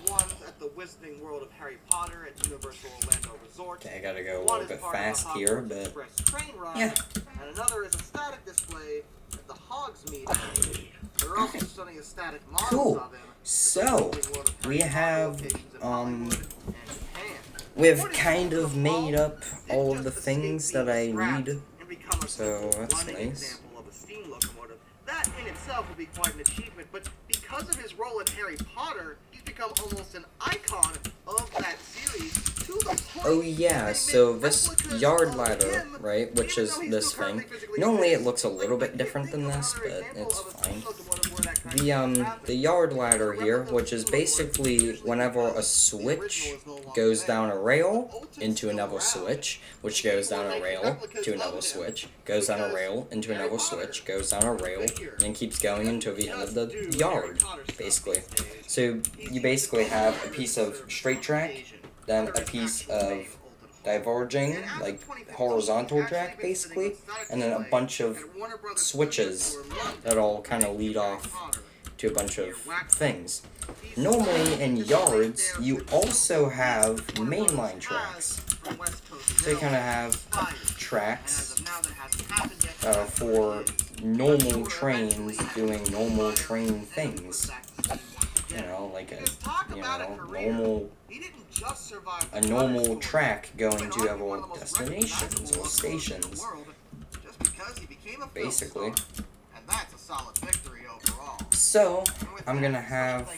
One's at the Wizarding World of Harry Potter at Universal Orlando Resort. Okay, I gotta go a One little is bit part of the fast here, Hogwarts but Express train ride, yeah. and another is a static display at the Hogsmeade. There are also stunning static models Cool. of him. So, we have, we've kind of made up all of the things that I need, so that's nice. That in itself would be quite an achievement, but because of his role in Harry Potter, he's become almost an icon of that series to the point Oh yeah, so this yard ladder, right, which is this thing, normally it looks a little bit different than this, but it's fine. The yard ladder here, which is basically whenever a switch goes down a rail into another switch, which goes down a rail to another switch, goes down a rail into another switch, goes down a rail, and keeps going until the end of the yard, basically. So you basically have a piece of straight track, then a piece of diverging, like horizontal track basically, and then a bunch of switches that all kind of lead off to a bunch of things. Normally in yards, you also have mainline tracks. So you kind of have tracks for normal trains doing normal train things. You know, like a normal track going to other destinations or stations, basically. So, I'm gonna have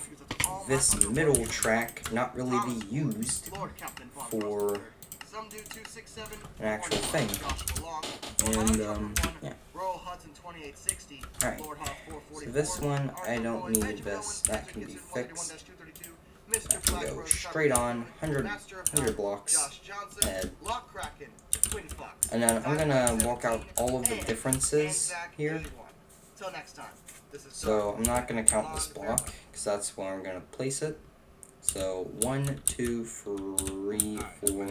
this middle track not really be used for an actual thing. And, yeah. Alright, so this one, I don't need this, that can be fixed. That can go straight on, 100 blocks ahead. And then I'm gonna walk out all of the differences here. So I'm not gonna count this block, because that's where I'm gonna place it. So 1, 2, 3, 4,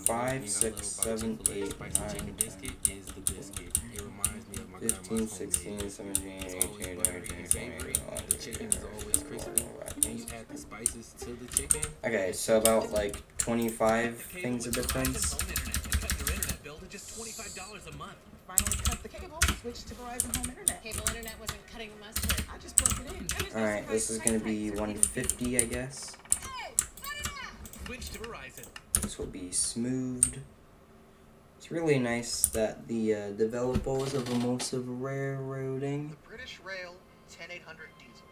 5, 6, 7, 8, 9, 10, 15, 16, 17, 18, 19, 20, Okay, so about like 25 things of difference. Just $25 a month. Finally cut the cable, switched to Verizon Home Internet. Cable internet wasn't cutting the mustard. I just plugged it in. Alright, this is gonna be 150, I guess. Switch to Verizon. This will be smoothed. It's really nice that the developers of Emulsive Railroading The British Rail 10800 diesel.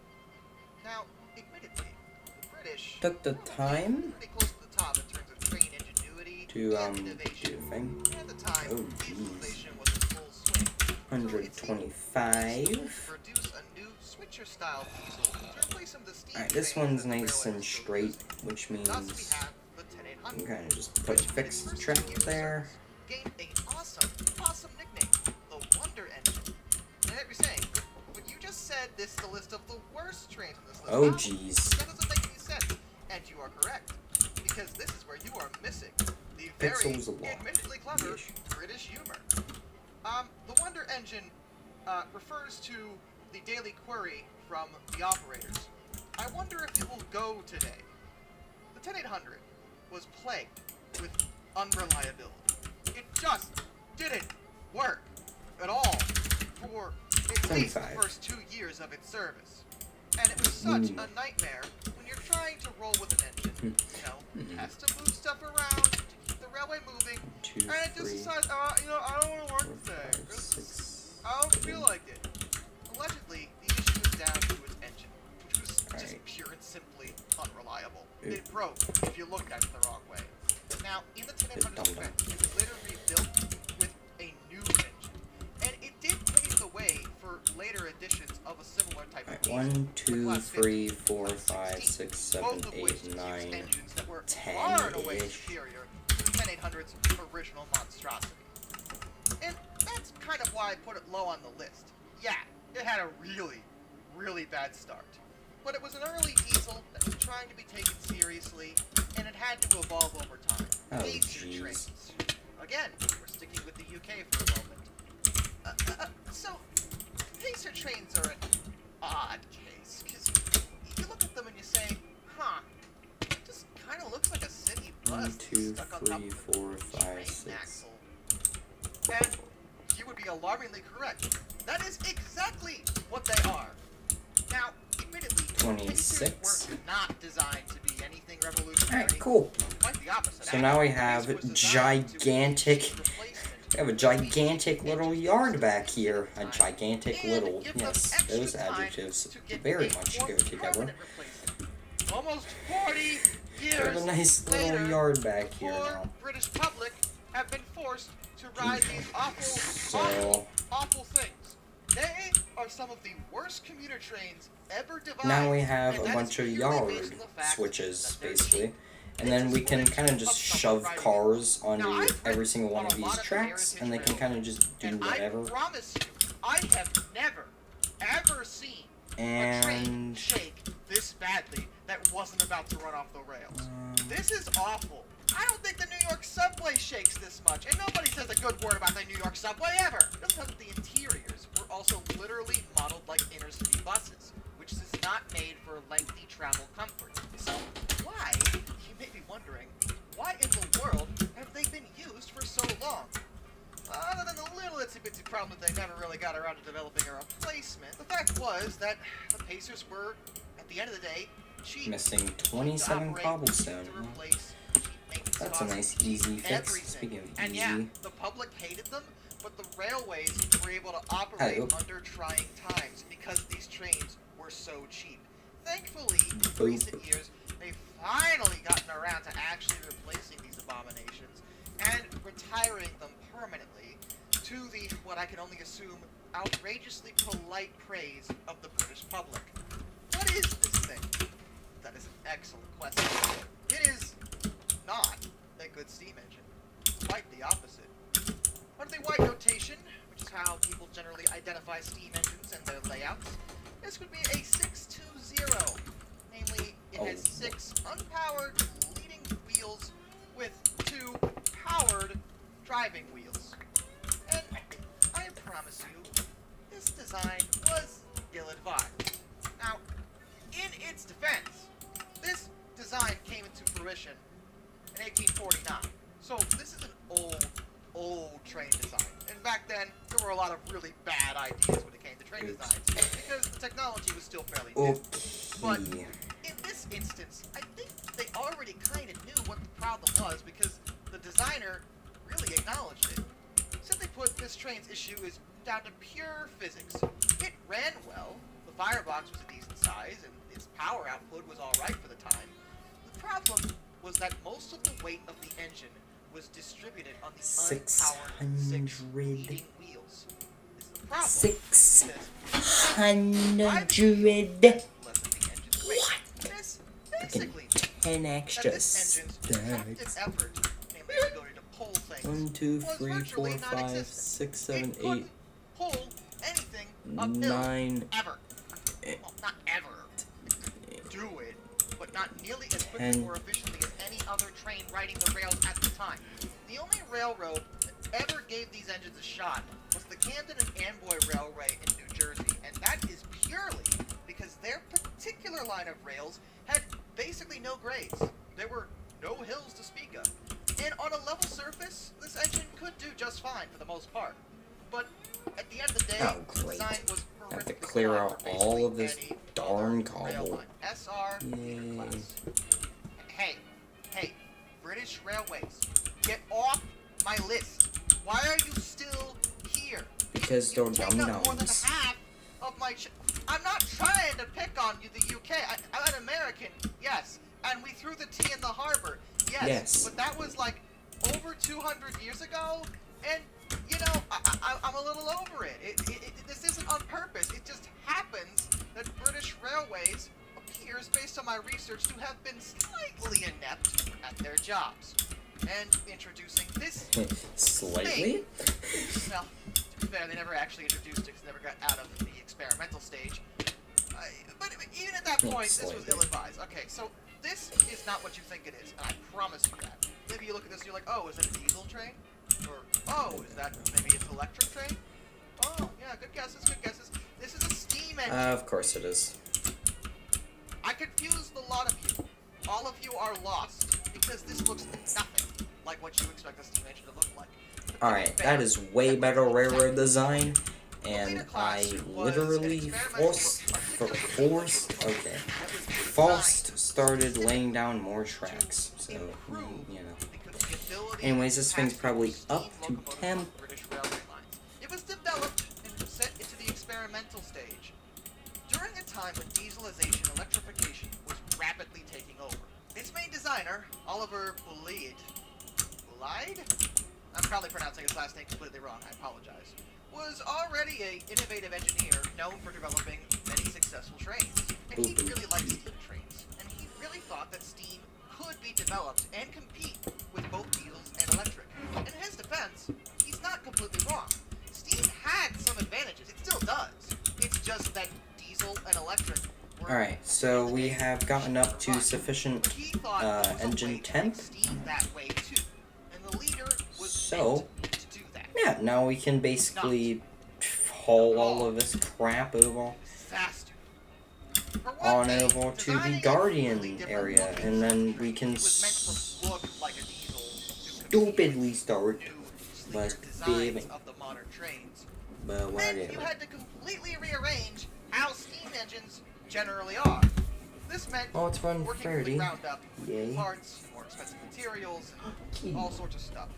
Now, admittedly, the British Took the time pretty close to the top in terms of train ingenuity to and do innovation. the thing. At the time, Oh, dieselization was in full swing. 125. Produce a new switcher-style diesel to replace some of the steam Alright, this trains one's that the nice railway and was still straight, using. which means Thus, we have the you 10800. can kind of just put a fixed track there. Gained a awesome nickname, the Wonder Engine. And you're saying, but you just said this is the list of the worst trains on this list. Oh, How? jeez. That doesn't make any sense. And you are correct, because this is where you are missing the very Pixels of law. admittedly clever Yes. British humor. The Wonder Engine refers to the daily query from the operators. I wonder if it will go today. The 10800 was plagued with unreliability. It just didn't work at all for at least the 25. first 2 years of its service. And it was such a nightmare when you're trying to roll with an engine. You know, has to move stuff around to keep the railway moving. 2, And it just 3, decides, you know, I don't want to 4, work today. 5, 6. I don't feel like it. Allegedly, the issue was down to its engine, which was just Right. pure and simply unreliable. Ooh. It broke if you looked at it the wrong way. Now, in the 10800's defense, it was later rebuilt with a new engine, and it did pave the way for later editions of a similar type of diesel. 1, with 2, Class 3, 50, 4, Class 5, 16, 6, 7, both of which 8, used 9, engines that were far and away 10-ish. superior to the 10800's original monstrosity. And that's kind of why I put it low on the list. Yeah, it had a really bad start. But it was an early diesel that was trying to be taken seriously, and it had to evolve over time. Oh, Pacer jeez. trains. Again, we're sticking with the UK for a moment. So, Pacer trains are an odd case, because you look at them and you say, huh, it just kind of looks like a city bus 1, 2, stuck on top 3, of 4, a 5, train 6. axle. And you would be alarmingly correct. That is exactly what they are. Now, admittedly, 26. Pacers were not designed to be anything revolutionary. Alright, cool. Quite the opposite. So now we actually. have Pacer was designed to be a gigantic. cheap replacement We have a gigantic little yard back here. A gigantic and little. give them Yes, extra those time adjectives to get very a much more go together. permanent replacement. Almost 40 We have years a nice later, little yard back here poor now. British public have been forced to ride these awful, So awful things. They are some of the worst commuter trains ever devised. now we have and a that bunch is of purely yard based on the fact switches, that they're basically. cheap. And then we can kind of just shove cars onto Now, I've every ridden single one on of a lot these of tracks, and they can kind of just do And whatever. I promise you, I have never, ever seen a train And shake this badly that wasn't about to run off the rails. This is awful. I don't think the New York subway shakes this much, and nobody says a good word about the New York subway ever. Just because the interiors were also literally modeled like inner city buses, which is not made for lengthy travel comfort. So why, you may be wondering, why in the world have they been used for so long? Other than the little itsy-bitsy problem that they never really got around to developing a replacement, the fact was that the Pacers were, at the end of the day, cheap. missing 27 operate, cobblestone. to replace, cheap maintenance That's a costs, nice cheap easy fix. everything. Speaking of And easy, yeah, the public hated them, but the railways were able to operate Hello. under trying times because these trains were so cheap. Thankfully, in Boop. recent years, they've finally gotten around to actually replacing these abominations and retiring them permanently to the, what I can only assume, outrageously polite praise of the British public. What is this thing? That is an excellent question. It is not a good steam engine. Quite the opposite. Under the white notation, which is how people generally identify steam engines and their layouts, this would be a 620. Namely, it has 6 unpowered leading wheels with 2 powered driving wheels. And I promise you, this design was ill-advised. Now, in its defense, this design came into fruition in 1849. So this is an old train design. And back then, there were a lot of really bad ideas when it came to train designs, because the technology was still fairly new. But in this instance, I think they already kind of knew what the problem was, because the designer really acknowledged it. Simply put, this train's issue is down to pure physics. It ran well, the firebox was a decent size, and its power output was alright for the time. The problem was that most of the weight of the engine was distributed on the unpowered 6 leading wheels. This is the problem. 600. This basically 10 extra this engine's effective effort in its ability to pull things 1, 2, was 3, 4, virtually 5, non-existent. 6, 7, It couldn't 8, pull anything uphill 9. ever. Well, not ever. Do it, but not nearly as quickly 10. or efficiently as any other train riding the rails at the time. The only railroad that ever gave these engines a shot was the Camden and Amboy Railway in New Jersey, and that is purely because their particular line of rails had basically no grades. There were no hills to speak of. And on a level surface, this engine could do just fine for the most part. But at the end of the day, Oh, the great. design was I have to horrifically clear flawed out for all of basically this any darn rail cobble. line. SR Yay. class. Hey, British Railways, get off my list. Why are you still here? Because You they're take up more than dum-dums. half of my I'm not trying to pick on you, the UK. I'm an American, yes. And we threw the tea in the harbor, yes. Yes. But that was like over 200 years ago, and you know, I'm a little over it. This isn't on purpose. It just happens that British Railways appears, based on my research, to have been slightly inept at their jobs. And introducing this Slightly? well, to be fair, they never actually introduced it because it never got out of the experimental stage. But even at that point, this was Slightly. ill-advised. Okay, so this is not what you think it is, and I promise you that. Maybe you look at this and you're like, oh, is that a diesel train? Or, oh, is that maybe it's an electric train? Oh, yeah, good guesses, good guesses. This is a steam engine. Of course it is. I confused a lot of you. All of you are lost, because this looks nothing like what you expect a steam engine to look like. Alright, that is way better railroad design, and I literally forced started laying down more tracks, so, you know. Anyways, this thing's probably up to temp. It was developed and set into the experimental stage during a time when dieselization electrification was rapidly taking over. Its main designer, Oliver Bulleid, I'm probably pronouncing his last name completely wrong, I apologize, was already an innovative engineer known for developing many successful trains. And he really liked steam trains, and he really thought that steam could be developed and compete with both diesels and electric. In his defense, he's not completely wrong. Steam had some advantages, it still does. It's just that diesel and electric were... Alright, so we have gotten up to sufficient engine temp. That way too. And the leader was So, to do that. yeah, now we can basically haul all of this crap over Faster. on over to the Guardian area, and then we can stupidly start by spamming. Of the modern trains. But Then you whatever. had to completely rearrange how steam engines generally are. This meant Oh, it's run working 30. with Roundup, Yay. parts, more expensive materials, and all sorts of stuff.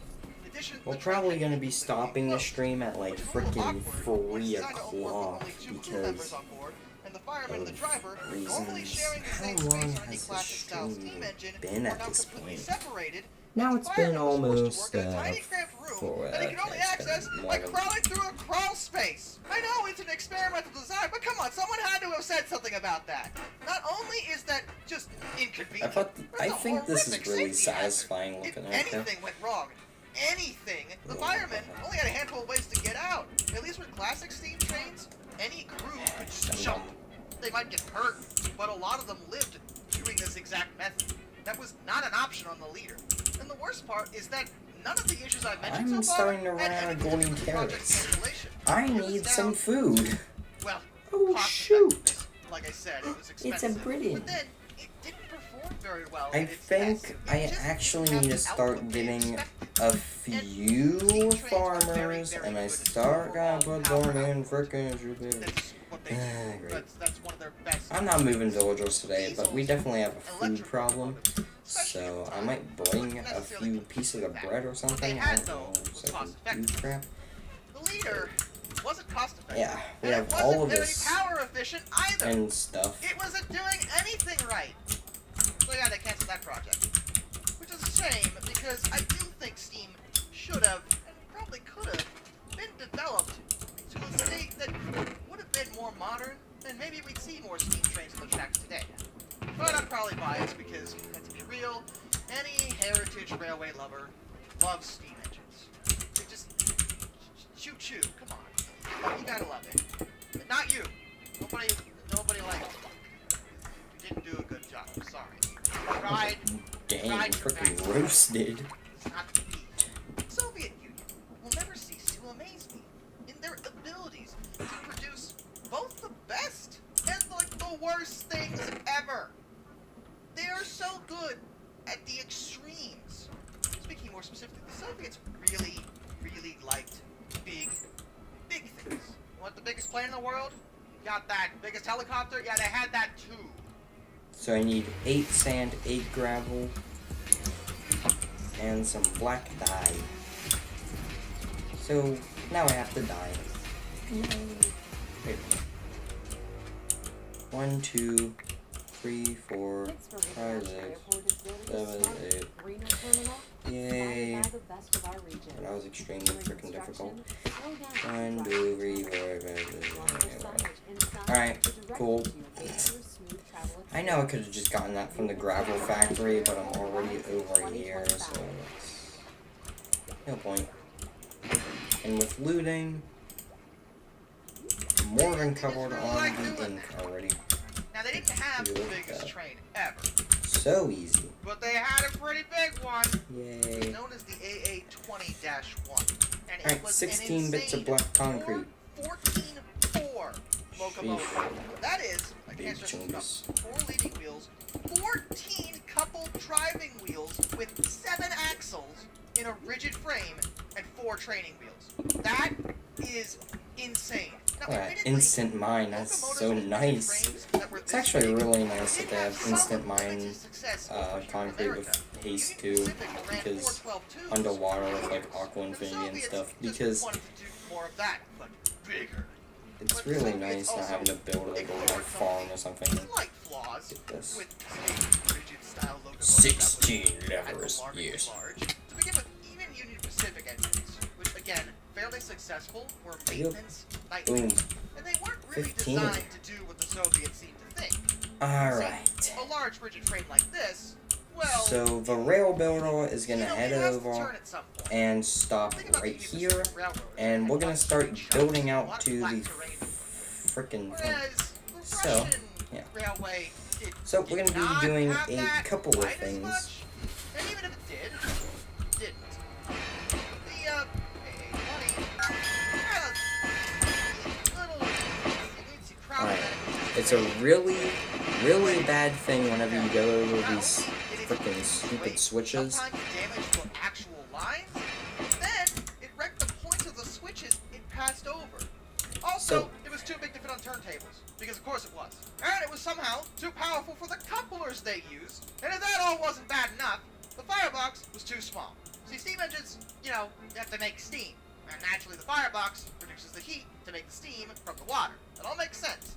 In addition, We're the train probably had gonna be stopping the stream at like freaking 3 o'clock because and the fireman and the of driver, normally reasons. sharing the How same long space on has any the classic style stream steam engine, been are at now this completely point? separated. Now it's been Fireman was almost forced to work in a tiny cramped room for that he could only it's been access more by than- crawling through a crawl space. I know it's an experimental design, but come on, someone had to have said something about that. Not only is that just inconvenient, I think this is horrific really safety hazard. satisfying If looking at that. anything went wrong, the firemen only had a handful of ways to get out. At least with classic steam trains, any crew could jump. They might get hurt, but a lot of them lived doing this exact method. That was not an option on the leader. And the worst part is that none of the issues I've mentioned I'm so far starting to had run out of anything to do golden with the project carrots. cancellation. I It was need down- some food. Well, Oh cost shoot! effectiveness. Like I said, it was It's a expensive. brilliant. But then it didn't perform very well. I in its think tests. I It just actually didn't need to have the start output they getting expected. a few farmers, and I start gonna put them in frickin' stupid. Great. That's one of their best. I'm not moving villagers today, but we definitely have a food problem, so I might bring a few pieces of bread or something. I don't know, so food crap. The leader wasn't cost effective. Yeah, we and have it wasn't all of very this power efficient either. and stuff. It wasn't doing anything right. So yeah, they canceled that project. Which is a shame, because I do think Steam should have, and probably could have, been developed to a state that would have been more modern, and maybe we'd see more Steam trains on the tracks today. But I'm probably biased because, let's be real, any heritage railway lover loves steam engines. They just choo-choo, come on. You gotta love it. But not you. Nobody likes it. You didn't do a good job, I'm sorry. Tried. Dang, tried your freaking best. roasted. It's not to be. The Soviet Union will never cease to amaze me in their abilities to produce both the best and like the worst things ever. They are so good at the extremes. Speaking more specifically, the Soviets really, really liked big things. You want the biggest plane in the world? Got that. Biggest helicopter? Yeah, they had that too. So I need 8 sand, 8 gravel, and some black dye. So now I have to dye. Wait a minute. 1, 2, 3, 4, 5, 6, 7, 8. Yay. That was extremely freaking difficult. 1, 2, 3, 4, 5, 6. Alright, cool. I know I could have just gotten that from the gravel factory, but I'm already over here, so it's no point. And with looting, more than covered on the ink already. Now they didn't have the biggest train ever. So easy. But they had a pretty big one. Yay. Known as the AA-20-1. And it Alright, was 16 bits of black concrete. 14-4 locomotive. That is, I can't stress this enough, 4 leading wheels, 14 coupled driving wheels with 7 axles in a rigid frame, and 4 training wheels. That is insane. Now, Alright, instant mine, that's so nice. It's actually really nice that they have instant mine concrete with haste too, because underwater with like Aqua Infinity and stuff, because it's really nice not having to build like a little farm or something. Get this. 16 levers, yes. To begin with, even Union Pacific engines, which again, fairly successful, were maintenance nightmares. And they weren't really 15. designed to do what the Soviets seemed to think. Alright. A large rigid frame like this, well... So the rail builder is gonna head over and stop right here, and we're gonna start building out to the frickin' thing. So, yeah. So we're gonna be doing a couple of things. And even if it didn't. The, Alright. It's a really, really bad thing whenever you go over these frickin' stupid switches. Sometimes damage to actual lines, then it wrecked the points of the switches it passed over. Also, it was too big to fit on turntables, because of course it was. And it was somehow too powerful for the couplers they used. And if that all wasn't bad enough, the firebox was too small. See, steam engines, you know, you have to make steam. And naturally the firebox produces the heat to make the steam from the water. That all makes sense.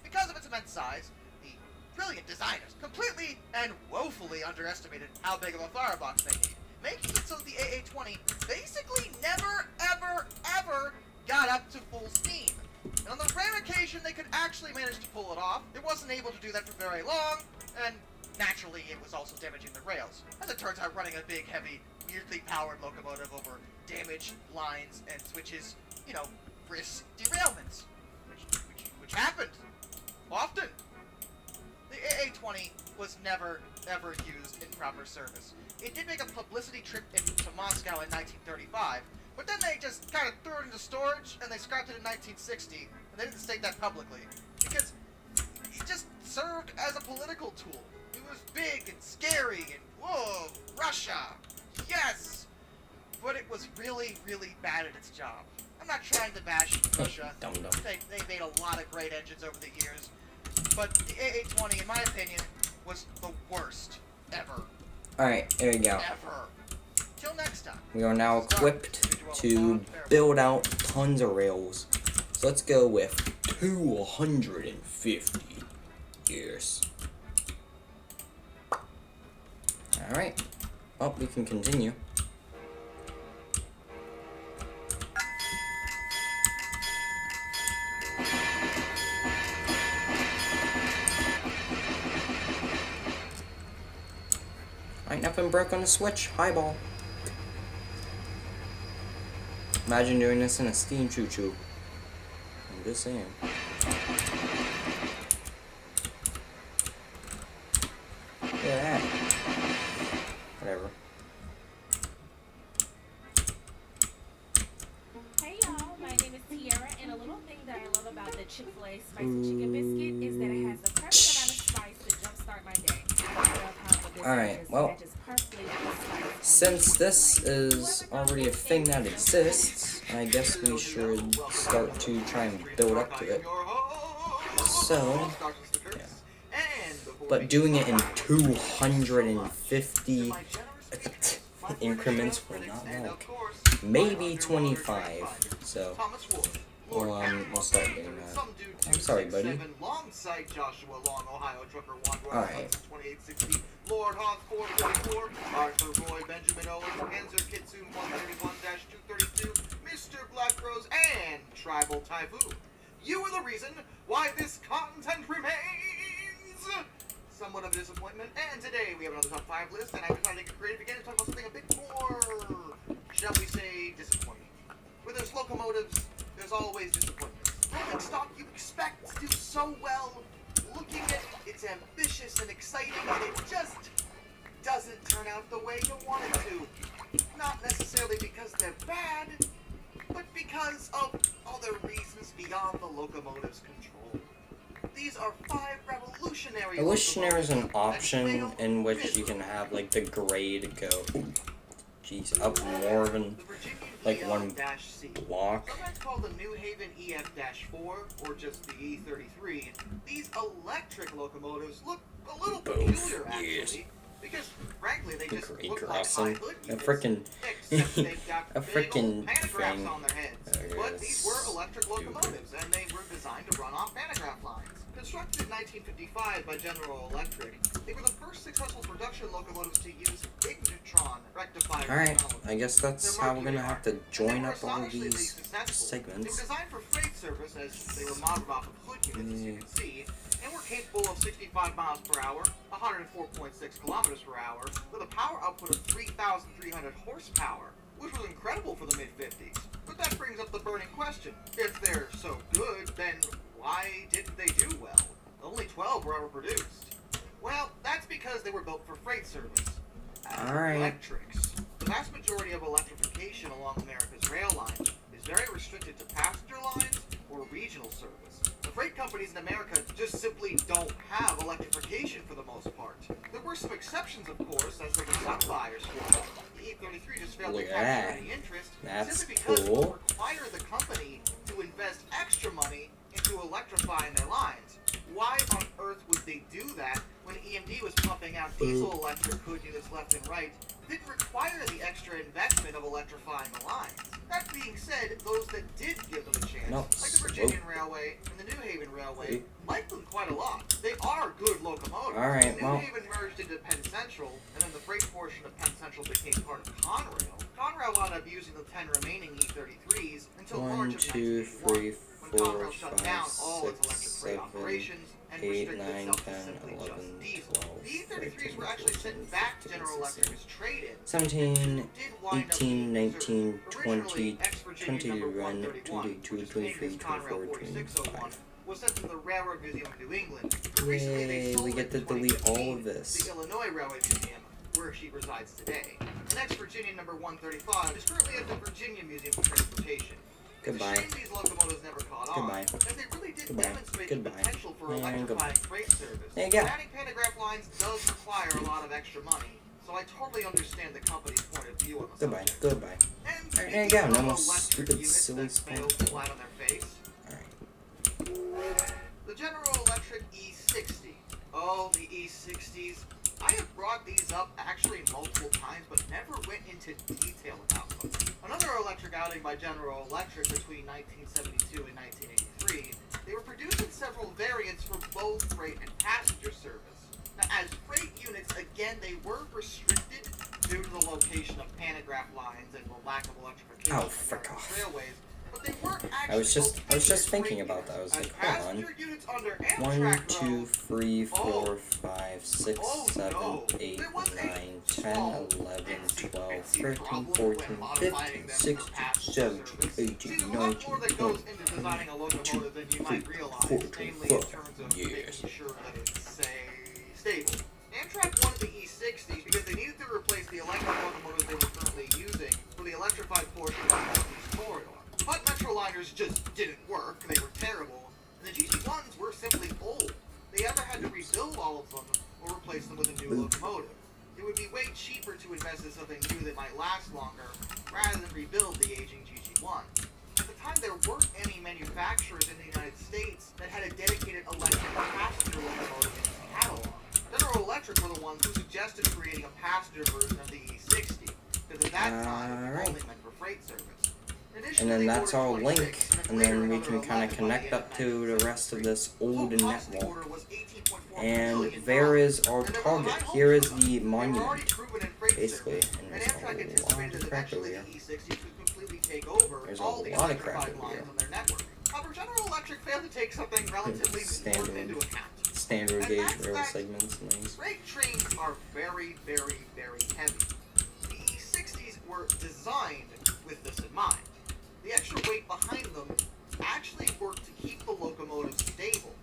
Because of its immense size, the brilliant designers completely and woefully underestimated how big of a firebox they need, making it so the AA-20 basically never, ever got up to full steam. And on the rare occasion they could actually manage to pull it off, it wasn't able to do that for very long, and naturally it was also damaging the rails. As it turns out, running a big, heavy, weirdly powered locomotive over damaged lines and switches, you know, risks derailments. Which happened. Often. The AA-20 was never, ever used in proper service. It did make a publicity trip to Moscow in 1935, but then they just kind of threw it into storage, and they scrapped it in 1960, and they didn't state that publicly, because it just served as a political tool. It was big and scary, and whoa, Russia, yes! But it was really, really bad at its job. I'm not trying to bash Russia. They made a lot of great engines over the years, but the AA-20, in my opinion, was the worst ever. Alright, here we go. Ever. Till next time. We are now equipped to build out tons of rails. So let's go with 250. Yes. Alright. Well, we can continue. Ain't nothing broke on the Switch. Highball. Imagine doing this in a steam choo-choo. I'm just saying. Look at that. Whatever. Hey y'all, my name is Tiara, and a little thing that I love about the Chick-fil-A spicy chicken biscuit is that it has the perfect amount of spice to jumpstart my day. Alright, well, since this is already a thing that exists, I guess we should start to try and build up to it. So, yeah. But doing it in 250 increments will not work. Maybe 25, so we'll start doing that. I'm sorry, buddy. Alright. Lord Hawk 444, Arthur Roy, Benjamin Owens, Genzer Kitsune 131-232, Mr. Black Rose, and Tribal Typhoon. You are the reason why this content remains somewhat of a disappointment. And today we have another top 5 list, and I decided to get creative again and talk about something a bit more, shall we say, disappointing. Where there's locomotives, there's always disappointment. Rolling stock you expect to do so well. Looking at it, it's ambitious and exciting, and it just doesn't turn out the way you want it to. Not necessarily because they're bad, but because of other reasons beyond the locomotive's control. These are 5 revolutionary I wish there was an option in which you can have like the grade go, jeez, up more than like one block. Sometimes called the New Haven EF-4 or just the E33. These electric locomotives look a little peculiar actually, because frankly they just look like high hood a frickin' a frickin' pantographs thing. on their heads. But these were electric locomotives, and they were designed to run off pantograph lines. Constructed in 1955 by General Electric, they were the first successful production locomotives to use Ignitron rectifier Alright, technology. I guess that's how we're gonna have to join up all of these They were segments. designed for freight service as they were modeled off of hood units, as you can see, and were capable of 65 miles per hour, 104.6 kilometers per hour, with a power output of 3,300 horsepower, which was incredible for the mid-50s. But that brings up the burning question. If they're so good, then why didn't they do well? Only 12 were ever produced. Well, that's because they were built for freight service. As electrics. The vast majority of electrification along America's rail lines is very restricted to passenger lines or regional service. The freight companies in America just simply don't have electrification for the most part. There were some exceptions, of course, as there were some buyers for it. The E33 just failed to capture any interest simply because it would require the company to invest extra money into electrifying their lines. Why on earth would they do that when EMD was pumping out diesel electric hood units left and right? It didn't require the extra investment of electrifying the lines. That being said, those that did give them a chance, like the Virginian Railway and the New Haven Railway, liked them quite a lot. They are good locomotives. New Haven merged into Penn Central, and then the freight portion of Penn Central became part of Conrail. Conrail wound up using the 10 remaining E33s until March of 1981. When Conrail shut down all its electric freight operations and restricted itself to simply just diesel. The E33s were actually sent back to General Electric as trade-in. 17, 18, 19, 20, 21, 22, 23, 24, 25. Was sent to the Railroad Museum of New England. Recently, they sold we get to delete all of this. the Illinois Railway Museum, where she resides today. The next Virginia number 135 is currently at the Virginia Museum of Transportation. Goodbye. It's a shame these locomotives never caught on, Goodbye. as they really did demonstrate the potential for And electrifying goodbye. freight service. There you go. Adding pantograph lines does require a lot of extra money, so I totally understand the company's point of view on the Goodbye. subject. Goodbye. And There you go. No more electric stupid, units silly that fail spam. flat on their face. The General Electric E60. Oh, the E60s. I have brought these up actually multiple times, but never went into detail about them. Another electric outing by General Electric between 1972 and 1983, they were producing several variants for both freight and passenger service. Now, as freight units, again, they were restricted due to the location of pantograph lines and the lack of electrification Oh, of frick off. railways, but they weren't actually I was just thinking about that. I was as like, hold on. passenger units under 1, Amtrak 2, though, 3, 4, 5, 6, Oh, 7, no. 8, There was a 9, 10, small 11, fancy 12, problem 13, when 14, modifying 15, them 16, for passenger 17, service. 18, See, there's a 19, lot more that 20, goes into designing a locomotive than you might realize, 14, namely in 14, terms of yes. making sure that it's, say, stable. Amtrak wanted the E60s because they needed to replace the electric locomotives they were currently using for the electrified portion of the Northeast Corridor. But Metroliners just didn't work, they were terrible, and the GG1s were simply old. They either had to rebuild all of them or replace them with a new locomotive. It would be way cheaper to invest in something new that might last longer, rather than rebuild the aging GG1. At the time, there weren't any manufacturers in the United States that had a dedicated electric passenger locomotive in its catalog. General Electric were the ones who suggested creating a passenger version of the E60, because at that time, it was only meant for freight service. And then that's our link, and then we can kind of connect up to the rest of this old network. And there is our target. Here is the monument, basically, and there's a lot of crap over here. There's a lot of crap over here. However, General Electric failed to take something relatively important into account. Standard gauge rail segments and things. Freight trains are very, very, very heavy. The E60s were designed with this in mind. The extra weight behind them actually worked to keep the locomotive stable.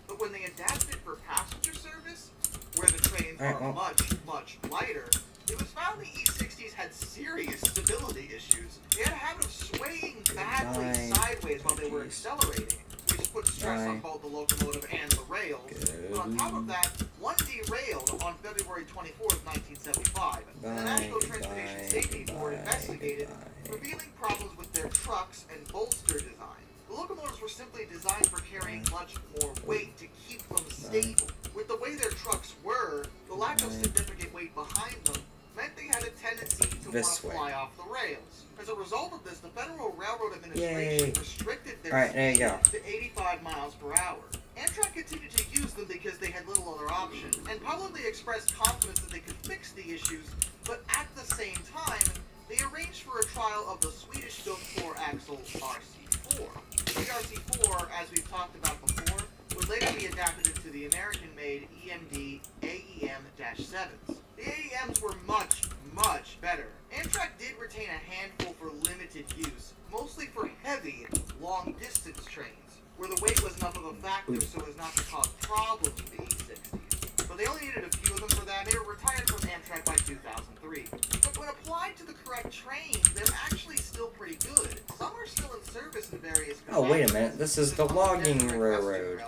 But when they adapted for passenger service, where the trains are much, much lighter, it was found the E60s had serious stability issues. They had a habit of swaying badly sideways while they were accelerating, which put stress on both the locomotive and the rails. But on top of that, one derailed on February 24th, 1975, and the National Transportation Safety Board investigated, revealing problems with their trucks and bolster design. The locomotives were simply designed for carrying much more weight to keep them stable. With the way their trucks were, the lack of significant weight behind them meant they had a tendency to want to fly off the rails. As a result of this, the Federal Railroad Administration restricted their speed to 85 miles per hour. Amtrak continued to use them because they had little other option, and publicly expressed confidence that they could fix the issues, but at the same time, they arranged for a trial of the Swedish-built 4-axle RC4. The RC4, as we've talked about before, would later be adapted into the American-made EMD AEM-7s. The AEMs were much, much better. Amtrak did retain a handful for limited use, mostly for heavy, long-distance trains, where the weight was enough of a factor so as not to cause problems with the E60s. But they only needed a few of them for that, and they were retired from Amtrak by 2003. But when applied to the correct train, they're actually still pretty good. Some are still in service in various Oh, wait a minute. This is the logging railroad.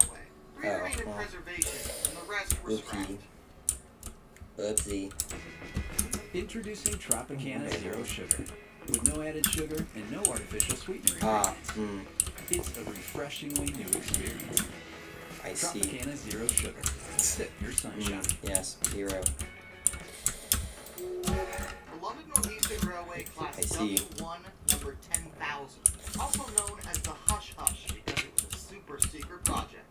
Three remain in preservation, and the rest were scrapped. Oopsie. Introducing Tropicana Zero Sugar. With no added sugar and no artificial sweetener ingredients. It's a refreshingly new experience. I see. Tropicana Zero Sugar. Sip your sunshine. Yes, zero. The London Northeastern Railway Class W1 number 10,000, also known as the Hush Hush because it was a super secret project.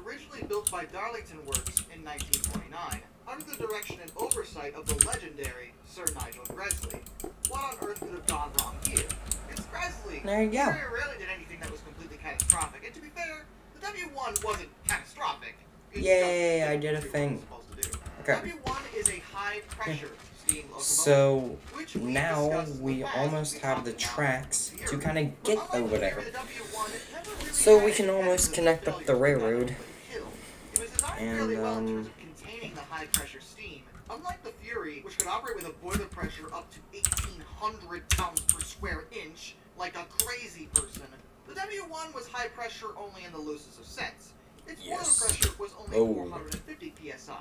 Originally built by Darlington Works in 1929, under the direction and oversight of the legendary Sir Nigel Gresley. What on earth could have gone wrong here? It's Gresley. There you go. Very rarely did anything that was completely catastrophic, and to be fair, the W1 wasn't catastrophic. Yay, I did a thing. Okay. W1 is a high-pressure steam locomotive. So now we almost have the tracks to kind of get over there. So we can almost connect up the railroad. And containing the high-pressure steam, unlike the Fury, which could operate with a boiler pressure up to 1,800 pounds per square inch, like a crazy person, the W1 was high pressure only in the loosest of sense. Its boiler pressure was only 450 psi,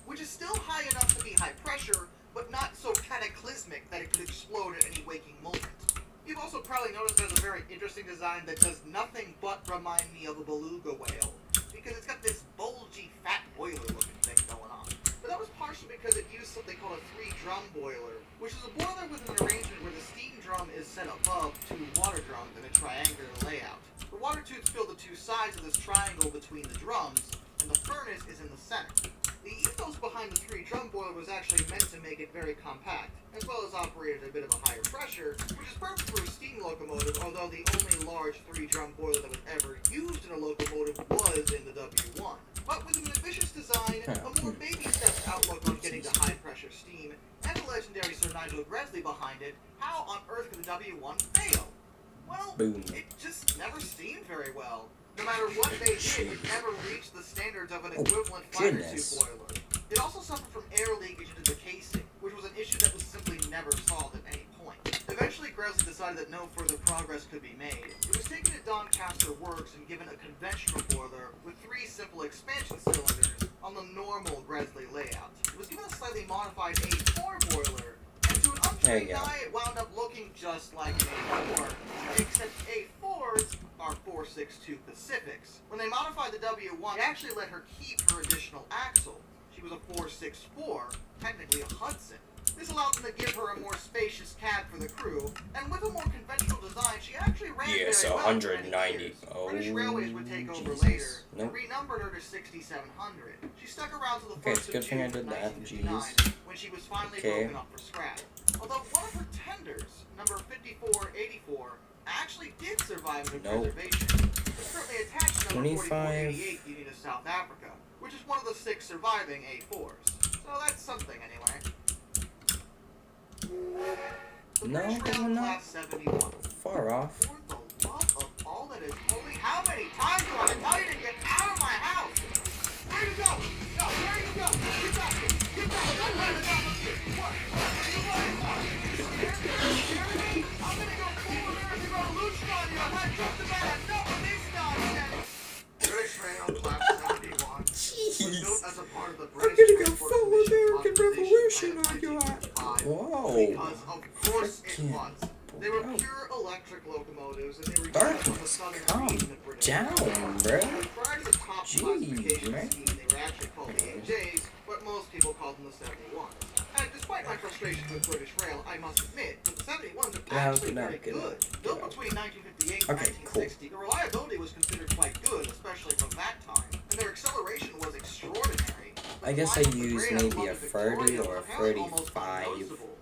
which is still high enough to be high pressure, but not so cataclysmic that it could explode at any waking moment. You've also probably noticed there's a very interesting design that does nothing but remind me of a beluga whale, because it's got this bulgy, fat boiler-looking thing going on. But that was part partially because it used something called a 3-drum boiler, which is a boiler with an arrangement where the steam drum is set above 2 water drums in a triangular layout. The water tubes fill the 2 sides of this triangle between the drums, and the furnace is in the center. The ethos behind the 3-drum boiler was actually meant to make it very compact, as well as operate at a bit of a higher pressure, which is perfect for a steam locomotive, although the only large 3-drum boiler that was ever used in a locomotive was in the W1. But with an ambitious design, a more baby-steps outlook on getting to high-pressure steam, and the legendary Sir Nigel Gresley behind it, how on earth could the W1 fail? Well, it just never steamed very well. No matter what they did, it never reached the standards of an equivalent fighter tube boiler. It also suffered from air leakage into the casing, which was an issue that was simply never solved at any point. Eventually, Gresley decided that no further progress could be made. It was taken to Doncaster Works and given a conventional boiler with 3 simple expansion cylinders on the normal Gresley layout. It was given a slightly modified A4 boiler, and to an untrained eye, it wound up looking just like an A4, except A4s are 462 Pacifics. When they modified the W1, they actually let her keep her additional axle. She was a 464, technically a Hudson. This allowed them to give her a more spacious cab for the crew, and with a more conventional design, she actually ran very well. 190. Oh, British Railways would take over later, and renumbered her to 6700. She stuck around to the 1st of June 1959, when she was finally broken up for scrap. Although one of her tenders, number 5484, actually did survive into preservation. It's currently attached to number 4488 Union of South Africa, which is one of the 6 surviving A4s. So that's something anyway. No, we're not far off. For the love of all that is holy, how many times do I tell you to get out of my house? Where you go? No, where you go? Get back here. Get back here. What? You want it? Scared me? I'm gonna go full American Revolution on you. I'm not just about enough of this nonsense. British Rail Class 71 was built as a part of the British Transport Commission Revolution on you. Whoa. Because of course it was. They were pure electric locomotives, and they were used on the southern region of British down, bro. Prior to the top classification scheme, they were actually called the AJs, but most people called them the 71s. And despite my frustration with British Rail, I must admit that the 71s are actually very good. Built between 1958 and 1960, the reliability was considered quite good, especially from that time, and their acceleration was extraordinary. I guess I used maybe a 30 or a 35.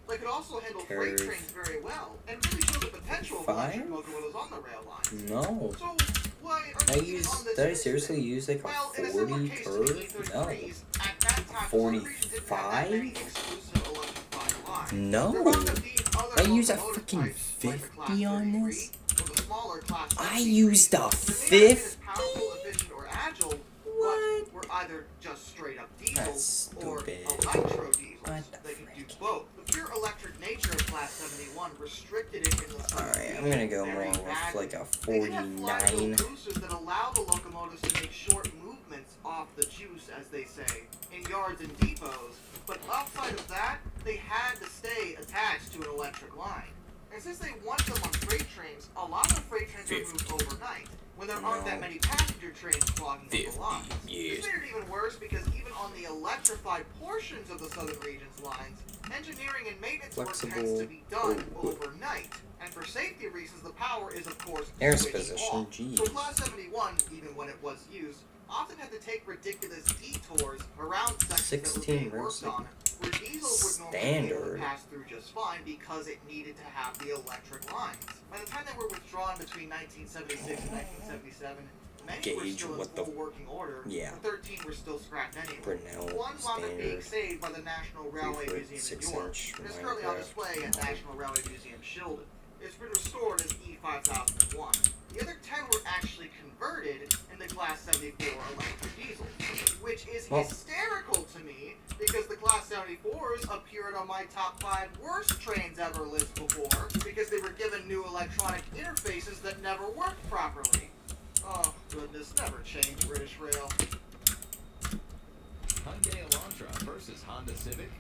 They could also handle freight trains very well, and really show the potential of electric locomotives on the rail lines. No. So, why are Did I seriously use like a 40 curve? No. 45? No. I used a freaking 50 on this? I used a 50? What? Were either just straight up diesels or electro diesels. They could do both. The pure electric nature of Class 71 restricted it in the Alright, I'm gonna go more with like a 49. Boosters that allow the locomotives to make short movements off the juice, as they say, in yards and depots, but outside of that, they had to stay attached to an electric line. And since they wanted them on freight trains, a lot of the freight trains are moved overnight, when there aren't that many passenger trains clogging up the lines. This made it even worse because even on the electrified portions of the Southern Region's lines, engineering and maintenance work tends to be done overnight. And for safety reasons, the power is, of course, switched off. So Class 71, even when it was used, often had to take ridiculous detours around sections that were being worked on, where diesels would normally be able to pass through just fine because it needed to have the electric lines. By the time they were withdrawn between 1976 and 1977, many were still in full working order, and 13 were still scrapped anyway. One wound up being saved by the National Railway Museum in York, and is currently on display at National Railway Museum Shildon. It's been restored as E5001. The other 10 were actually converted into Class 74 electric diesels, which is hysterical to me because the Class 74s appeared on my top 5 worst trains ever list before because they were given new electronic interfaces that never worked properly. Oh, goodness, never change British Rail. Hyundai Elantra versus Honda Civic.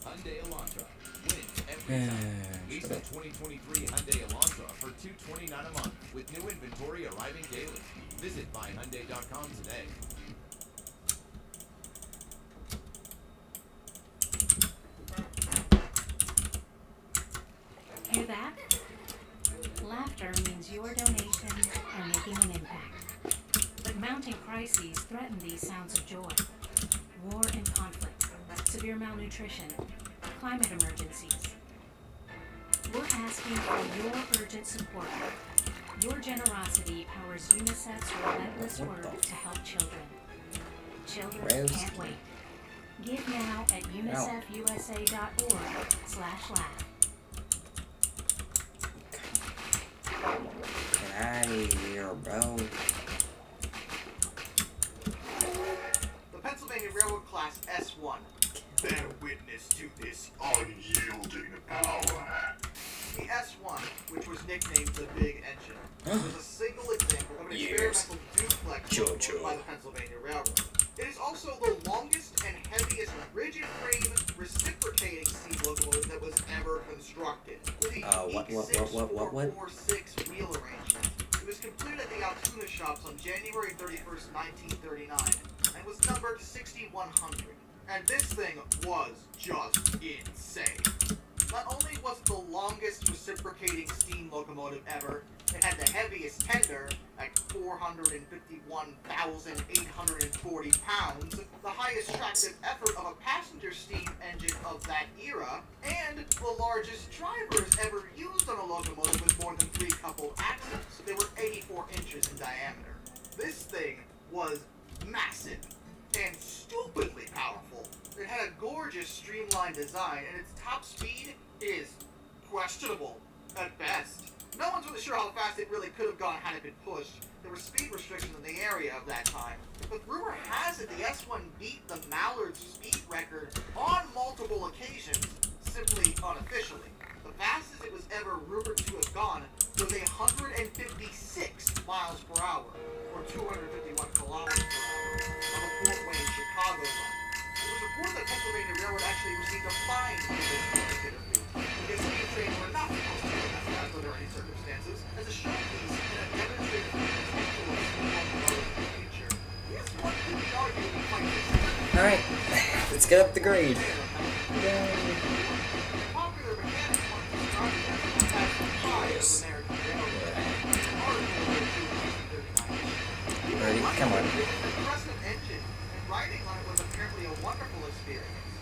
Hyundai Elantra wins every time. Lease the 2023 Hyundai Elantra for $229 a month with new inventory arriving daily. Visit buyhyundai.com today. faster means your donations are making an impact. But mounting crises threaten these sounds of joy. War and conflict, severe malnutrition, climate emergencies. We're asking for your urgent support. Your generosity powers UNICEF's relentless work to help children. Children can't wait. Give now at unicefusa.org/laugh. Get out of here, bro. The Pennsylvania Railroad Class S1. Bear witness to this unyielding power. The S1, which was nicknamed the Big Engine, was a single example of an experimental duplex locomotive by the Pennsylvania Railroad. It is also the longest and heaviest rigid frame reciprocating steam locomotive that was ever constructed. With a unique 6-4-4-6 wheel arrangement. It was completed at the Altoona shops on January 31st, 1939, and was numbered 6100. And this thing was just insane. Not only was it the longest reciprocating steam locomotive ever, it had the heaviest tender at 451,840 pounds, the highest tractive effort of a passenger steam engine of that era, and the largest drivers ever used on a locomotive with more than 3 coupled axles. They were 84 inches in diameter. This thing was massive and stupidly powerful. It had a gorgeous streamlined design, and its top speed is questionable at best. No one's really sure how fast it really could have gone had it been pushed. There were speed restrictions in the area of that time. But rumor has it the S1 beat the Mallard's speed record on multiple occasions, simply unofficially. The fastest it was ever rumored to have gone was 156 miles per hour, or 251 kilometers per hour, on the Fort Wayne Chicago line. It was reported that Pennsylvania Railroad actually received a fine for this particular feat, because speed trains were not supposed to be recognized under any circumstances as a showpiece and a demonstrated potential of steam locomotives in the future. This one could be arguably quite successful. Alright, let's get up the grade. Popular mechanics wanted to start the S1 as the pride of American railroad. Ready? Come on. It was an impressive engine, and riding on it was apparently a wonderful experience.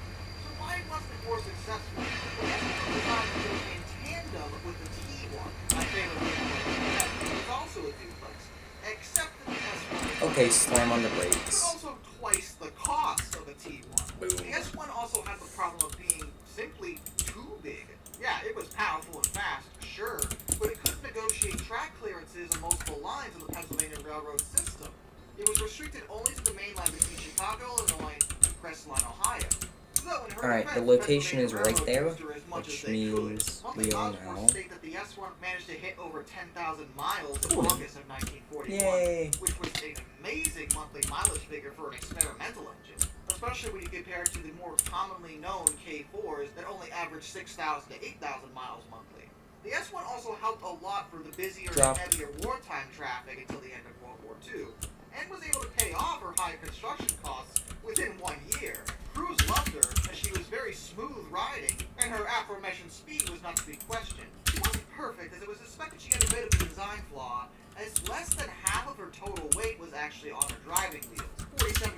So why wasn't it more successful? The S1 was designed to go in tandem with the T1, my favorite locomotive. It was also a duplex, except that the S1 Okay, slam on the was brakes. also twice the cost of the T1. Boom. The S1 also had the problem of being simply too big. Yeah, it was powerful and fast, sure, but it couldn't negotiate track clearances on multiple lines of the Pennsylvania Railroad system. It was restricted only to the main line between Chicago, Illinois, and Crestline, Ohio. So in her Alright, the defense, location is Pennsylvania right there, Railroad used her as much which as they means could. Monthly we all miles reports know. state that the S1 managed to hit over 10,000 miles in Ooh. August of 1941, Yay. which was an amazing monthly mileage figure for an experimental engine, especially when you compare it to the more commonly known K4s that only average 6,000 to 8,000 miles monthly. The S1 also helped a lot for the busier Drop. and heavier wartime traffic until the end of World War II, and was able to pay off her high construction costs within 1 year. Crews loved her, as she was very smooth riding, and her aforementioned speed was not to be questioned. She wasn't perfect, as it was suspected she had a bit of a design flaw, as less than half of her total weight was actually on her driving wheels, 47%.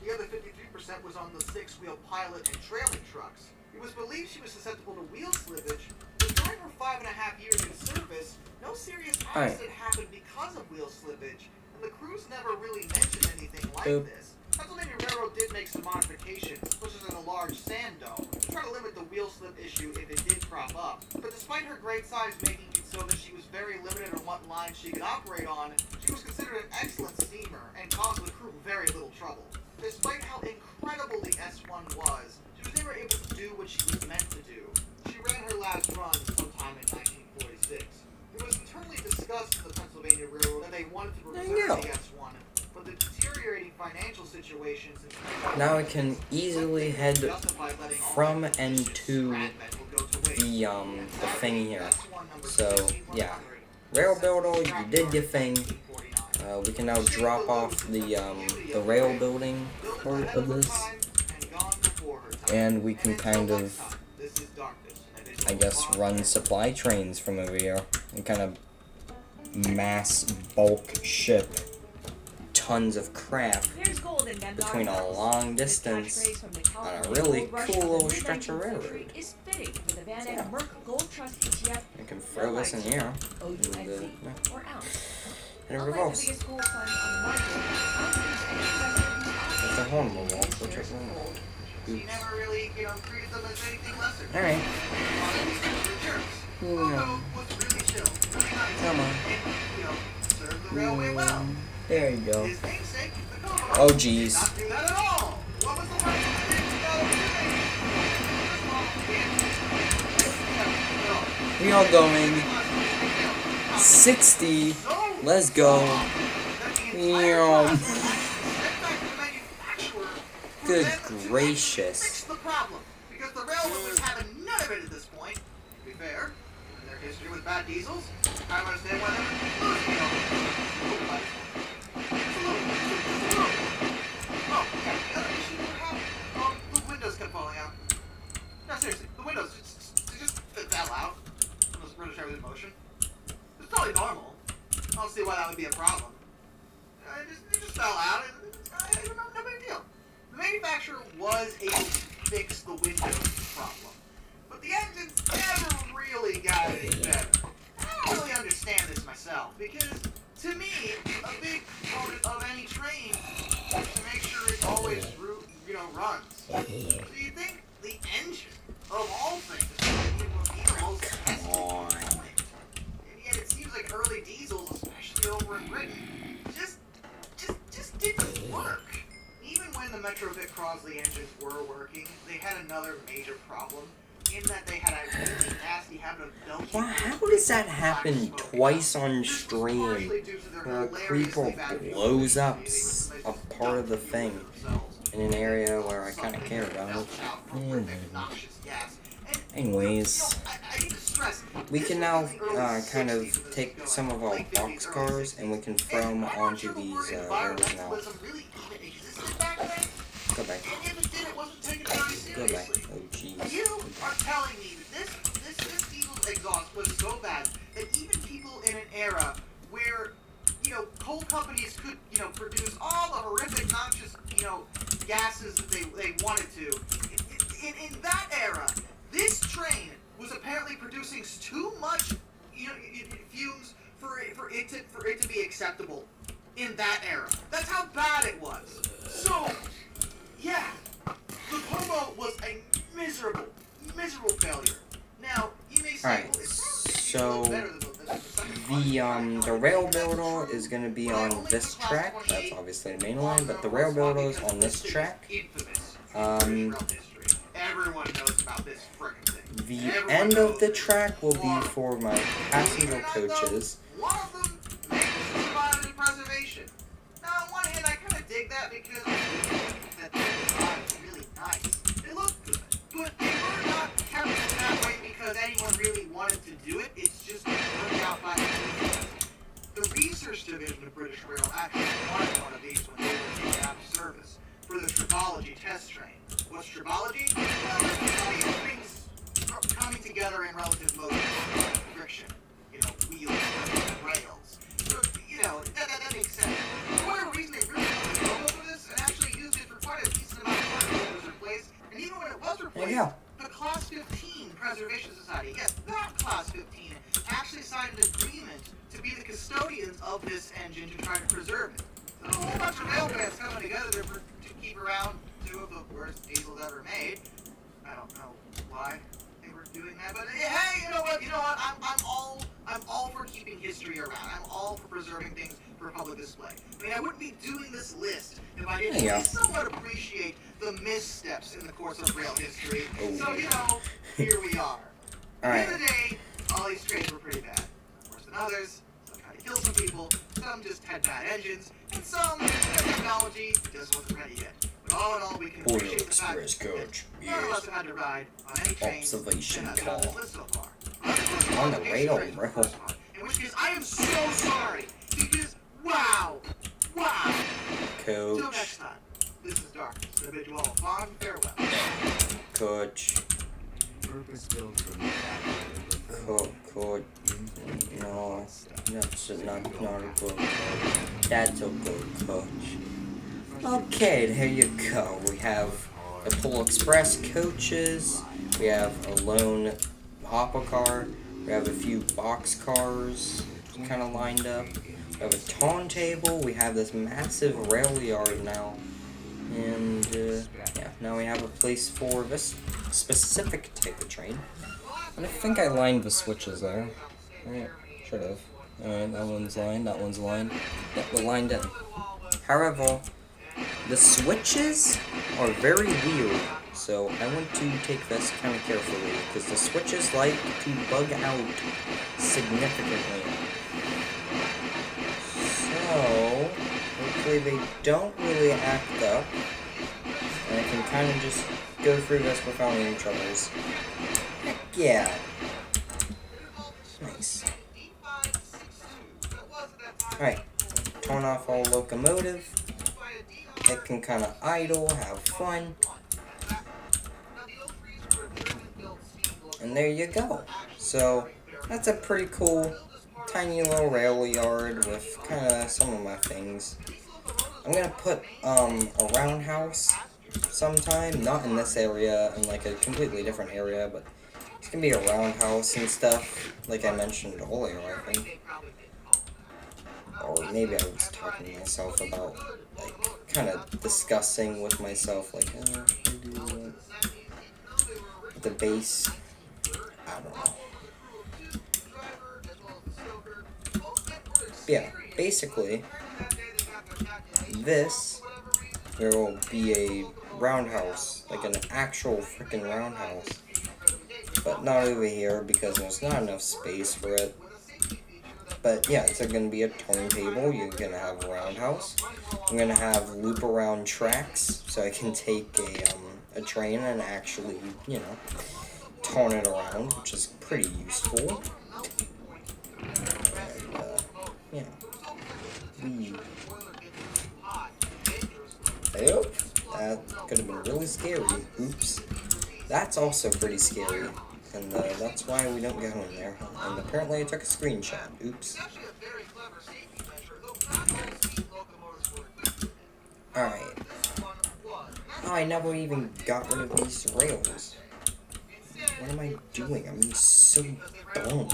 The other 53% was on the 6-wheel pilot and trailing trucks. It was believed she was susceptible to wheel slippage, but during her 5.5 years in service, no serious accident happened because of wheel slippage, and the crews never really mentioned anything like this. Pennsylvania Railroad did make some modifications, such as in a large sand dome, to try to limit the wheel slip issue if it did crop up. But despite her great size making it so that she was very limited on what lines she could operate on, she was considered an excellent steamer and caused the crew very little trouble. Despite how incredible the S1 was, she was never able to do what she was meant to do. She ran her last run sometime in 1946. It was internally discussed in the Pennsylvania Railroad that they wanted to preserve the S1, but the deteriorating financial situations Now I can easily head from and to the thing here. So yeah, Rail Builder, you did your thing. We can now drop off the rail building part of this, and we can kind of, I guess, run supply trains from over here and kind of mass bulk ship tons of crap There's gold in them between a dark long metals. This distance catchphrase from the on a California really gold rush cool of the little stretch of mid-19th railroad. century is fitting for the Van Yeah. Eck Merck Gold Trust ETF. You can throw this in here, and OUSD yeah, or ounce. and it Unlike the revolves. biggest gold funds on the market, ounces and investors It's a horn revolve, which I can. She never really, treated them as anything lesser. Alright. Pogo was really chill, really nice, Come on. and, served the railway well. There you go. His namesake, the Kobo, Oh did jeez. not do that at all. What was the right thing to We are going 60. Let's go. Good gracious. the problem? Because the railroad was having none of it at this point. To be fair, in their history with bad diesels, I don't understand why they were losing it all. Oh, yeah, the other issue we have, the windows kept falling out. No, seriously, the windows just fell out. From the British Airways motion. It's totally normal. I don't see why that would be a problem. It just fell out. No big deal. The manufacturer was able to fix the Windows problem, but the engines never really got any better. I don't really understand this myself, because to me, a big component of any train is to make sure it always runs. So you think the engine, of all things, would be the most Come on. and yet it seems like early diesels, especially over in Britain, just didn't work. Even when the Metrovic Crosley engines were working, they had another major problem in that they had a really nasty habit of belching. Wow, how does that happen twice on stream? Where a creeper blows up a part of the thing in an area where I kind of care about. Anyways, we can now kind of take some of our boxcars and we can throw them onto these rails now. Go back. Go back. Oh jeez. You are telling me that this diesel exhaust was so bad that even people in an era where, coal companies could, produce all the horrific noxious, gases that they wanted to, in that era, this train was apparently producing too much, fumes for it to be acceptable in that era. That's how bad it was. So, yeah, the Kobo was a miserable failure. Now, you may say, Alright, so the rail builder is gonna be on this track. That's obviously the main line, but the rail builder is on this track. Everyone knows about this frickin' thing. The end of the track will be for my passenger coaches. One of them makes survival preservation. Now, on one hand, I kind of dig that because that design is really nice. They look good, but they were not kept that way because anyone really wanted to do it. It's just worked out by the research division of British Rail actually wanted one of these when they were taken out of service for the tribology test train. What's tribology? Well, it's things coming together in relative motion, friction, wheels and rails. So, that makes sense. For whatever reason, they really wanted to go over this and actually used it for quite a decent amount of time when it was replaced. And even when it was replaced, the Class 15 Preservation Society, yes, that Class 15, actually signed an agreement to be the custodians of this engine to try to preserve it. So a whole bunch of railways coming together to keep around two of the worst diesels ever made. I don't know why they were doing that, but hey, you know what? I'm all for keeping history around. I'm all for preserving things for public display. I mean, I wouldn't be doing this list if I didn't at least somewhat appreciate the missteps in the course of rail history. So, here we are. At the end of the day, all these trains were pretty bad. Worse than others. Some tried to kill some people. Some just had bad engines. And some, their technology just wasn't ready yet. But all in all, we can appreciate the fact that none of us have had to ride on any train Observation that has call. on this list so far. On the rail, In which case, I am so sorry. Because, wow. Coach. Till next time, this is Darkness. I bid you all a fond farewell. Coach. Purpose built from the No, that's not a good coach. That's a good coach. Okay, there you go. We have the Pole Express coaches. We have a lone hopper car. We have a few box cars kind of lined up. We have a turntable. We have this massive rail yard now. And, yeah, now we have a place for this specific type of train. And I think I lined the switches there. Alright, should have. Alright, that one's lined, that one's lined. Yep, we're lined in. However, the switches are very weird, so I want to take this kind of carefully, because the switches like to bug out significantly. So, hopefully they don't really act up, and I can kind of just go through this without any troubles. Heck yeah! Nice. Alright, turn off our locomotive. It can kind of idle, have fun. And there you go. So, that's a pretty cool, tiny little rail yard with kind of some of my things. I'm gonna put a roundhouse sometime, not in this area, in like a completely different area, but it's gonna be a roundhouse and stuff, like I mentioned earlier, I think. Or maybe I was talking to myself about, like, kind of discussing with myself, like, the base. I don't know. Yeah, basically, this, there will be a roundhouse, like an actual freaking roundhouse. But not over here, because there's not enough space for it. But yeah, it's going to be a turntable. You're going to have a roundhouse. I'm going to have loop around tracks, so I can take a train and actually, you know, turn it around, which is pretty useful. And, yeah. Yep, that could have been really scary. Oops. That's also pretty scary. And that's why we don't go in there. And apparently I took a screenshot. Oops. Alright. Oh, I never even got rid of these rails. What am I doing? I'm so dumb.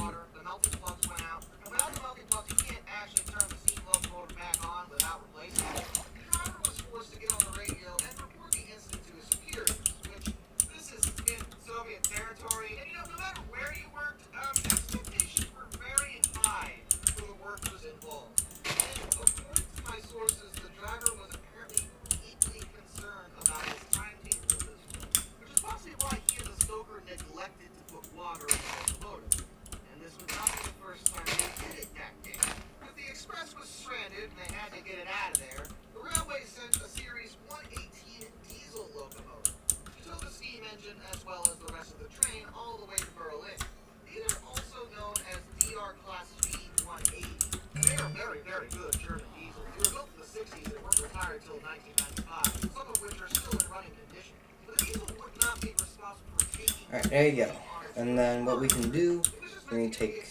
Alright, there you go. And then what we can do, we can take,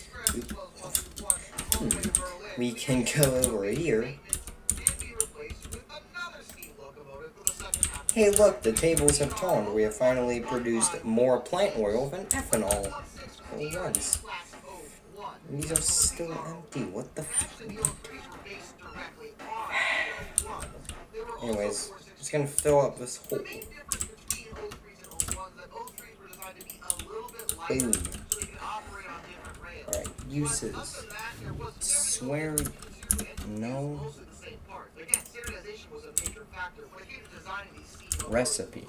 we can go over here. Hey look, the tables have turned. We have finally produced more plant oil than ethanol. For once. These are still empty. What the f... Anyways, just gonna fill up this hole. Boom. Alright, uses. Swear. No. Recipe.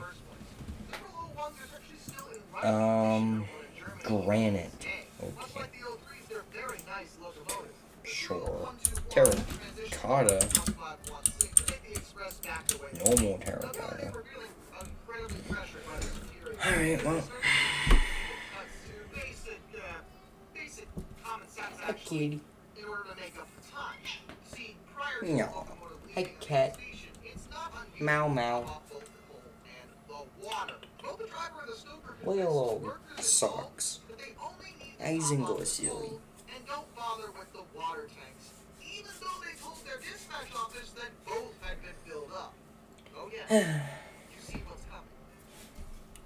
Granite. Okay. Sure. Terracotta. Normal terracotta. Alright, well. Hi, kitty. No. Hi, cat. Meow, meow. Little socks. Eisenglasieri. And don't bother with the water tanks, even though they told their dispatch office that both had been filled up. Oh yeah, you see what's coming.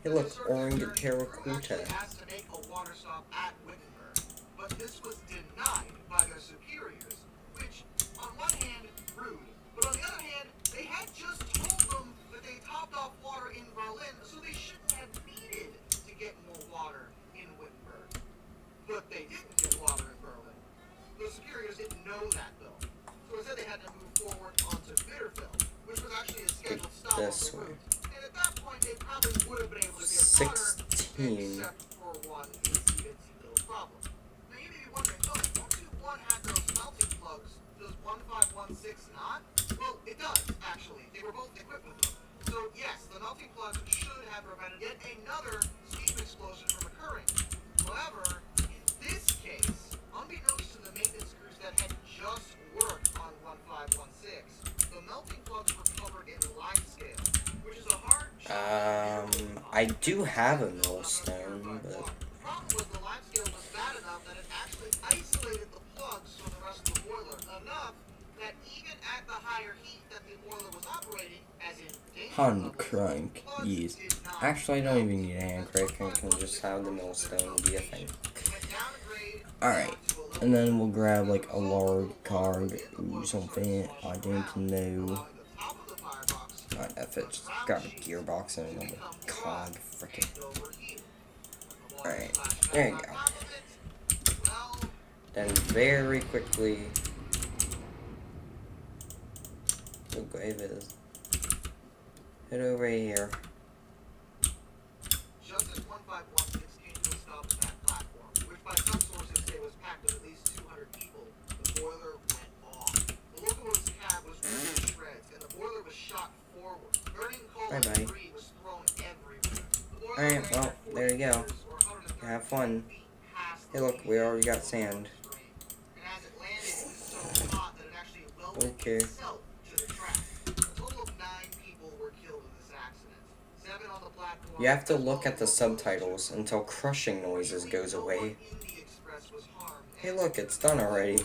Hey look, orange terracotta. Actually asked to make a water stop at Wittenberg, but this was denied by their superiors, which, on one hand, rude, but on the other hand, they had just told them that they topped off water in Berlin, so they shouldn't have needed to get more water in Wittenberg. But they didn't get water in Berlin. The superiors didn't know that, though. So instead they had to move forward onto Bitterfeld, which was actually a scheduled stop on This the way. route. And at that point, they probably would have been able to get water, 16. except for one itsy little problem. Now you may be wondering, oh, 121 had those melting plugs, does 1516 not? Well, it does, actually. They were both equipped with them. So yes, the melting plugs should have prevented yet another steam explosion from occurring. However, in this case, unbeknownst to the maintenance crews that had just worked on 1516, the melting plugs were covered in limescale, which is a hard I do have a millstone, but the problem was the limescale was bad enough that it actually isolated the plugs from the rest of the boiler enough that even at the higher heat that the boiler was operating, as in hand crank, yes. Actually, I don't even need a hand crank. I can just have the millstone be a thing. Alright, and then we'll grab like a large card or something. I don't know. Alright, that fits. Grab a gearbox and a normal cog. Frickin'. Alright, there you go. Then very quickly, we'll go this. Head over here. Just as 1516 came to a stop at that platform, which by some sources say was packed with at least 200 people, the boiler went off. The locomotive's cab was ripped to shreds, and the boiler was shot forward. Burning coal and Bye-bye. debris was thrown everywhere. The boiler Alright, ran well, at 40 there you go. meters, or 130 Have fun. feet past Hey the look, we already got sand. and as it landed, it was so hot that it actually welded Okay. itself to the track. A total of 9 people were killed in this accident. 7 on the platform. You have to look at the subtitles until crushing noises goes away. Hey look, it's done already.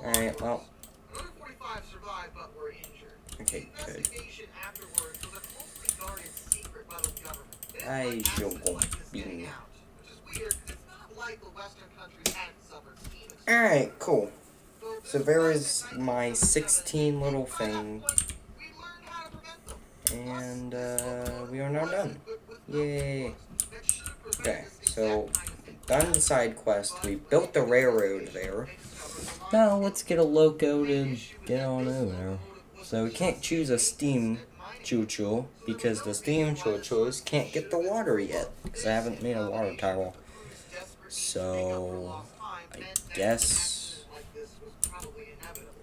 Alright, well. Another 45 survived but were injured. Okay, good. Investigation afterwards was a closely guarded secret by the government. They didn't I want shall accidents like this be. getting out, which is weird because it's not like the Western countries hadn't suffered steam explosions. Alright, cool. So there is my 16 little thing. And we are now done. Yay. Okay, so done the side quest. We built the railroad there. Now let's get a loco to get on over there. So we can't choose a steam choo-choo because the steam choo-choos can't get the water yet because I haven't made a water tower. So I guess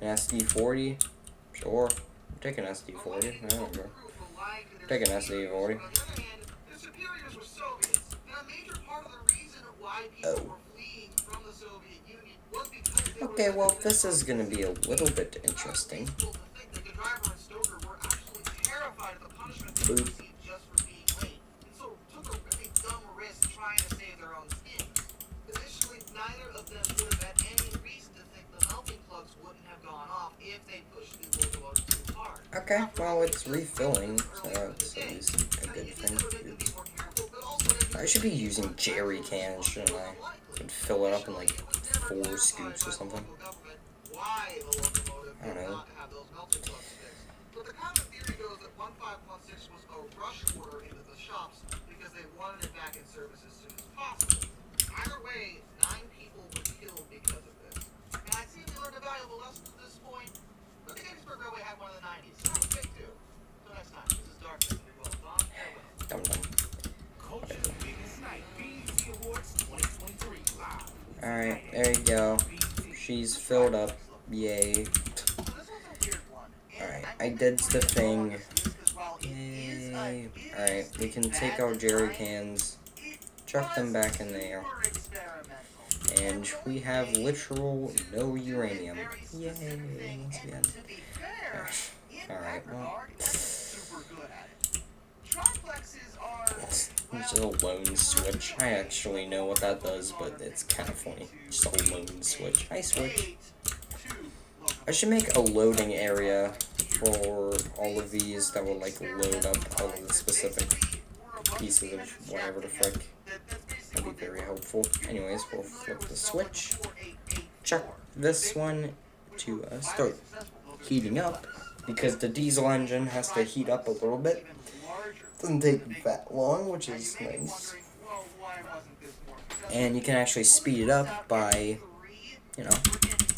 an SD40. Sure, I'm taking SD40. I don't know. Take an SD40. Oh. Okay, well, this is gonna be a little bit interesting. Boop. Okay, well, it's refilling, so that's at least a good thing. I should be using jerry cans, shouldn't I? Could fill it up in like 4 scoops or something. I don't know. But the common theory goes that 1516 was a rush order into the shops because they wanted it back in service as soon as possible. Either way, 9 people were killed because of this. And I see we learned a valuable lesson at this point. But the Gettysburg Railway had one of the 90s, so that was big too. Until next time, this is Darkness, and you're well done. Farewell. Dum-dum. Culture's biggest night, BET Awards 2023 live. Alright, there you go. She's filled up. Yay. Alright, I did the thing. Yay. Alright, we can take our jerry cans, chuck them back in there. And we have literal no uranium. Yay, once again. Alright, well. Triplexes are It's a lone switch. I actually know what that does, but it's kind of funny. Just a lone switch. Hi, switch. I should make a loading area for all of these that will like load up all of the specific pieces of whatever the frick. That'd be very helpful. Anyways, we'll flip the switch. Check this one to start heating up, because the diesel engine has to heat up a little bit. Doesn't take that long, which is nice. And you can actually speed it up by, you know,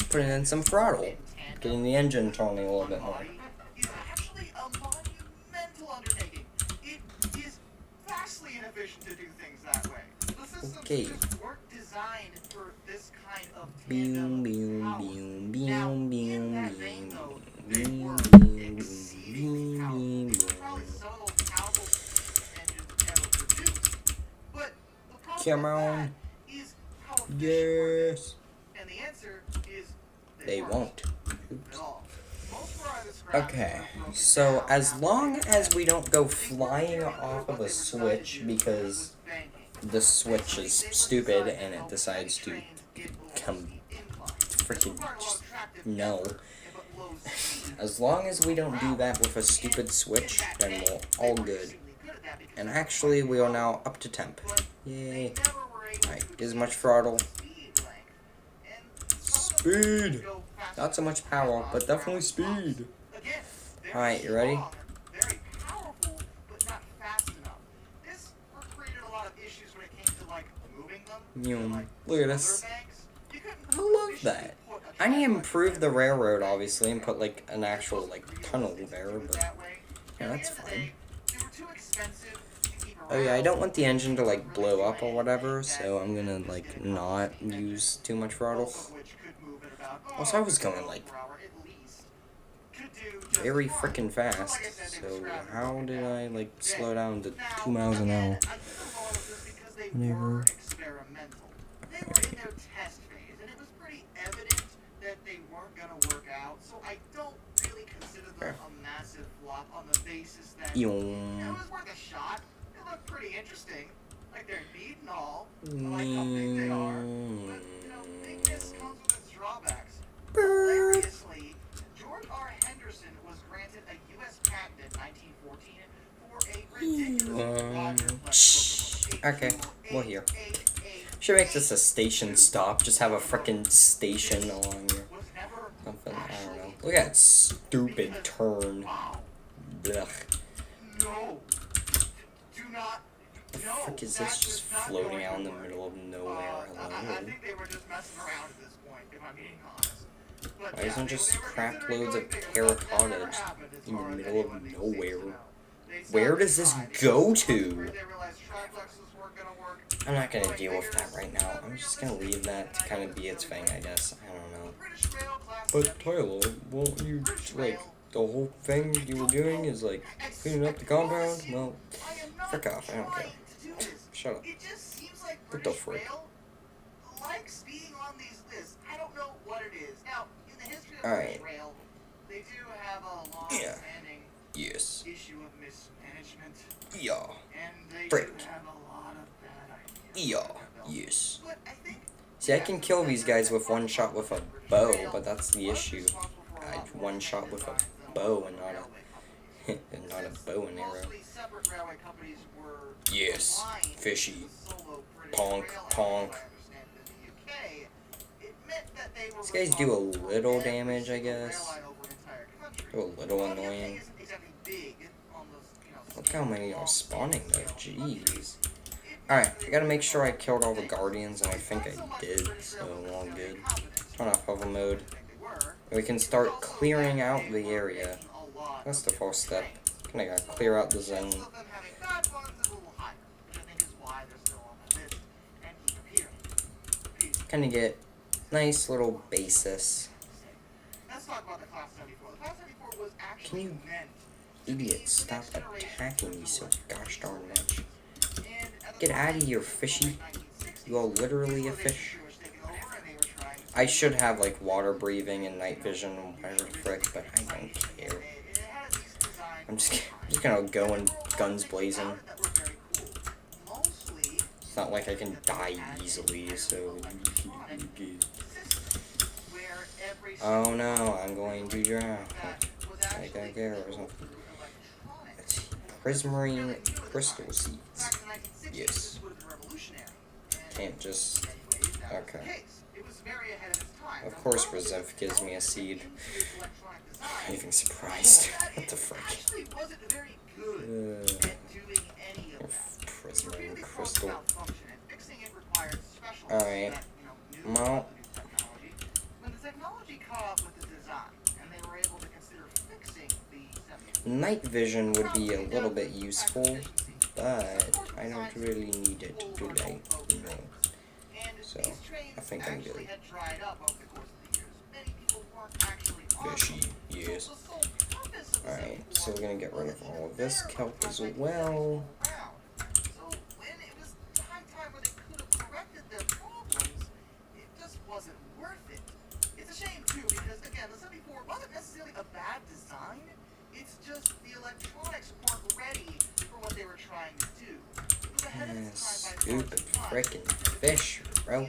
putting in some throttle, getting the engine turning a little bit more. Actually a monumental undertaking. It is vastly inefficient to do things that way. The systems just weren't designed for this kind of tandem power. Now, in that vein, though, they were exceedingly powerful. They were probably some of the most powerful engines ever produced. But the problem with that is how efficient were they? And the answer is They won't. Okay, so as long as we don't go flying off of a switch because the switch is stupid and it decides to come freaking no. As long as we don't do that with a stupid switch, then we're all good. And actually, we are now up to temp. Yay. Alright, get as much throttle. Speed! Not so much power, but definitely speed. Alright, you ready? Look at this. I love that. I need to improve the railroad, obviously, and put, like, an actual, like, tunnel there, but, yeah, that's fine. Oh, yeah, I don't want the engine to, like, blow up or whatever, so I'm gonna, like, not use too much throttle. Also, I was going, like, very freaking fast, so how did I, like, slow down to 2 miles an hour? Whatever. They were in their test phase, and it was pretty evident that they weren't going to work out, so I don't really consider them a massive flop on the basis that it was worth a shot. They look pretty interesting, like they're neat and all. I like how big they are, but, you know, bigness comes with its drawbacks. Hilariously, George R. Henderson was granted a U.S. patent in 1914 for a ridiculous Okay, we're here. Should make this a station stop. Just have a frickin' station along here. Something, I don't know. Look at that stupid turn. Blech. The frick is this just floating out in the middle of nowhere? Hello? Why isn't just crap loads of terracotta just in the middle of nowhere? Where does this go to? I'm not gonna deal with that right now. I'm just gonna leave that to kind of be its thing, I guess. I don't know. But Tyler, won't you, like, the whole thing you were doing is, like, cleaning up the compound? Well, frick off, I don't care. Shut up. What the frick? Alright. Yeah. Yes. Yeah. Frick. Yeah, yes. See, I can kill these guys with one shot with a bow, but that's the issue. I one shot with a bow and not a and not a bow and arrow. Yes, fishy. Ponk, ponk. These guys do a little damage, I guess. They're a little annoying. Look how many are spawning though, jeez. Alright, I gotta make sure I killed all the guardians, and I think I did, so all good. Turn off hover mode. And we can start clearing out the area. That's the first step. Kinda gotta clear out the zone. Kinda get nice little basis. Can you idiots stop attacking me so gosh darn much? Get out of here, fishy. You are literally a fish. I should have, like, water breathing and night vision and whatever the frick, but I don't care. I'm just gonna go in guns blazing. It's not like I can die easily, so... Oh no, I'm going to drown. Like I care or something. Prismarine crystal seeds. Yes. Can't just... Okay. Of course Rezemph gives me a seed. I'm even surprised. What the frick? Prismarine crystal. Alright. Well... When the technology caught up with the design, and they were able to consider fixing the Night vision would be a little bit useful, but I don't really need it today. No. So, I think I'm good. Fishy, yes. Alright, so we're gonna get rid of all of this kelp as well. Stupid frickin' fish, bro.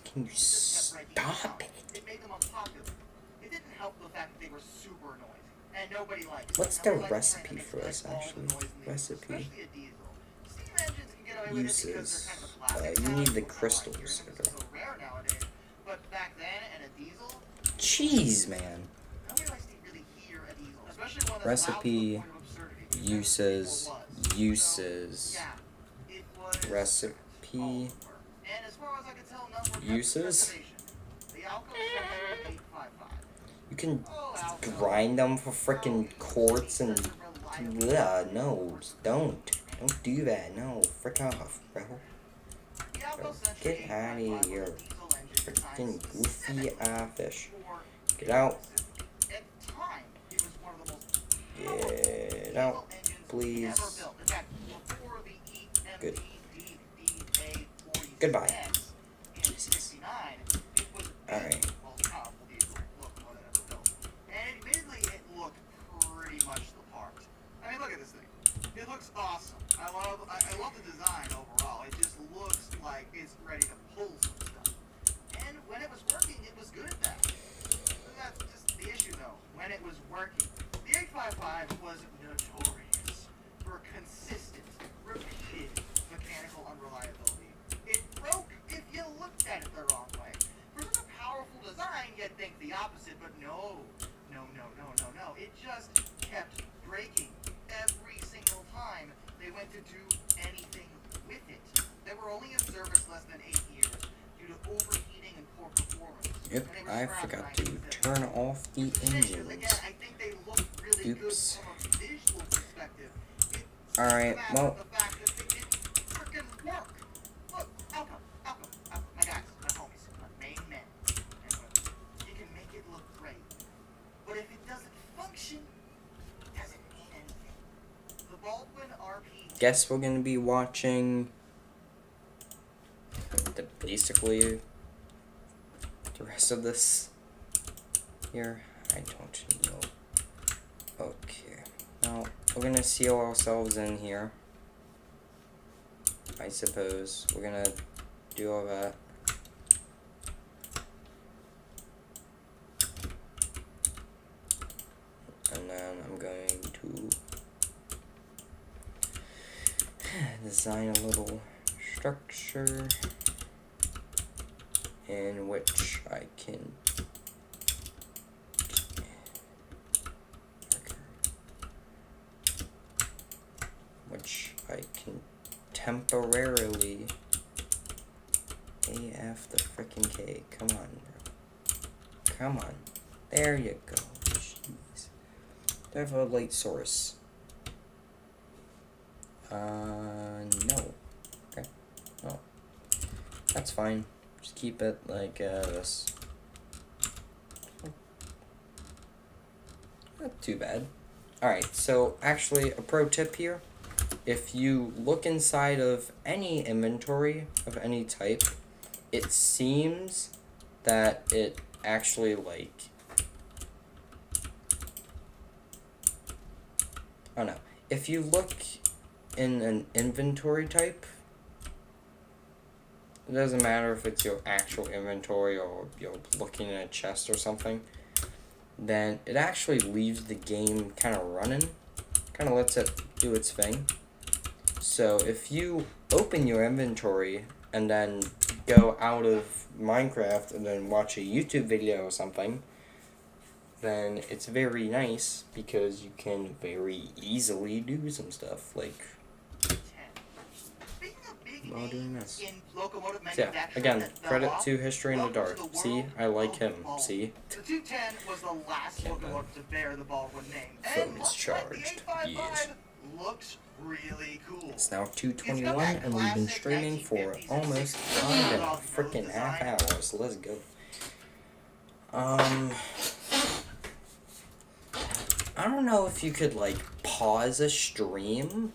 Can you stop it? What's the recipe for this, actually? Recipe. Uses. You need the crystals. Jeez, man. Recipe. Uses. Recipe. Uses. You can grind them for frickin' quartz and... no, don't. Don't do that. No, frick off, bro. Get out of here. Frickin' goofy fish. Get out. Get out, please. Good. Goodbye. Jesus. Alright. I mean, look at this thing. It looks awesome. I love the design overall. It just looks like it's ready to pull some stuff. And when it was working, it was good at that. That's just the issue, though. When it was working, the 855 was notorious for consistent, repeated mechanical unreliability. It broke if you looked at it the wrong way. For such a powerful design, you'd think the opposite, but no. It just kept breaking every single time they went to do anything with it. They were only in service less than 8 years due to overheating and poor performance. Yep, I forgot to turn off the engines. Oops. Alright, well. Guess we're gonna be watching basically the rest of this here. I don't know. Okay, now we're gonna seal ourselves in here. I suppose we're gonna do all that. And then I'm going to design a little structure in which I can temporarily AF the frickin' K. Come on, bro. Come on. There you go. Jeez. Do I have a light source? No. Okay. Oh. That's fine. Just keep it like this. Not too bad. Alright, so actually a pro tip here. If you look inside of any inventory of any type, it seems that it actually like... Oh no. If you look in an inventory type, it doesn't matter if it's your actual inventory or you're looking in a chest or something, then it actually leaves the game kind of running, kind of lets it do its thing. So if you open your inventory and then go out of Minecraft and then watch a YouTube video or something, then it's very nice because you can very easily do some stuff like while doing this. So yeah, again, credit to History in the Dark. See, I like him. See? The 210 was the last locomotive to bear the Baldwin name. Phone is charged. Yes. Looks really cool. It's now 2:21 and we've been streaming for almost 5.5 hours. So let's go. I don't know if you could like pause a stream.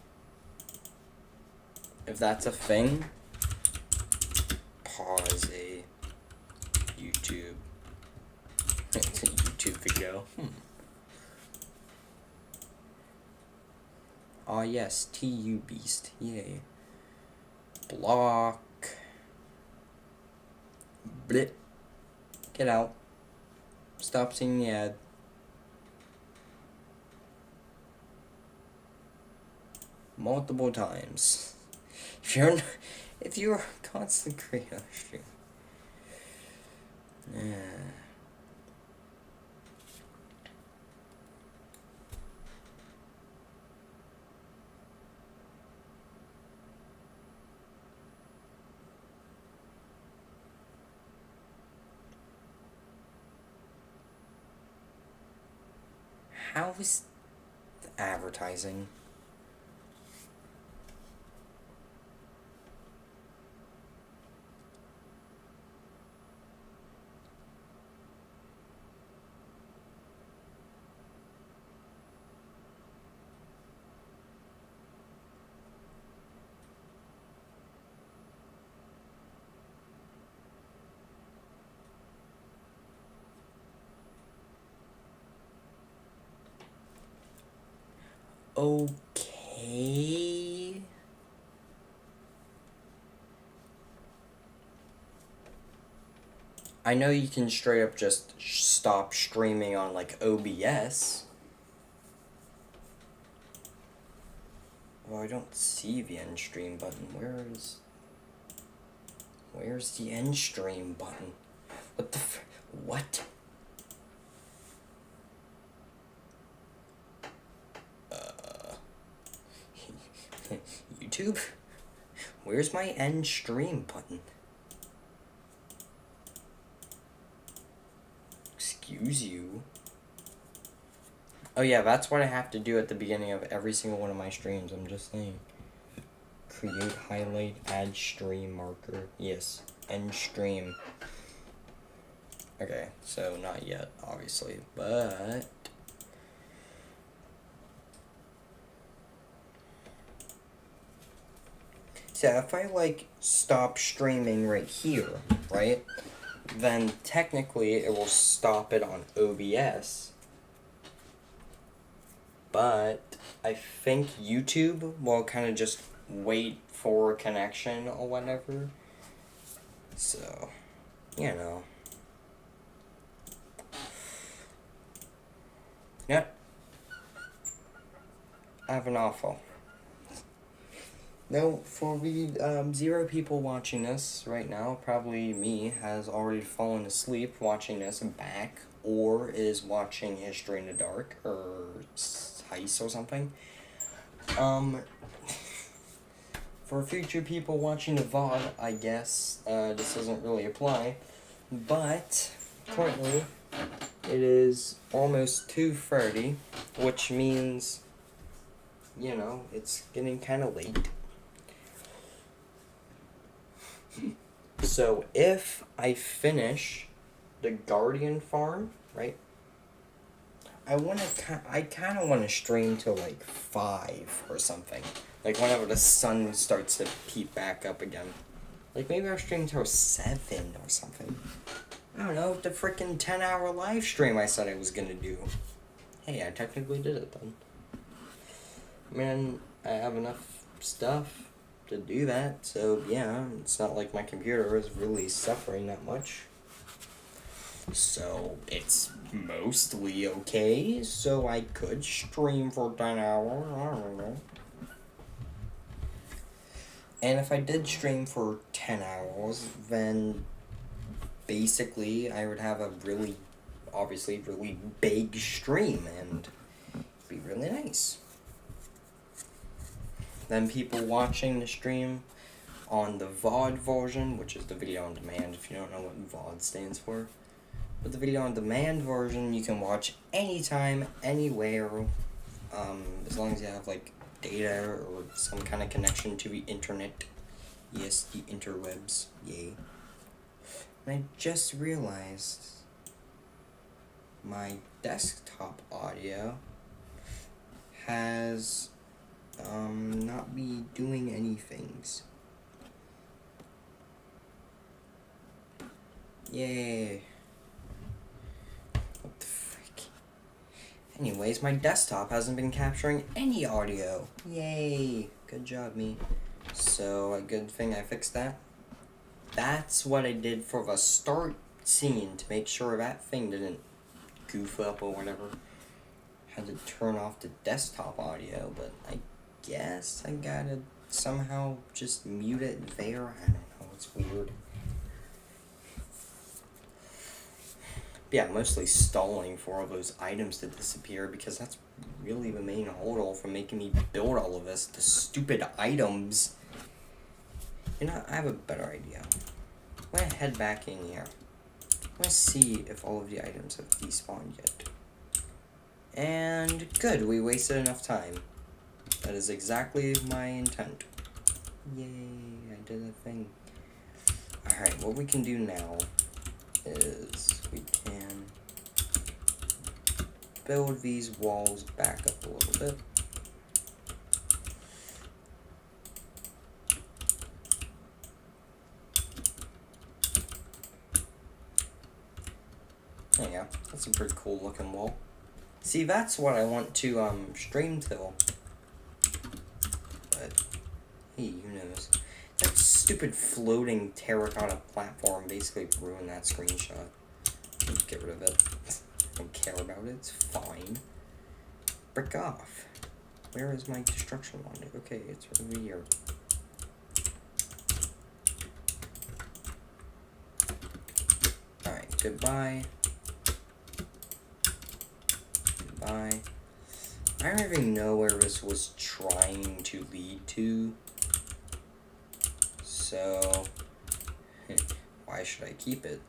If that's a thing. Pause a YouTube. It's a YouTube video. Ah yes, TU Beast. Yay. Block. Blip. Get out. Stop seeing the ad. Multiple times. If you're a constant creator, stream. Yeah. How is the advertising? Okay. I know you can straight up just stop streaming on like OBS. Well, I don't see the end stream button. Where's the end stream button? What the what? YouTube? Where's my end stream button? Excuse you. Oh yeah, that's what I have to do at the beginning of every single one of my streams. I'm just saying. Create, highlight, add stream marker. Yes, end stream. Okay, so not yet, obviously, but... So if I like stop streaming right here, right, then technically it will stop it on OBS, but I think YouTube will kind of just wait for a connection or whatever, so, you know. Yep. I have an awful. No, for the 0 people watching this right now, probably me, has already fallen asleep watching this back, or is watching History in the Dark, or Heist or something. For future people watching the VOD, I guess, this doesn't really apply, but currently it is almost 2:30, which means, you know, it's getting kind of late. So if I finish the Guardian farm, right? I kind of want to stream till like 5 or something. Like whenever the sun starts to peep back up again. Like maybe I'll stream till 7 or something. I don't know, the freaking 10-hour live stream I said I was gonna do. Hey, I technically did it then. I mean, I have enough stuff to do that, so yeah, it's not like my computer is really suffering that much. So it's mostly okay, so I could stream for 10 hours, I don't know. And if I did stream for 10 hours, then basically I would have a really, obviously really big stream, and it'd be really nice. Then people watching the stream on the VOD version, which is the video on demand if you don't know what VOD stands for. But the video on demand version you can watch anytime, anywhere, as long as you have like data or some kind of connection to the internet. Yes, the interwebs, yay. And I just realized my desktop audio has not be doing any things. Yay. What the frick? Anyways, my desktop hasn't been capturing any audio. Yay. Good job, me. So, a good thing I fixed that. That's what I did for the start scene to make sure that thing didn't goof up or whatever. Had to turn off the desktop audio, but I guess I gotta somehow just mute it there. I don't know, it's weird. But yeah, mostly stalling for all those items to disappear because that's really the main holdout for making me build all of this. The stupid items. You know, I have a better idea. I'm gonna head back in here. I'm gonna see if all of the items have despawned yet. And good, we wasted enough time. That is exactly my intent. Yay, I did a thing. Alright, what we can do now is we can build these walls back up a little bit. There you go. That's a pretty cool looking wall. See, that's what I want to stream till. But hey, who knows? That stupid floating terracotta platform basically ruined that screenshot. Get rid of it. I don't care about it. It's fine. Brick off. Where is my destruction wand? Okay, it's over here. Alright, goodbye. Goodbye. I don't even know where this was trying to lead to. So, why should I keep it?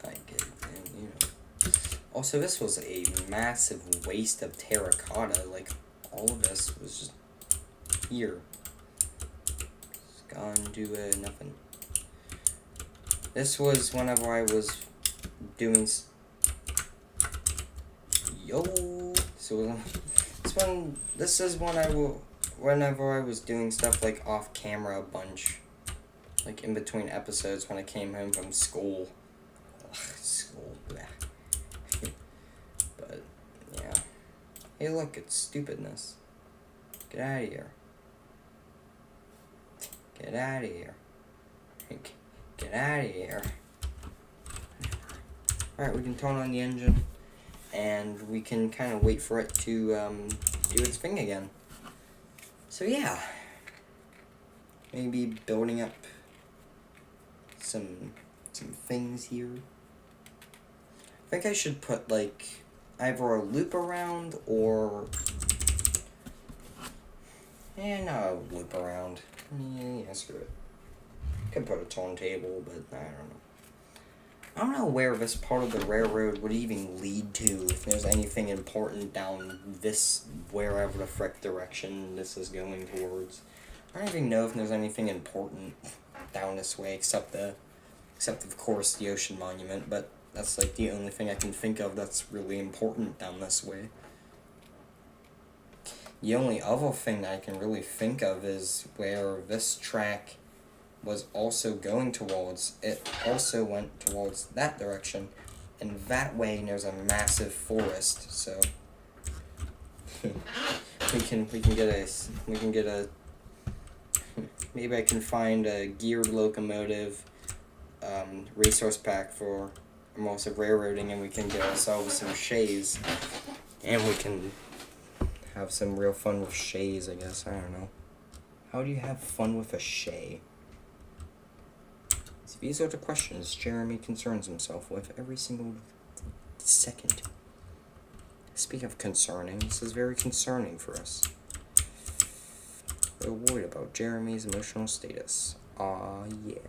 You know. Also, this was a massive waste of terracotta. Like, all of this was just here. It's gone to nothing. This was whenever I was doing... So, this is when whenever I was doing stuff like off camera a bunch. Like in between episodes when I came home from school. Ugh, school, bleh. But, yeah. Hey look, it's stupidness. Get out of here. Get out of here. Get out of here. Alright, we can turn on the engine. And we can kind of wait for it to do its thing again. So yeah. Maybe building up some things here. I think I should put like either a loop around or not a loop around. Yeah, screw it. Could put a turntable, but I don't know. I don't know where this part of the railroad would even lead to, if there's anything important down this, wherever the frick direction this is going towards. I don't even know if there's anything important down this way, except of course the Ocean Monument, but that's like the only thing I can think of that's really important down this way. The only other thing that I can really think of is where this track was also going towards. It also went towards that direction, and that way there's a massive forest, so we can get a maybe I can find a geared locomotive resource pack for emulsive railroading, and we can get ourselves some shays, and we can have some real fun with shays, I guess. I don't know. How do you have fun with a shay? These are the questions Jeremy concerns himself with every single second. Speaking of concerning, this is very concerning for us. We're worried about Jeremy's emotional status. Aw, yeah.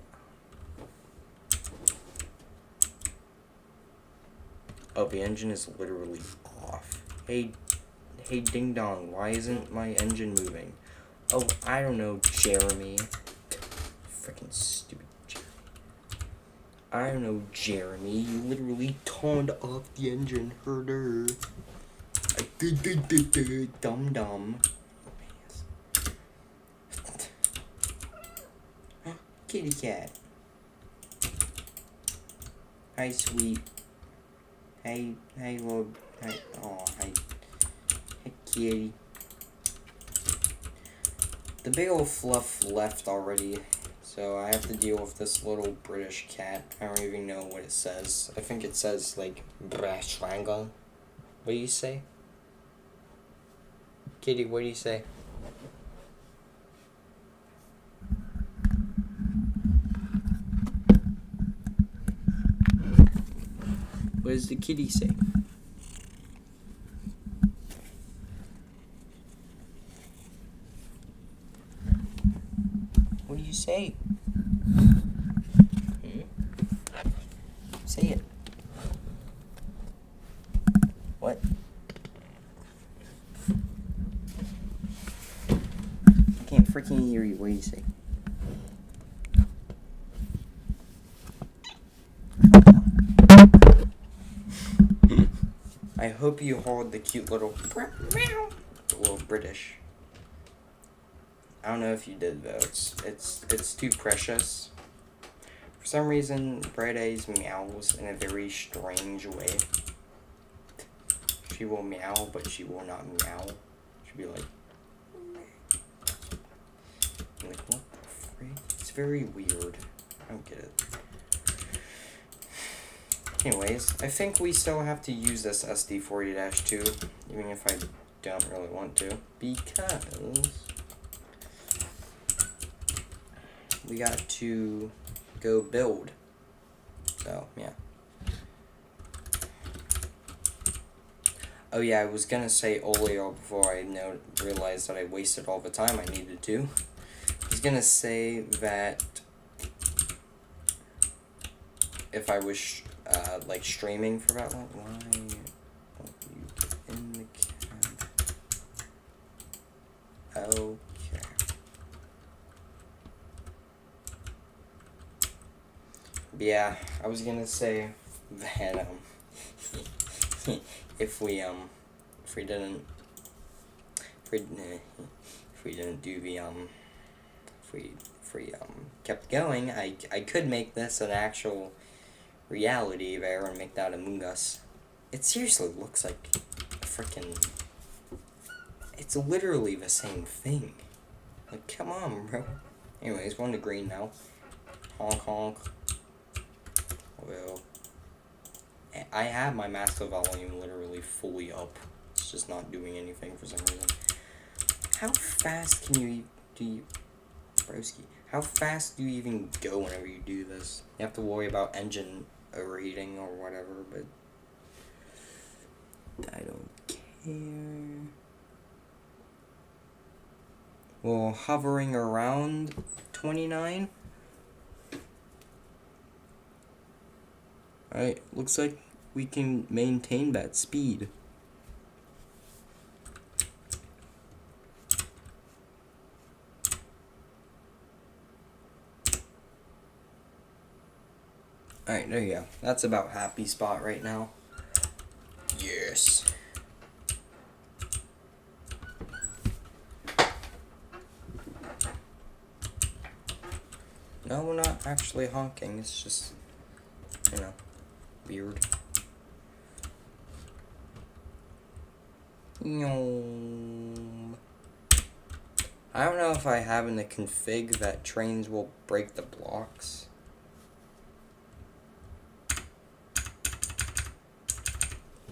Oh, the engine is literally off. Hey, ding dong, why isn't my engine moving? Oh, I don't know, Jeremy. Freaking stupid Jeremy. I don't know, Jeremy. You literally turned off the engine, herder. Dum dum. Kitty cat. Hi, sweet. Hey, little. Hey, oh, hey, kitty. The big old fluff left already, so I have to deal with this little British cat. I don't even know what it says. I think it says, like, Brashwanga. What do you say? Kitty, what do you say? What does the kitty say? What do you say? Say it. What? I can't freaking hear you. What do you say? I hope you hold the cute little British. I don't know if you did though. It's too precious. For some reason, Bright Eyes meows in a very strange way. She will meow, but she will not meow. She'll be like, I'm like, what the freak? It's very weird. I don't get it. Anyways, I think we still have to use this SD40-2, even if I don't really want to, because we got to go build. So, yeah. Oh yeah, I was gonna say Oleo before I realized that I wasted all the time I needed to. I was gonna say that if I was like streaming for that long, why won't you get in the cab? Okay. Yeah, I was gonna say that if we didn't do the if we kept going, I could make this an actual reality there and make that Among Us. It seriously looks like a frickin'. It's literally the same thing. Like, come on, bro. Anyways, we're on the green now. Honk honk. Well, I have my master volume literally fully up. It's just not doing anything for some reason. How fast can you broski? How fast do you even go whenever you do this? You have to worry about engine overheating or whatever, but I don't care. Well, hovering around 29. Alright, looks like we can maintain that speed. Alright, there you go. That's about happy spot right now. Yes. No, we're not actually honking. It's just, you know, weird. I don't know if I have in the config that trains will break the blocks.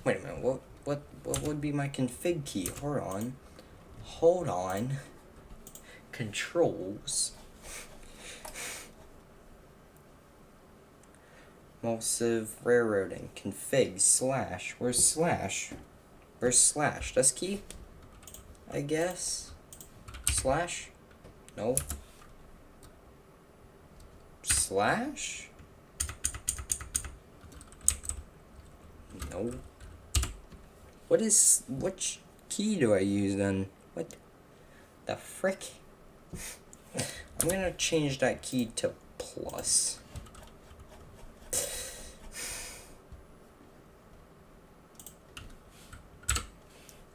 Wait a minute, what would be my config key? Hold on. Controls. Impulsive railroading. Config slash. Where's slash? Where's slash? That's key? I guess. Slash? No. Slash? No. Which key do I use then? What the frick? I'm gonna change that key to plus.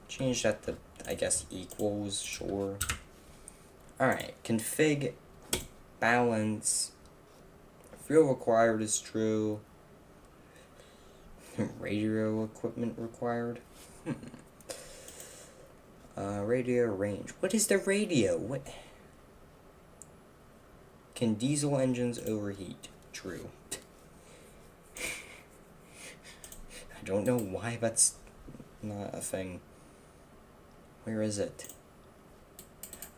Change that to, I guess, equals, sure. Alright, config, balance, field required is true. Radio equipment required. Radio range. What is the radio? What? Can diesel engines overheat? True. I don't know why that's not a thing. Where is it?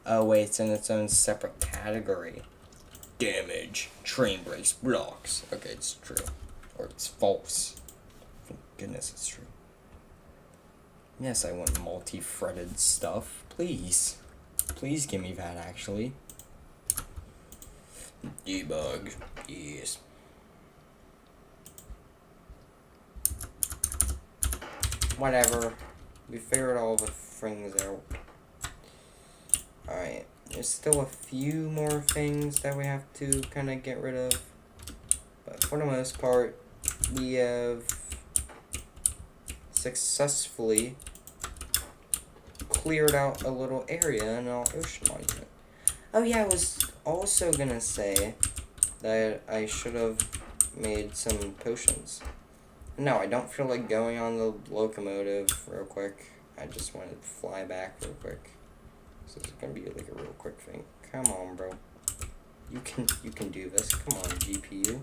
Oh wait, it's in its own separate category. Damage. Train brakes. Blocks. Okay, it's true. Or it's false. Thank goodness it's true. Yes, I want multi-threaded stuff. Please. Please give me that, actually. Debug. Yes. Whatever. We figured all the things out. Alright. There's still a few more things that we have to kind of get rid of. But for the most part, we have successfully cleared out a little area in our ocean monument. Oh yeah, I was also gonna say that I should have made some potions. No, I don't feel like going on the locomotive real quick. I just want to fly back real quick. So it's gonna be like a real quick thing. Come on, bro. You can do this. Come on, GPU.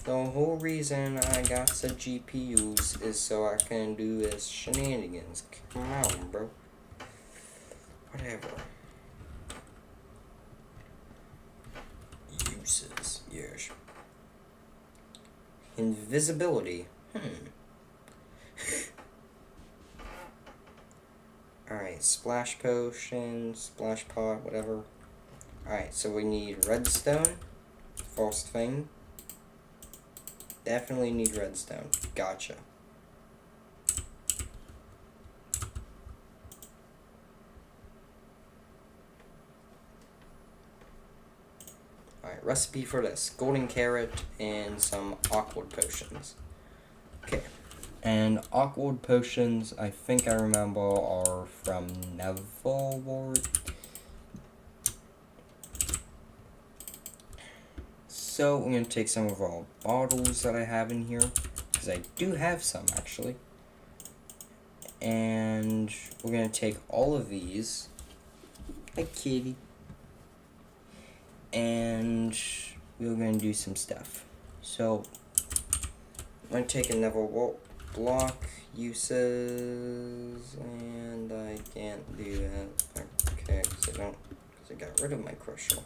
The whole reason I got the GPUs is so I can do this shenanigans. Come on, bro. Whatever. Uses. Yes. Invisibility. Alright, splash potion, splash pot, whatever. Alright, so we need redstone. First thing. Definitely need redstone. Gotcha. Alright, recipe for this. Golden carrot and some awkward potions. Okay. And awkward potions, I think I remember, are from Neverwart. So I'm going to take some of our bottles that I have in here, because I do have some actually. And we're going to take all of these. Hi kitty. And we're going to do some stuff. So I'm going to take a Neverwart block uses, and I can't do that. Okay, because I got rid of my crusher.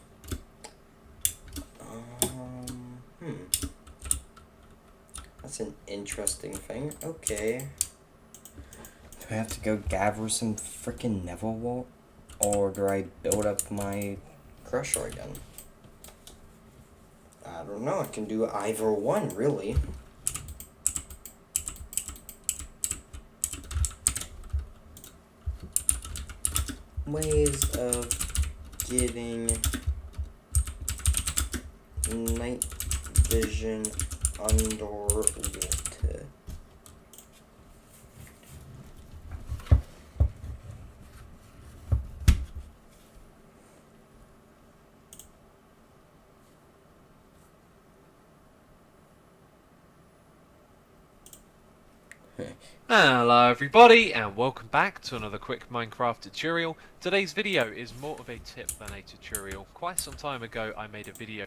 That's an interesting thing. Okay. Do I have to go gather some freaking Neverwart? Or do I build up my crusher again? I don't know. I can do either one, really. Ways of getting night vision underwater. Hello everybody and welcome back to another quick Minecraft tutorial. Today's video is more of a tip than a tutorial. Quite some time ago I made a video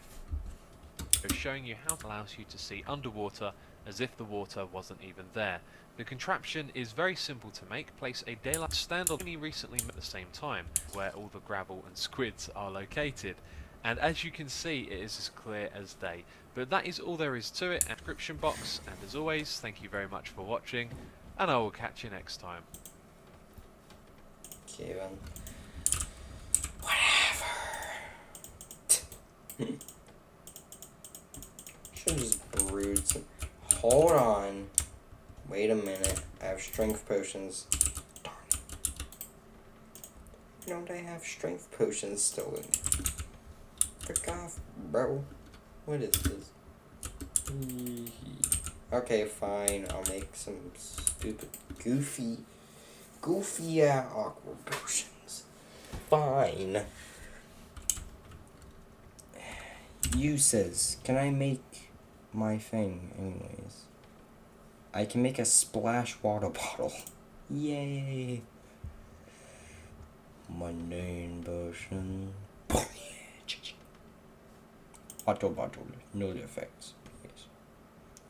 showing you how it allows you to see underwater as if the water wasn't even there. The contraption is very simple to make. Place a daylight stand on only recently at the same time where all the gravel and squids are located. And as you can see, it is as clear as day. But that is all there is to it. Description box, and as always, thank you very much for watching, and I will catch you next time. Okay then. Whatever. Should just brewed some. Hold on. Wait a minute. I have strength potions. Darn it. Don't I have strength potions still in there? Frick off, bro. What is this? Okay, fine. I'll make some stupid, goofy aqua potions. Fine. Uses. Can I make my thing anyways? I can make a splash water bottle. Yay. Mundane potion. Auto bottle, no effects. Yes.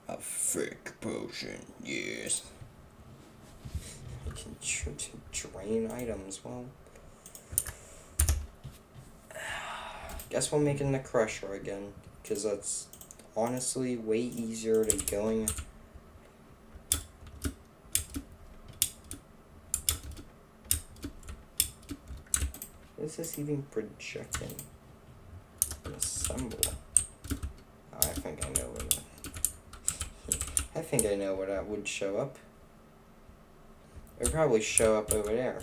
A fake potion, yes. I can drain items, well. Guess we'll make it in the crusher again, because that's honestly way easier than going. What is this even projecting? Assemble. Oh, I think I know what that would show up. It would probably show up over there.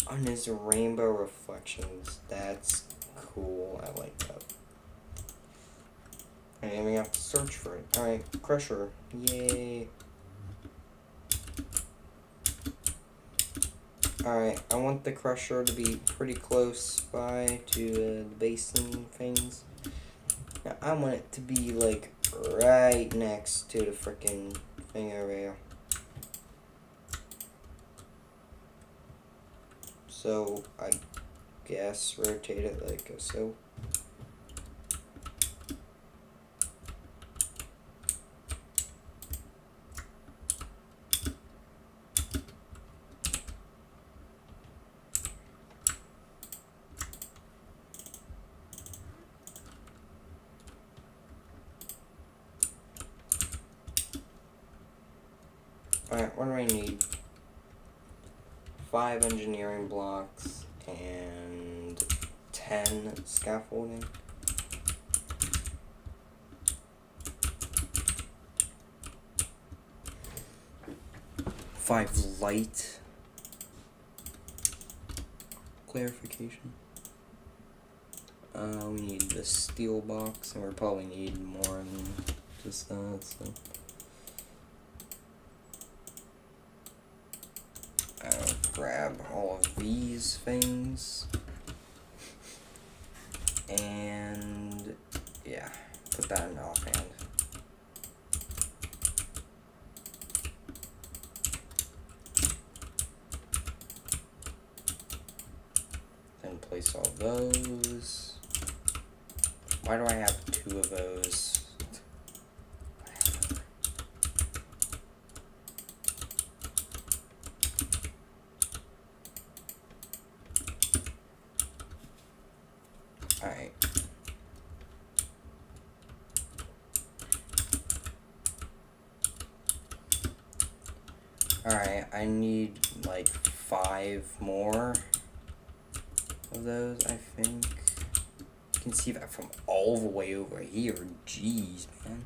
On his rainbow reflections. That's cool. I like that. I didn't even have to search for it. Alright, crusher. Yay. Alright, I want the crusher to be pretty close by to the basin things. Now, I want it to be, like, right next to the frickin' thing over here. So, I guess rotate it like so. Alright, what do I need? 5 engineering blocks and 10 scaffolding. Five light. Clarification. We need the steel box, and we'll probably need more than just that, so. I'll grab all of these things, and yeah, put that in offhand. Then place all those. Why do I have 2 of those? Alright. Alright, I need like 5 more of those, I think. You can see that from all the way over here. Jeez, man.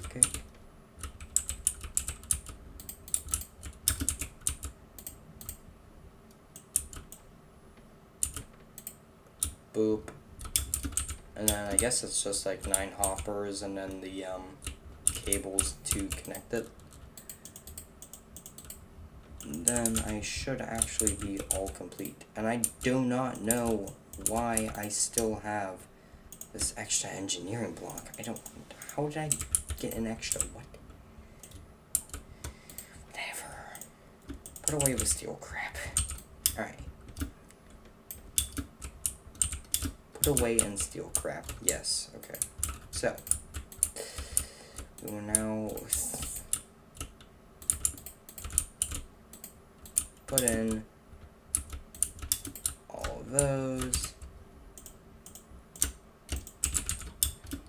Okay. Boop. And then I guess it's just like 9 hoppers and then the cables to connect it. And then I should actually be all complete. And I do not know why I still have this extra engineering block. How did I get an extra what? Whatever. Put away the steel crap. Alright. Put away and steel crap. Yes, okay. So, we will now put in all of those.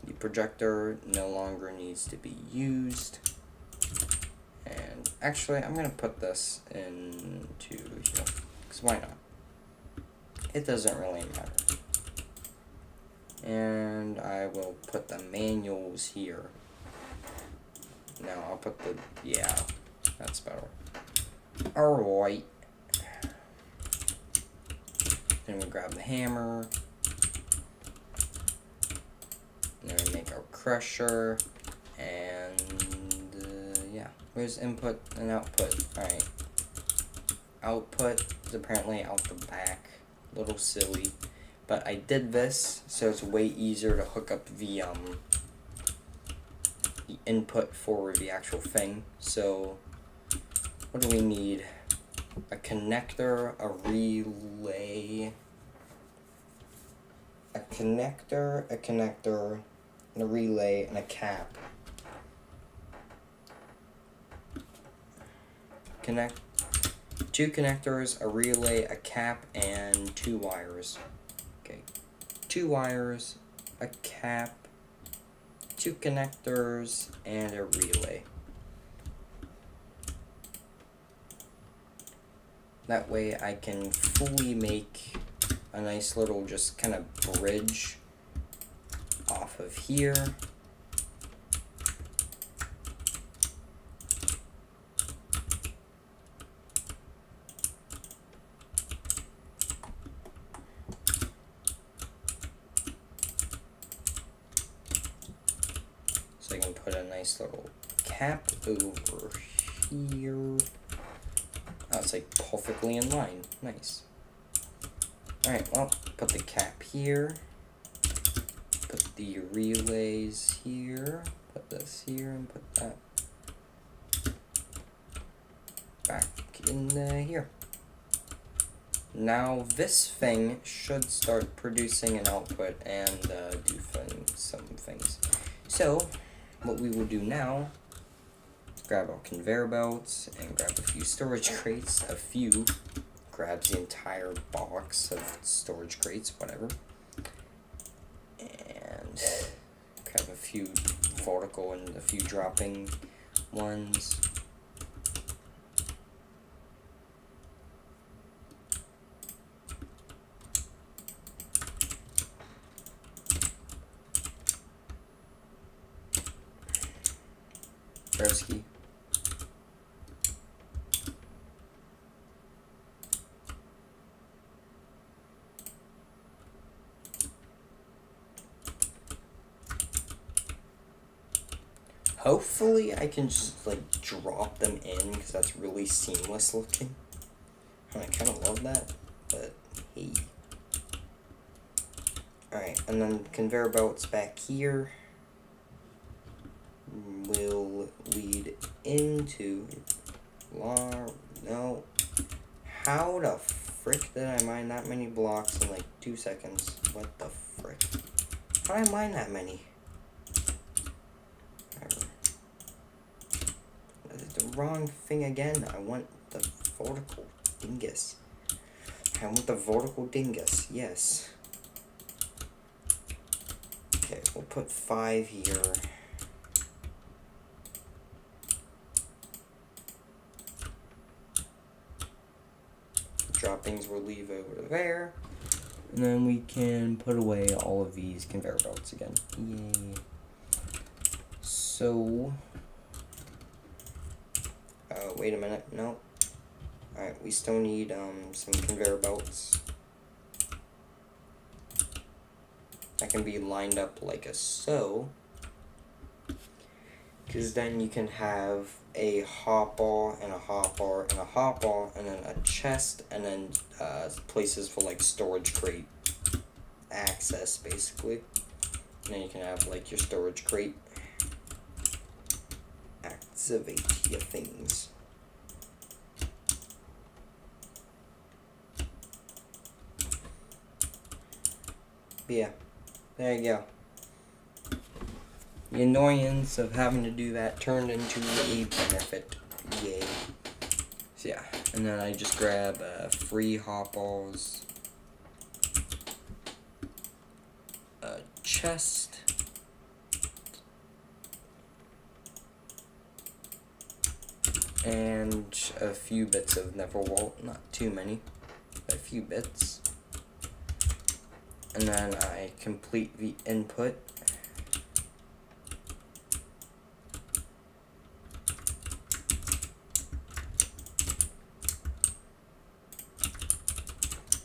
The projector no longer needs to be used. And actually, I'm going to put this into here, because why not? It doesn't really matter. And I will put the manuals here. Now I'll put the, yeah, that's better. Alright. Then we grab the hammer. Then we make our crusher. And, yeah. Where's input and output? Alright. Output is apparently out the back. A little silly. But I did this, so it's way easier to hook up the input for the actual thing. So, what do we need? A connector, a relay, a connector, and a relay, and a cap. Two connectors, a relay, a cap, and 2 wires. Okay, 2 wires, a cap, 2 connectors, and a relay. That way I can fully make a nice little just kind of bridge off of here. So I can put a nice little cap over here. Oh, it's like perfectly in line. Nice. Alright, well, put the cap here. Put the relays here. Put this here and put that back in here. Now this thing should start producing an output and do some things. So, what we will do now, grab our conveyor belts and grab a few storage crates. A few grabs the entire box of storage crates, whatever. And grab a few vertical and a few dropping ones. Broski. Hopefully I can just like drop them in because that's really seamless looking. And I kind of love that, but hey. Alright, and then conveyor belts back here will lead into no. How the frick did I mine that many blocks in like 2 seconds? What the frick? How did I mine that many? Whatever. I did the wrong thing again. I want the vertical dingus. I want the vertical dingus, yes. Okay, we'll put 5 here. Droppings we'll leave over there. And then we can put away all of these conveyor belts again. Yay. So, wait a minute, no. Alright, we still need some conveyor belts. That can be lined up like a so. Because then you can have a hopper and a hopper and a hopper and then a chest and then places for like storage crate access basically. And then you can have like your storage crate. Activate your things. But yeah, there you go. The annoyance of having to do that turned into a benefit. Yay. So yeah, and then I just grab free hop-alls, a chest, and a few bits of Neverwalt, not too many, but a few bits. And then I complete the input.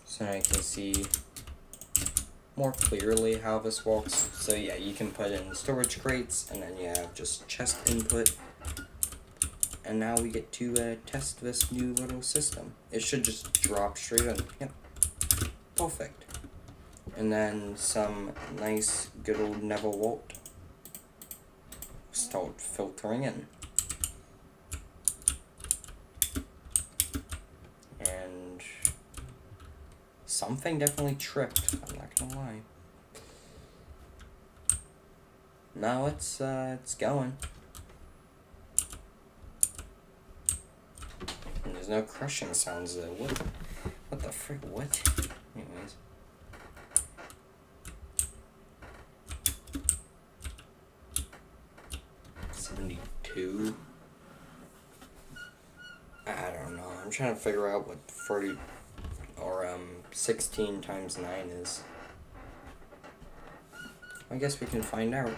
So I can see more clearly how this works. So yeah, you can put in storage crates, and then you have just chest input. And now we get to test this new little system. It should just drop straight in. Yep. Perfect. And then some nice good old Neverwalt. Start filtering in. And something definitely tripped, I'm not gonna lie. Now it's going. And there's no crushing sounds there. What the frick? What? Anyways. I don't know. I'm trying to figure out what 40 or 16 times 9 is. I guess we can find out.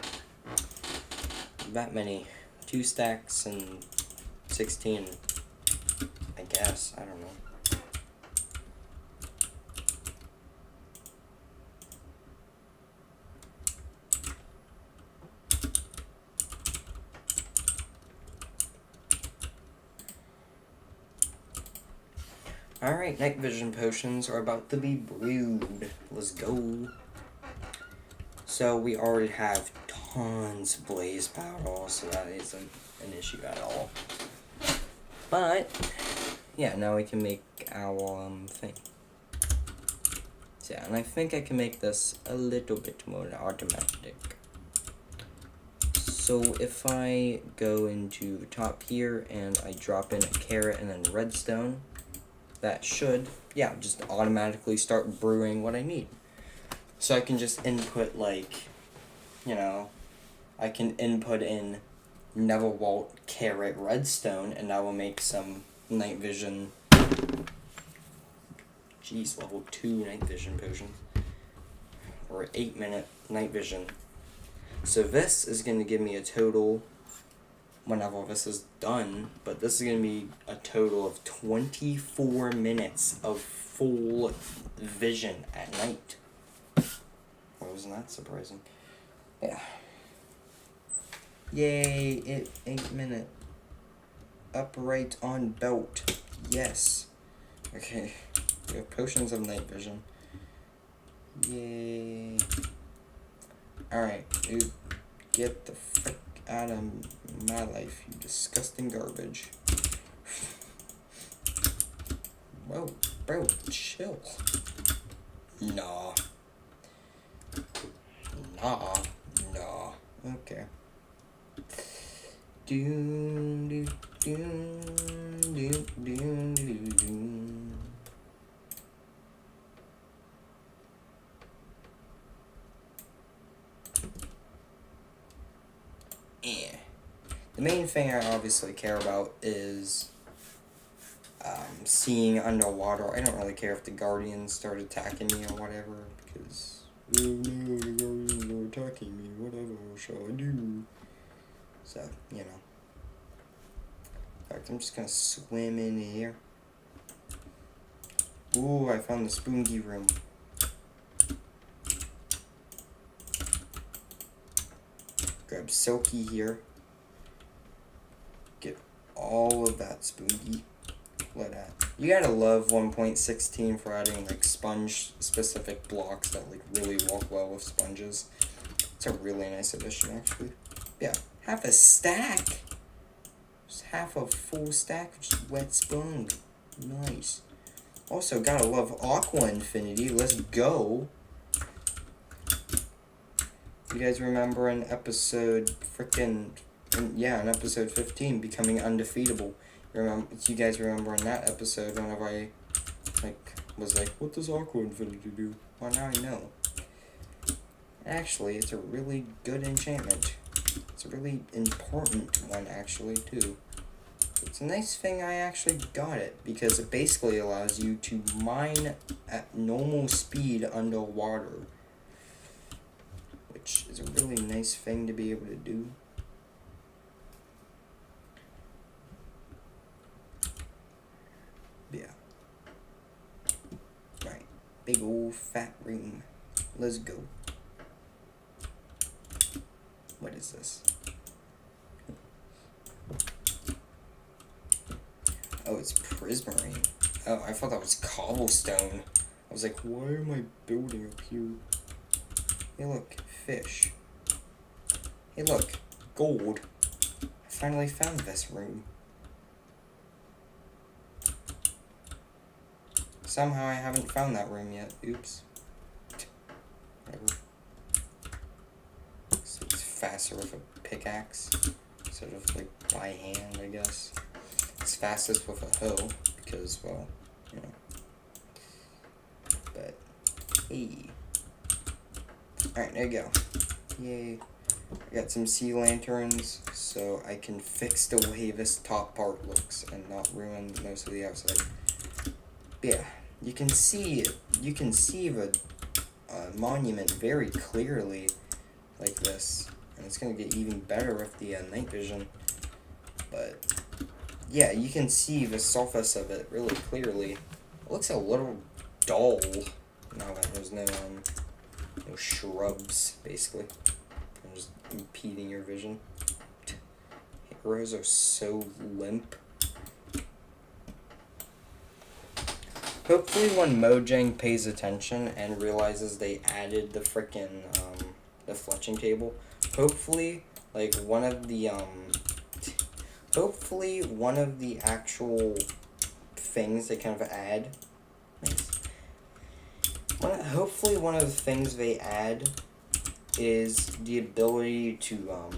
That many. 2 stacks and 16. I guess. I don't know. Alright, night vision potions are about to be brewed. Let's go. So we already have tons of blaze powder, so that isn't an issue at all. But, yeah, now we can make our thing. So yeah, and I think I can make this a little bit more automatic. So if I go into the top here and I drop in a carrot and then redstone, that should, yeah, just automatically start brewing what I need. So I can just input, like, you know, I can input in Neverwalt, carrot, redstone, and that will make some night vision, jeez, level 2 night vision potions, or 8-minute night vision. So this is going to give me a total, whenever this is done, but this is going to be a total of 24 minutes of full vision at night. Well, wasn't that surprising? Yeah. Yay, 8-minute. Upright on belt. Yes. Okay. We have potions of night vision. Yay. Alright, dude. Get the frick out of my life, you disgusting garbage. Whoa, bro, chill. Nah. Okay. Doom, doom, doom, doom, doom, doom, doom. The main thing I obviously care about is seeing underwater. I don't really care if the Guardians start attacking me or whatever, because, oh no, the Guardians are attacking me, whatever shall I do? So, you know. In fact, I'm just gonna swim in here. Ooh, I found the Spoonky room. Grab Silky here. Get all of that Spoonky. Look at that. You gotta love 1.16 for adding like sponge specific blocks that like really work well with sponges. It's a really nice addition, actually. Yeah, half a stack. Just half a full stack of just wet spunk. Nice. Also, gotta love Aqua Infinity. Let's go. You guys remember in episode in episode 15, becoming undefeatable. You guys remember in that episode whenever I was like, what does Aqua Infinity do? Well, now I know. Actually, it's a really good enchantment. It's a really important one, actually, too. It's a nice thing I actually got it, because it basically allows you to mine at normal speed underwater. Which is a really nice thing to be able to do. Yeah. Right. Big old fat room. Let's go. What is this? Oh, it's prismarine. Oh, I thought that was cobblestone. I was like, why am I building up here? Hey, look, fish. Hey, look, gold. I finally found this room. Somehow I haven't found that room yet. Oops. Whatever. So it's faster with a pickaxe. Sort of like by hand, I guess. It's fastest with a hoe, because, well, you know. But, hey. Alright, there you go. Yay. I got some sea lanterns, so I can fix the way this top part looks and not ruin most of the outside. But yeah, you can see the monument very clearly like this. And it's going to get even better with the night vision. But yeah, you can see the surface of it really clearly. It looks a little dull now that there's no shrubs, basically. I'm just impeding your vision. Arrows are so limp. Hopefully when Mojang pays attention and realizes they added the frickin' the fletching table, hopefully like one of the actual things they kind of add, hopefully one of the things they add is the ability to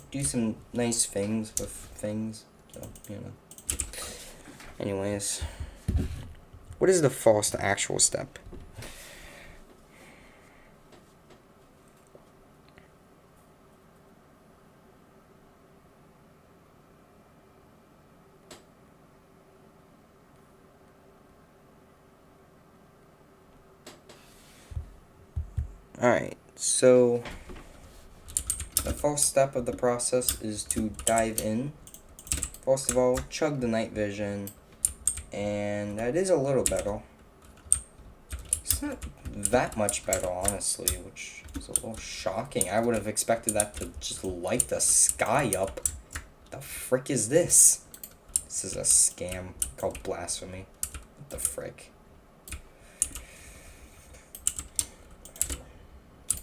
do some nice things with things. So, anyways, what is the first actual step? Alright, so the first step of the process is to dive in. First of all, chug the night vision, and that is a little better. It's not that much better, honestly, which is a little shocking. I would have expected that to just light the sky up. The frick is this? This is a scam called blasphemy. What the frick?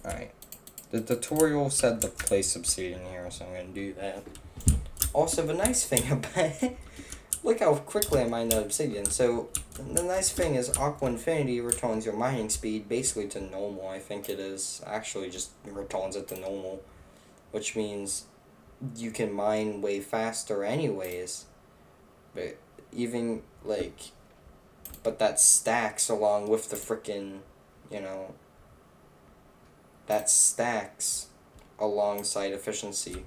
Alright. The tutorial said to place obsidian here, so I'm gonna do that. Also, the nice thing about it, look how quickly I mined that obsidian. So, the nice thing is Aqua Infinity returns your mining speed basically to normal. I think it is. Actually, just returns it to normal. Which means you can mine way faster anyways. But even, but that stacks along with the frickin', that stacks alongside efficiency.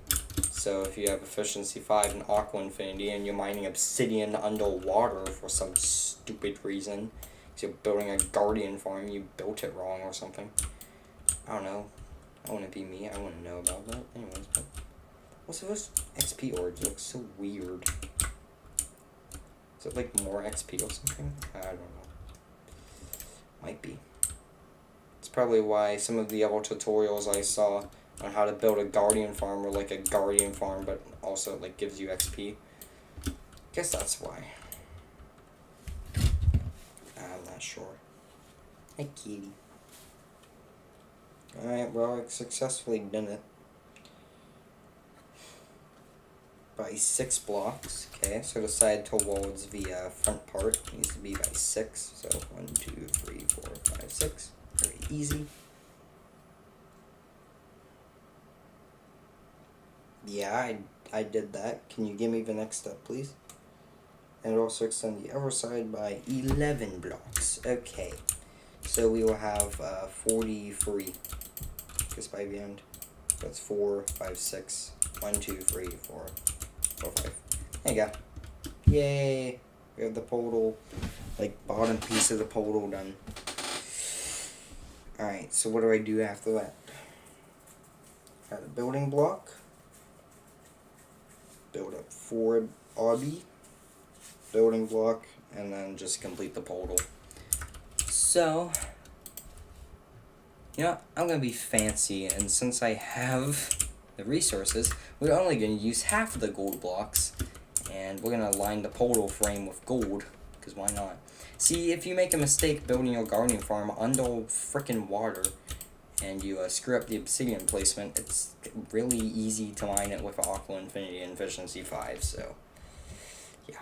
So if you have efficiency 5 in Aqua Infinity and you're mining obsidian underwater for some stupid reason, because you're building a guardian farm, you built it wrong or something. I don't know. I wouldn't be me. I wouldn't know about that. Anyways, but also those XP orbs look so weird. Is it like more XP or something? I don't know. Might be. It's probably why some of the other tutorials I saw on how to build a guardian farm were like a guardian farm, but also like gives you XP. Guess that's why. I'm not sure. Hi, kitty. Alright, well, I successfully did it. By 6 blocks. Okay, so the side towards the front part needs to be by 6. So 1, 2, 3, 4, 5, 6. Very easy. Yeah, I did that. Can you give me the next step, please? And also extend the other side by 11 blocks. Okay. So we will have 43. Just by the end. That's 4, 5, 6. 1, 2, 3, 4, 4, 5. There you go. Yay! We have the portal, like, bottom piece of the portal done. Alright, so what do I do after that? Add a building block. Build up forward obby. Building block. And then just complete the portal. So, you know, I'm going to be fancy, and since I have the resources, we're only going to use half of the gold blocks, and we're going to line the portal frame with gold, because why not? See, if you make a mistake building your guardian farm under frickin' water, and you screw up the obsidian placement, it's really easy to line it with Aqua Infinity and Efficiency 5, so, yeah.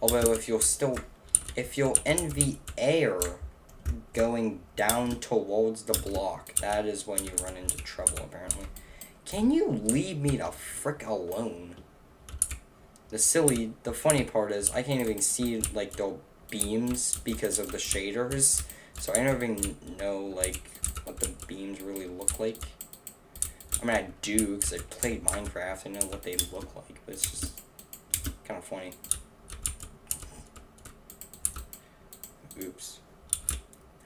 Although, if you're in the air going down towards the block, that is when you run into trouble, apparently. Can you leave me the frick alone? The funny part is, I can't even see, like, the beams because of the shaders, so I don't even know, like, what the beams really look like. I mean, I do, because I played Minecraft, I know what they look like, but it's just kind of funny. Oops.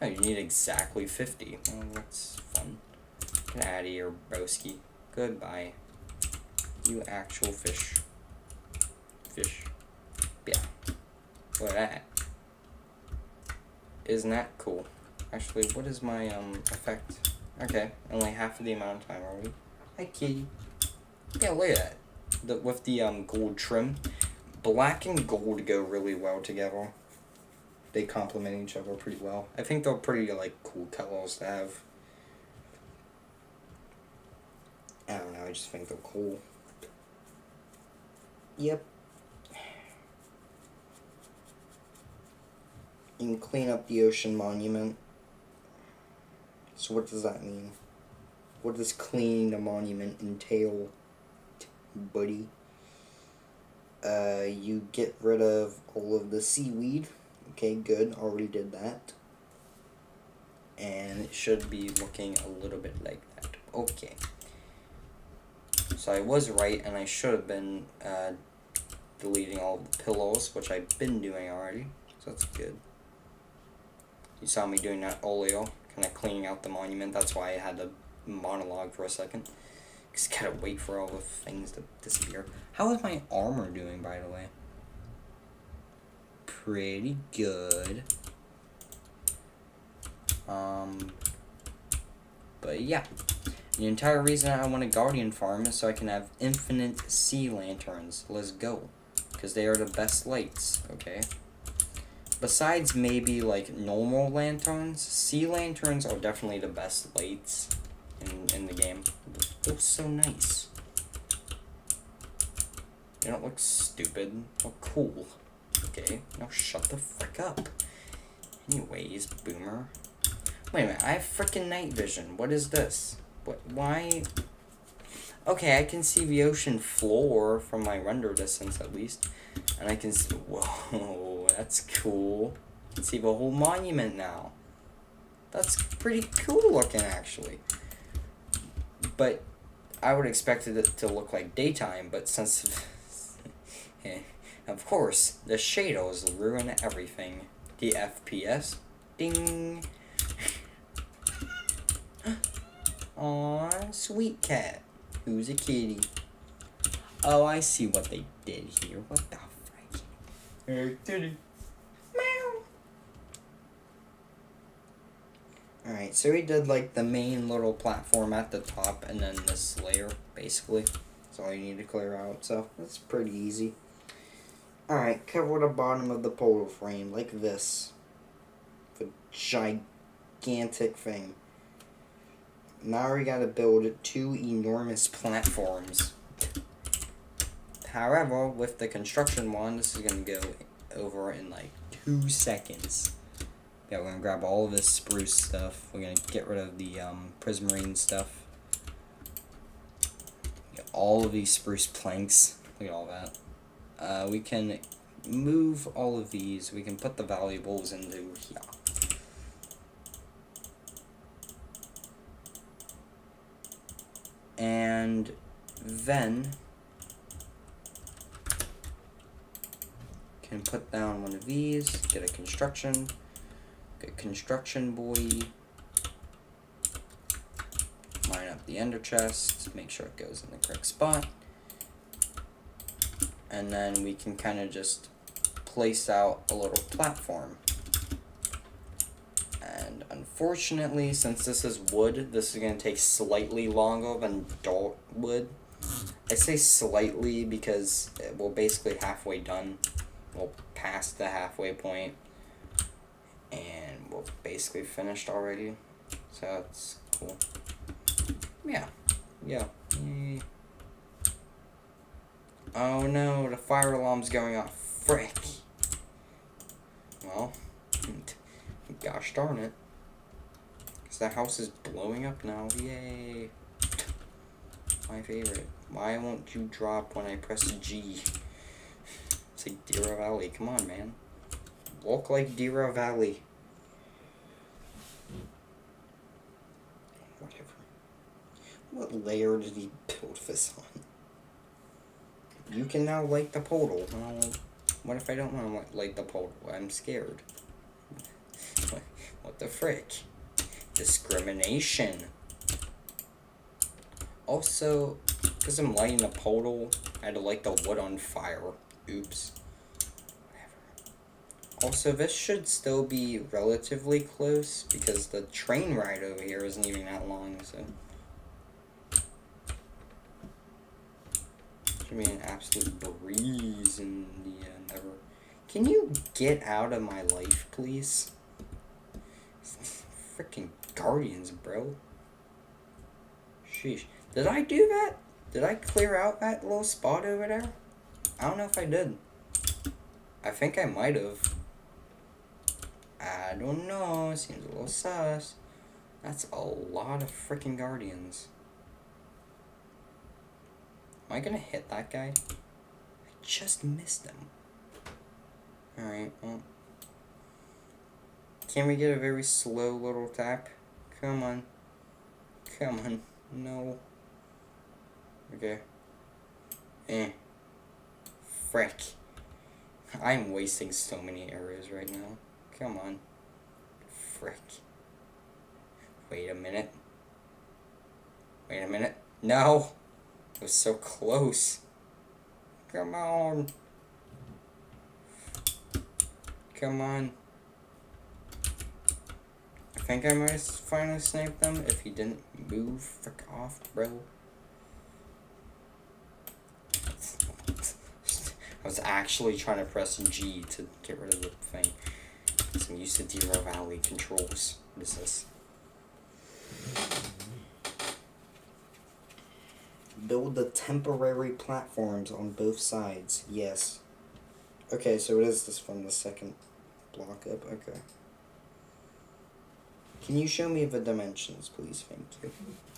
Oh, you need exactly 50. Oh, that's fun. Get out of here, broski. Goodbye. You actual fish. Fish. Yeah. Look at that. Isn't that cool? Actually, what is my, effect? Okay, only half of the amount of time already. Hi, kitty. Yeah, look at that. With the, gold trim. Black and gold go really well together. They complement each other pretty well. I think they're pretty, like, cool colors to have. I don't know, I just think they're cool. Yep. You can clean up the ocean monument. So what does that mean? What does cleaning the monument entail, buddy? You get rid of all of the seaweed. Okay, good. Already did that. And it should be looking a little bit like that. Okay. So I was right, and I should have been deleting all of the pillows, which I've been doing already. So that's good. You saw me doing that earlier, kind of cleaning out the monument. That's why I had to monologue for a second. Just gotta wait for all the things to disappear. How is my armor doing, by the way? Pretty good. But yeah. The entire reason I want a guardian farm is so I can have infinite sea lanterns. Let's go. Because they are the best lights, okay? Besides maybe like normal lanterns, sea lanterns are definitely the best lights in the game. They're so nice. They don't look stupid. They're cool. Okay, now shut the frick up. Anyways, boomer. Wait a minute, I have frickin' night vision. What is this? What? Why? Okay, I can see the ocean floor from my render distance at least. And I can see, whoa, that's cool. I can see the whole monument now. That's pretty cool looking, actually. But I would expect it to look like daytime, but since, of course, the shadows ruin everything. The FPS, ding. Aw, sweet cat. Who's a kitty? Oh, I see what they did here. What the frick? Hey, kitty. Meow. Alright, so we did like the main little platform at the top and then this layer, basically. That's all you need to clear out, so that's pretty easy. Alright, cover the bottom of the portal frame like this. The gigantic gigantic thing. Now we gotta build 2 enormous platforms. However, with the construction one, this is gonna go over in like 2 seconds. Yeah, we're gonna grab all of this spruce stuff. We're gonna get rid of the prismarine stuff. Get all of these spruce planks. Look at all that. We can move all of these. We can put the valuables into here. And then can put down one of these, get a construction, get construction boy, line up the ender chest, make sure it goes in the correct spot, and then we can kind of just place out a little platform. And unfortunately, since this is wood, this is going to take slightly longer than adult wood. I say slightly because we're basically halfway done. We're past the halfway point, and we're basically finished already. So that's cool. Yeah. Oh no, the fire alarm's going off. Frick. Well, gosh darn it. Because the house is blowing up now. Yay. My favorite. Why won't you drop when I press G? It's like Deera Valley. Come on, man. Walk like Deera Valley. Whatever. What layer did he build this on? You can now light the portal. What if I don't want to light the portal? I'm scared. What the frick? Discrimination. Also, because I'm lighting the portal, I had to light the wood on fire. Oops. Whatever. Also, this should still be relatively close, because the train ride over here isn't even that long, so... Should be an absolute breeze in the never. Can you get out of my life, please? Freaking guardians, bro. Sheesh. Did I do that? Did I clear out that little spot over there? I don't know if I did. I think I might have. I don't know. Seems a little sus. That's a lot of freaking guardians. Am I gonna hit that guy? I just missed him. Alright, well. Can we get a very slow little tap? Come on. Come on. No. Okay. Frick. I'm wasting so many areas right now. Come on. Frick. Wait a minute. Wait a minute. No! It was so close. Come on. Come on. I think I might have finally sniped them if he didn't move. Frick off, bro. I was actually trying to press G to get rid of the thing. Because I'm used to Deera Valley controls. What is this? Build the temporary platforms on both sides. Yes. Okay, so it is this from the second block up. Okay. Can you show me the dimensions, please? Thank you.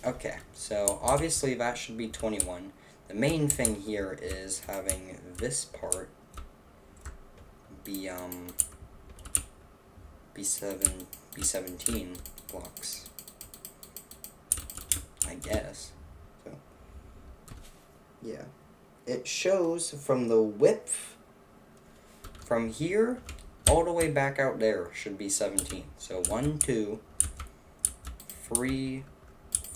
Okay, so obviously that should be 21. The main thing here is having this part be B17 blocks. I guess. So yeah. It shows from the width from here all the way back out there should be 17. So 1, 2, 3,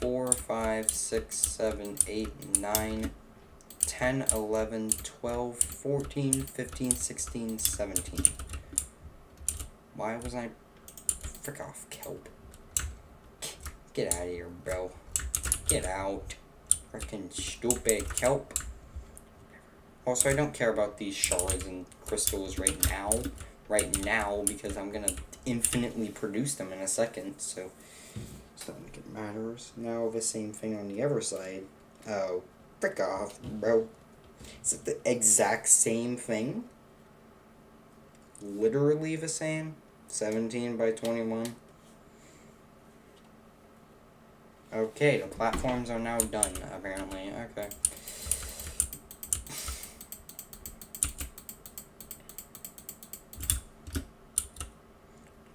4, 5, 6, 7, 8, 9, 10, 11, 12, 14, 15, 16, 17. Why was I... Frick off, kelp. Get out of here, bro. Get out. Frickin' stupid kelp. Also, I don't care about these shards and crystals right now. Because I'm gonna infinitely produce them in a second, so it's not like it matters. Now the same thing on the other side. Oh, frick off, bro. Is it the exact same thing? Literally the same? 17 by 21? Okay, the platforms are now done, apparently. Okay.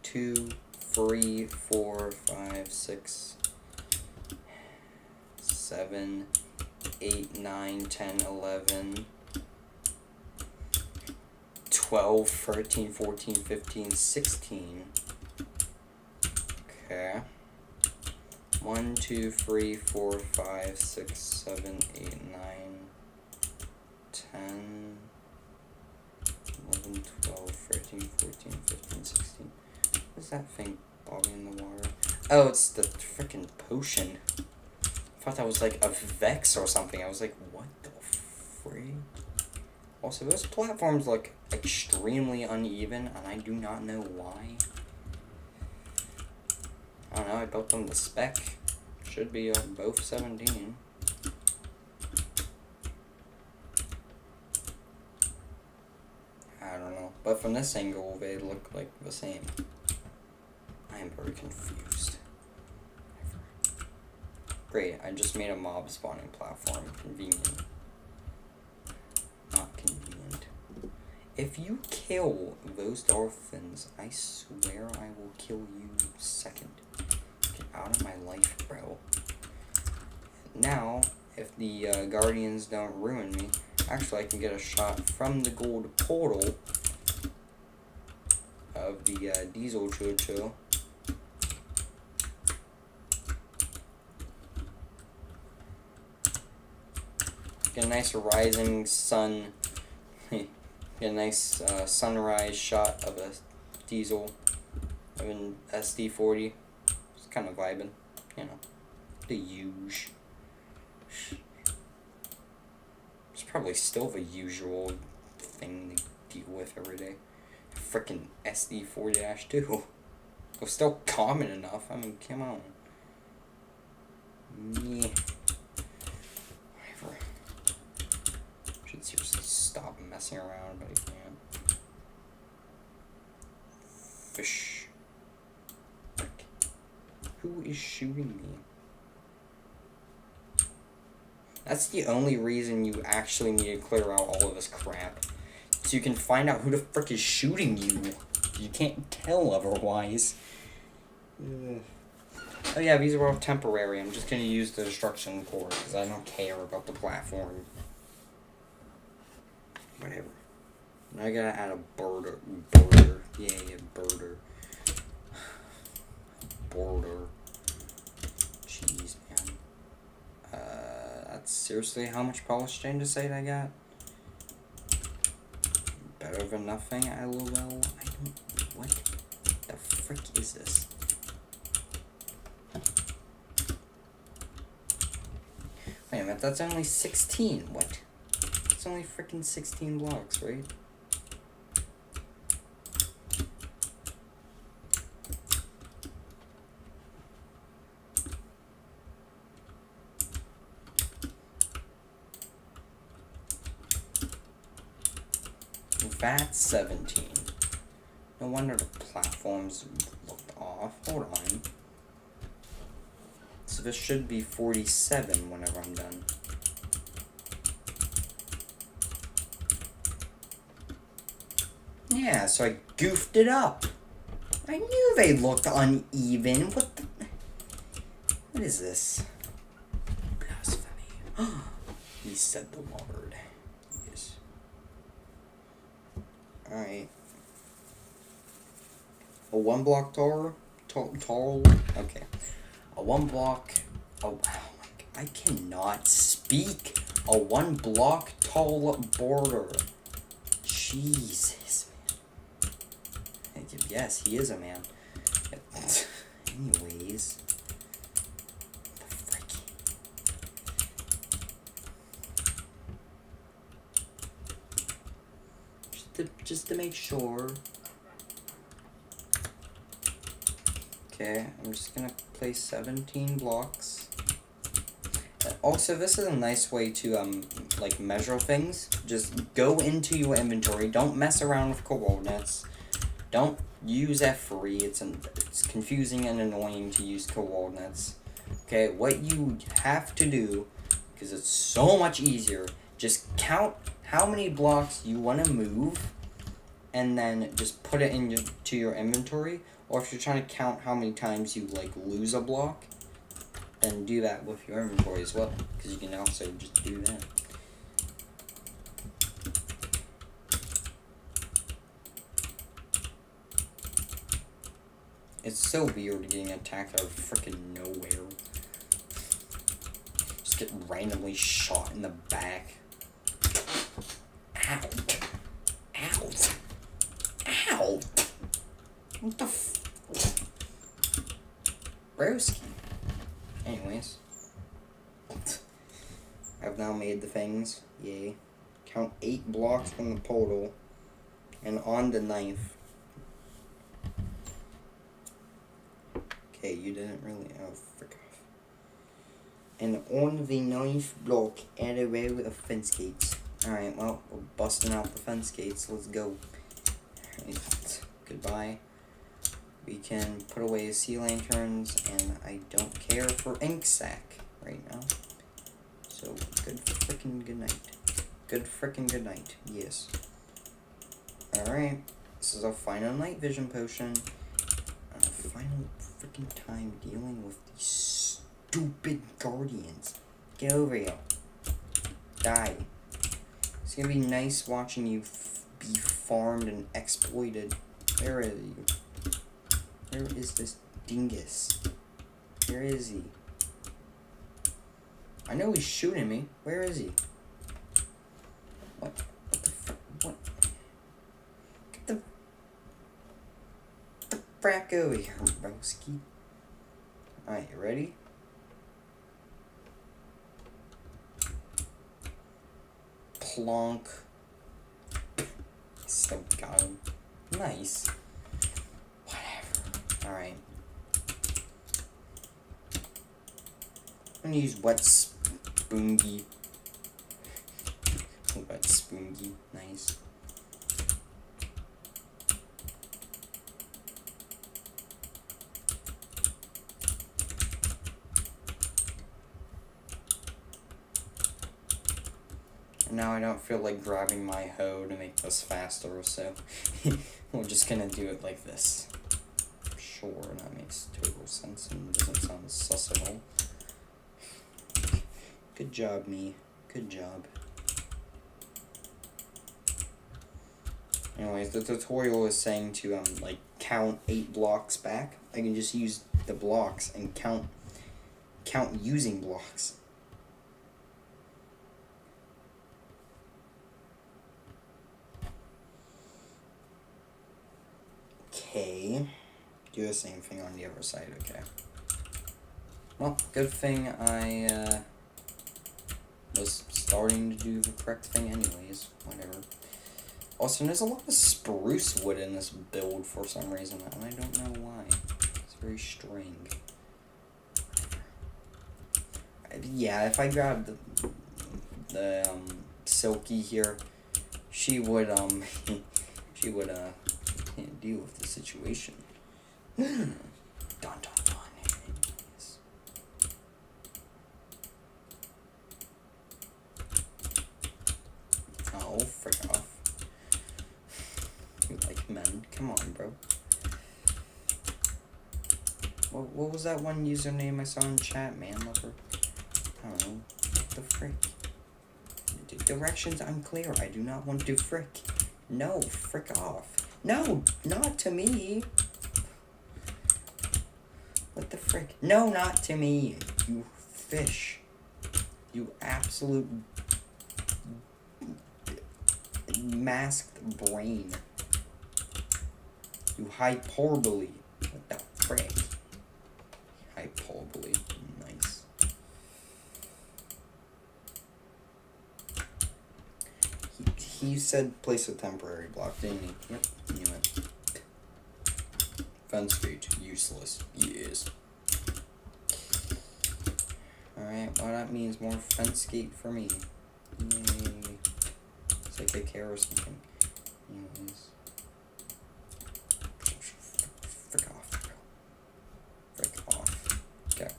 Two, 3, 4, 5, 6, 7, 8, 9, 10, 11, 12, 13, 14, 15, 16. Okay. 1, 2, 3, 4, 5, 6, 7, 8, 9, 10, 11, 12, 13, 14, 15, 16. What's that thing bobbing in the water? Oh, it's the freaking potion. I thought that was like a Vex or something. I was like, what the freak? Also, those platforms look extremely uneven, and I do not know why. I don't know, I built them to spec. Should be both 17. I don't know. But from this angle, they look like the same. I am very confused. Great, I just made a mob spawning platform. Convenient. Not convenient. If you kill those dolphins, I swear I will kill you second. Get out of my life, bro. Now, if the guardians don't ruin me, actually I can get a shot from the gold portal of the diesel choo-choo. Get a nice rising sun. Get a nice sunrise shot of a diesel of an SD40. It's kind of vibing, you know, the huge. It's probably still the usual thing to deal with every day. Frickin' SD4-2. It's still common enough. I mean, come on. Yeah. Whatever. Should seriously stop messing around, but I can't. Fish. Frick. Who is shooting me? That's the only reason you actually need to clear out all of this crap. So you can find out who the frick is shooting you. You can't tell otherwise. Ugh. Oh yeah, these are all temporary. I'm just gonna use the destruction core because I don't care about the platform. Whatever. Now I gotta add a border. Yeah, border. Border. Jeez, man. That's seriously how much polish andesite I got? Better than nothing, LOL. I don't. What the frick is this? Wait a minute, that's only 16. What? It's only freaking 16 blocks, right? That's 17. No wonder the platforms looked off. Hold on. So this should be 47 whenever I'm done. Yeah, so I goofed it up. I knew they looked uneven. What the... What is this? Blasphemy. He said the word. Yes. Alright. A 1 block tall? Okay. A 1 block... Oh, my God. I cannot speak. A 1 block tall border. Jesus, man. Yes, he is a man. Anyways. The frick? Just to make sure. Okay, I'm just gonna place 17 blocks. Also, this is a nice way to, like, measure things. Just go into your inventory. Don't mess around with coordinates. Don't use F3. It's confusing and annoying to use coordinates. Okay, what you have to do, because it's so much easier, just count how many blocks you want to move, and then just put it into your inventory. Or if you're trying to count how many times you, like, lose a block, then do that with your inventory as well, because you can also just do that. It's so weird getting attacked out of freaking nowhere. Just get randomly shot in the back. Ow. Ow. Ow. What the Broski. Anyways. I've now made the things. Yay. Count 8 blocks from the portal. And on the knife. Okay, you didn't really. Oh, frick off. And on the knife block, add a row of fence gates. Alright, well, we're busting out the fence gates. Let's go. Right. Goodbye. We can put away sea lanterns, and I don't care for ink sac right now. So, good frickin' good night. Good frickin' good night. Yes. Alright. This is our final night vision potion. Final freaking time dealing with these stupid guardians. Get over here. Die. It's gonna be nice watching you be farmed and exploited. Where is you? Where is this dingus? Where is he? I know he's shooting me. Where is he? What? What the frick? What? Get the frack over here, broski. Alright, you ready? Plonk. Still got him. Nice. Whatever. Alright. I'm gonna use wet spoongy. Wet spoongy. Nice. Now I don't feel like grabbing my hoe to make this faster, so we're just gonna do it like this. Sure, that makes total sense and doesn't sound sus at all. Good job, me. Good job. Anyways, the tutorial is saying to like count 8 blocks back. I can just use the blocks and count using blocks. Okay, do the same thing on the other side, okay. Well, good thing I was starting to do the correct thing anyways, whatever. Also, there's a lot of spruce wood in this build for some reason, and I don't know why. It's very strange. Yeah, if I grabbed the Silky here, she would, she would, deal with the situation. Dun dun dun. Anyways. Oh, frick off. You like men? Come on, bro. What was that one username I saw in chat, man lover? I don't know. What the frick? Directions unclear. I do not want to frick. No, frick off. No, not to me. What the frick? No, not to me. You fish. You absolute masked brain. You hyperbole. What the frick? Hyperbole. Nice. He said place a temporary block, didn't he? Yep, knew it. Fence gate, useless. Yes. Alright, well that means more fence gate for me. Yay. It's like a care or something. Anyways. Frick off. Frick off. Okay.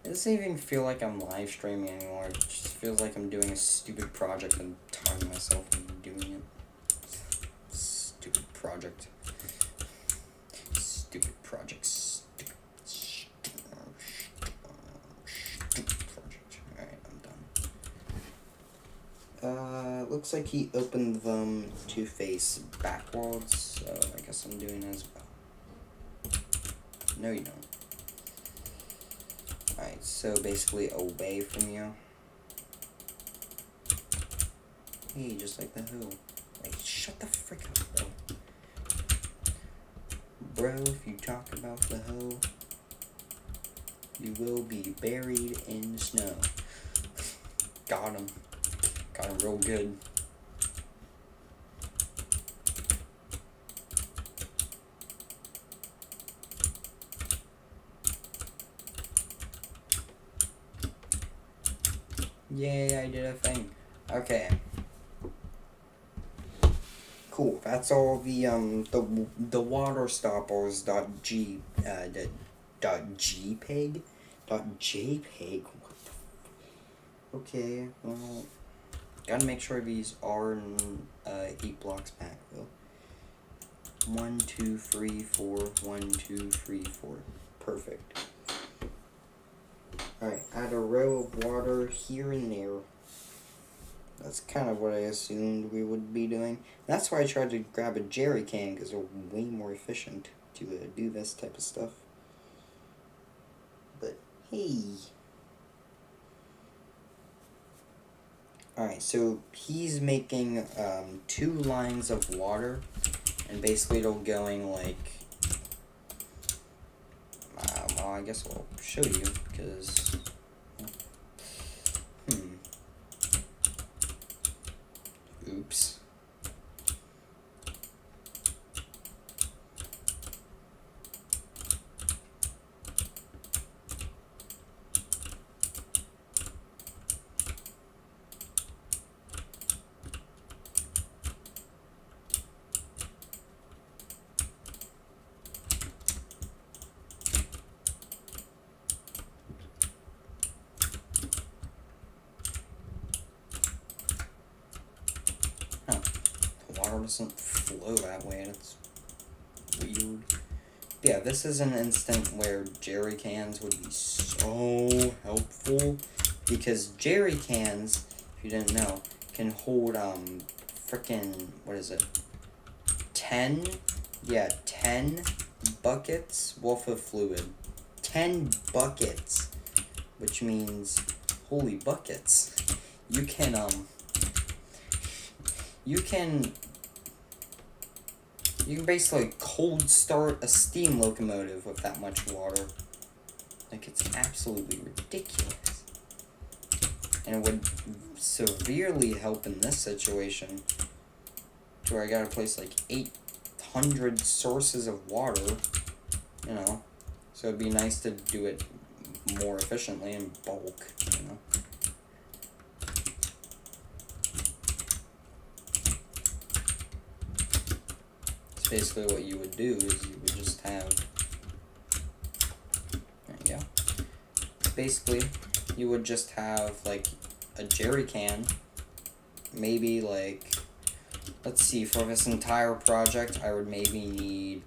It doesn't even feel like I'm live streaming anymore. It just feels like I'm doing a stupid project and talking myself into doing it. Stupid project. Stupid project. Stupid project. Alright, I'm done. Looks like he opened them to face backwards, so I guess I'm doing as well. No, you don't. Alright, so basically away from you. Hey, just like the Who. Like, shut the frick up, bro. Bro, if you talk about the Who, you will be buried in the snow. Got him. Got him real good. Yay, I did a thing. Okay. Cool. That's all the water stoppers .jpeg. What the okay, well, gotta make sure these are in 8 blocks back though. 1, 2, 3, 4. 1, 2, 3, 4. Perfect. Alright, add a row of water here and there. That's kind of what I assumed we would be doing. That's why I tried to grab a jerry can, because they're way more efficient to do this type of stuff. But, hey. Alright, so he's making 2 lines of water, and basically it'll going like... well, I guess I'll show you, because... Oops. Doesn't flow that way. That's weird. Yeah, this is an instant where jerry cans would be so helpful, because jerry cans, if you didn't know, can hold frickin' what is it? 10 buckets worth of fluid. 10 buckets, which means holy buckets. You can basically cold start a steam locomotive with that much water. Like, it's absolutely ridiculous. And it would severely help in this situation, to where I gotta place like 800 sources of water, you know. So it'd be nice to do it more efficiently in bulk, you know. Basically what you would do is you would just have, there you go, basically you would just have like a jerry can, maybe like, let's see, for this entire project I would maybe need,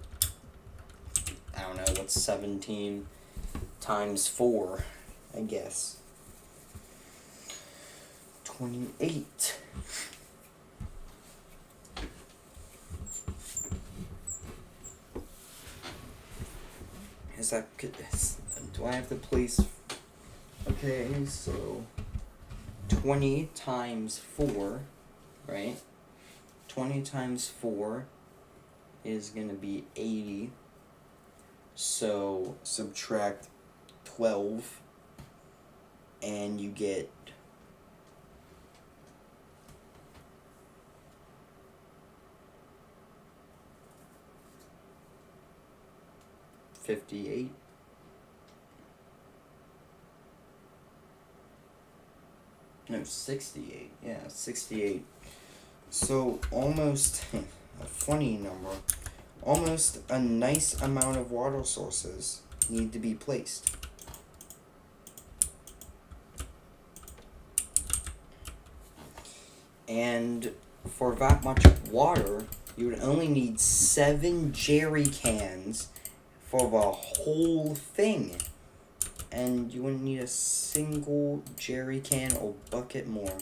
I don't know, what's 17 times 4, I guess, 28. Is that good? Do I have to place? Okay, so 20 times 4, right? 20 times 4 is gonna be 80. So subtract 12, and you get 58. No, 68. Yeah, 68. So almost a funny number. Almost a nice amount of water sources need to be placed. And for that much water, you would only need 7 jerry cans for the whole thing. And you wouldn't need a single jerry can or bucket more.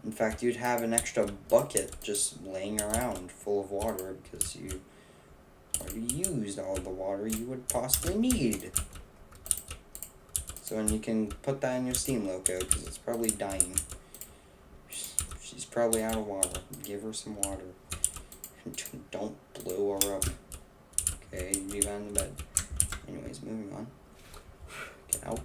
In fact, you'd have an extra bucket just laying around full of water because you already used all the water you would possibly need. So then you can put that in your steam loco because it's probably dying. She's probably out of water. Give her some water. Don't blow her up. Okay, leave that in the bed. Anyways, moving on. Get out.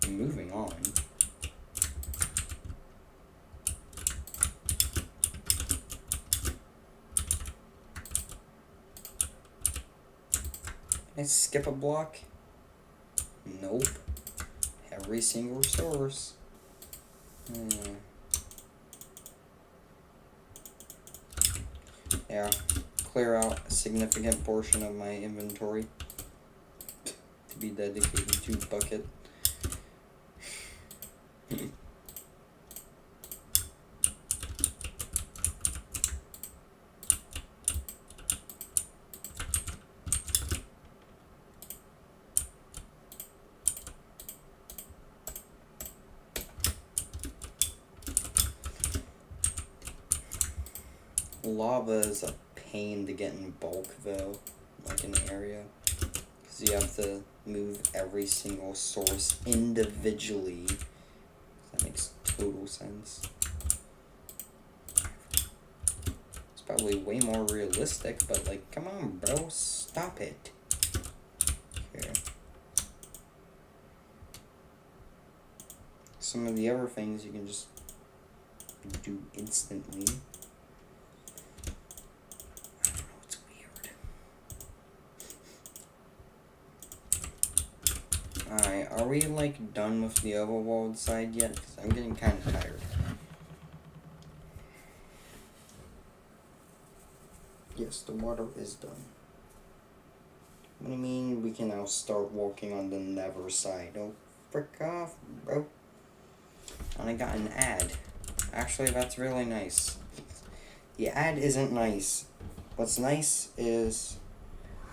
Moving on. Can I skip a block? Nope. Every single source. Yeah, clear out a significant portion of my inventory to be dedicated to bucket. Lava is a pain to get in bulk though, like an area, because you have to move every single source individually. That makes total sense. It's probably way more realistic, but like, come on bro, stop it. Okay. Some of the other things you can just do instantly. Alright, are we like done with the overworld side yet? Because I'm getting kind of tired. Yes, the water is done. What do you mean we can now start walking on the Nether side? Oh, frick off, bro. And I got an ad. Actually, that's really nice. The ad isn't nice. What's nice is...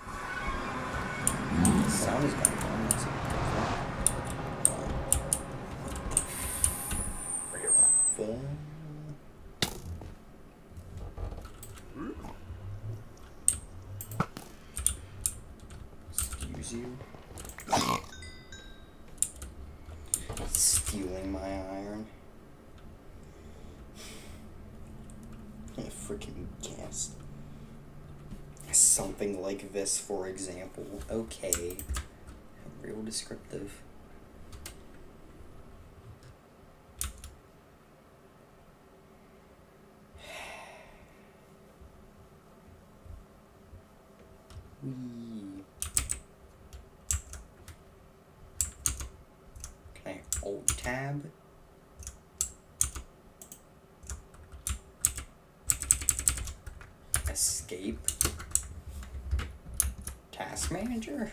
the sound is going on. Excuse you. Stealing my iron. A freaking gas. Something like this, for example. Okay. Real descriptive. Okay, Alt Tab. Escape. Task Manager.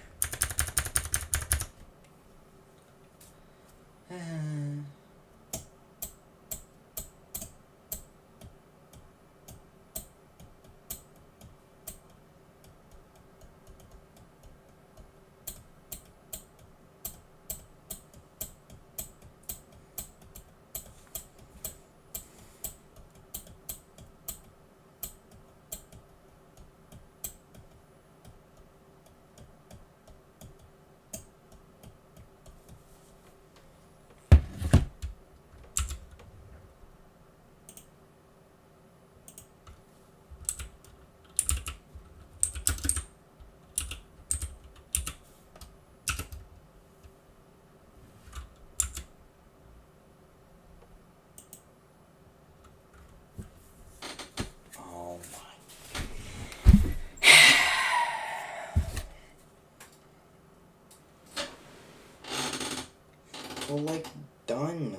like, done.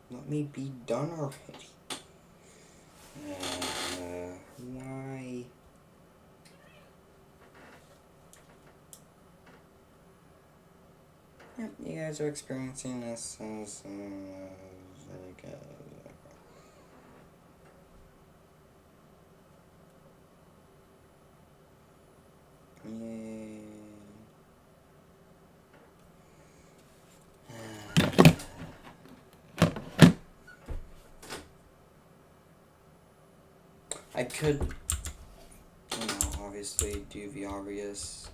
Let me be done already. Why? Yep, you guys are experiencing this as like yay. I could, you know, obviously do the obvious.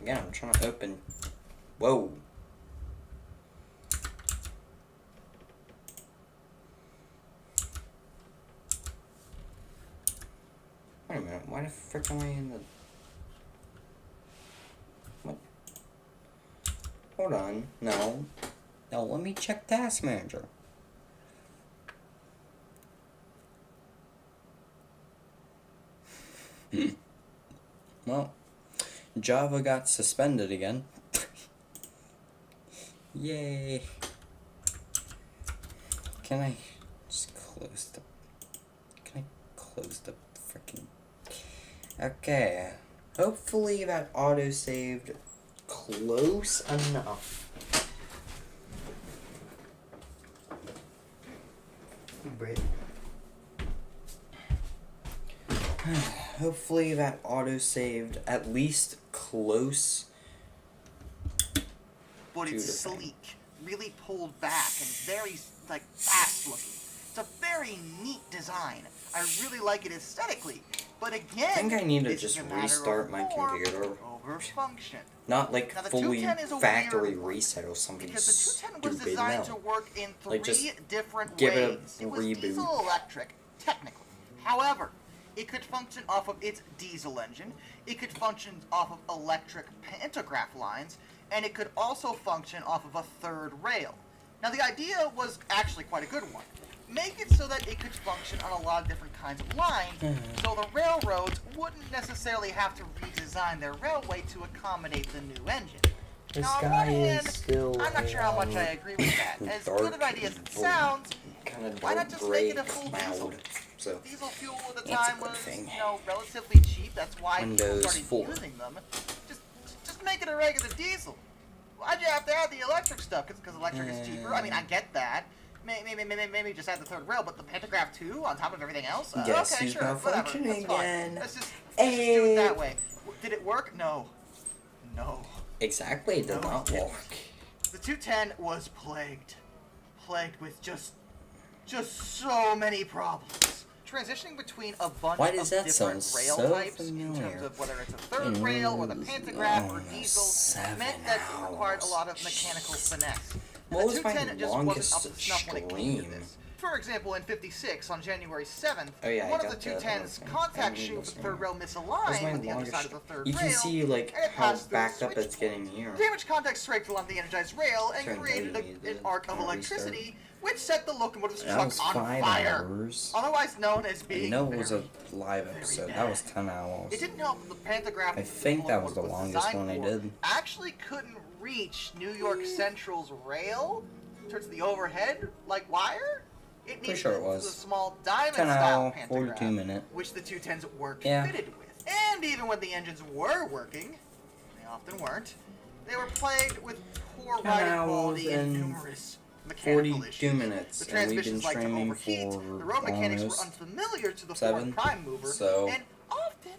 Again, I'm trying to open. Whoa. Wait a minute, why the frick am I in the... What? Hold on, no. No, let me check Task Manager. Well, Java got suspended again. Yay. Can I just close the... Can I close the freaking... Okay. Hopefully that auto-saved close enough. Brit. Hopefully that auto-saved at least close. But it's sleek, really pulled back, and very, like, fast looking. It's a very neat design. I really like it aesthetically. But again, I think I need to this just is a matter restart of my form computer. over function. Not like Now, the fully 210 is a factory weird one, reset or something because the 210 was stupid. designed No. to work in three Like, just different give it ways. a It was reboot. diesel electric, technically. However, it could function off of its diesel engine, it could function off of electric pantograph lines, and it could also function off of a third rail. Now, the idea was actually quite a good one. Make it so that it could function on a lot of different kinds of lines, so the railroads wouldn't necessarily have to redesign their railway to accommodate the new engine. This Now, on guy one hand, is still I'm not sure how much I agree with that. As good an idea as it sounds, kind of why not dark just gray make it a full diesel? cloud. So Diesel fuel at the that's a time good was, thing. you know, relatively cheap. That's why Windows people started 4. using them. Just make it a regular diesel. Why'd you have to add the electric stuff? Because electric is cheaper. I mean, I get that. Maybe just add the third rail, but the pantograph 2 on top of everything else? Yes, Okay, he's sure, not whatever. functioning That's fine. again. Let's just do it that way. Did it work? No. No. exactly, it did No, not it didn't. work. The 210 was plagued with just so many problems. Transitioning between a bunch Why of does that different sound rail so types in familiar? terms of whether it's a third rail or the pantograph or diesel meant that it required a lot of mechanical finesse. What And was the my 210 just longest wasn't up to snuff when it came to stream? this. For example, in '56, on January 7th, Oh, yeah, I one of got the that. 210's Okay. contact I chute mean, with the third rail That was misaligned my with the longest underside of the third You rail. can see like and it how passed through backed up switch it's getting here. Damaged contact straight along the energized rail and Sorry, created buddy, an arc of restart. electricity, which set the locomotive's That truck was on 5 fire. hours. Otherwise known as You being know it was a very, live episode. That was 10 hours. It didn't help that the pantograph I think that was the locomotive longest designed one I for did. actually couldn't reach New York Central's rail towards the overhead like wire. It Pretty needed sure it a was. small diamond 10 style hour, pantograph, 42 minute. which the 210s weren't Yeah. fitted with. And even when the engines were working, they often weren't, they were plagued with poor 10 riding hours quality and and numerous mechanical 42 issues. minutes, The and we've been transmissions like to streaming overheat, for the road mechanics were almost unfamiliar to the 7, Ford Prime mover, so and often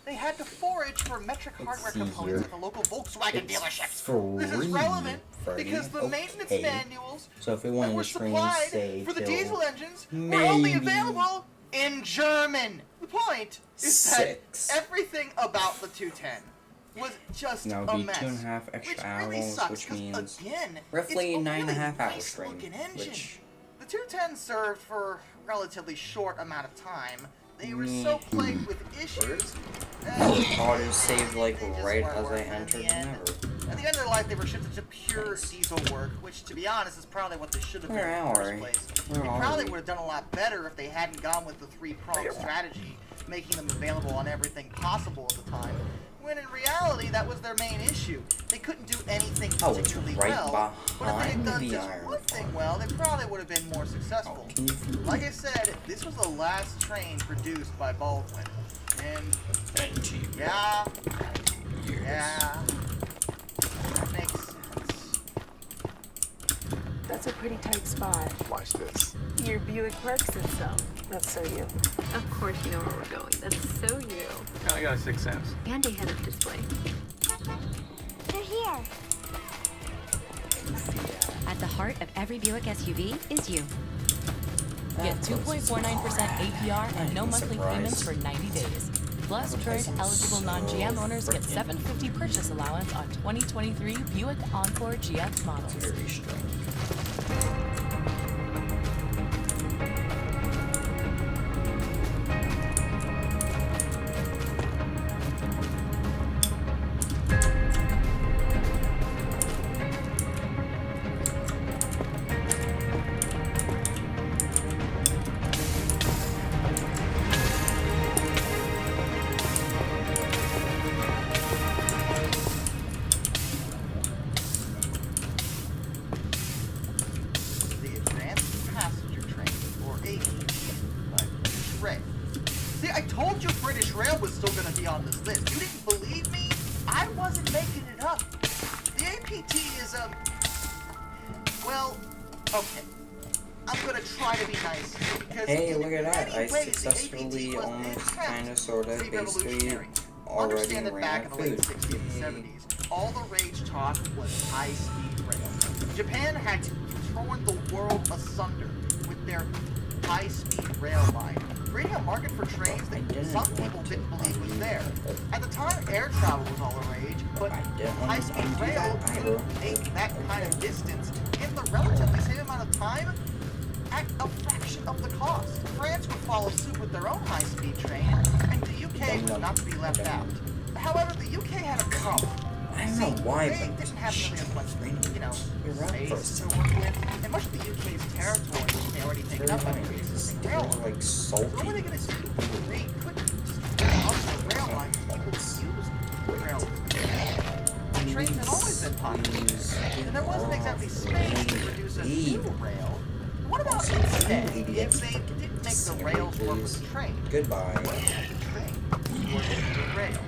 they had to forage for metric hardware see components here. at the local Volkswagen It's dealerships. This is free, relevant Freddie. because the maintenance Okay. manuals So if we that wanted were to stream, supplied say, for the till diesel engines were only maybe available in German. The point is 6. that everything about the 210 was just That a would be mess. 2.5 extra which really hours, sucks, which 'cause means again, roughly it's a 9.5 hour nice stream. looking engine. Which The 210 served for a relatively short amount of time. They were me, so plagued with issues. auto saved like they just right weren't as I worth it in entered the the end. network. At the end of their life, they were shifted to pure diesel work, which, to be honest, is probably what they should have been Where in the are first we? place. Where They are probably we? would have done a lot better if they hadn't gone with the three-pronged strategy. making them available on everything possible at the time, when in reality that was their main issue. They couldn't do anything Oh, it's particularly right well, but if they had behind done the just iron one thing well, they probably would have been more successful. Like I said, this was the last train produced by Baldwin. And yeah, that makes sense. That's a pretty tight spot. Watch this. Your Buick Park said so. That's so you. Of course you know where we're going. That's so you. I got a sixth sense. And a head-up display. They're here. At the heart of every Buick SUV is you. Get 2.49% APR and no monthly payments for 90 days. Plus, current eligible non-GM owners get $750 purchase allowance on 2023 Buick Encore GX models. Very strange. The Advanced Passenger Train, or APT, by British Rail. See, I told you British Rail was still going to be on this list. You didn't believe me? I wasn't making it up. The APT is, well, okay. I'm going to try to be nice here, because Hey, in look at that. many I ways, the successfully, APT was almost, attempt kind of, sort of, to be basically, revolutionary. already Understand that ran back in out the of late food. 60s and 70s, all the rage talk was high-speed rail. Japan had torn the world asunder with their high-speed rail line, creating a market for trains that some people didn't believe was there. At the time, air travel was all the rage, but high-speed rail couldn't make that kind of distance in the relatively same amount of time at a fraction of the cost. France would follow suit with their own high-speed train, and the UK was not to be left out. However, the UK had a problem. I don't know why, They but didn't have really as much, space first. to work with, and much of the UK's territory was already taken up by the existing railroad. Like So what were they salty. going to do? They couldn't just off the rail line. People used rail. Trains had always been popular, and there wasn't exactly space to produce a new rail. What about instead if they didn't make the rails work with the train? Goodbye. The train worked with the rails.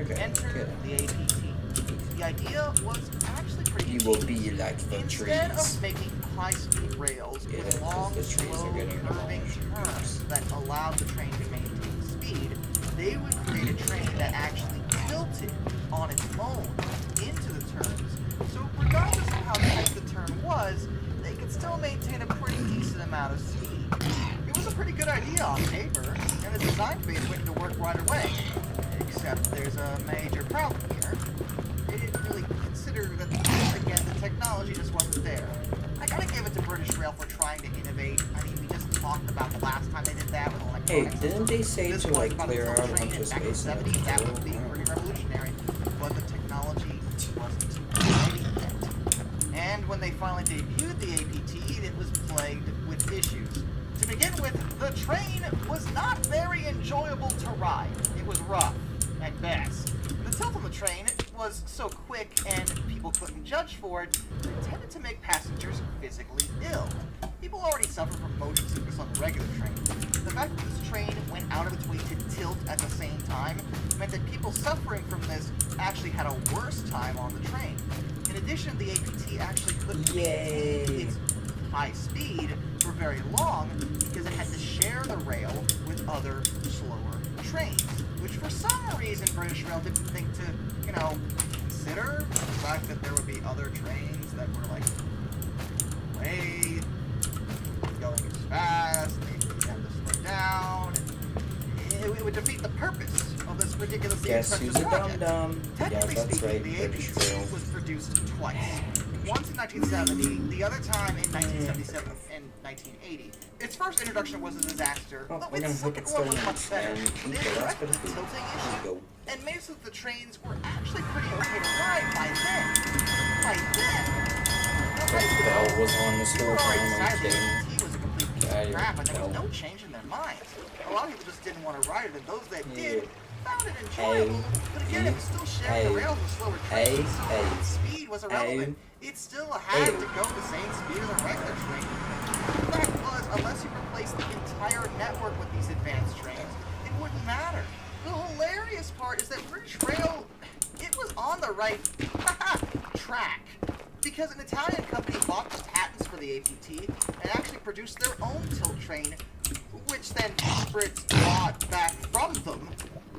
Okay, Enter good. the APT. The idea was actually pretty You will be like the Instead trees. of making high-speed rails Yeah, with 'cause long, the trees are slow, getting curving turns that allowed the train to maintain speed, they would create a train that actually tilted on its own into the turns. So regardless of how tight the turn was, they could still maintain a pretty decent amount of speed. It was a pretty good idea on paper, and the design phase went into work right away. Except there's a major problem here. They didn't really consider that, again, the technology just wasn't there. I gotta give it to British Rail for trying to innovate. I mean, we just talked about the last time they did that with Hey, electronics. didn't they say This to was like about clear the out a train bunch in of back in the space in the 70s. That would be middle? pretty revolutionary, but the technology wasn't ready yet. And when they finally debuted the APT, it was plagued with issues. To begin with, the train was not very enjoyable to ride. It was rough, at best. The tilt on the train was so quick and people couldn't judge for it, it tended to make passengers physically ill. People already suffer from motion sickness on the regular train. The fact that this train went out of its way to tilt at the same time meant that people suffering from this actually had a worse time on the train. In addition, the APT actually couldn't maintain its high speed for very long because it had to share the rail with other slower trains, which for some reason British Rail didn't think to, consider the fact that there would be other trains that were like way going as fast, they would have to slow down. It would defeat the purpose of this ridiculously Guess expensive who's a project. dum-dum? Yeah, Technically that's speaking, right, the British APT Rail. was produced twice. Once in 1970, the other time in 1977 and 1980. Its first introduction was a disaster, Oh, but we're gonna its hope second it's one still was in much better. and They eat the rest corrected of the the food. tilting Let's issue go. and made it so that the trains were actually pretty okay to ride by then. By then, The bell was on this we whole were already time, I'm decided the kidding. APT was a complete Get out of crap, and there was no change in their minds. A lot of people just didn't want to ride it, and those that did found it enjoyable. But again, it was still sharing the rails with slower trains, so speed was irrelevant. It still had to go the same speed as a regular train. The fact was, unless you replaced the entire network with these advanced trains, it wouldn't matter. The hilarious part is that British Rail, it was on the right track. Because an Italian company bought the patents for the APT and actually produced their own tilt train, which then Brits bought back from them,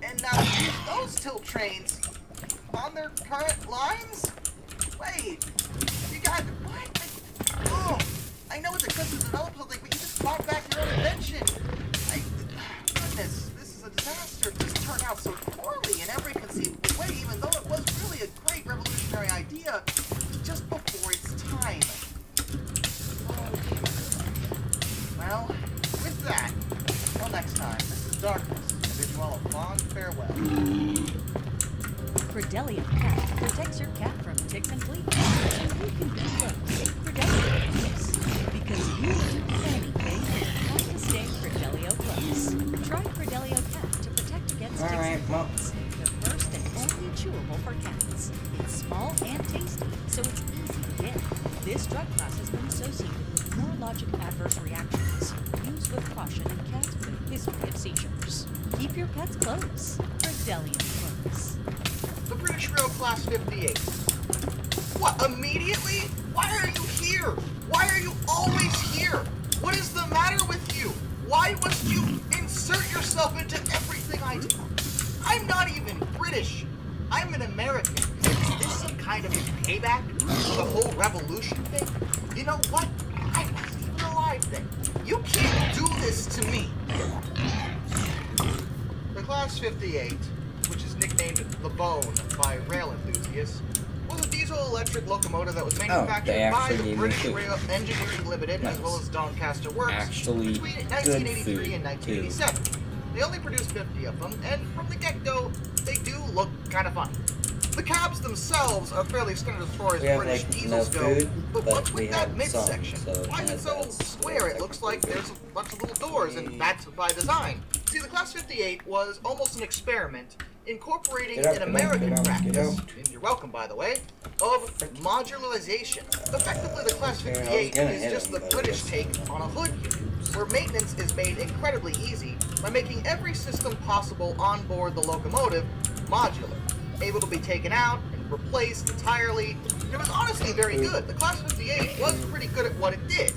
and now use those tilt trains on their current lines? Wait, you got what? Oh, I know it's expensive to develop something, but you just bought back your own invention. Goodness, this is a disaster. This turned out so poorly in every conceivable way, even though it was really a great revolutionary idea. Just before its time. Well, with that, until next time, this is Darkness. I bid you all a fond farewell. Credelia Cat protects your cat from ticks and fleas. So you can be close. Credelia Close. Because you do anything for your cat to stay Credelio Close. Try Credelio Cat to protect against ticks and fleas. The first and only chewable for cats. It's small and tasty, so it's easy to get. This drug class has been associated with neurologic adverse reactions. Use with caution in cats with a history of seizures. Keep your pets close. Credelia Close. The British Rail Class 58. What, immediately? Why are you here? Why are you always here? What is the matter with you? Why must you insert yourself into everything I do? I'm not even British. I'm an American. Is this some kind of payback for the whole revolution thing? You know what? I wasn't even alive then. You can't do this to me. The Class 58, which is nicknamed the Bone by rail enthusiasts, was a diesel-electric locomotive that was manufactured by the British Rail Engineering Limited as well as Doncaster Works between 1983 and 1987. They only produced 50 of them, and from the get-go, they do look kind of funny. The cabs themselves are fairly standard as far as British diesels go, but what's with that midsection? Why is it so square? It looks like there's a bunch of little doors, and that's by design. See, the Class 58 was almost an experiment incorporating an American practice, and you're welcome by the way, of modularization. Effectively, the Class 58 is just the British take on a hood unit, where maintenance is made incredibly easy by making every system possible on board the locomotive modular, able to be taken out and replaced entirely. It was honestly very good. The Class 58 was pretty good at what it did.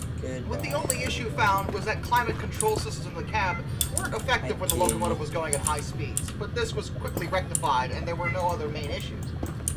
But the only issue found was that climate control systems in the cab weren't effective when the locomotive was going at high speeds. But this was quickly rectified, and there were no other main issues.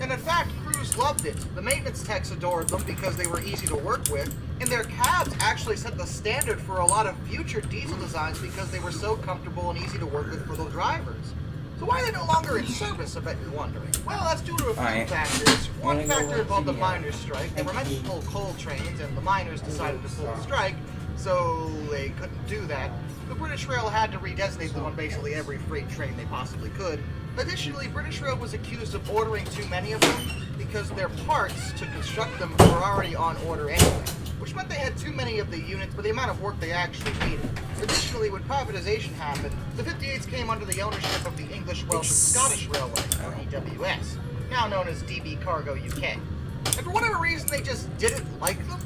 And in fact, crews loved it. The maintenance techs adored them because they were easy to work with, and their cabs actually set the standard for a lot of future diesel designs because they were so comfortable and easy to work with for the drivers. So why are they no longer in service, I bet you're wondering? Well, that's due to a few factors. One factor involved the miners' strike. They were meant to pull coal trains, and the miners decided to pull a strike, so they couldn't do that. The British Rail had to redesignate them on basically every freight train they possibly could. Additionally, British Rail was accused of ordering too many of them because their parts to construct them were already on order anyway, which meant they had too many of the units for the amount of work they actually needed. Additionally, when privatization happened, the 58s came under the ownership of the English, Welsh, and Scottish Railway, or EWS, now known as DB Cargo UK. And for whatever reason, they just didn't like them,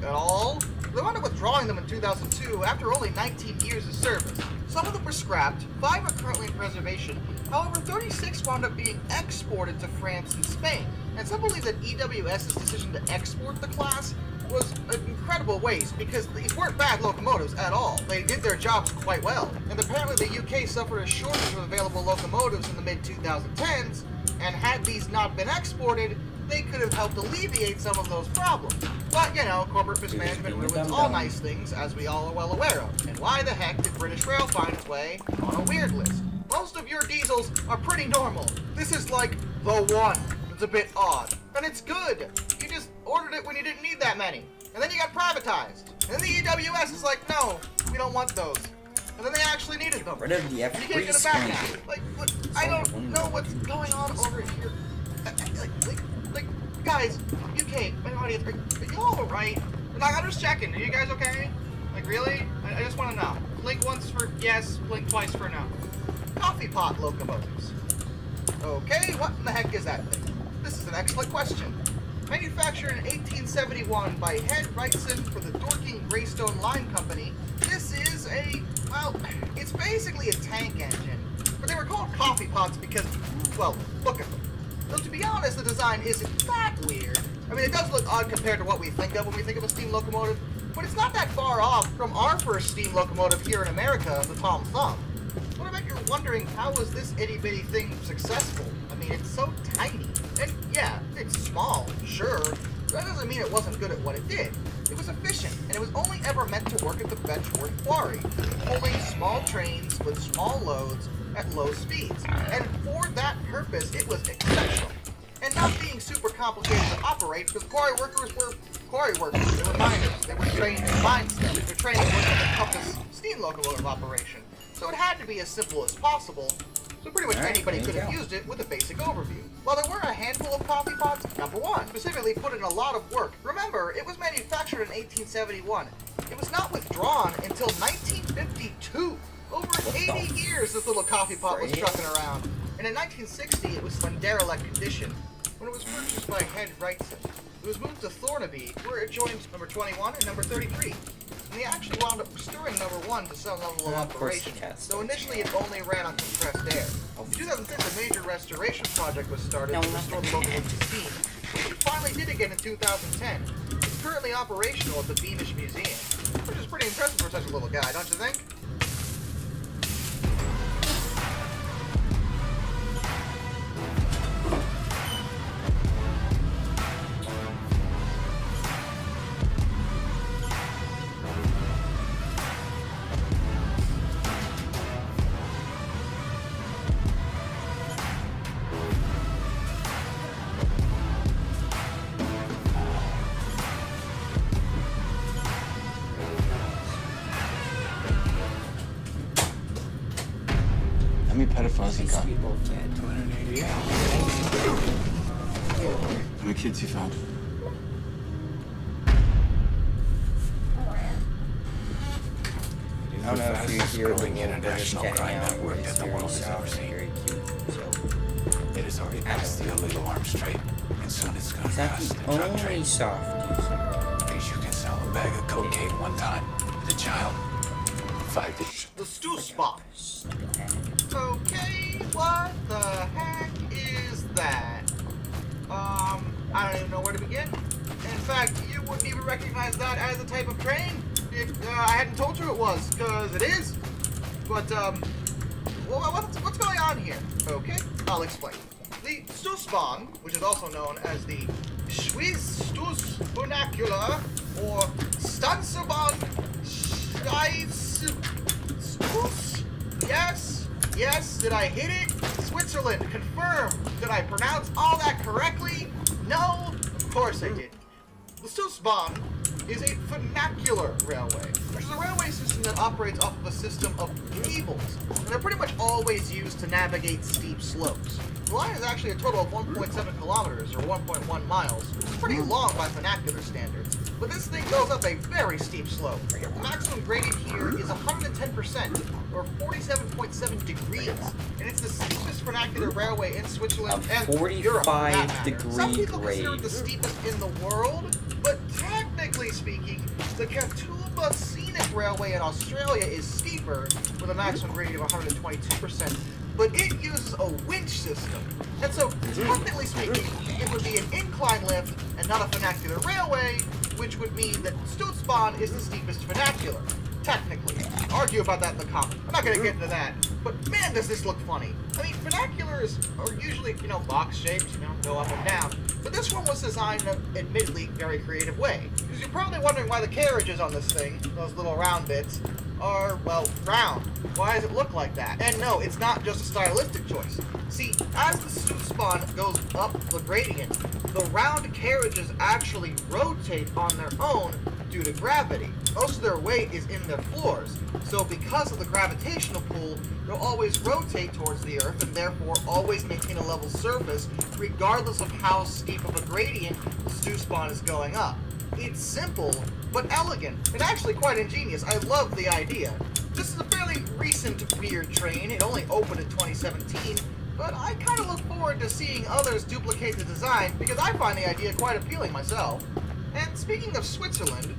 at all. They wound up withdrawing them in 2002 after only 19 years of service. Some of them were scrapped, 5 are currently in preservation, however 36 wound up being exported to France and Spain. And some believe that EWS's decision to export the class was an incredible waste because these weren't bad locomotives at all. They did their jobs quite well. And apparently the UK suffered a shortage of available locomotives in the mid-2010s, and had these not been exported, they could have helped alleviate some of those problems. But, you know, corporate mismanagement ruins all nice things, as we all are well aware of. And why the heck did British Rail find its way on a weird list? Most of your diesels are pretty normal. This is like the one. It's a bit odd. And it's good. You just ordered it when you didn't need that many. And then you got privatized. And then the EWS is like, no, we don't want those. And then they actually needed them. Rid of the you can't get it back now. Like, what, I don't know what's going on over here. Like, guys, UK, my audience, are you all alright? I'm just checking. Are you guys okay? Like, really? I just want to know. Blink once for yes, blink twice for no. Coffee pot locomotives. Okay, what in the heck is that thing? This is an excellent question. Manufactured in 1871 by Head Wrightson for the Dorking Greystone Lime Company, this is well, it's basically a tank engine. But they were called coffee pots because, well, look at them. Though to be honest, the design isn't that weird. I mean, it does look odd compared to what we think of when we think of a steam locomotive, but it's not that far off from our first steam locomotive here in America, the Tom Thumb. What about you're wondering, how was this itty-bitty thing successful? I mean, it's so tiny. And yeah, it's small, sure, but that doesn't mean it wasn't good at what it did. It was efficient, and it was only ever meant to work at the Benchworth Quarry, pulling small trains with small loads at low speeds. And for that purpose, it was exceptional. And not being super complicated to operate, because quarry workers were quarry workers. They were miners. They were trained in mine stuff. Their training wasn't the toughest steam locomotive operation. So it had to be as simple as possible. So pretty much anybody could have used it with a basic overview. While there were a handful of coffee pots, number one specifically put in a lot of work. Remember, it was manufactured in 1871. It was not withdrawn until 1952. Over 80 years this little coffee pot was trucking around. And in 1960, it was in derelict condition when it was purchased by Head Wrightson. It was moved to Thornaby, where it joined number 21 and number 33. And they actually wound up restoring number 1 to some level of operation, though initially it only ran on compressed air. In 2006, a major restoration project was started to restore the locomotive to steam, which it finally did again in 2010. It's currently operational at the Beamish Museum, which is pretty impressive for such a little guy, don't you think? How many pedophiles you got? 288. How many kids you found? I don't know if you hear the growing international cat crime meow, network but that it's the very world has soft ever and seen. very cute, so It has already passed the illegal arms trade, and soon it's gonna is that pass the the drug only trade. soft? Means you can sell a bag of cocaine one time to a child. 5 days. The stew spot. Okay, what the heck is that? I don't even know where to begin. In fact, you wouldn't even recognize that as a type of train if I hadn't told you it was, because it is. But, what's going on here? Okay, I'll explain. The Stoßbahn, which is also known as the Swiss Stoß Vernacular, or Stanzebahn Stoß. Yes, did I hit it? Switzerland, confirm. Did I pronounce all that correctly? No, of course I didn't. The Stoßbahn is a vernacular railway, which is a railway system that operates off of a system of cables, and they're pretty much always used to navigate steep slopes. The line is actually a total of 1.7 kilometers, or 1.1 miles, which is pretty long by vernacular standards. But this thing goes up a very steep slope. The maximum gradient here is 110%, or 47.7 degrees, and it's the steepest vernacular railway in Switzerland and Europe. for that matter. Some people consider it the steepest in the world, but technically speaking, the Katoomba Scenic Railway in Australia is steeper, with a maximum gradient of 122%. But it uses a winch system. And so, technically speaking, it would be an incline lift and not a vernacular railway, which would mean that Stoßbahn is the steepest vernacular. Technically. Argue about that in the comments. I'm not going to get into that. But man, does this look funny. I mean, vernaculars are usually, box-shaped, go up and down. But this one was designed in an admittedly very creative way. Because you're probably wondering why the carriages on this thing, those little round bits, are, well, round. Why does it look like that? And no, it's not just a stylistic choice. See, as the Stoßbahn goes up the gradient, the round carriages actually rotate on their own due to gravity. Most of their weight is in their floors, so because of the gravitational pull, they'll always rotate towards the Earth and therefore always maintain a level surface regardless of how steep of a gradient the Stoßbahn is going up. It's simple, but elegant, and actually quite ingenious. I love the idea. This is a fairly recent weird train. It only opened in 2017, but I kind of look forward to seeing others duplicate the design because I find the idea quite appealing myself. And speaking of Switzerland,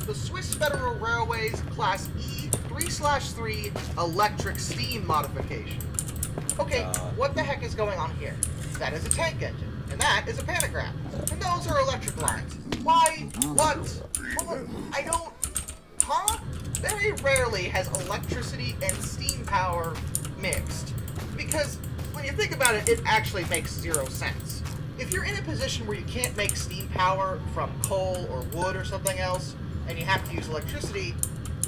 the Swiss Federal Railways Class E 3/3 electric steam modification. Okay, what the heck is going on here? That is a tank engine, and that is a pantograph, and those are electric lines. Why? What? I don't... Huh? Very rarely has electricity and steam power mixed, because when you think about it, it actually makes zero sense. If you're in a position where you can't make steam power from coal or wood or something else, and you have to use electricity,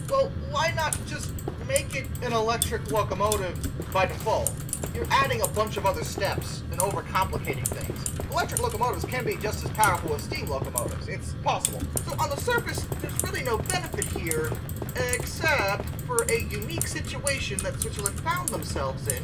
well, why not just make it an electric locomotive by default? You're adding a bunch of other steps and overcomplicating things. Electric locomotives can be just as powerful as steam locomotives. It's possible. So on the surface, there's really no benefit here, except for a unique situation that Switzerland found themselves in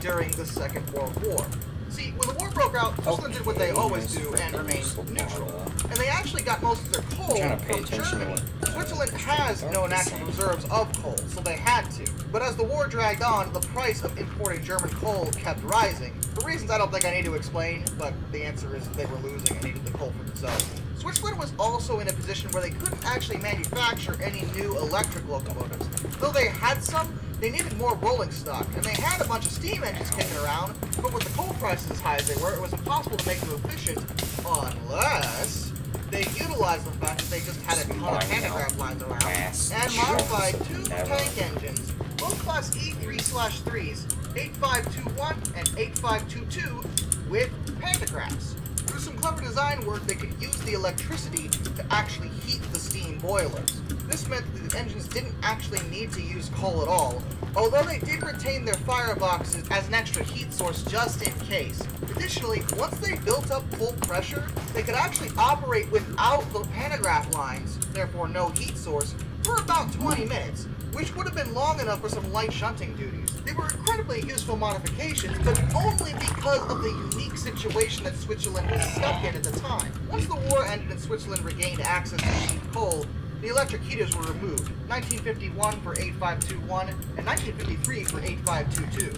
during the Second World War. See, when the war broke out, Switzerland did what they always do and remained neutral. And they actually got most of their coal from Germany. Switzerland has no natural reserves of coal, so they had to. But as the war dragged on, the price of importing German coal kept rising. For reasons I don't think I need to explain, but the answer is they were losing and needed the coal for themselves. Switzerland was also in a position where they couldn't actually manufacture any new electric locomotives. Though they had some, they needed more rolling stock, and they had a bunch of steam engines kicking around, but with the coal prices as high as they were, it was impossible to make them efficient unless they utilized the fact that they just had a ton of pantograph lines around and modified two tank engines, both Class E 3/3s, 8521 and 8522, with pantographs. Through some clever design work, they could use the electricity to actually heat the steam boilers. This meant that the engines didn't actually need to use coal at all, although they did retain their fireboxes as an extra heat source just in case. Additionally, once they built up full pressure, they could actually operate without the pantograph lines, therefore no heat source, for about 20 minutes, which would have been long enough for some light shunting duties. They were incredibly useful modifications, but only because of the unique situation that Switzerland was stuck in at the time. Once the war ended and Switzerland regained access to cheap coal, the electric heaters were removed, 1951 for 8521 and 1953 for 8522.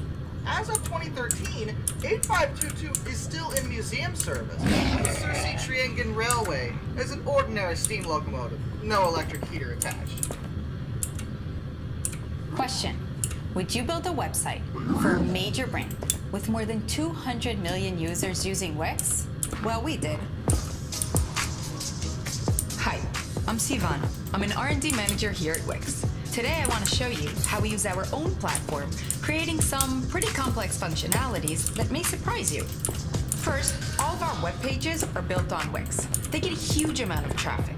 As of 2013, 8522 is still in museum service on the Sursee-Triengen Railway as an ordinary steam locomotive, no electric heater attached. Question. Would you build a website for a major brand with more than 200 million users using Wix? Well, we did. Hi, I'm Sivan. I'm an R&D manager here at Wix. Today I want to show you how we use our own platform, creating some pretty complex functionalities that may surprise you. First, all of our web pages are built on Wix. They get a huge amount of traffic.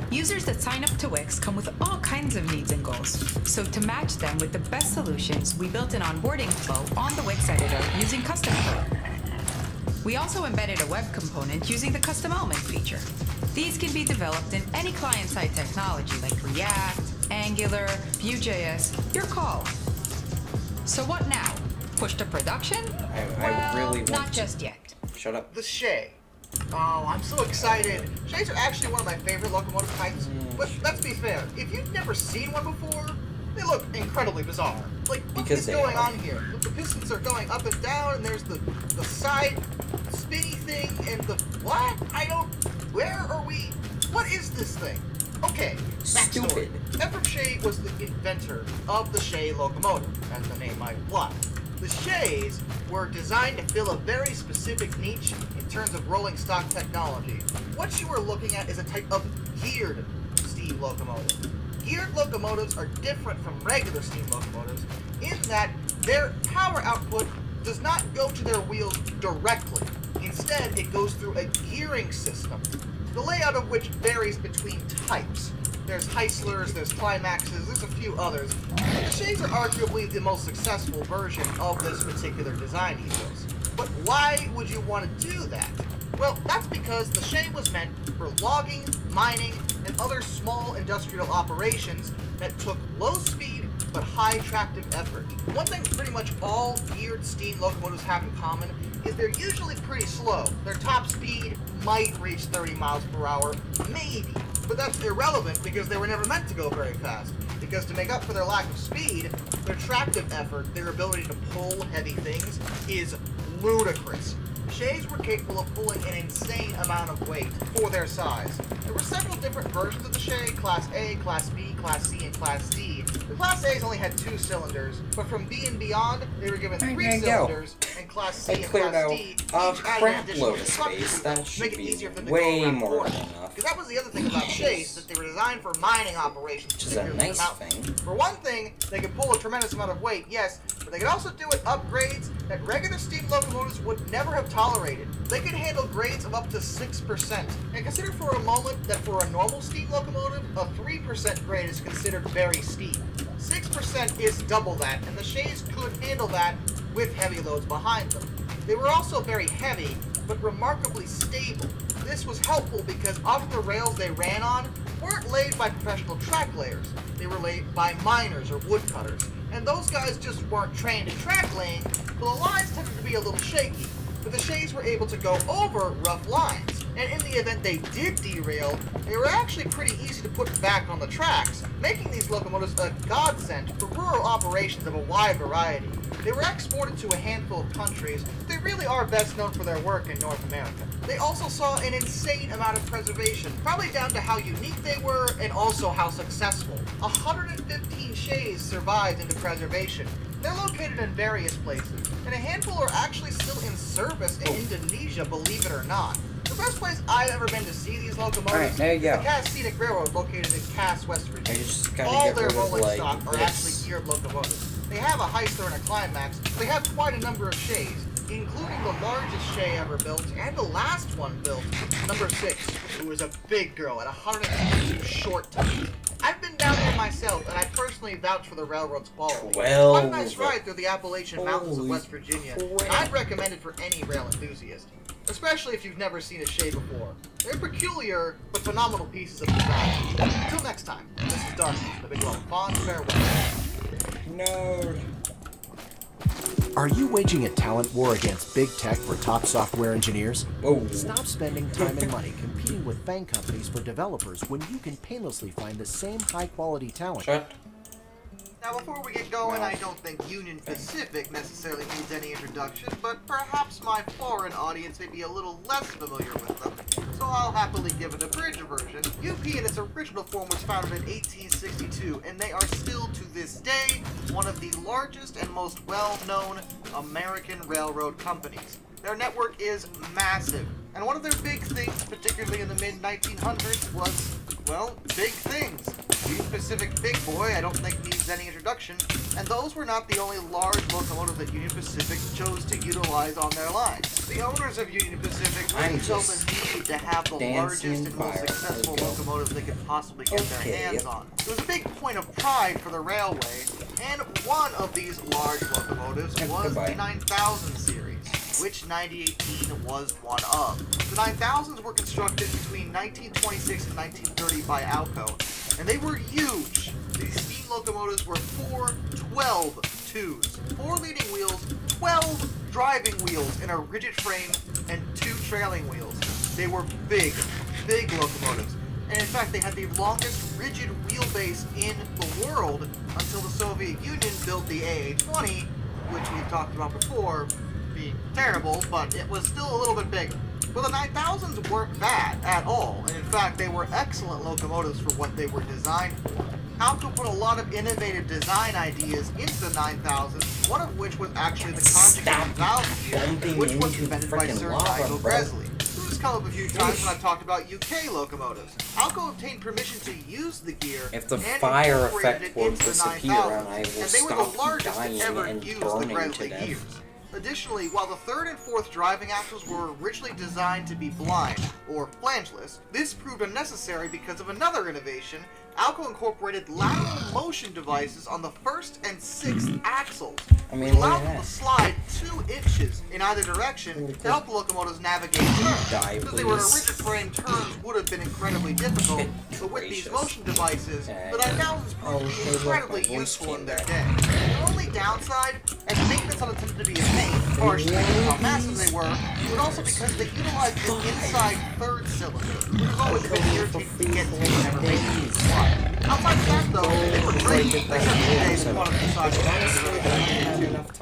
Users that sign up to Wix come with all kinds of needs and goals. So to match them with the best solutions, we built an onboarding flow on the Wix editor using custom code. We also embedded a web component using the custom element feature. These can be developed in any client-side technology like React, Angular, Vue.js, your call. So what now? Push to production? I really want not just yet. Shut up. The Shay. Oh, I'm so excited. Shays are actually one of my favorite locomotive types, but let's be fair, if you've never seen one before, they look incredibly bizarre. Like, what is going on here? The pistons are going up and down, and there's the side spinny thing, and the what? Where are we? What is this thing? Okay, backstory. Ephraim Shay was the inventor of the Shay locomotive, as the name might imply. The Shays were designed to fill a very specific niche in terms of rolling stock technology. What you are looking at is a type of geared steam locomotive. Geared locomotives are different from regular steam locomotives in that their power output does not go to their wheels directly. Instead, it goes through a gearing system, the layout of which varies between types. There's Heislers, there's Climaxes, there's a few others. The Shays are arguably the most successful version of this particular design ethos. But why would you want to do that? Well, that's because the Shay was meant for logging, mining, and other small industrial operations that took low speed, but high tractive effort. One thing pretty much all geared steam locomotives have in common is they're usually pretty slow. Their top speed might reach 30 miles per hour, maybe, but that's irrelevant because they were never meant to go very fast. Because to make up for their lack of speed, their tractive effort, their ability to pull heavy things, is ludicrous. Shays were capable of pulling an insane amount of weight for their size. There were several different versions of the Shay, Class A, Class B, Class C, and Class D. The Class A's only had 2 cylinders, but from B and beyond, they were given 3 cylinders, and Class C and Class D each added an additional space. That should make it be easier for them to way go around more corners. than enough. Because that was the other thing about Shays, that they were designed for mining operations. Which is a nice thing. For one thing, they could pull a tremendous amount of weight, yes, but they could also do it upgrades that regular steam locomotives would never have tolerated. They could handle grades of up to 6%. And consider for a moment that for a normal steam locomotive, a 3% grade is considered very steep. 6% is double that, and the Shays could handle that with heavy loads behind them. They were also very heavy, but remarkably stable. This was helpful because often the rails they ran on weren't laid by professional track layers. They were laid by miners or woodcutters, and those guys just weren't trained in track laying, so the lines tended to be a little shaky. But the Shays were able to go over rough lines, and in the event they did derail, they were actually pretty easy to put back on the tracks, making these locomotives a godsend for rural operations of a wide variety. They were exported to a handful of countries, but they really are best known for their work in North America. They also saw an insane amount of preservation, probably down to how unique they were and also how successful. 115 Shays survived into preservation. They're located in various places, and a handful are actually still in service in Indonesia, believe it or not. The best place I've ever been to see these locomotives Alright, there you is go. the Cass Scenic Railroad located in Cass, West Virginia. I just gotta All get their rid of, rolling like, stock are this. actually geared locomotives. They have a Heister and a Climax, but they have quite a number of Shays, including the largest Shay ever built and the last one built, number 6, who was a big girl at 152 short tons. I've been down there myself, and I personally vouch for the railroad's quality. It's quite a nice ride through the Appalachian Mountains of West Virginia, and I'd recommend it for any rail enthusiast, especially if you've never seen a Shay before. They're peculiar, but phenomenal pieces of design. Until next time, this is Darcy, the Big Well Fond farewell. No. Are you waging a talent war against big tech for top software engineers? Whoa. Stop spending time and money competing with FANG companies for developers when you can painlessly find the same high-quality talent. Shut. Now, before we get going, I don't think Union Pacific necessarily needs any introduction, but perhaps my foreign audience may be a little less familiar with them, so I'll happily give an abridged version. UP in its original form was founded in 1862, and they are still to this day one of the largest and most well-known American railroad companies. Their network is massive, and one of their big things, particularly in the mid-1900s, was, well, big things. Union Pacific Big Boy, I don't think needs any introduction, and those were not the only large locomotives that Union Pacific chose to utilize on their line. The owners of Union Pacific really felt the need to have the largest and most successful locomotives they could possibly get their hands on. It was a big point of pride for the railway, and one of these large locomotives was the 9000 series, which 9018 was one of. The 9000s were constructed between 1926 and 1930 by Alco, and they were huge. These steam locomotives were 4 12-2s, 4 leading wheels, 12 driving wheels in a rigid frame, and 2 trailing wheels. They were big, big locomotives, and in fact they had the longest rigid wheelbase in the world until the Soviet Union built the AA-20, which we've talked about before, being terrible, but it was still a little bit bigger. Well, the 9000s weren't bad at all, and in fact they were excellent locomotives for what they were designed for. Alco put a lot of innovative design ideas into the 9000s, one of which was actually the conjugate valve gear, which was invented by Sir Nigel Gresley. This has come up a few times when I've talked about UK locomotives. Alco obtained permission to use the gear If the and fire incorporated effect it will into the disappear 9000s, and I will and they were stop the largest dying to ever and use the burning to Gresley death. gears. Additionally, while the third and fourth driving axles were originally designed to be blind, or flangeless, this proved unnecessary because of another innovation. Alco incorporated lateral motion devices on the first and sixth axles, which allowed them to slide 2 inches in either direction to help the locomotives navigate turns. Because they were rigid frame, turns would have been incredibly difficult, but with these motion devices, the dynamics proved to be incredibly useful in their day. The only downside, as maintenance on them tended to be a pain, partially because of how massive they were, but also because they utilized the inside third cylinder, which has always been irritating to get to whenever making these fly. Outside of that, though, they were great, except for the days one of the sides to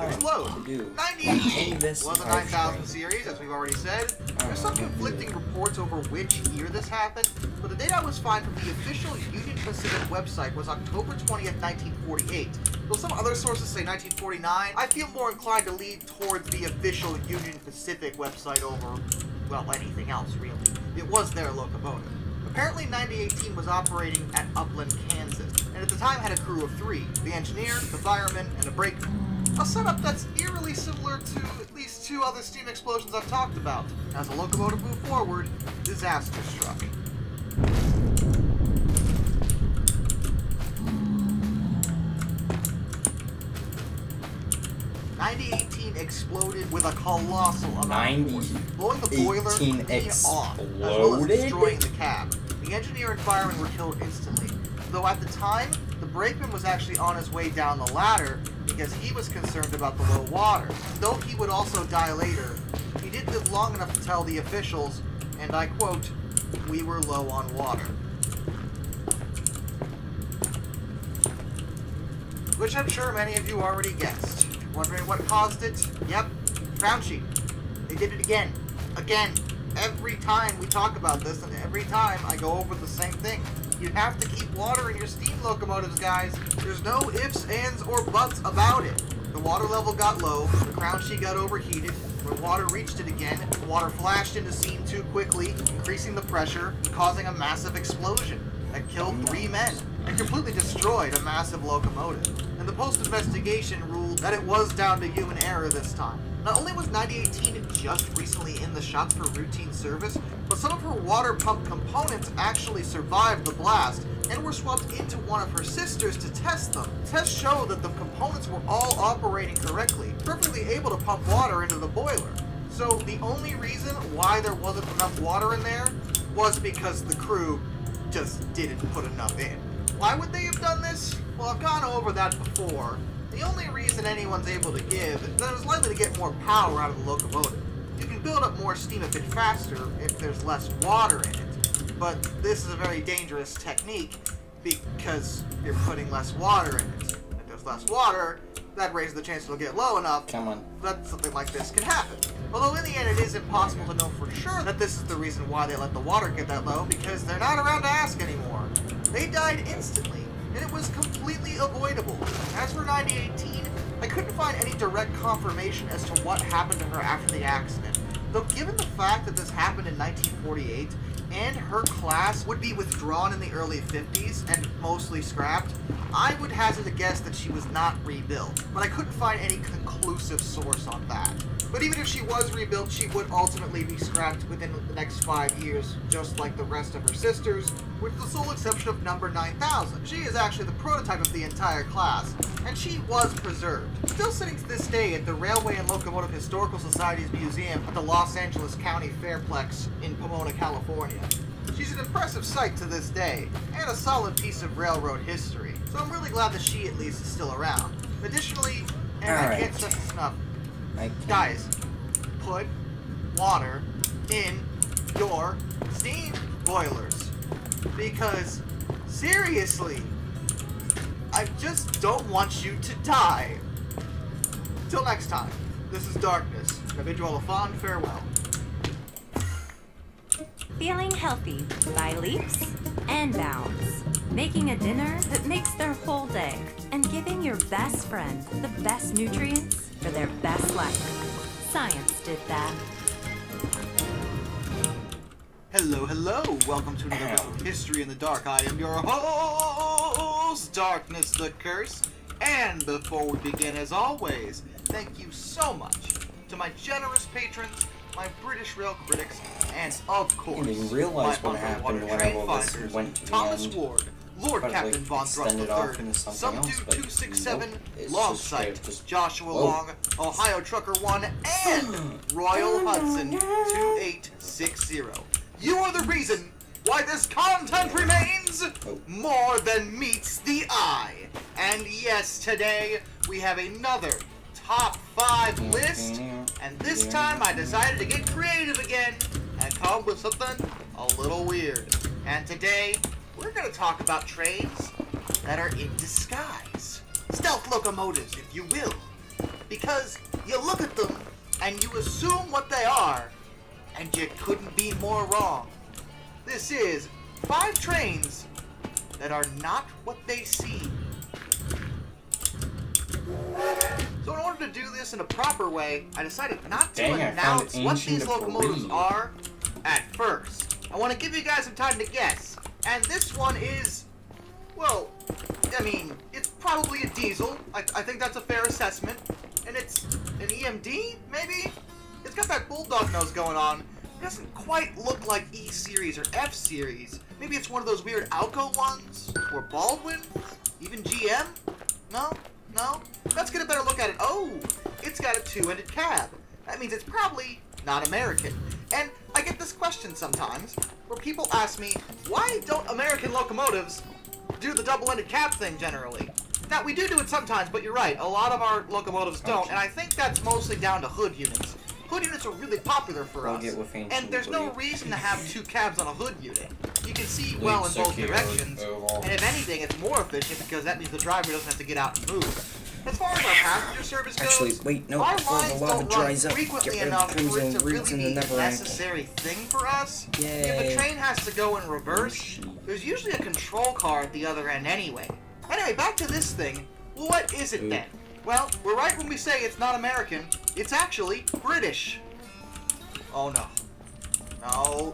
explode. 98 was a 9000 series, as we've already said. There's some conflicting reports over which year this happened, but the date I was finding from the official Union Pacific website was October 20th, 1948. Though some other sources say 1949, I feel more inclined to lean towards the official Union Pacific website over, well, anything else, really. It was their locomotive. Apparently 9018 was operating at Upland, Kansas, and at the time had a crew of 3, the engineer, the fireman, and a brakeman. A setup that's eerily similar to at least 2 other steam explosions I've talked about. As the locomotive moved forward, disaster struck. '9018 exploded with a colossal amount of force, blowing the boiler clean off, as well as destroying the cab. The engineer and fireman were killed instantly, though at the time, the brakeman was actually on his way down the ladder because he was concerned about the low water. Though he would also die later, he did live long enough to tell the officials, and I quote, "We were low on water." Which I'm sure many of you already guessed. Wondering what caused it? Yep, ground sheet. They did it again. Again. Every time we talk about this, and every time I go over the same thing. You have to keep water in your steam locomotives, guys. There's no ifs, ands, or buts about it. The water level got low, the crown sheet got overheated. When water reached it again, the water flashed into steam too quickly, increasing the pressure and causing a massive explosion that killed 3 men and completely destroyed a massive locomotive. And the post-investigation ruled that it was down to human error this time. Not only was 9018 just recently in the shop for routine service, but some of her water pump components actually survived the blast and were swapped into one of her sisters to test them. Tests showed that the components were all operating correctly, perfectly able to pump water into the boiler. So the only reason why there wasn't enough water in there was because the crew just didn't put enough in. Why would they have done this? Well, I've gone over that before. The only reason anyone's able to give is that it was likely to get more power out of the locomotive. You can build up more steam a bit faster if there's less water in it, but this is a very dangerous technique because you're putting less water in it. If there's less water, that raises the chance it'll get low enough that something like this can happen. Although in the end it is impossible to know for sure that this is the reason why they let the water get that low, because they're not around to ask anymore. They died instantly, and it was completely avoidable. As for 9018, I couldn't find any direct confirmation as to what happened to her after the accident, though given the fact that this happened in 1948, and her class would be withdrawn in the early 50s and mostly scrapped, I would hazard to guess that she was not rebuilt, but I couldn't find any conclusive source on that. But even if she was rebuilt, she would ultimately be scrapped within the next 5 years, just like the rest of her sisters, with the sole exception of number 9000. She is actually the prototype of the entire class, and she was preserved. Still sitting to this day at the Railway and Locomotive Historical Society's museum at the Los Angeles County Fairplex in Pomona, California. She's an impressive sight to this day, and a solid piece of railroad history, so I'm really glad that she at least is still around. Additionally, and I can't stress this enough, guys, put water in your steam boilers. Because, seriously, I just don't want you to die. Till next time, this is Darkness. I bid you all a fond farewell. Feeling healthy by leaps and bounds. Making a dinner that makes their whole day. And giving your best friend the best nutrients for their best life. Science did that. Hello, hello! Welcome to another episode of History in the Dark. I am your host, Darkness the Curse. And before we begin, as always, thank you so much to my generous patrons, my British Rail critics, and of course, didn't realize my what happened underwater when train all this finders, went to the Thomas end. Ward, Lord But, Captain like, Von Thrust extended off III, into something else, Subdued but 267, nope, it's Longsight, just straight, Joshua whoa. Long, Ohio Trucker 1, and Royal Hudson 2860. You are the reason why this content remains more than meets the eye. And yes, today we have another top 5 list, and this time I decided to get creative again and come up with something a little weird. And today we're going to talk about trains that are in disguise. Stealth locomotives, if you will. Because you look at them and you assume what they are, and you couldn't be more wrong. This is 5 trains that are not what they seem. So in order to do this in a proper way, I decided not to Dang, I found announce what Ancient these locomotives Debris. are at first. I want to give you guys some time to guess. And this one is, well, I mean, it's probably a diesel. I think that's a fair assessment. And it's an EMD, maybe? It's got that bulldog nose going on. It doesn't quite look like E-Series or F-Series. Maybe it's one of those weird Alco ones? Or Baldwin? Even GM? No? No? Let's get a better look at it. Oh, it's got a 2-ended cab. That means it's probably not American. And I get this question sometimes, where people ask me, why don't American locomotives do the double-ended cab thing generally? Now, we do it sometimes, but you're right, a lot of our locomotives don't, and I think that's mostly down to hood units. Hood units are really popular for us, and there's no reason to have 2 cabs on a hood unit. You can see well in both directions, and if anything, it's more efficient because that means the driver doesn't have to get out and move. As far as our passenger service goes, Actually, wait, no, our before the lines lava don't run dries up, frequently get rid of enough for Crimson it to Roots really in the be a Neverland. necessary thing for us. If Yay. a train has to go in reverse, there's usually a control car at the other end anyway. Anyway, back to this thing. What is it then? Well, we're right when we say it's not American. It's actually British. Oh no. No.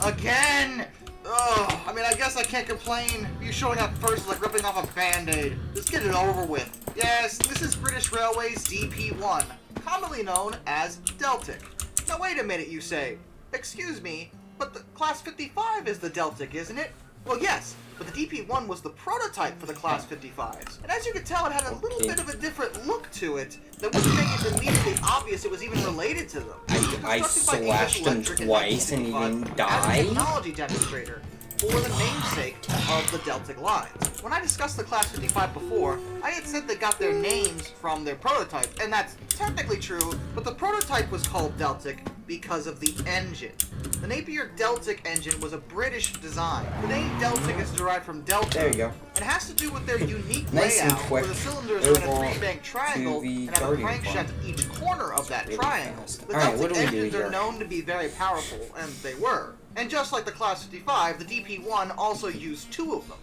Again! Ugh, I mean, I guess I can't complain. You showing up first is like ripping off a Band-Aid. Let's get it over with. Yes, this is British Railways DP1, commonly known as Deltic. Now wait a minute, you say. Excuse me, but the Class 55 is the Deltic, isn't it? Well, yes, but the DP1 was the prototype for the Class 55s. And as you can tell, it had a little bit of a different look to it that wouldn't make it immediately obvious it was even related to them. I slashed him twice and he didn't As a die. technology demonstrator for the namesake of the Deltic lines. When I discussed the Class 55 before, I had said they got their names from their prototype, and that's technically true, but the prototype was called Deltic because of the engine. The Napier Deltic engine was a British design. The name Deltic is derived from Delta. There you go. It has to do with their unique Nice and layout, quick where the cylinders are in a oval 3-bank triangle to the and have a Guardian crankshaft one. at each corner of that Really triangle. fast. The Alright, what Deltic do we do engines are here? known to be very powerful, and they were. And just like the Class 55, the DP1 also used 2 of them.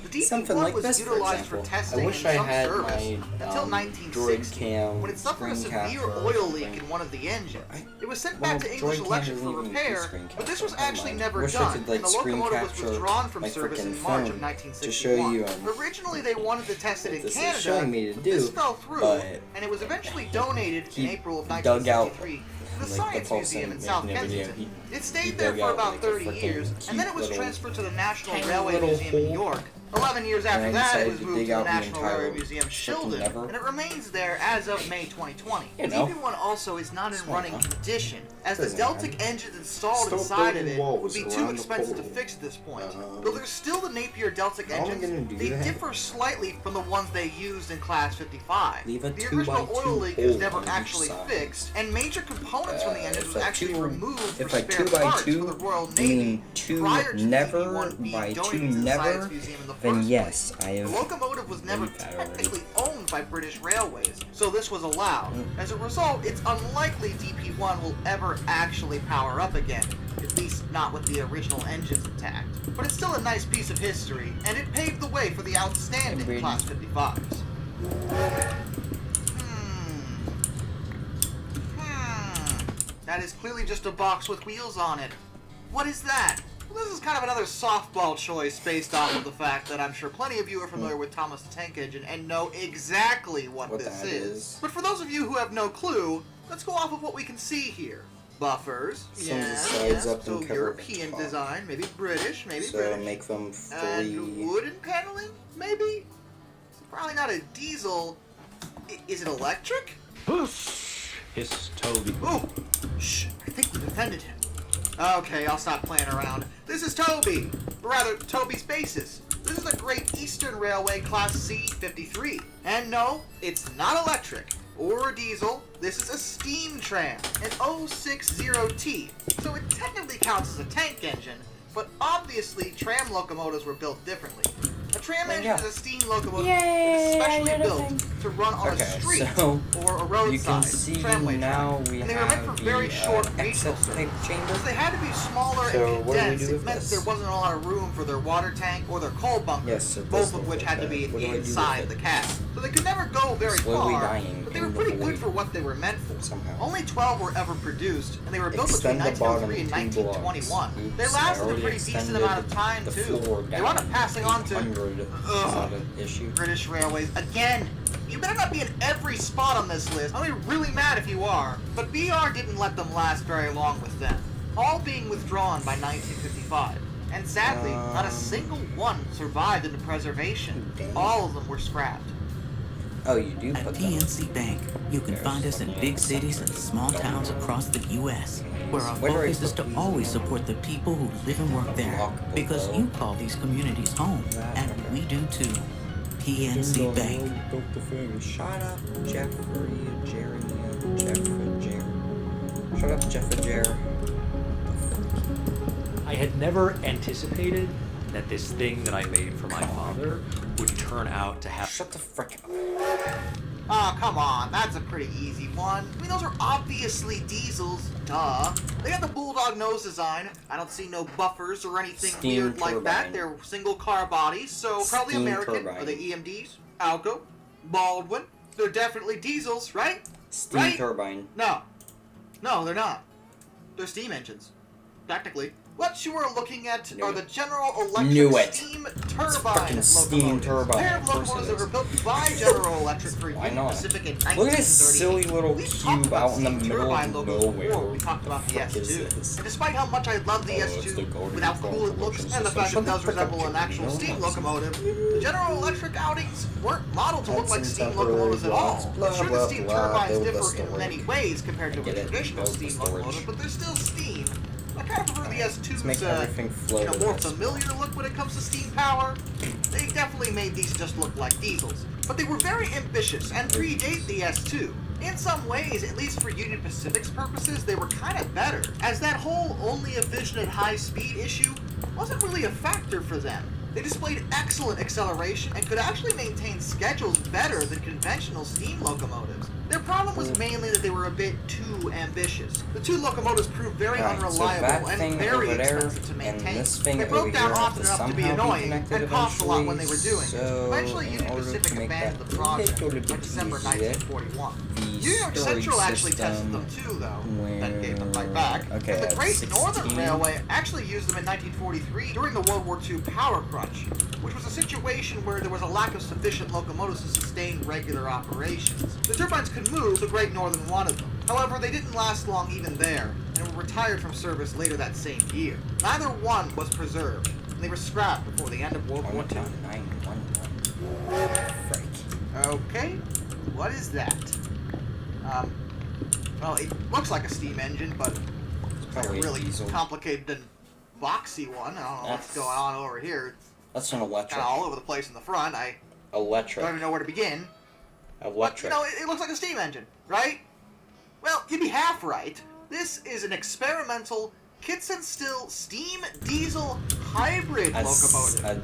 The DP1 Something like was this, for utilized example. for testing I wish in I some had service my until droid 1960, cam when it suffered a screen severe capture oil or leak something. in one of the engines. It was sent Well, back to English droid cam Electric doesn't for even do repair, screen but this was capture. actually Never never mind. Wish I done, could, like, and the screen locomotive was capture withdrawn from my service in frickin' March of phone 1961. to show you, Originally, they wanted to test it in this is Canada, showing me to but do, this fell through, but and it was eventually donated in he April of dug out, 1963 to the like, the Science pulse Museum in and South making a video. Kensington. He It stayed there dug for out, about like, a 30 frickin' years, and then it was cute transferred to the National tiny Railway little Museum in New hole. York. 11 years And after I that, it decided was to moved to dig the out the National entire Railway Museum Shildon, never. and it remains there as of May 2020. You The know. DP1 also is not in Small running enough. condition, as the Doesn't Deltic matter. engines installed Stop inside of building it would walls be too around the expensive to pole. fix at this point. Though they're still the Napier Deltic How am I engines, gonna do they that? differ slightly from the ones they used in Class 55. Leave a The 2 by original 2 oil leak is hole never on each actually side. fixed, and major components from the engines If was a actually 2 removed for if a spare 2 by parts 2 for the Royal Navy meaning 2 prior to the never DP1 being by 2 donated to the never, Science Museum in the then first yes, place. I The have locomotive was never believed that already. technically owned by British Railways, so this was allowed. As a result, it's unlikely DP1 will ever actually power up again, at least not with the original engines intact. But it's still a nice piece of history, and it paved the way for the outstanding Class 55s. That is clearly just a box with wheels on it. What is that? Well, this is kind of another softball choice based off of the fact that I'm sure plenty of you are familiar with Thomas the Tank Engine and know exactly what this that is. But for those of you who have no clue, let's go off of what we can see here. Buffers, Some of the sides up so and cover European top. design, maybe British, So make them and fully. wooden paneling, maybe? It's probably not a diesel. Is it electric? Hiss Toby. Oh, shh! I think we've offended him. Okay, I'll stop playing around. This is Toby, or rather, Toby's Basis. This is a Great Eastern Railway Class C53. And no, it's not electric or diesel. This is a steam tram, an 060T. So it technically counts as a tank engine, but obviously tram locomotives were built differently. A tram engine is a steam locomotive that is specially built to run on a street so or a you roadside can see tramway now track. we And they were meant have for very the short regional exit service. type chamber. Because they had to be smaller So and what do we condensed, do it with meant this? there wasn't a lot of room for their water tank or their coal bunkers, Yes, it both does of look which like had to that. be What do I do with inside it? the cab. So they could never go very Slowly far, dying but they were in the pretty good void. for what they were meant for. Somehow. Only 12 were ever produced, and they were built between Extend the bottom 1903 and two blocks. 1921. They Oops, I lasted a already pretty decent extended amount of time, the too. floor They wound up down passing on to 800. Is that an issue? British Railways. Again, you better not be in every spot on this list. I'll be really mad if you are. But BR didn't let them last very long with them, all being withdrawn by 1955. And sadly, not a single one survived into preservation. All of them were scrapped. Oh, you do At PNC Bank, you can find us in big cities and small towns across the U.S., where our focus is to always support the people who live and work there, because you call these communities home, and we do too. PNC Bank. Shut up, Jeffrey, Jerry, Shut up, Jeffrey. I had never anticipated that this thing that I made for my father would turn out to have. Shut the frick up. Oh, come on, that's a pretty easy one. I mean, those are obviously diesels, duh. They got the bulldog nose design. I don't see no buffers or anything Steam weird like that. turbine. They're single car bodies, so probably Steam American. turbine. Are they EMDs? Alco? Baldwin? They're definitely diesels, right? Steam right? turbine. No. No, they're not. They're steam engines. Technically. What you are looking at are the General Knew Electric it. steam It's turbine fucking steam turbine. pair of Of course locomotives it that were is. built by General Electric for Why Union not? Pacific in Look at this 1938. silly little We talked cube about out in the steam middle turbine of logos before. nowhere. We talked about the What the fuck is S2. this? And despite how much I love the it's the S2, Golden with how Phone cool it looks production and the system. fact Shut it the does frick up, resemble an Jimmy. actual No steam one's- locomotive, the General Electric outings weren't modeled to look like That's steam temporary locomotives at all. blocks. Blah, Sure, the blah, steam blah. turbines Build the differ in storage. many ways compared to I get a it. traditional Build the steam storage. locomotive, but they're still steam. I kind of prefer the S2's make everything float more in this. familiar look when it comes to steam power. They definitely made these just look like diesels. But they were very ambitious and predate the S2. In some ways, at least for Union Pacific's purposes, they were kind of better, as that whole only a vision at high speed issue wasn't really a factor for them. They displayed excellent acceleration and could actually maintain schedules better than conventional steam locomotives. Their problem was mainly that they were a bit too ambitious. The two locomotives proved very Right, so unreliable that thing and very over there expensive to and maintain. this thing They broke over down here have often to enough to be somehow be annoying connected and cost a lot when they were eventually, doing it. so Eventually, in Union order to Pacific make abandoned that the project little bit by December easier, 1941. the Union storage Central actually tested system them too, though, where- then gave them right back. okay, And the at Great 16. Northern Railway actually used them in 1943 during the World War II power crunch, which was a situation where there was a lack of sufficient locomotives to sustain regular operations. The turbines could move, the Great Northern wanted them. However, they didn't last long even there, and were retired from service later that same year. Neither one was preserved, and they were scrapped before the end of World War II. Okay, what is that? Well, it looks like a steam engine, but it's probably a a really diesel. complicated and boxy one. I don't know what's That's- going on over here. That's an electric. Kind of all over the place in the front. I Electric. don't even know where to begin. Electric. You know, it looks like a steam engine, right? Well, you'd be half right. This is an experimental Kitson-Still steam diesel hybrid locomotive.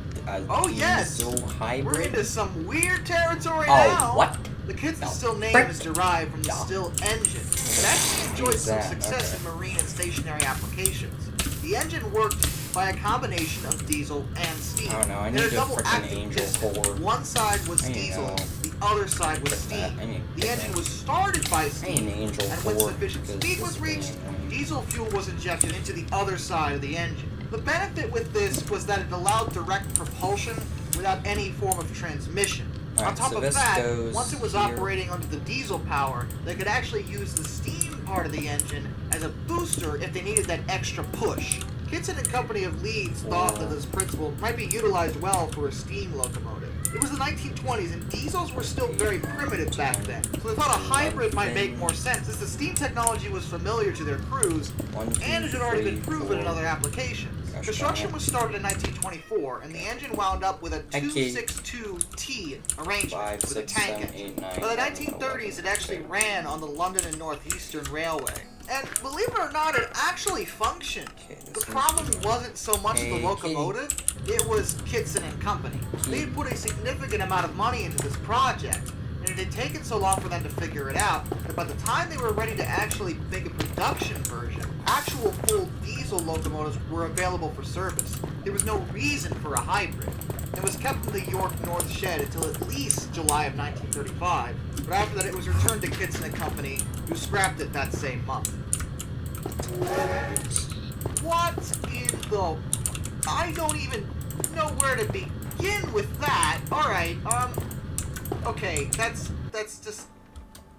Oh yes, diesel hybrid? we're into some weird territory Oh, now. what? The Kitson-Still name frick? is derived from the Still engine. It actually enjoyed some that? success Okay. in marine and stationary applications. The engine worked by a combination of diesel and steam. I don't know, I It need had a double frickin' acting angel piston. core. One side was I need diesel, to know. the other side was steam. I need The engine was started by steam, an angel and when core, sufficient because speed this was is reached, annoying. diesel fuel was injected into the other side of the engine. The benefit with this was that it allowed direct propulsion without any form of transmission. Right, On top so of this that, goes once it was here. operating under the diesel power, they could actually use the steam part of the engine as a booster if they needed that extra push. Kitson and Company of Leeds thought that this principle might be utilized well for a steam locomotive. It was the 1920s and diesels were still very primitive back then, so they thought a hybrid might make more sense as the steam technology was familiar to their crews and it had already been proven in other applications. Construction was started in 1924 and the engine wound up with a 262T arrangement with a tank engine. By the 1930s it actually ran on the London and Northeastern Railway. And believe it or not, it actually functioned. The problem wasn't so much the locomotive, it was Kitson and Company. They had put a significant amount of money into this project, and it had taken so long for them to figure it out that by the time they were ready to actually make a production version, actual full diesel locomotives were available for service. There was no reason for a hybrid. It was kept in the York North Shed until at least July of 1935, but after that it was returned to Kitson and Company, who scrapped it that same month. What in the... I don't even know where to begin with that. Alright, okay, that's just...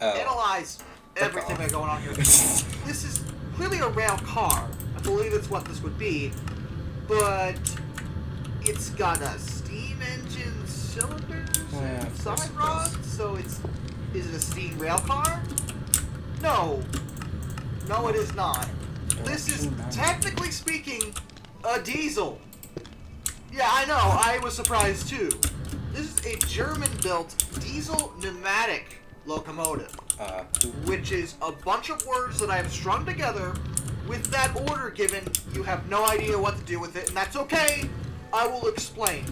Analyze everything that's going on here. This is clearly a rail car. I believe it's what this would be, but it's got a steam engine cylinders and side rods, so is it a steam rail car? No, it is not. This is, technically speaking, a diesel. Yeah, I know, I was surprised too. This is a German-built diesel pneumatic locomotive, which is a bunch of words that I have strung together. With that order given, you have no idea what to do with it, and that's okay. I will explain.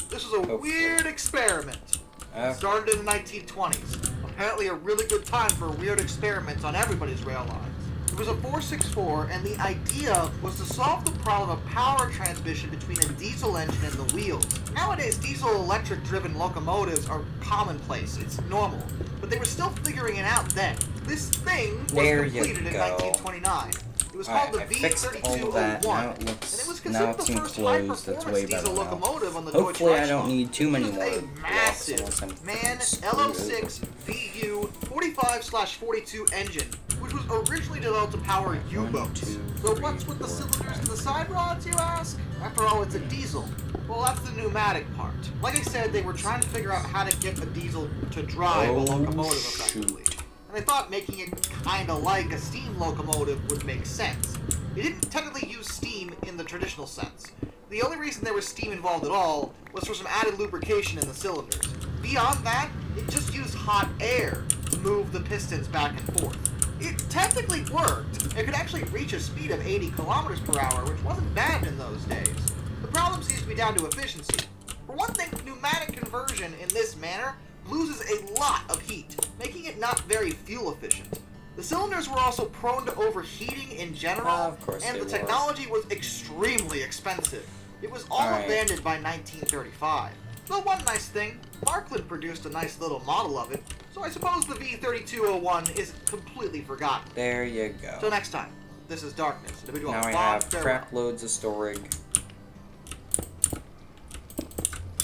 This was a weird experiment. It started in the 1920s. Apparently a really good time for weird experiments on everybody's rail lines. It was a 464, and the idea was to solve the problem of power transmission between a diesel engine and the wheels. Nowadays, diesel-electric driven locomotives are commonplace. It's normal. But they were still figuring it out then. This thing was completed in 1929. It was called the V3201, and it was considered the first high-performance diesel locomotive on the Deutsche Reich. I don't need too many more. A massive MAN LO6 VU 45/42 engine, which was originally developed to power U-boats. So what's with the cylinders and the side rods, you ask? After all, it's a diesel. Well, that's the pneumatic part. Like I said, they were trying to figure out how to get a diesel to drive a locomotive effectively. And they thought making it kinda like a steam locomotive would make sense. It didn't technically use steam in the traditional sense. The only reason there was steam involved at all was for some added lubrication in the cylinders. Beyond that, it just used hot air to move the pistons back and forth. It technically worked. It could actually reach a speed of 80 kilometers per hour, which wasn't bad in those days. The problem seems to be down to efficiency. For one thing, pneumatic conversion in this manner loses a lot of heat, making it not very fuel efficient. The cylinders were also prone to overheating in general, and the technology was extremely expensive. It was all abandoned by 1935. Though one nice thing, Markland produced a nice little model of it, so I suppose the V3201 isn't completely forgotten. There you go. Till next time, this is Darkness. Individual Now I have crap loads of Storig.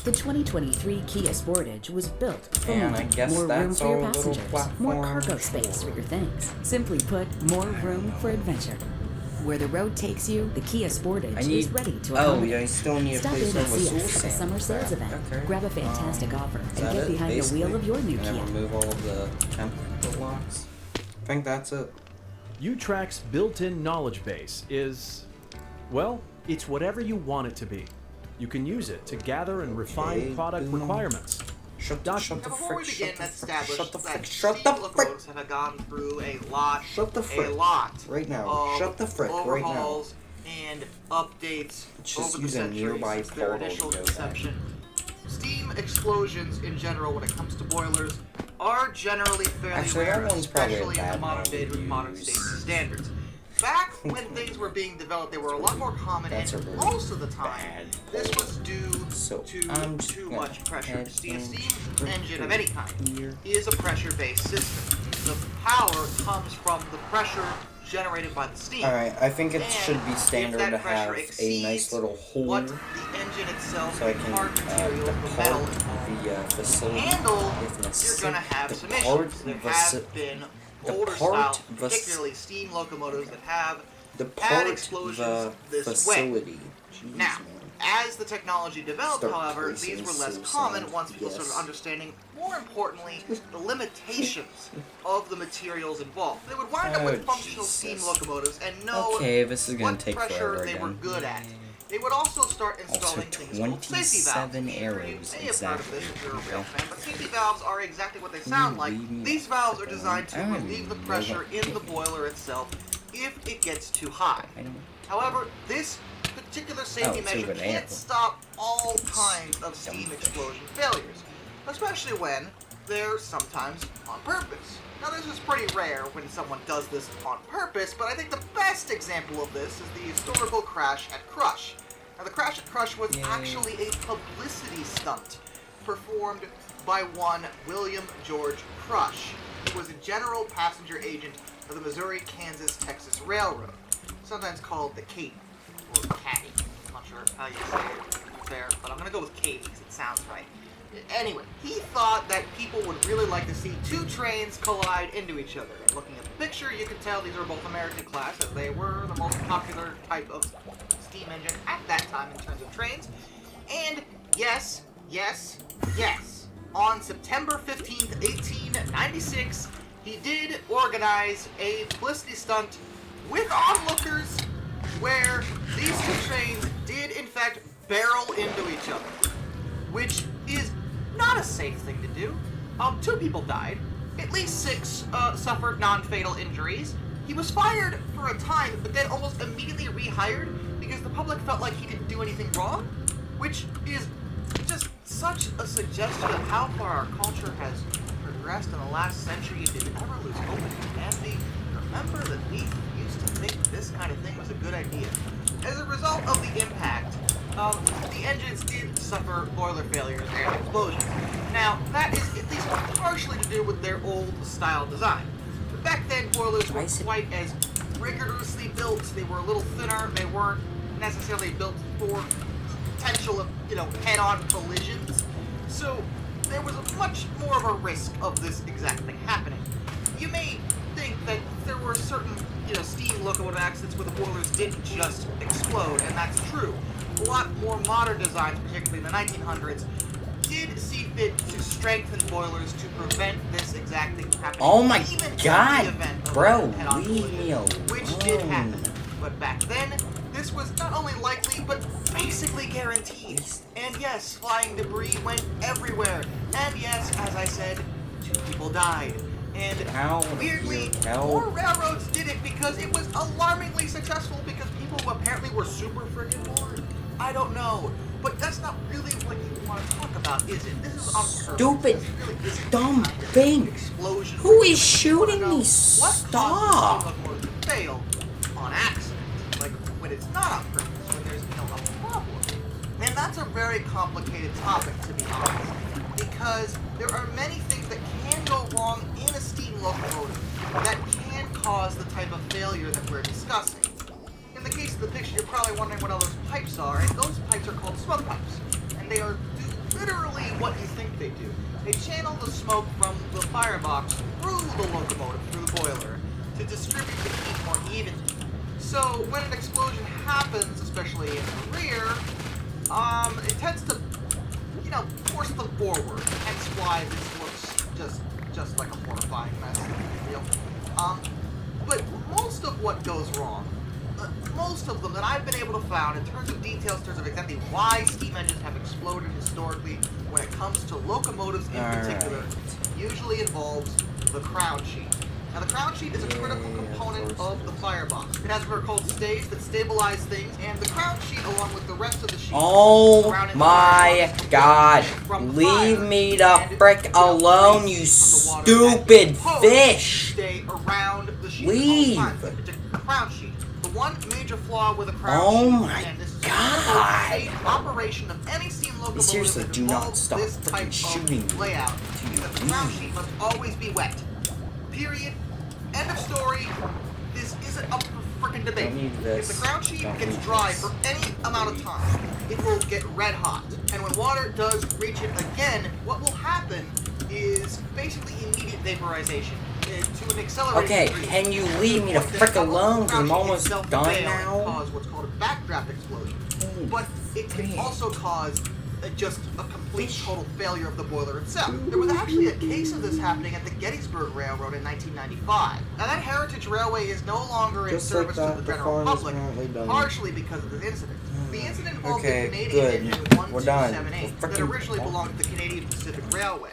The 2023 Kia Sportage was built for And I guess more room that's for your our little passengers, more cargo platform space for your things. Simply put, more room for adventure. Where the road takes you, the Kia Sportage is ready to accommodate. I still need a Stop place in and over see Soul us at the Sand. summer sales event. Grab a fantastic offer and that get it, behind the wheel basically? of your new And then Kia. remove all of the template locks. I think that's it. U-Track's built-in knowledge base is, well, it's whatever you want it to be. You can use it to gather and refine product requirements. Before we begin, let's establish that steam locomotives have gone through a lot right now. of Shut the frick right now. overhauls and updates Just over the use a centuries nearby since their portal initial to go conception. Steam explosions in general, when it comes to boilers, are generally fairly Actually, rare, that one's probably a especially in the bad modern one days to with modern use. safety standards. Back when things were being developed, they were a lot more common, and most of the time, this was due to too much pressure. See, a steam engine of any kind is a pressure-based system. The power comes from the pressure generated by the steam. Alright, I think it And should be standard if to that pressure have a exceeds nice little hole what the engine itself, so I the can hard material, the metal depart the facility handle, if you're necessary. gonna have some Depart issues. There the have been older styles, particularly steam locomotives, that have had explosions this facility. way. Jeez, Now, man. as the technology developed, Start however, placing these were less so common sad. once people started Yes. understanding, more importantly, the limitations of the materials involved. They would wind up Oh, with functional steam Jesus. locomotives and know Okay, this is gonna what take pressure forever they were again. good at. They would also start installing Also, things called safety valves. 27 You arrows, may have heard of exactly. this if you're a real Okay. fan, but safety valves are exactly what they sound like. leave me These valves are designed to I don't relieve the even know pressure what- in the boiler itself if it gets too high. However, this particular safety it's measure over there. can't stop all kinds of steam explosion failures, especially when they're sometimes on purpose. Now, this is pretty rare when someone does this on purpose, but I think the best example of this is the historical crash at Crush. Now, the crash at Crush was actually a publicity stunt performed by one William George Crush, who was a general passenger agent of the Missouri, Kansas, Texas Railroad, sometimes called the Katy, or Caddy. I'm not sure how you say it there, but I'm going to go with Katy because it sounds right. Anyway, he thought that people would really like to see two trains collide into each other. And looking at the picture, you can tell these are both American class, as they were the most popular type of steam engine at that time in terms of trains. And yes, on September 15th, 1896, he did organize a publicity stunt with onlookers where these two trains did in fact barrel into each other, which is not a safe thing to do. 2 people died, at least 6 suffered non-fatal injuries. He was fired for a time, but then almost immediately rehired because the public felt like he didn't do anything wrong, which is just such a suggestion of how far our culture has progressed in the last century. Did it ever lose hope in humanity? Remember that we used to think this kind of thing was a good idea. As a result of the impact, the engines did suffer boiler failures and explosions. Now, that is at least partially to do with their old style design. But back then, boilers weren't quite as rigorously built. They were a little thinner. They weren't necessarily built for potential of, head-on collisions. So there was a much more of a risk of this exact thing happening. You may think that there were certain, steam locomotive accidents where the boilers didn't just explode, and that's true. A lot more modern designs, particularly in the 1900s, did see fit to strengthen boilers to prevent this exact thing happening. Oh my even in god, the event of bro, a head-on leave collision, me alone. which did happen. But back then, this was not only likely, but basically guaranteed. And yes, flying debris went everywhere. And yes, as I said, 2 people died. And weirdly, more railroads did it because it was alarmingly successful because people who apparently were super freaking bored. I don't know. But that's not really what you want to talk about, is it? This is on purpose. Stupid, This really dumb thing. explosion. Who is shooting me? What Stop. causes the locomotive to fail on accident? Like when it's not on purpose, when there's a problem. And that's a very complicated topic, to be honest, because there are many things that can go wrong in a steam locomotive that can cause the type of failure that we're discussing. In the case of the picture, you're probably wondering what all those pipes are, and those pipes are called smoke pipes. And they are literally what you think they do. They channel the smoke from the firebox through the locomotive, through the boiler, to distribute the heat more evenly. So when an explosion happens, especially in the rear, it tends to, force them forward. Hence why this looks just like a horrifying mess. But most of what goes wrong, most of them that I've been able to find in terms of details, in terms of exactly why steam engines have exploded historically when it comes to locomotives in particular, usually involves the crown sheet. Now the crown sheet is a critical component of the firebox. It has what are called stays that stabilize things, and the crown sheet, along with the rest of the sheet, Oh surrounding the my firebox, god. from the Leave fire me the and frick alone, you stupid fish. stay around the sheet Leave. at all times. It's a crown sheet. The one major flaw with a crown Oh sheet, my and this is god. a safe operation of any steam locomotive Seriously, that do not involves stop this freaking type shooting of me. layout, is that the crown sheet must always be wet. Period. End of story. This is up for frickin' debate. Don't need If this. the crown sheet Don't gets need dry this. for any amount of time, it will get red hot. And when water does reach it again, what will happen is basically immediate vaporization to an accelerated Okay, degree. can you leave me the frick alone? Because I'm almost done now. Cause what's called a backdraft explosion, but it can also cause just a complete total failure of the boiler itself. There was actually a case of this happening at the Gettysburg Railroad in 1995. Now that heritage railway is no longer in Just like service that, to the the general farm is public, apparently done. partially because of this incident. The incident involved Okay, the Canadian good. engine We're done. 1278 We're that frickin' originally done. belonged to the Canadian Pacific Railway.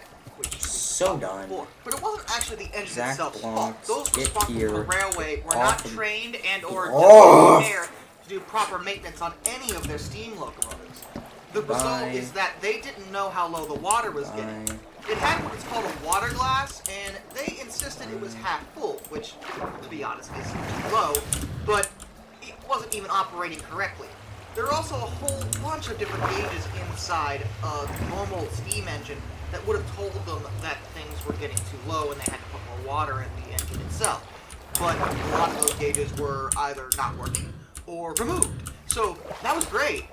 So done. But it wasn't actually the engine Zach itself's fault. Blocks, Those get responsible here. for the railway were Off not of- trained and or Oh! prepared to do proper maintenance on any of their steam locomotives. The result Bye. is that they didn't know how low the water was getting. It had what is called a water glass, and they insisted it was half full, which, to be honest, is too low, but it wasn't even operating correctly. There are also a whole bunch of different gauges inside a normal steam engine that would have told them that things were getting too low and they had to put more water in the engine itself. But a lot of those gauges were either not working or removed. So that was great.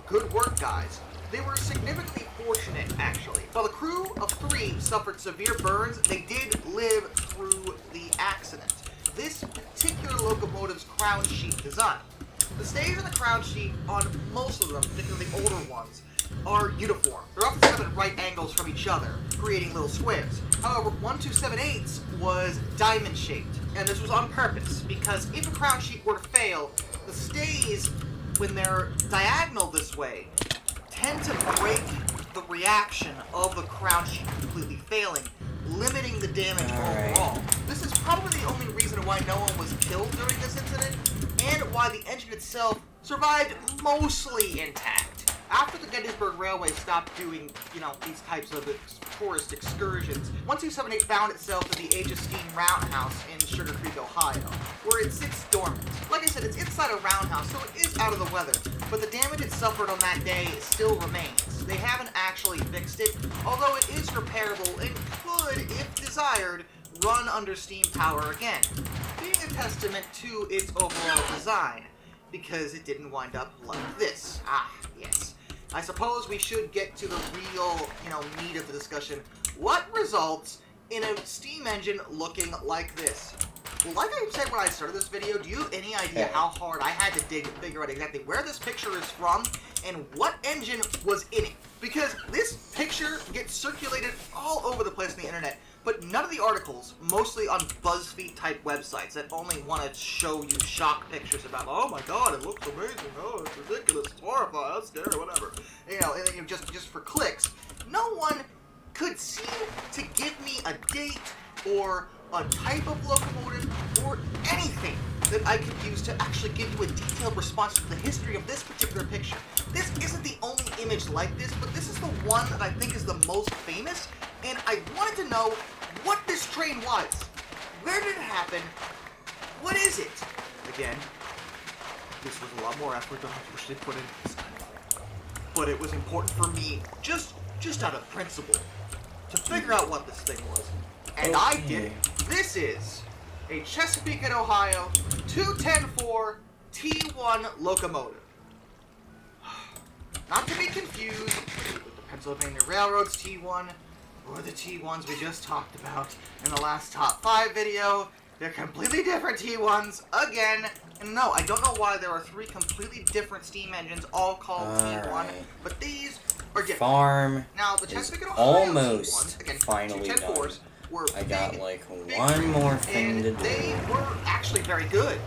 Good work, guys. They were significantly fortunate, actually. While the crew of 3 suffered severe burns, they did live through the accident. This particular locomotive's crown sheet design. The stays on the crown sheet on most of them, particularly the older ones, are uniform. They're often set up at right angles from each other, creating little squares. However, 1278's was diamond-shaped, and this was on purpose, because if a crown sheet were to fail, the stays, when they're diagonal this way, tend to break the reaction of the crown sheet completely failing, limiting the damage overall. This is probably the only reason why no one was killed during this incident, and why the engine itself survived mostly intact. After the Gettysburg Railway stopped doing, these types of tourist excursions, 1278 found itself at the Age of Steam Roundhouse in Sugar Creek, Ohio, where it sits dormant. Like I said, it's inside a roundhouse, so it is out of the weather, but the damage it suffered on that day still remains. They haven't actually fixed it, although it is repairable and could, if desired, run under steam power again, being a testament to its overall design, because it didn't wind up like this. Ah, yes. I suppose we should get to the real, meat of the discussion. What results in a steam engine looking like this? Well, like I said when I started this video, do you have any idea how hard I had to dig to figure out exactly where this picture is from and what engine was in it? Because this picture gets circulated all over the place on the internet, but none of the articles, mostly on BuzzFeed type websites that only want to show you shock pictures about, oh my god, it looks amazing, oh, it's ridiculous, it's horrifying, that's scary, whatever. And just for clicks. No one could seem to give me a date or a type of locomotive or anything that I could use to actually give you a detailed response to the history of this particular picture. This isn't the only image like this, but this is the one that I think is the most famous, and I wanted to know what this train was. Where did it happen? What is it? Again, this was a lot more effort than I usually put in this time. But it was important for me, just out of principle, to figure out what this thing was. And I did it. This is a Chesapeake and Ohio 210-4 T1 locomotive. Not to be confused with the Pennsylvania Railroad's T1 or the T1s we just talked about in the last top 5 video. They're completely different T1s again. And no, I don't know why there are 3 completely different steam engines all called T1, but these are different. Farm Now, the is Chesapeake and Ohio almost T1s, again, finally done. 210-4s, were I got big, like big one trains, more thing and to do. they were actually very good.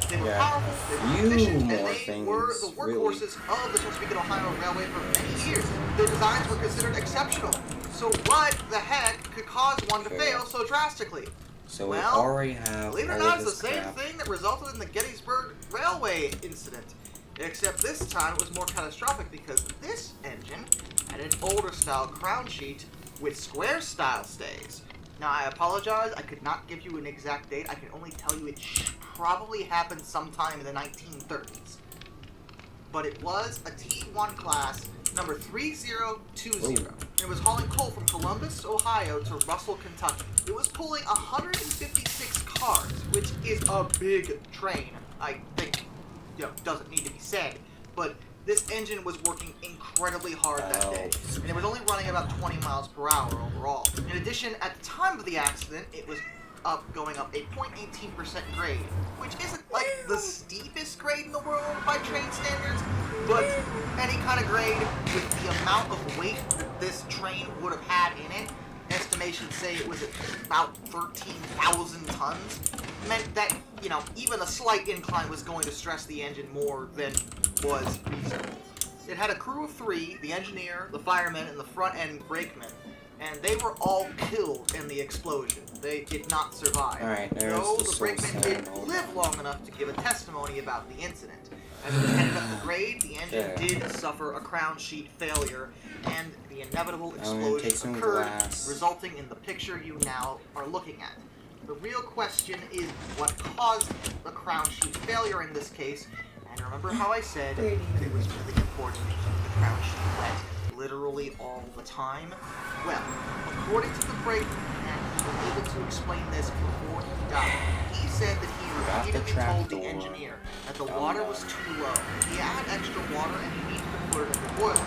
They were Yeah, powerful, they were few efficient, and more they things, were the workhorses of the Chesapeake and Ohio Railway for many years. Their designs were considered exceptional. So what the heck could cause one to fail so drastically? So Well, we already have believe it or all not, of it's the this same crap. thing that resulted in the Gettysburg Railway incident. Except this time it was more catastrophic because this engine had an older style crown sheet with square style stays. Now I apologize, I could not give you an exact date. I can only tell you it probably happened sometime in the 1930s. But it was a T1 class, number 3020. It was hauling coal from Columbus, Ohio to Russell, Kentucky. It was pulling 156 cars, which is a big train. I think, doesn't need to be said. But this engine was working incredibly hard that day, and it was only running about 20 miles per hour overall. In addition, at the time of the accident, it was going up a 0.18% grade, which isn't like the steepest grade in the world by train standards, but any kind of grade with the amount of weight that this train would have had in it, estimations say it was at about 13,000 tons, meant that, even a slight incline was going to stress the engine more than was reasonable. It had a crew of 3, the engineer, the fireman, and the front-end brakeman, and they were all killed in the explosion. They did not survive. Though the brakeman did live long enough to give a testimony about the incident. As it headed up the grade, the engine did suffer a crown sheet failure, and the inevitable explosion occurred, resulting in the picture you now are looking at. The real question is what caused the crown sheet failure in this case, and remember how I said that it was really important to keep the crown sheet wet literally all the time? Well, according to the brakeman, he was able to explain this before he died. He said that he repeatedly told the engineer that the water was too low. He had extra water and he needed to put it in the boiler.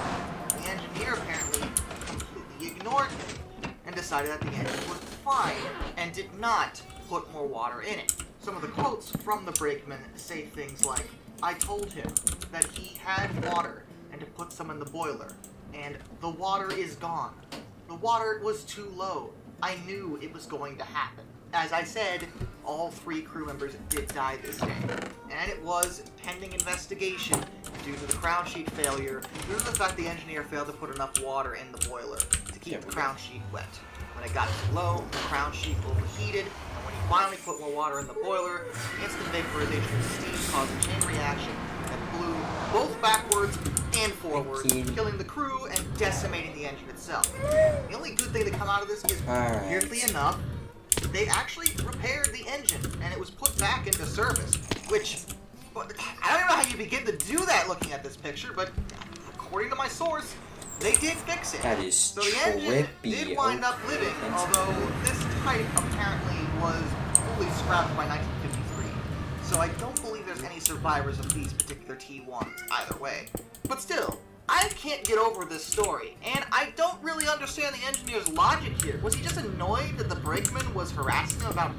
The engineer apparently completely ignored him and decided that the engine was fine and did not put more water in it. Some of the quotes from the brakeman say things like, "I told him that he had water and to put some in the boiler, and the water is gone. The water was too low. I knew it was going to happen." As I said, all 3 crew members did die this day, and it was pending investigation due to the crown sheet failure, due to the fact the engineer failed to put enough water in the boiler to keep the crown sheet wet. When it got too low, the crown sheet overheated, and when he finally put more water in the boiler, instant vaporization of steam caused a chain reaction that blew both backwards and forwards, killing the crew and decimating the engine itself. The only good thing to come out of this is, weirdly enough, they actually repaired the engine, and it was put back into service, which, I don't know how you begin to do that looking at this picture, but according to my source, they did fix it. That is so the engine did wind up living, although this type apparently was fully scrapped by 1953. So I don't believe there's any survivors of these particular T1s either way. But still, I can't get over this story, and I don't really understand the engineer's logic here. Was he just annoyed that the brakeman was harassing him about,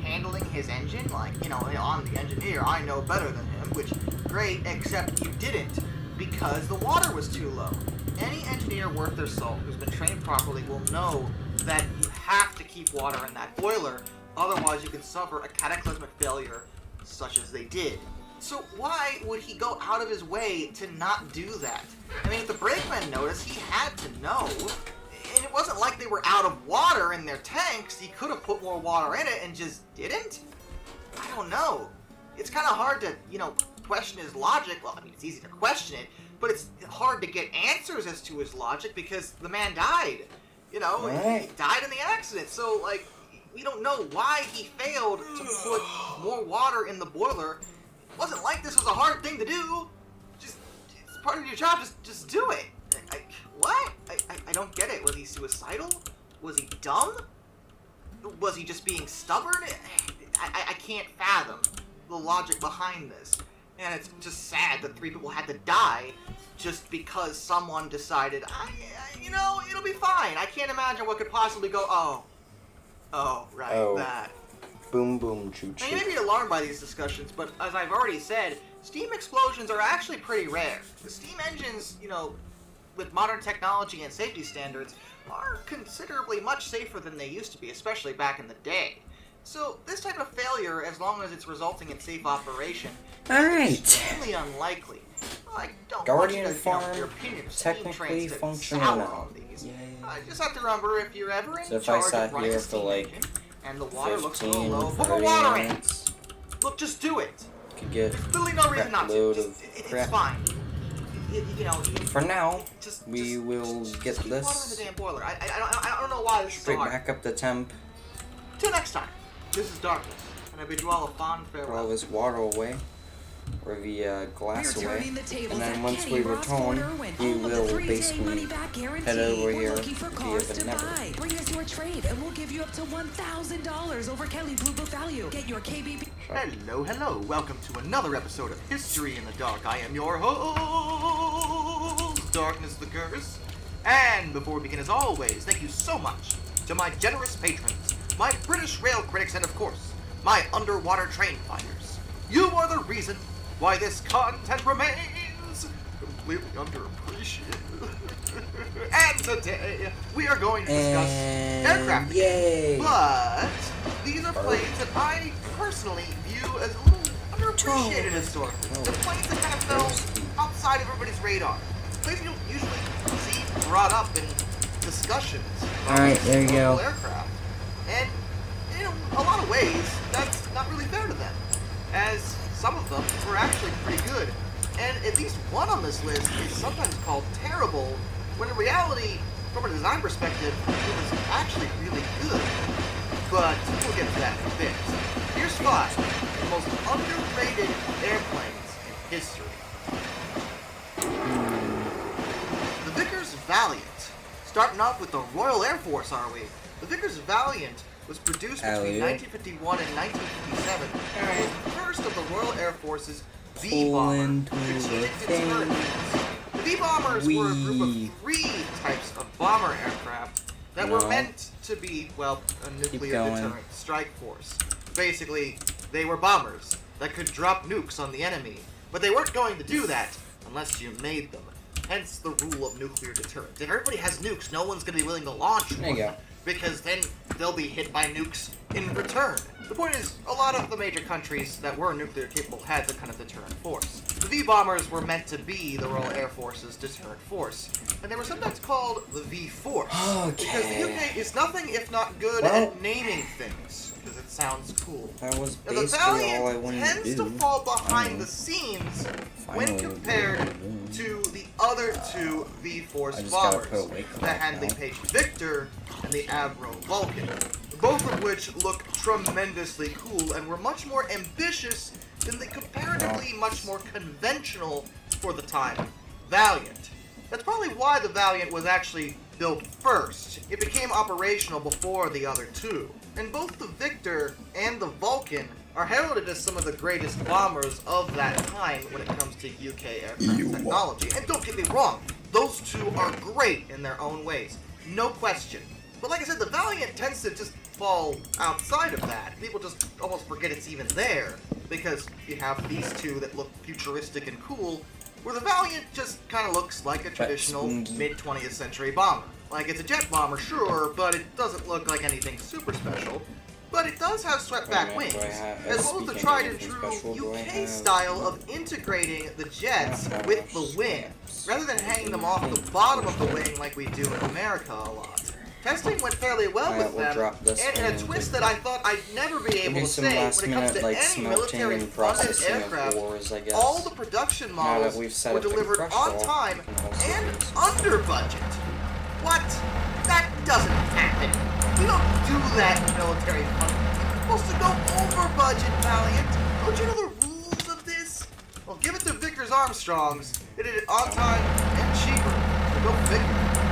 handling his engine? Like, I'm the engineer, I know better than him, which, great, except you didn't, because the water was too low. Any engineer worth their salt who's been trained properly will know that you have to keep water in that boiler, otherwise you can suffer a cataclysmic failure such as they did. So why would he go out of his way to not do that? I mean, if the brakeman noticed, he had to know. And it wasn't like they were out of water in their tanks. He could have put more water in it and just didn't? I don't know. It's kind of hard to, question his logic. Well, I mean, it's easy to question it, but it's hard to get answers as to his logic because the man died. He died in the accident. So, we don't know why he failed to put more water in the boiler. It wasn't like this was a hard thing to do. It's part of your job. Just do it. What? I don't get it. Was he suicidal? Was he dumb? Was he just being stubborn? I can't fathom the logic behind this. And it's just sad that 3 people had to die just because someone decided, it'll be fine. I can't imagine what could possibly go, that. Boom, boom, choo, choo. Now, you may be alarmed by these discussions, but as I've already said, steam explosions are actually pretty rare. The steam engines, with modern technology and safety standards, are considerably much safer than they used to be, especially back in the day. So, this type of failure, as long as it's resulting in safe operation, is extremely unlikely. I don't Guardian want you to, Farm, your opinion of technically steam trains to functional sour now. on these. Just have to remember, if you're ever in So if I charge sat of running here a for steam like engine, and the water looks a little 15, low, put 30 more water in it. minutes, Look, just do it. could get There's literally no reason not to. load Just, of it's crap. fine. For now, we will get Keep water in the this damn boiler. I don't know why this is so straight hard. back up the temp, Till next time, this is Darkness, and I bid you all a fond put all farewell. this water away. or the glass We're away, turning the tables and then at once Kenny we return, Ross Porter we home of the will 3-day basically money-back guarantee. head over We're here looking for via cars the to network. buy. Bring us your trade, and we'll give you up to $1,000 over Kelly Blue Book value. Get your KBP. Hello. Welcome to another episode of History in the Dark. I am your host, Darkness the Curse. And before we begin, as always, thank you so much to my generous patrons, my British rail critics, and of course, my underwater train finders. You are the reason why this content remains completely underappreciated. And today, we are going to discuss aircraft again. But these are planes that I personally view as a little underappreciated historically. The planes that kind of fell outside of everybody's radar. Planes you don't usually see brought up in discussions Alright, there you go. aircraft. And in a lot of ways, that's not really fair to them, as some of them were actually pretty good. And at least one on this list is sometimes called terrible, when in reality, from a design perspective, it was actually really good. But we'll get to that in a bit. Here's 5 of the most underrated airplanes in history. The Vickers Valiant. Starting off with the Royal Air Force, are we? The Vickers Valiant was produced between 1951 and 1957 and was the first of the Royal Air Force's V-bomber strategic deterrent units. The V-bombers were a group of 3 types of bomber aircraft that were meant to be, well, a nuclear deterrent strike force. Basically, they were bombers that could drop nukes on the enemy, but they weren't going to do that unless you made them. Hence the rule of nuclear deterrent. If everybody has nukes, no one's going to be willing to launch one. There you go. Because then they'll be hit by nukes in return. The point is, a lot of the major countries that were nuclear capable had that kind of deterrent force. The V-bombers were meant to be the Royal Air Force's deterrent force, and they were sometimes called the V-Force. Because the UK is nothing if not good at naming things, because it sounds cool. That was Now, the basically all I Valiant wanted tends to do. to fall behind the scenes when compared to the other 2 V-Force bombers, the Handley Page Victor and the Avro Vulcan, both of which look tremendously cool and were much more ambitious than the comparatively much more conventional, for the time, Valiant. That's probably why the Valiant was actually built first. It became operational before the other 2. And both the Victor and the Vulcan are heralded as some of the greatest bombers of that time when it comes to UK aircraft technology. And don't get me wrong, those 2 are great in their own ways, no question. But like I said, the Valiant tends to just fall outside of that. People just almost forget it's even there, because you have these 2 that look futuristic and cool, where the Valiant just kind of looks like a traditional mid-20th century bomber. Like, it's a jet bomber, sure, but it doesn't look like anything super special. But it does have swept-back wings, as well as the tried-and-true UK style of integrating the jets with the wing, rather than hanging them off the bottom of the wing like we do in America a lot. Testing went fairly well with them, and in a twist that I thought I'd never be able to say when it comes to any military-funded aircraft, all the production models were delivered on time and under budget. What? That doesn't happen. We don't do that in military funding. You're supposed to go over budget, Valiant. Don't you know the rules of this? Well, give it to Vickers Armstrongs. They did it on time and cheaper. So go figure.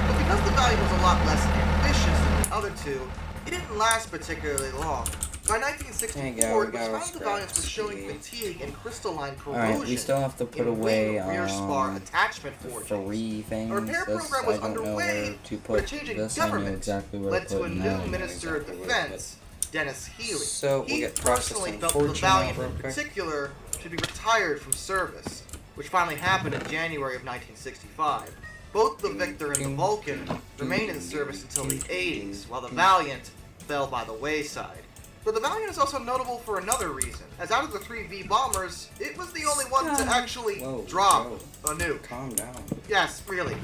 But because the Valiant was a lot less ambitious than the other 2, it didn't last particularly long. By 1964, it was found the Valiants were showing fatigue and crystalline corrosion. Alright, we still have to put away rear spar attachment forgings. 3 things. A repair program was underway, to but a put changing this. government I know exactly where led to to put a it new now. Minister of Defense, Dennis Healy. So, he we'll get personally processing felt that the fortune Valiant real in quick. particular should be retired from service, which finally happened in January of 1965. Both the Victor and the Vulcan remained in service until the 80s, while the Valiant fell by the wayside. But the Valiant is also notable for another reason, as out of the 3 V-bombers, it was the only one to actually drop a nuke. Calm down. Yes, really.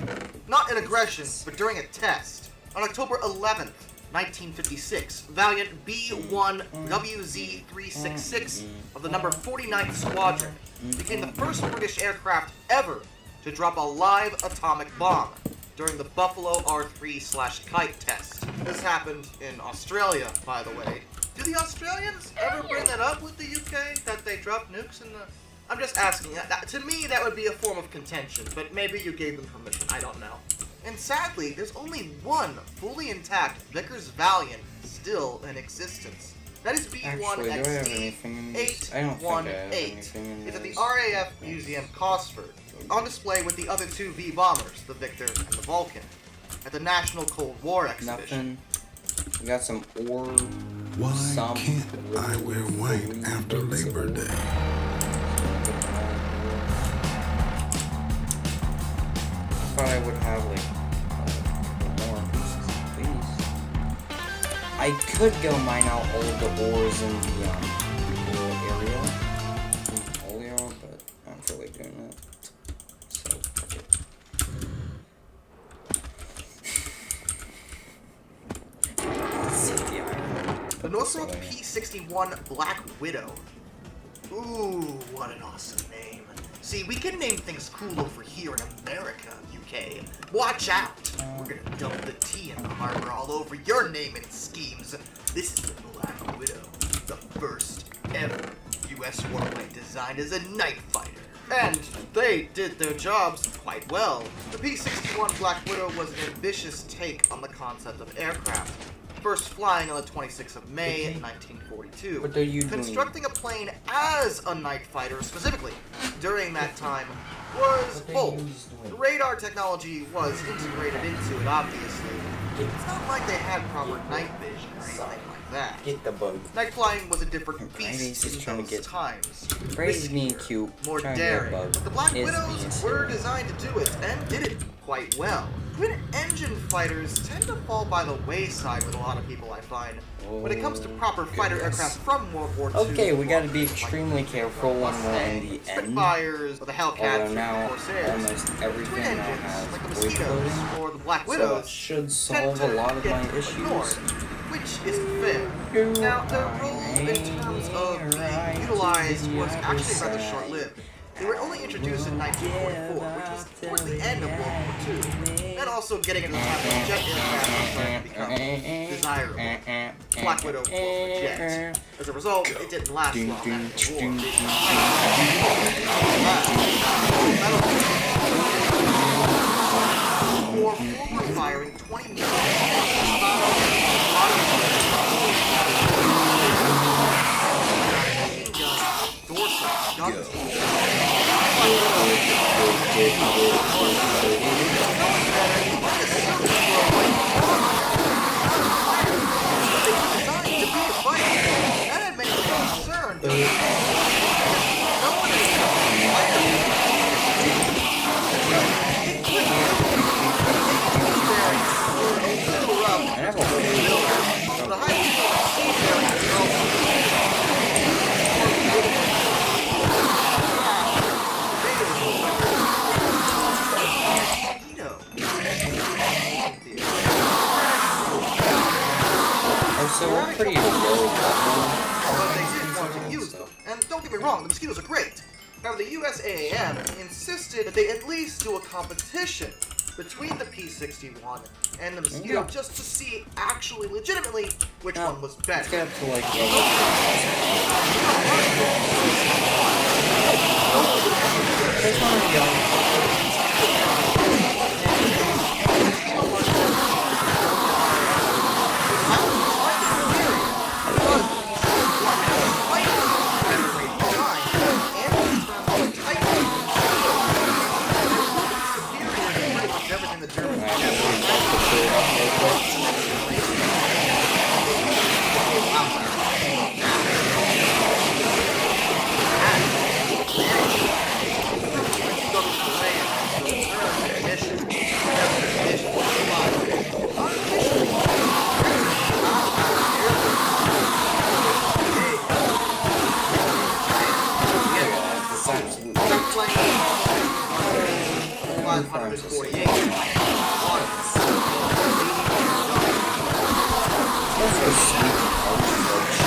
Not in aggression, but during a test. On October 11th, 1956, Valiant B-1WZ-366 of the number 49th Squadron became the first British aircraft ever to drop a live atomic bomb during the Buffalo R3/Kite test. This happened in Australia, by the way. Do the Australians ever bring that up with the UK, that they dropped nukes in the I'm just asking. To me, that would be a form of contention, but maybe you gave them permission. I don't know. And sadly, there's only one fully intact Vickers Valiant still in existence. That is B1XD818. It's at the RAF Museum Cosford, on display with the other two V bombers, the Victor and the Vulcan, at the National Cold War Exhibition. Nothing. We got some ore. Why can't I wear white after Labor Day? I thought I would have like more pieces of these. I could go mine out all of the ores in the ore area in Polio, but I don't feel like doing that. So fuck it. The Northrop P-61 Black Widow. Ooh, what an awesome name. See, we can name things cool over here in America, UK. Watch out! We're gonna dump the tea in the harbor all over your naming schemes. This is the Black Widow, the first ever US warplane designed as a night fighter. And they did their jobs quite well. The P-61 Black Widow was an ambitious take on the concept of aircraft. First flying on the 26th of May, 1942. What are you doing? Constructing a plane as a night fighter, specifically, during that time, was bold. The radar technology was integrated into it, obviously. It's not like they had proper night vision or anything like that. Get the bug. Night flying was a different beast is in trying to those get times. Brady's being cute. More trying to get a daring. bug. But the Black Is Widows being were silly. designed to do it, and did it quite well. Twin-engine fighters tend to fall by the wayside with a lot of people, I find, when it comes to proper fighter aircraft from World War II. Okay, we gotta be extremely careful when we're in the end. Spitfires, or the Hellcats, Although now or Corsairs. almost everything Twin now engines, has like the voice Mosquitoes coding, or the Black so Widows, it should tend solve to a lot of get my ignored, issues. which isn't fair. Now, their role in terms of being utilized was actually rather short-lived. They were only introduced in 1944, which was towards the end of World War II, and also getting into the time when jet aircraft were starting to become desirable. Black Widow was a jet. As a result, it didn't last long after the war. For forward firing 20 So we're pretty low. But they did want to use them. And don't get me wrong, the Mosquitoes are great. However, the USAAM insisted that they at least do a competition between the P-61 and the Mosquito just to see actually, legitimately, which one was better. Let's get up to like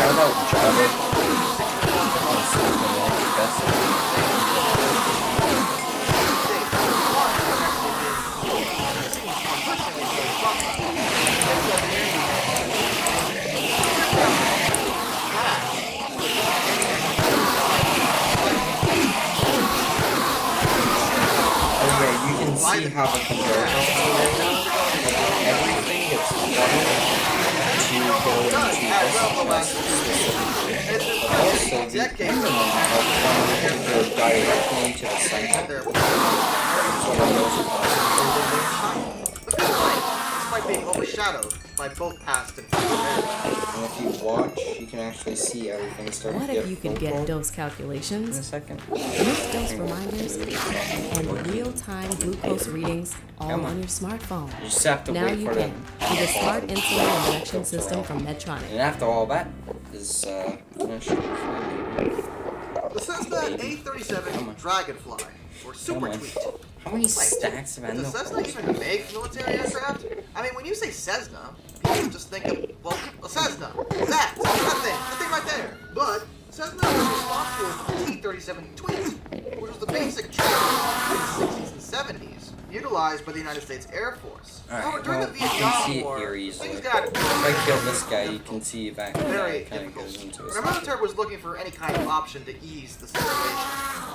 shout out Java. have a control tower right now. Everything gets funneled to go into this cluster specifically. But also, the enemies are funneled to go directly to the center. So the most concentrated. Despite being overshadowed by both past and future eras. And if you watch, you can actually see everything starting What to get if you could focal get dose in a calculations, second. use dose reminders, and real-time glucose readings all Come on on. your smartphone? You just have to Now wait you for can the with a smart insulin injection system from Medtronic. And after all that is finished. The Cessna A37 Dragonfly, or Super Tweet. How many stacks of Does endo Cessna even make military aircraft? I mean, when you say Cessna, people just think of, well, a Cessna. That thing right there. But Cessna was responsible for the T-37 Tweet, which was the basic trainer in the 60s and 70s, utilized by the United States Air Force. However, Alright, during well, the you can Vietnam see it War, here easily. things got If I kill this guy, you can see that very kind of goes into his the military was looking for any kind of option to ease the situation.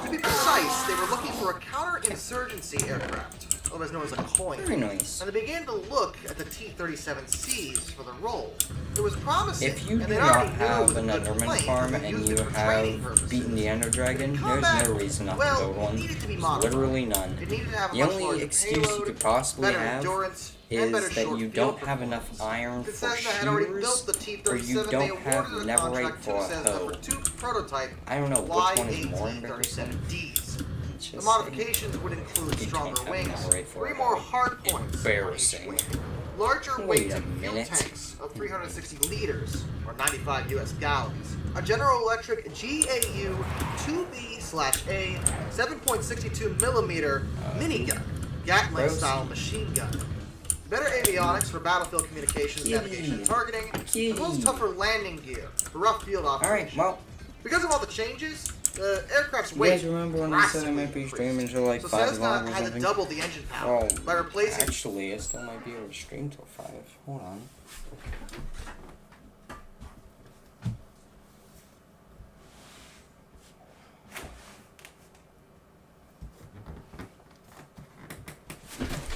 To be precise, they were looking for a counterinsurgency aircraft, otherwise known as a coin. Very nice. And they began to look at the T-37Cs for the role. It was promising. If you and do they not already knew it have was a an good Enderman plane, farm and they and used you it for training have purposes. beaten the Ender Dragon, there's no reason not to build one. needed to be There's modified. literally none. It needed to have a The much only larger excuse you payload, could possibly better have endurance, and is better that short you field don't have performance. enough iron Since for Cessna had already built shears, the or T-37, you they don't have awarded the netherite contract to for a Cessna hoe. for two prototype I don't know which one is more embarrassing. YAT-37Ds. The Just modifications would include you stronger don't have wings, netherite for 3 a more hoe. hard points, Embarrassing. larger Wait weight a and fuel minute. tanks of 360 liters, or 95 US gallons, a General Electric GAU 2B/A 7.62 millimeter minigun, Gatling-style machine gun. Better avionics for battlefield communications, navigation, and targeting, as well as tougher landing gear for rough field operations. Alright, well, Because of all the changes, the aircraft's you weight guys remember when I said I might be drastically streaming until like so 5 Cessna o'clock or had to something? double the engine power Well, by replacing actually, I still might be able to stream till 5. Hold on.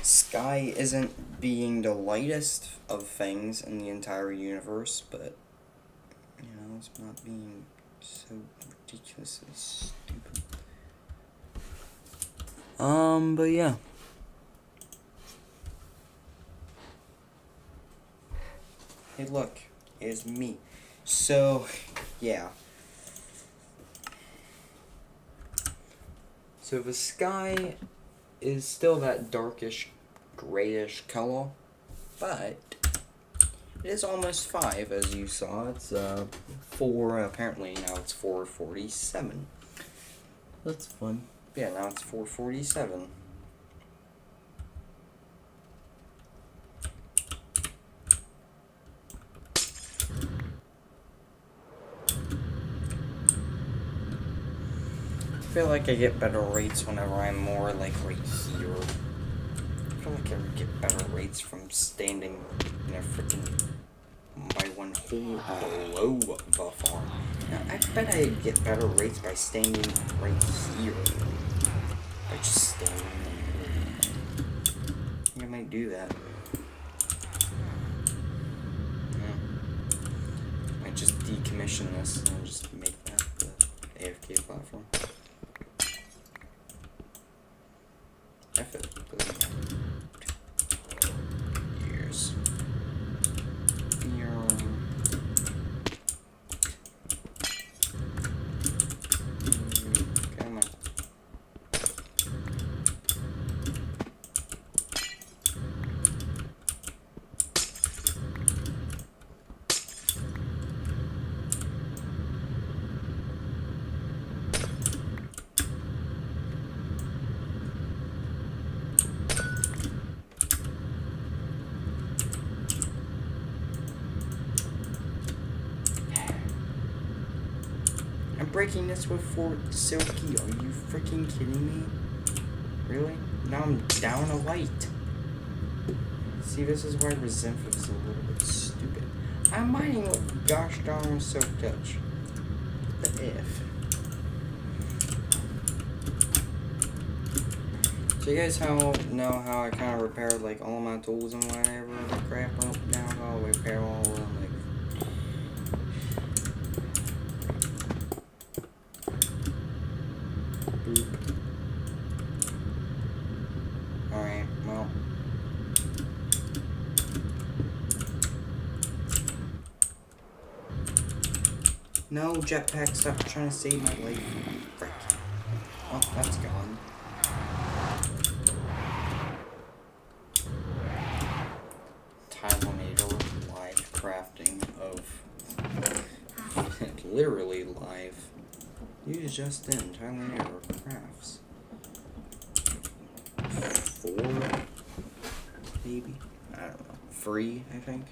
Sky isn't being the lightest of things in the entire universe, but, you know, it's not being so ridiculously stupid. But yeah. Hey, look, it's me. So, yeah. So the sky is still that darkish, grayish color, but it is almost 5, as you saw. It's 4. Apparently now it's 4:47. That's fun. Yeah, now it's 4:47. I feel like I get better rates whenever I'm more like right here. I feel like I would get better rates from standing in a freaking by one hole below the farm. Now, I bet I'd get better rates by standing right here. By just standing there. I think I might do that. Yeah. Might just decommission this and just make that the AFK platform. I feel like it doesn't years. Come on. I'm breaking this with Fort Silky. Are you freaking kidding me? Really? Now I'm down a light. See, this is why Resentful is a little bit stupid. I'm mining with gosh darn Silk Touch. But if. So you guys know how I kind of repaired like all my tools and whatever, the crap up now, I'll repair all of them, like. Boop. Alright, well. No, jetpack, stop trying to save my life. Frick. Oh, that's gone. Tylonator live crafting of literally live. Use just in Tylonator crafts. 4 maybe? I don't know. Free, I think.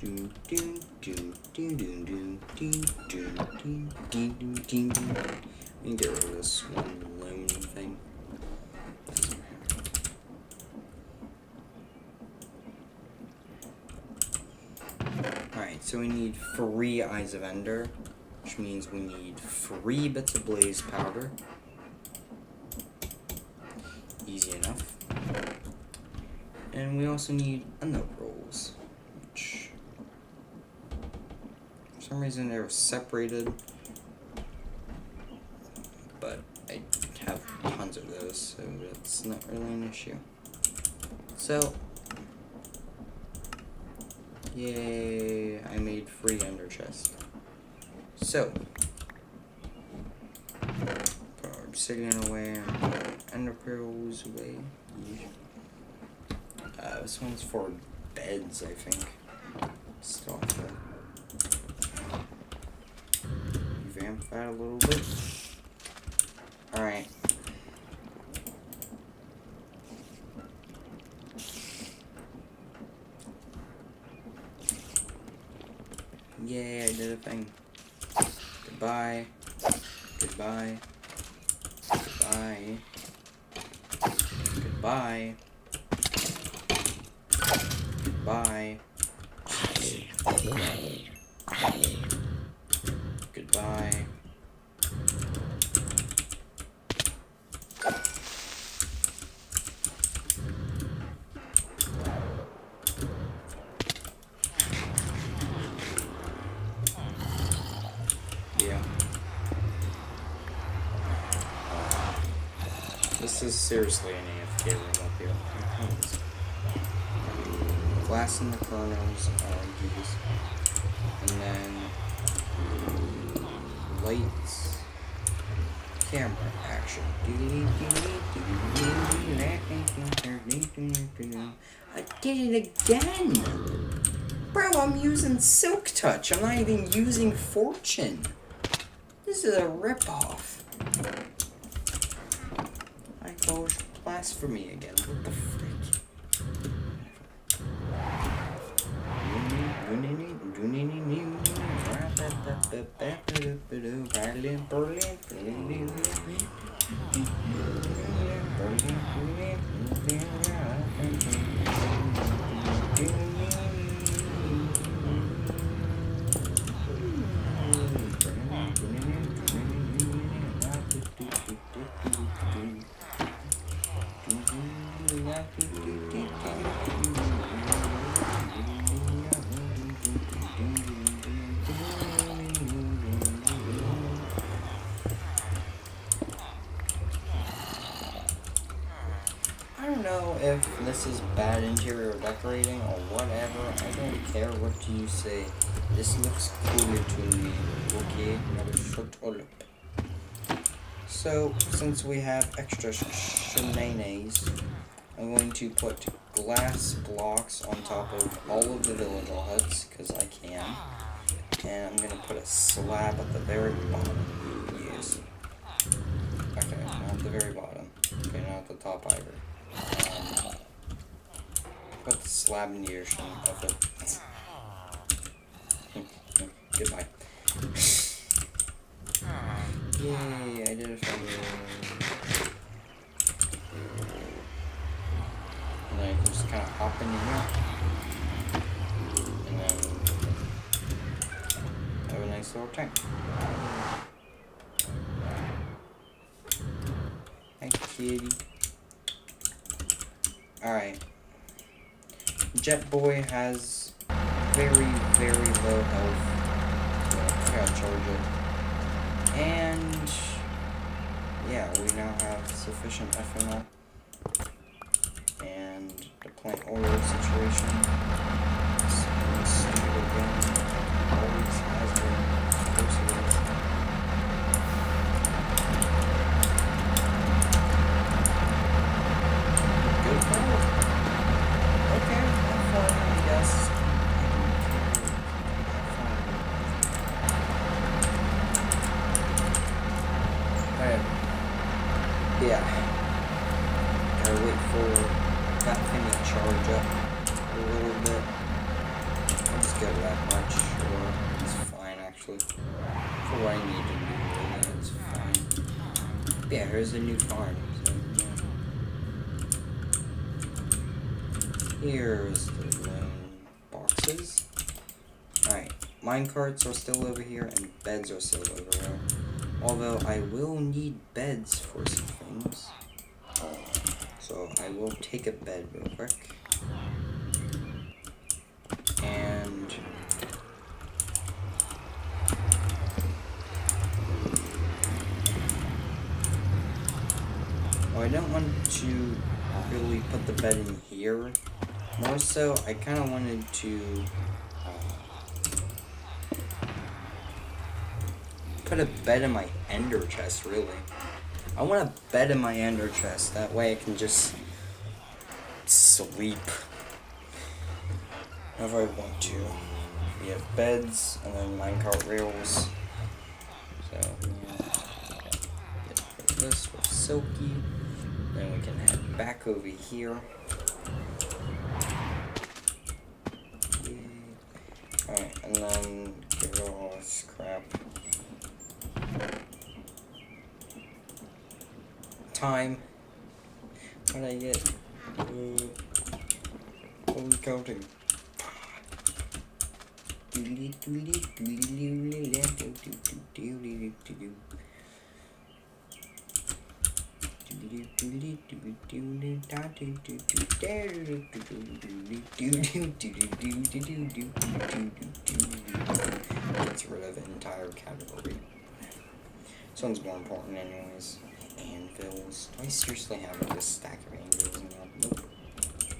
Do do do do do do do do do do do. We can get rid of this one balloon thing. Alright, so we need 3 Eyes of Ender, which means we need 3 bits of blaze powder. Easy enough. And we also need a nut rolls, which for some reason they were separated, but I have tons of those, so that's not really an issue. So, yay, I made 3 ender chests. So, put our obsidian away and ender pearls away. This one's for beds, I think. Still have to revamp that a little bit. Alright. Yay, I did a thing. Goodbye. Goodbye. Goodbye. Goodbye. Goodbye. Goodbye. Yeah. This is seriously an AFK room up here. Glass in the kernels, geez. And then lights, camera action. I did it again! Bro, I'm using Silk Touch. I'm not even using Fortune. This is a ripoff. I go blasphemy again. What the frick? I don't know if this is bad interior decorating or whatever. I don't care what you say. This looks cool to me. Okay, now shut up. So, since we have extra shenanigans, I'm going to put glass blocks on top of all of the villager huts, because I can. And I'm going to put a slab at the very bottom. Yes. Okay, not at the very bottom. Okay, not at the top either. Put the slab in the ocean of the... Goodbye. Yay, I did it for you. And then I can just kind of hop in here. And then have a nice little tank. kitty. Alright. Jet Boy has very, very low health. So I gotta charge it. And yeah, we now have sufficient ethanol. And the plant oil situation is stupid again. Always has been. Of course it is. Good call. Okay, have fun, I guess. Alright. Yeah. Gotta wait for that thing to charge up a little bit. I'll just go that much, or it's fine actually. For what I need to do, really, it's fine. Yeah, here's a new farm, so yeah. Here's the loan boxes. Alright, minecarts are still over here, and beds are still over there. Although I will need beds for some things. So I will take a bed real quick. And I don't want to really put the bed in here. More so, I kind of wanted to put a bed in my ender chest, really. I want a bed in my ender chest. That way I can just sleep whenever I want to. We have beds and then minecart rails. So, yeah. Get rid of this with Silky. Then we can head back over here. Alright, and then get rid of all this crap. Time. What did I get? What are we counting? Gets rid of an entire category. This one's more important anyways. Anvils. Do I seriously have this stack of anvils now? Nope.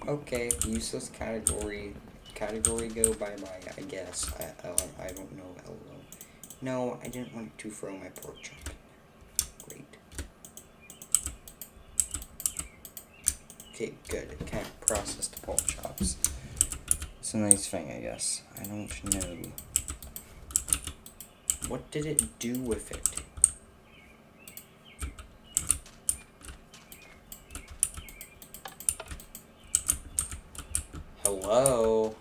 Okay, useless category. Category go bye-bye, I guess. I don't know. LOL. No, I didn't want to throw my pork chop. Great. Okay, good. It can't process the pork chops. It's a nice thing, I guess. I don't know. What did it do with it? Hello?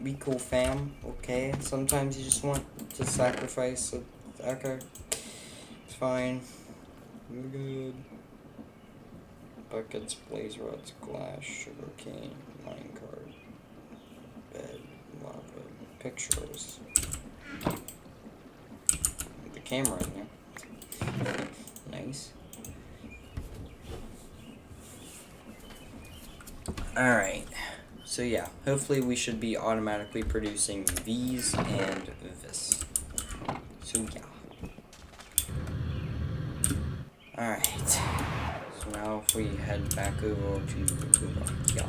Be cool, fam. Okay, sometimes you just want to sacrifice it. Okay, it's fine. We're good. Buckets, blaze rods, glass, sugarcane, minecart, bed, lava, pictures. The camera in there. Nice. Alright. So yeah, hopefully we should be automatically producing these and this. So yeah. Alright. So now if we head back over to yeah.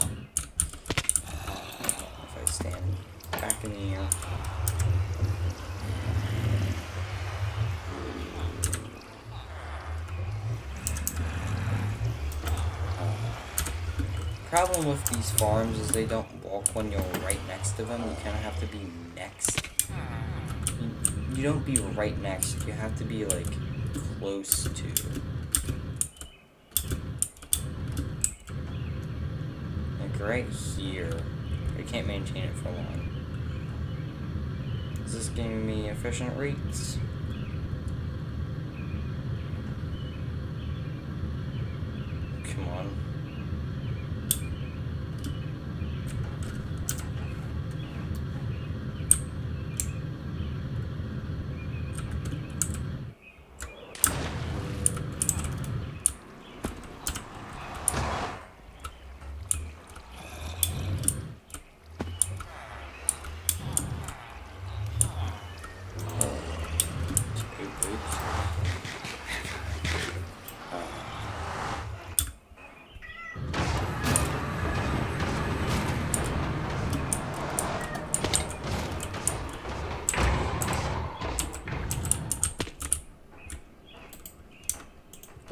If I stand back in the air. Problem with these farms is they don't walk when you're right next to them. You kind of have to be next. You don't be right next. You have to be like close to. Like right here. I can't maintain it for long. Is this giving me efficient rates? Come on.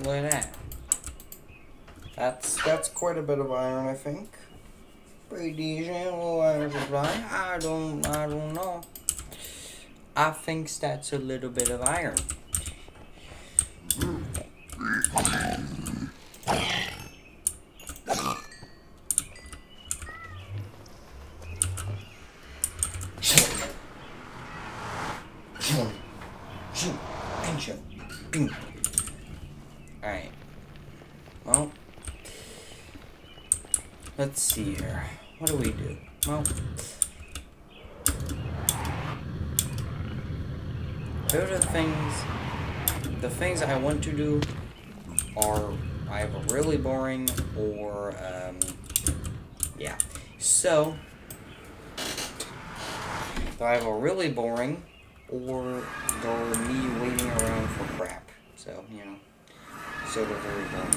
Look at that. That's quite a bit of iron, I think. Pretty decent little iron supply. I don't know. I think that's a little bit of iron. Alright. Well, let's see here. What do we do? Well, the things I want to do are either really boring or, yeah. So, they're either really boring or they're me waiting around for crap. So, you know, so they're very boring.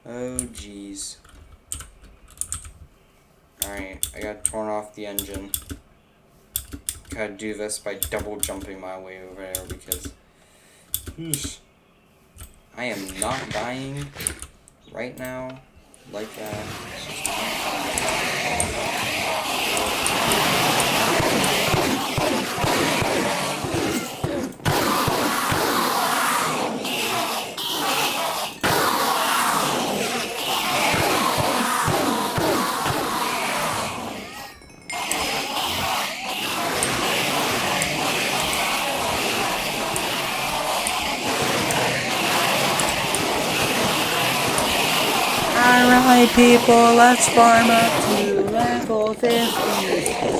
Oh jeez. Alright, I gotta turn off the engine. Gotta do this by double jumping my way over there because I am not dying right now like that. It's just Alright people, let's farm up to level 50.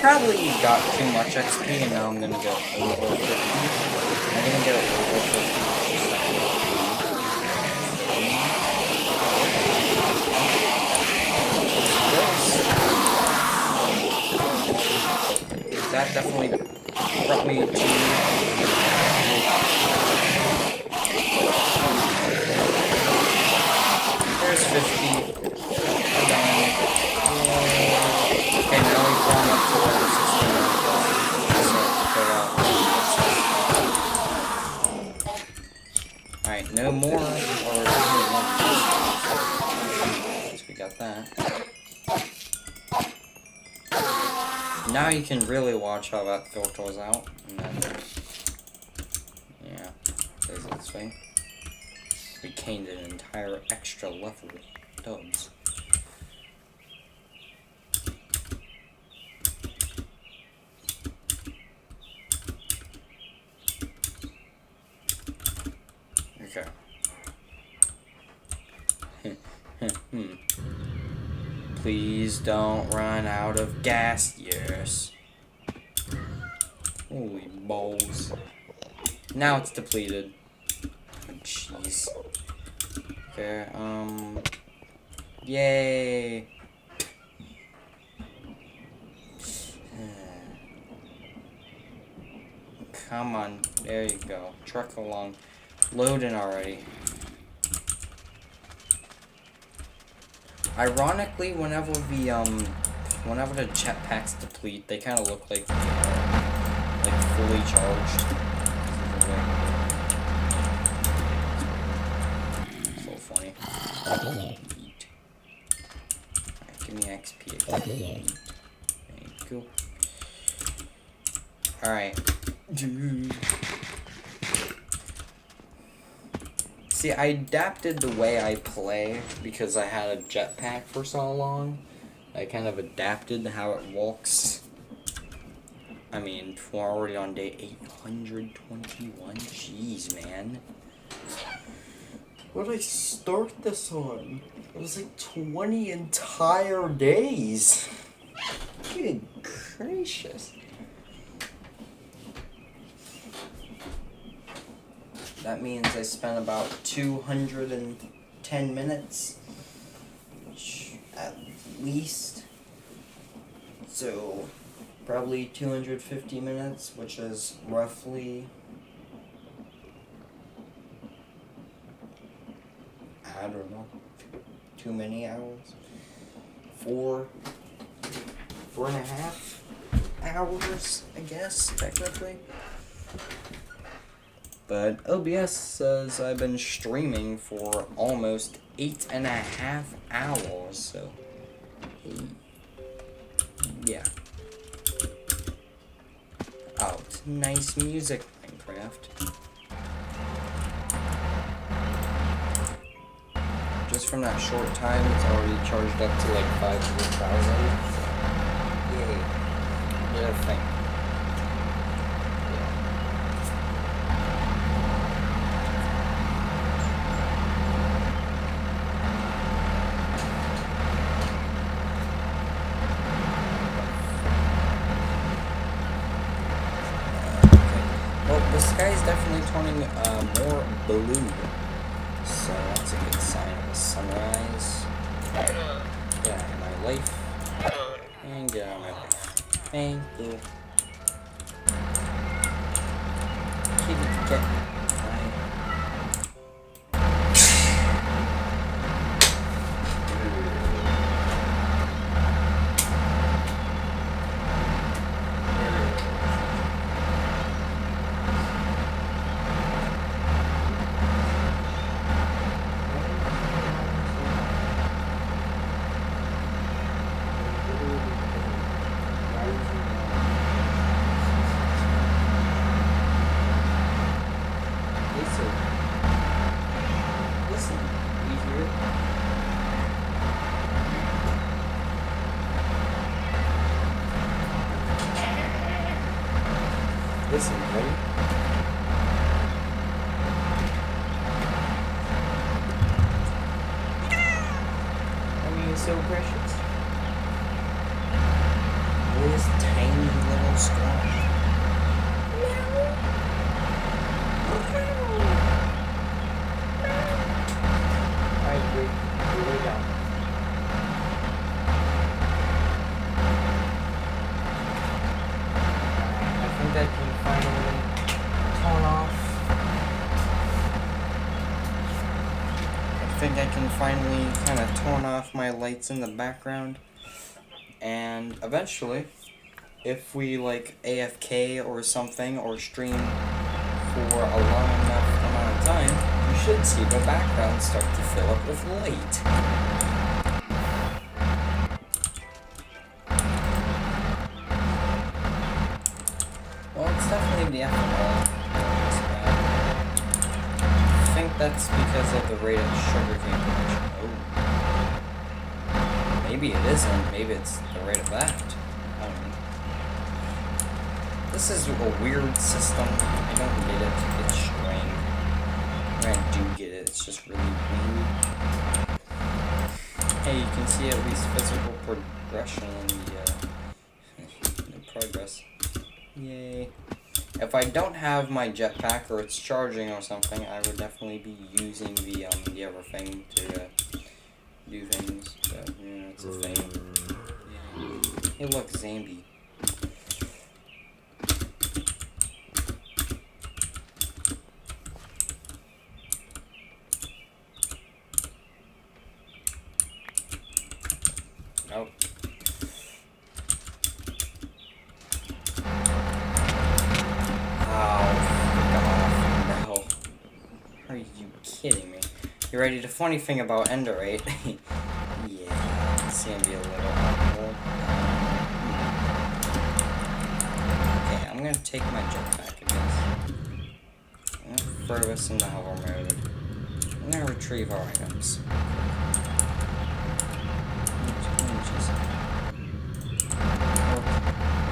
Probably got too much XP and now I'm gonna go over 50. I'm gonna go over 50. That definitely brought me to there's 50. Okay, now we've gone up to level 16. Alright, no more. So we got that. Now you can really watch how that filters out. And then, yeah, there's this thing. We gained an entire extra level of dubs. Okay. Please don't run out of gas. Yes. Holy balls. Now it's depleted. Oh, jeez. Okay, yay. Come on. There you go. Truck along. Loading already. Ironically, whenever the jetpacks deplete, they kind of look like fully charged. So funny. Alright, give me XP again. Thank you. Alright. See, I adapted the way I play because I had a jetpack for so long. I kind of adapted how it walks. I mean, we're already on day 821. Jeez, man. What did I start this on? It was like 20 entire days. Good gracious. That means I spent about 210 minutes at least. So probably 250 minutes, which is roughly, I don't know, too many hours. 4.5 hours, I guess, technically. But OBS says I've been streaming for almost 8.5 hours, so yeah. Oh, it's nice music, Minecraft. Just from that short time, it's already charged up to like 500,000. Yay. What a thing. The sky is definitely turning more blue, so that's a good sign of a sunrise. Get out of my life, and get out of my life. Thank you. Keep it together. Listen, ready? I mean, it's so precious. This tiny little squash. Alright, wait. Lay down. I think that can finally turn off. I think I can finally kind of turn off my lights in the background. And eventually, if we like AFK or something or stream for a long enough amount of time, you should see the background start to fill up with light. need the ethanol. I think that's because of the rate of sugarcane production. Oh. Maybe it isn't. Maybe it's the rate of that. I don't know. This is a weird system. I don't get it. It's strange. I do get it. It's just really weird. Hey, you can see at least physical progression in the progress. Yay. If I don't have my jetpack or it's charging or something, I would definitely be using the other thing to do things. So, yeah, it's a thing. Yeah. Hey, look, Zambi. Nope. Are you kidding me? You ready? The funny thing about Ender 8, yeah, it's gonna be a little awkward. Okay, I'm gonna take my jetpack, I guess. I'm gonna throw this in the hover mode. I'm gonna retrieve our items.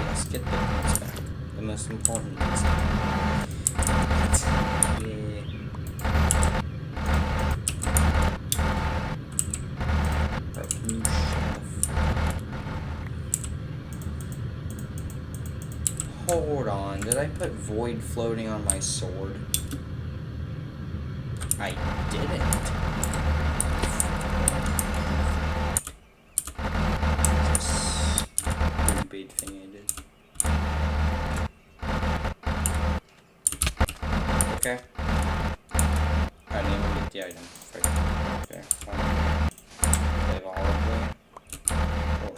Yes, get the points back. The most important things. Yeah. Hold on, did I put void floating on my sword? I didn't. Stupid thing I did. Okay. I didn't even get the item. Okay, fine. Save all of them. Or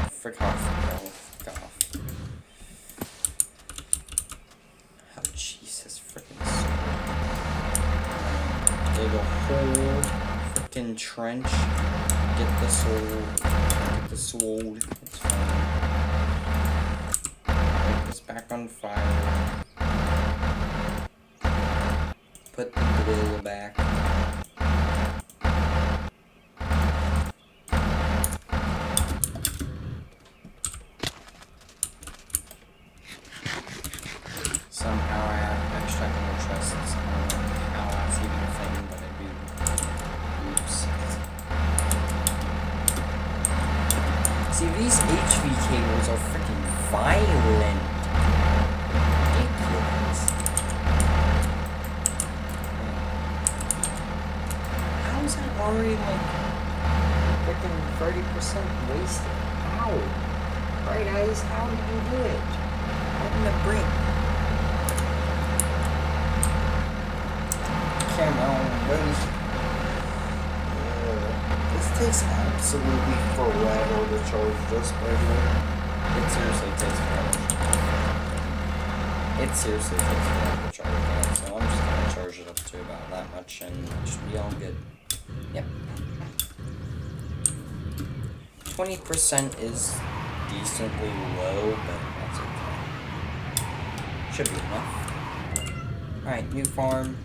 frick off. Frick off. Oh, Jesus freaking sword. Dig a whole freaking trench. Get the sword. Get the sword. It's fine. Put this back on fire. Put the grill back. Somehow I have extracted more chests. I don't know how that's even a thing, but I do. Oops. See, these HV cables are freaking violent. Ridiculous. How is that already like freaking 30% wasted? How? Right, guys? How did you do it? Open the brick. Camera on, buddy. This takes absolutely forever to charge this, by the way. It seriously takes forever. It seriously takes forever to charge that, so I'm just gonna charge it up to about that much and it should be all good. Yep. 20% is decently low, but that's okay. Should be enough. Alright, new farm.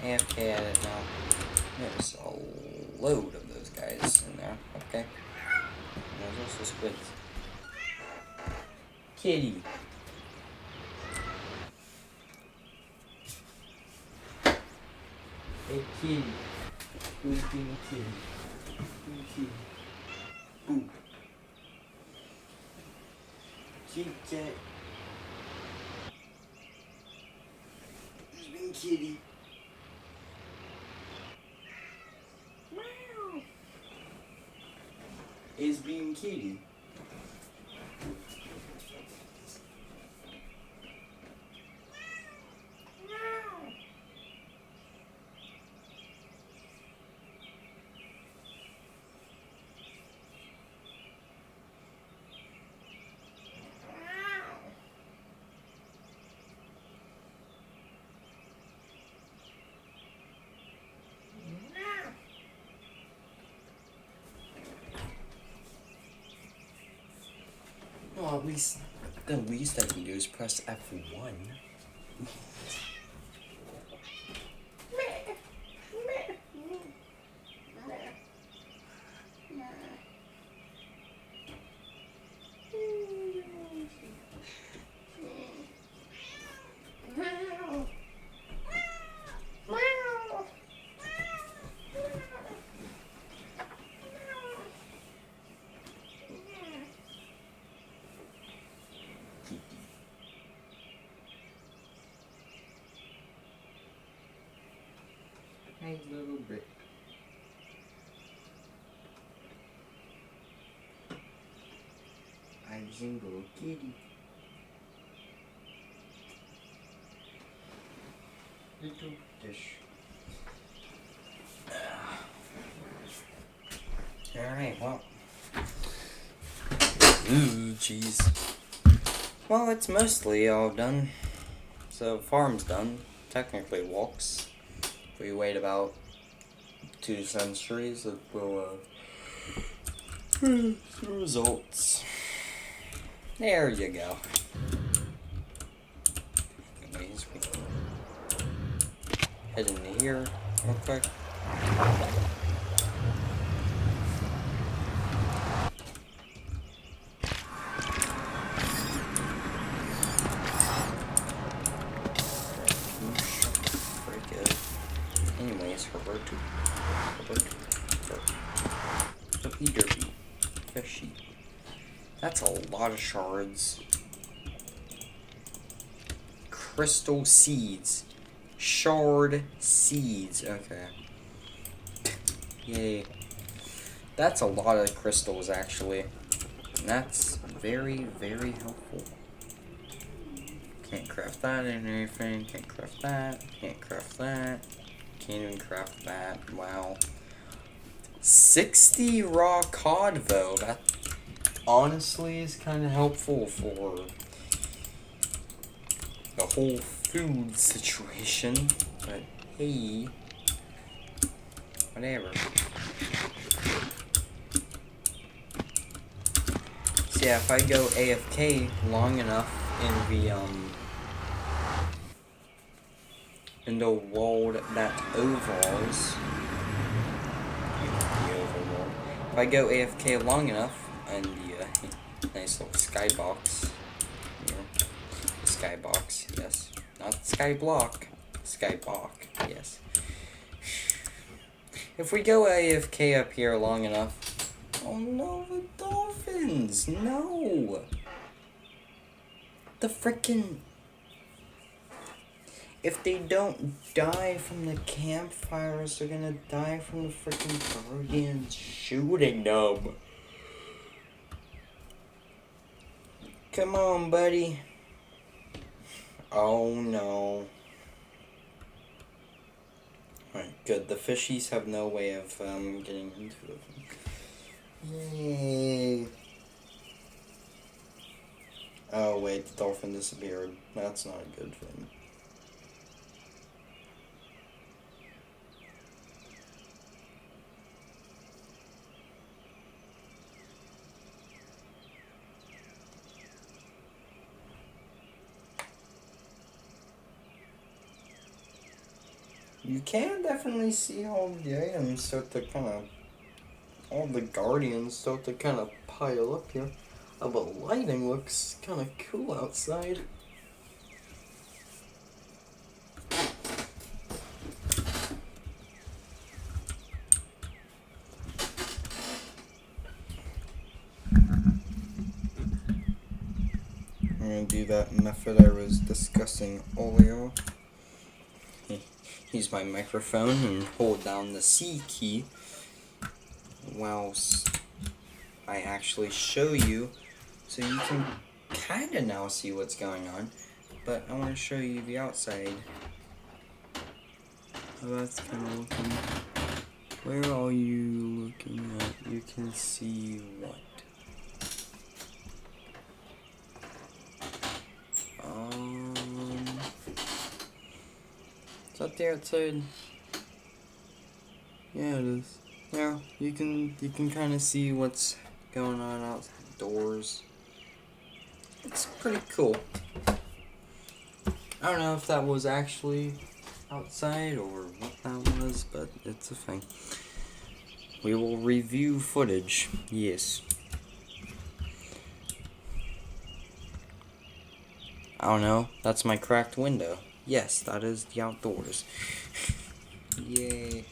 AFK at it now. There's a load of those guys in there. Okay. There's also squids. Kitty. Hey kitty. Who's being kitty? Who's kitty? Boo. Kitty cat. Who's being kitty? Is being kitty. Well, at least The least I can do is press F1. Hey, little brick. I'm single kitty. Little dish. Alright, well. Ooh, jeez. Well, it's mostly all done. So, farm's done. Technically walks. If we wait about 2 centuries, it will, results. There you go. Anyways, we can head into here real quick. Anyways, Roberto. Derpy derpy. Fishy. That's a lot of shards. Crystal seeds. Shard seeds. Okay. Yay. That's a lot of crystals, actually. And that's very, very helpful. Can't craft that in anything. Can't craft that. Can't craft that. Can't even craft that. Wow. 60 raw cod, though. That honestly is kind of helpful for the whole food situation. But hey, whatever. So yeah, if I go AFK long enough in the world that overalls, if I go AFK long enough in the nice little skybox, skybox, yes, not skyblock, skyblock, yes. If we go AFK up here long enough, oh no, the dolphins, no, the frickin'. If they don't die from the campfires, they're gonna die from the freaking guardians shooting them. Come on, buddy. Oh no. Alright, good. The fishies have no way of getting into them. Yay. Oh wait, the dolphin disappeared. That's not a good thing. You can definitely see all the items start to kind of, all the guardians start to kind of pile up here. Oh, but lighting looks kind of cool outside. I'm gonna do that method I was discussing earlier. Use my microphone and hold down the C key whilst I actually show you, so you can kind of now see what's going on, but I want to show you the outside. Oh, that's kind of looking. Where are you looking at? You can see what? Up there outside. Yeah, it is. Yeah, you can kind of see what's going on outdoors. It's pretty cool. I don't know if that was actually outside or what that was, but it's a thing. We will review footage. Yes. I don't know. That's my cracked window. Yes, that is the outdoors. Yay.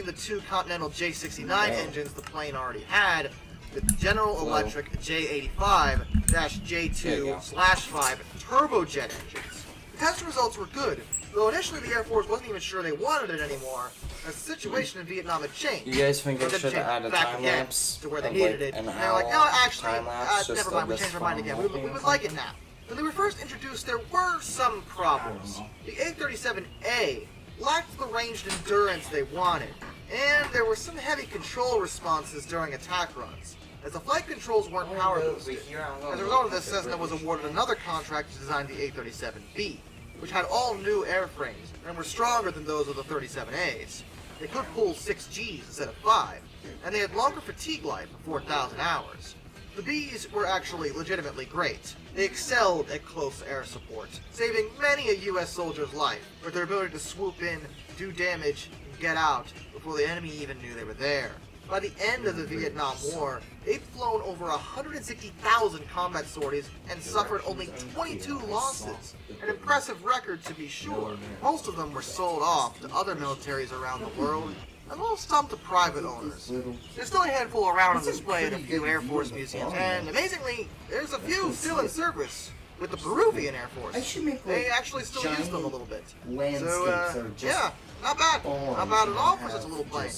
The two Continental J69 engines the plane already had, the General Electric J85-J2/5 turbojet engines. The test results were good, though initially the Air Force wasn't even sure they wanted it anymore, as the situation in Vietnam had changed. You guys think I They should changed add a back time again lapse to where they of, needed like, it, an and they're like, no, hour actually, time lapse just never of mind, we this changed our mind again. We walking would or like it now. When they were first introduced, there were some problems. The A-37A lacked the ranged endurance they wanted, and there were some heavy control responses during attack runs, as the flight controls weren't power boosted. As a result of this, Cessna was awarded another contract to design the A-37B, which had all new airframes and were stronger than those of the 37As. They could pull 6 Gs instead of 5, and they had longer fatigue life of 4,000 hours. The Bs were actually legitimately great. They excelled at close air support, saving many a US soldier's life with their ability to swoop in, do damage, and get out before the enemy even knew they were there. By the end of the Vietnam War, they'd flown over 160,000 combat sorties and suffered only 22 losses, an impressive record to be sure. Most of them were sold off to other militaries around the world, and most some to private owners. There's still a handful around on display at a few Air Force museums, and amazingly, there's a few still in service with the Peruvian Air Force. They actually still use them a little bit. So, yeah, not bad. Not bad at all for such a little plane.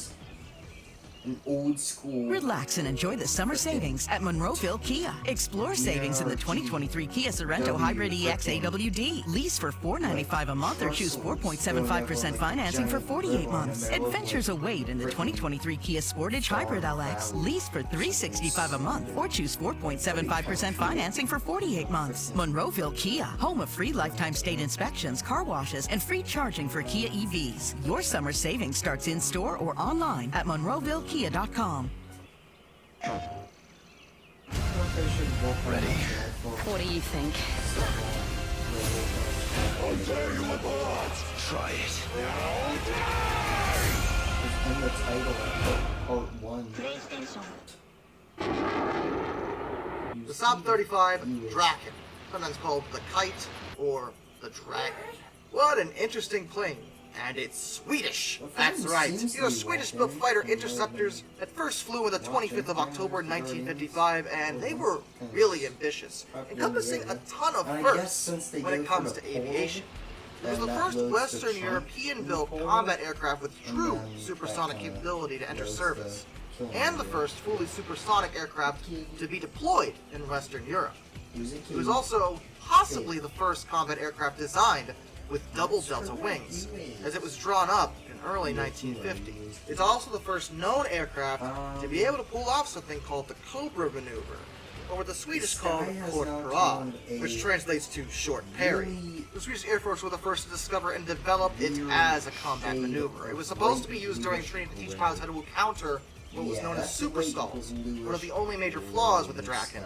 An old school. Relax and enjoy the summer savings at Monroeville Kia. Explore savings in the 2023 Kia Sorento Hybrid EX AWD. Lease for $495 a month or choose 4.75% financing for 48 months. Adventures await in the 2023 Kia Sportage Hybrid LX. Lease for $365 a month or choose 4.75% financing for 48 months. Monroeville Kia, home of free lifetime state inspections, car washes, and free charging for Kia EVs. Your summer savings starts in store or online at Monroeville Kia.com. Ready. What do you think? I'll tear you apart. Try it. In the title, part 1. The Saab 35 Draken, sometimes called the Kite or the Dragon. What an interesting plane. And it's Swedish. That's right. These are Swedish-built fighter interceptors that first flew on the 25th of October 1955, and they were really ambitious, encompassing a ton of firsts when it comes to aviation. It was the first Western European-built combat aircraft with true supersonic capability to enter service, and the first fully supersonic aircraft to be deployed in Western Europe. It was also possibly the first combat aircraft designed with double delta wings, as it was drawn up in early 1950. It's also the first known aircraft to be able to pull off something called the Cobra maneuver, or what the Swedish call Kort Parad, which translates to short parry. The Swedish Air Force were the first to discover and develop it as a combat maneuver. It was supposed to be used during training to teach pilots how to encounter what was known as super stalls, one of the only major flaws with the Draken.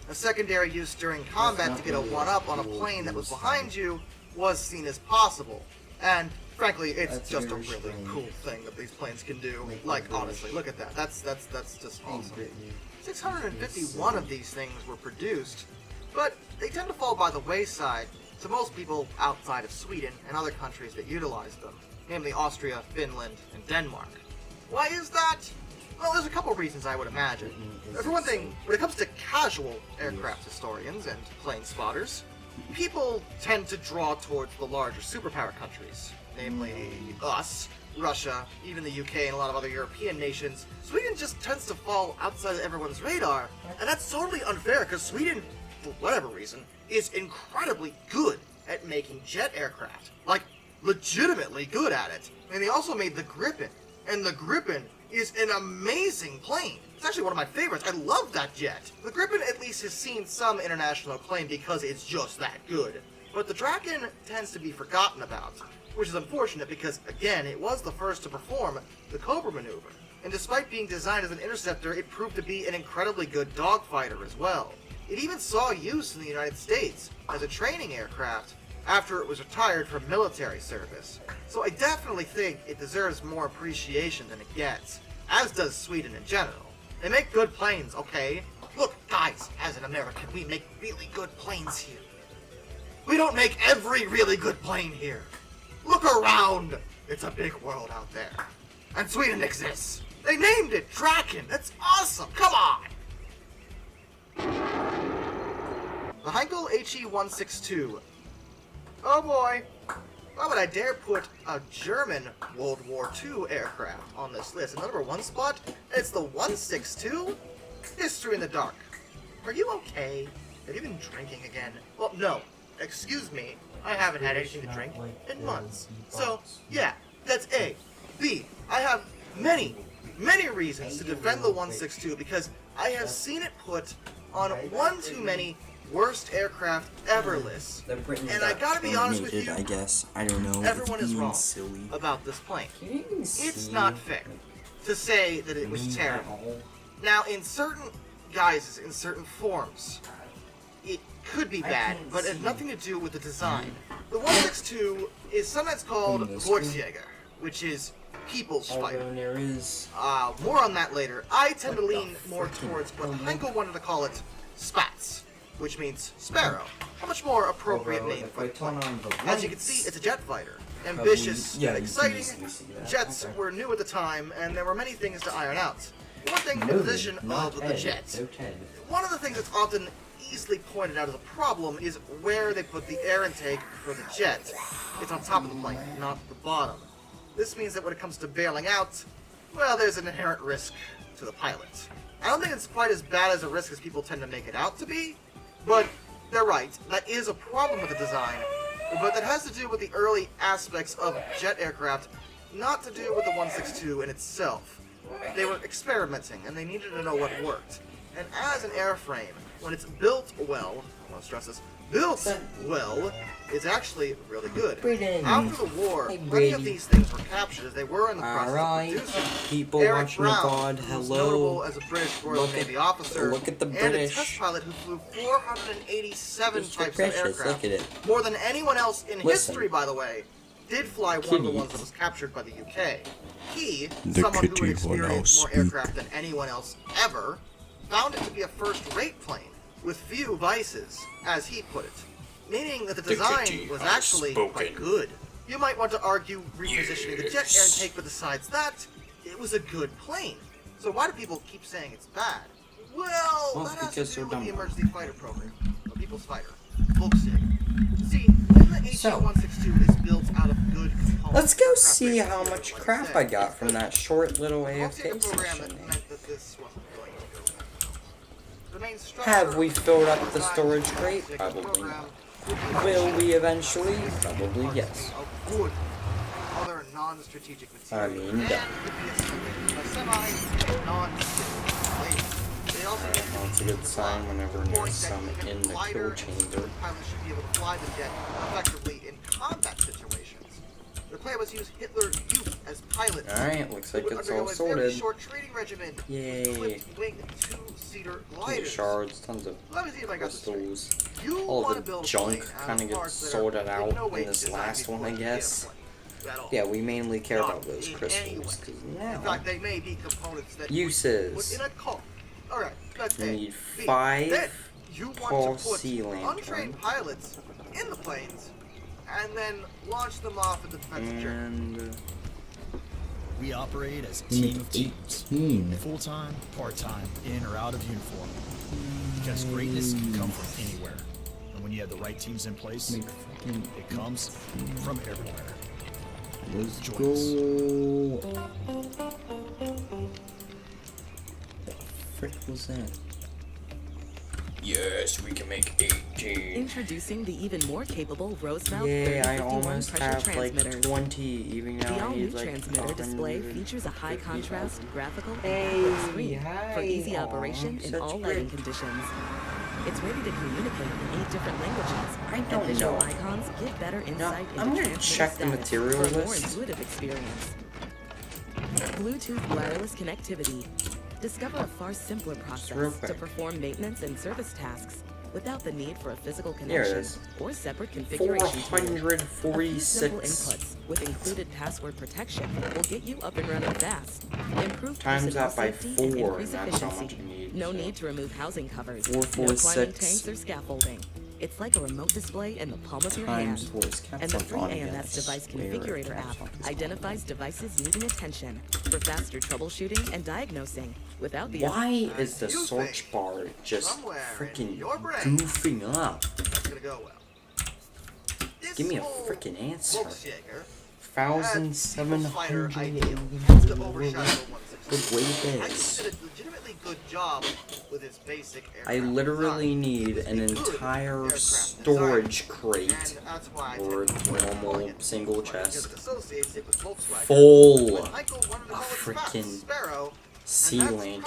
A secondary use during combat to get a one-up on a plane that was behind you was seen as possible, and frankly, it's just a really cool thing that these planes can do. Like, honestly, look at that. That's just awesome. 651 of these things were produced, but they tend to fall by the wayside to most people outside of Sweden and other countries that utilized them, namely Austria, Finland, and Denmark. Why is that? Well, there's a couple reasons I would imagine. For one thing, when it comes to casual aircraft historians and plane spotters, people tend to draw towards the larger superpower countries, namely us, Russia, even the UK, and a lot of other European nations. Sweden just tends to fall outside of everyone's radar, and that's totally unfair because Sweden, for whatever reason, is incredibly good at making jet aircraft. Like, legitimately good at it. And they also made the Gripen, and the Gripen is an amazing plane. It's actually one of my favorites. I love that jet. The Gripen at least has seen some international acclaim because it's just that good. But the Draken tends to be forgotten about, which is unfortunate because, again, it was the first to perform the Cobra maneuver. And despite being designed as an interceptor, it proved to be an incredibly good dogfighter as well. It even saw use in the United States as a training aircraft after it was retired from military service. So I definitely think it deserves more appreciation than it gets, as does Sweden in general. They make good planes, okay? Look, guys, as an American, we make really good planes here. We don't make every really good plane here. Look around! It's a big world out there. And Sweden exists. They named it Draken. That's awesome. Come on! The Heinkel HE-162. Oh boy. Why would I dare put a German World War II aircraft on this list? In the number 1 spot, it's the 162? History in the dark. Are you okay? Have you been drinking again? Well, no. Excuse me. I haven't had anything to drink in months. So, yeah, that's A. B. I have many reasons to defend the 162 because I have seen it put on one too many worst aircraft ever lists. And I gotta be honest with you, I guess. I don't know. everyone is wrong about this plane. It's not fair to say that it was terrible. Now, in certain guises, in certain forms, it could be bad, but it has nothing to do with the design. The 162 is sometimes called Volksjäger, which is people's fighter. More on that later. I tend to lean more towards what Heinkel wanted to call it Spats, which means sparrow. A much more appropriate name for the plane. As you can see, it's a jet fighter. Ambitious and exciting. Jets were new at the time, and there were many things to iron out. One thing in the position of the jet. One of the things that's often easily pointed out as a problem is where they put the air intake for the jet. It's on top of the plane, not the bottom. This means that when it comes to bailing out, well, there's an inherent risk to the pilot. I don't think it's quite as bad as a risk as people tend to make it out to be, but they're right, that is a problem with the design, but that has to do with the early aspects of jet aircraft, not to do with the 162 in itself. They were experimenting, and they needed to know what worked. And as an airframe, when it's built well, I want to stress this, built well, it's actually really good. After the war, many of these things were captured as they were in the process of producing. People Eric watching Brown, the pod, who's hello. notable as a British Royal Navy officer, look at the and a British. test pilot who flew 487 Mr. types Precious, of aircraft. look at it. More than anyone else in Listen. history, by the way, did fly one of the ones that was captured by the UK. He, The someone who kitty had will now experienced more speak. aircraft than anyone else ever, found it to be a first-rate plane with few vices, as he put it. Meaning that the design was actually quite good. You might want to argue repositioning the jet air intake, but besides that, it was a good plane. So why do people keep saying it's bad? Well, that has to do with the emergency fighter program, the People's Fighter, Volkswagen. See, when the HE-162 is built out of good components, Let's go see how much crap I got from that short little AFK program session. that meant that this wasn't going to go well. The main structure Have we filled up the of storage the crate? program Probably not. would be Will we eventually? Probably yes. of wood, other non-strategic I materials, mean, and duh. could be assembled in a semi non-strategic way. They also need to That's a good sign whenever there's some in the kill chamber. pilots should be able to fly the jet effectively in combat situations. The plan was to use Hitler Youth as pilots. Alright, looks like They would it's all undergo a very sorted. short training regimen. Yay. Equipped wing two-seater Tons of gliders. shards, tons of Let me see if I got this straight. crystals. You All wanna the build a junk plane out kind of of gets parts that are sorted in out no way in this designed last one, I before guess. at all. Yeah, we mainly care Not about those in crystals. any way. 'Cause In now fact, they may be components that Uses. you would put in a car. Alright, that's we A. need B. 5 Then you tall want to put sea lantern untrained pilots in the planes and then launch them off in the defensive journey. and We operate as a we team need of teams. 18. Full-time, part-time, in or out of uniform. Because greatness can come from anywhere. And when you have the right teams in place, it comes from everywhere. Let's Join go. The frick was that? Yes, we can make 18. Introducing the even more capable Roosevelt Yay, I 3051 almost pressure have like transmitters. 20, even The though I all-new need like transmitter display 100. features a high-contrast graphical and Hey, backlit screen for hi. easy Aw, operation in such all great- lighting conditions. It's ready to communicate in 8 different languages. I and don't visual know. icons give better insight into I'm gonna transmitter check the status material for a more list. intuitive experience. Bluetooth wireless connectivity. Discover a far simpler real process to quick. perform maintenance and service tasks without the need for a physical Here it connection is. or separate configuration tools. 446. Simple inputs with included password protection will get you up and running fast. Improve Times personnel that by safety 4, and and increase that's how efficiency. much you need. No so. need to remove housing covers. 446. No climbing tanks or scaffolding. It's like a remote display in the palm of your hand. Times 4 is And the free on AMS device configurator app identifies devices needing attention for faster troubleshooting and diagnosing without the Why is the search bar just freaking goofing up? That's gonna go well. Give me a freaking answer. Volksjager 1,700. tends to overshadow the 162. The way it I is. did a legitimately good job with his basic I aircraft literally design. need an entire storage crate or normal single chest full of freaking sea lanterns.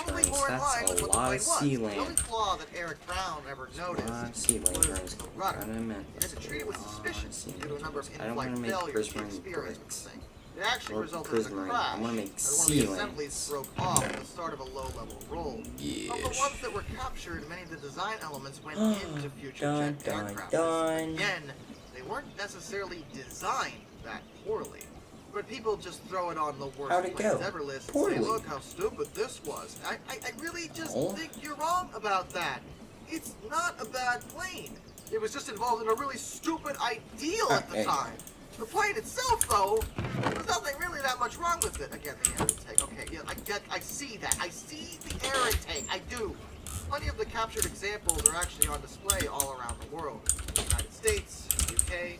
That's a lot of sea The only lanterns. flaw that Eric Brown ever noticed Sea was lanterns. the I rudder. meant It had to treat it with suspicion due to a number of I don't in-flight want to make failures he prismarine experienced with bricks. the thing. It actually Or resulted in a prismarine. crash I want to make as one of the sea assemblies broke off at the start of a low-level roll. Of the ones that were captured, many of the design elements went into future Dun, jet dun, aircraft. dun. Again, they weren't necessarily designed that poorly. But people just throw it on the worst How'd it planes go? ever list Poorly. and say, look how stupid this was. I really just Oh. think you're wrong about that. It's not a bad plane. It was just involved in a really stupid ideal at the Okay. time. The plane itself, though, there's nothing really that much wrong with it. Again, the air intake. Okay, yeah, I see that. I see the air intake. I do. Plenty of the captured examples are actually on display all around the world. The United States, the UK,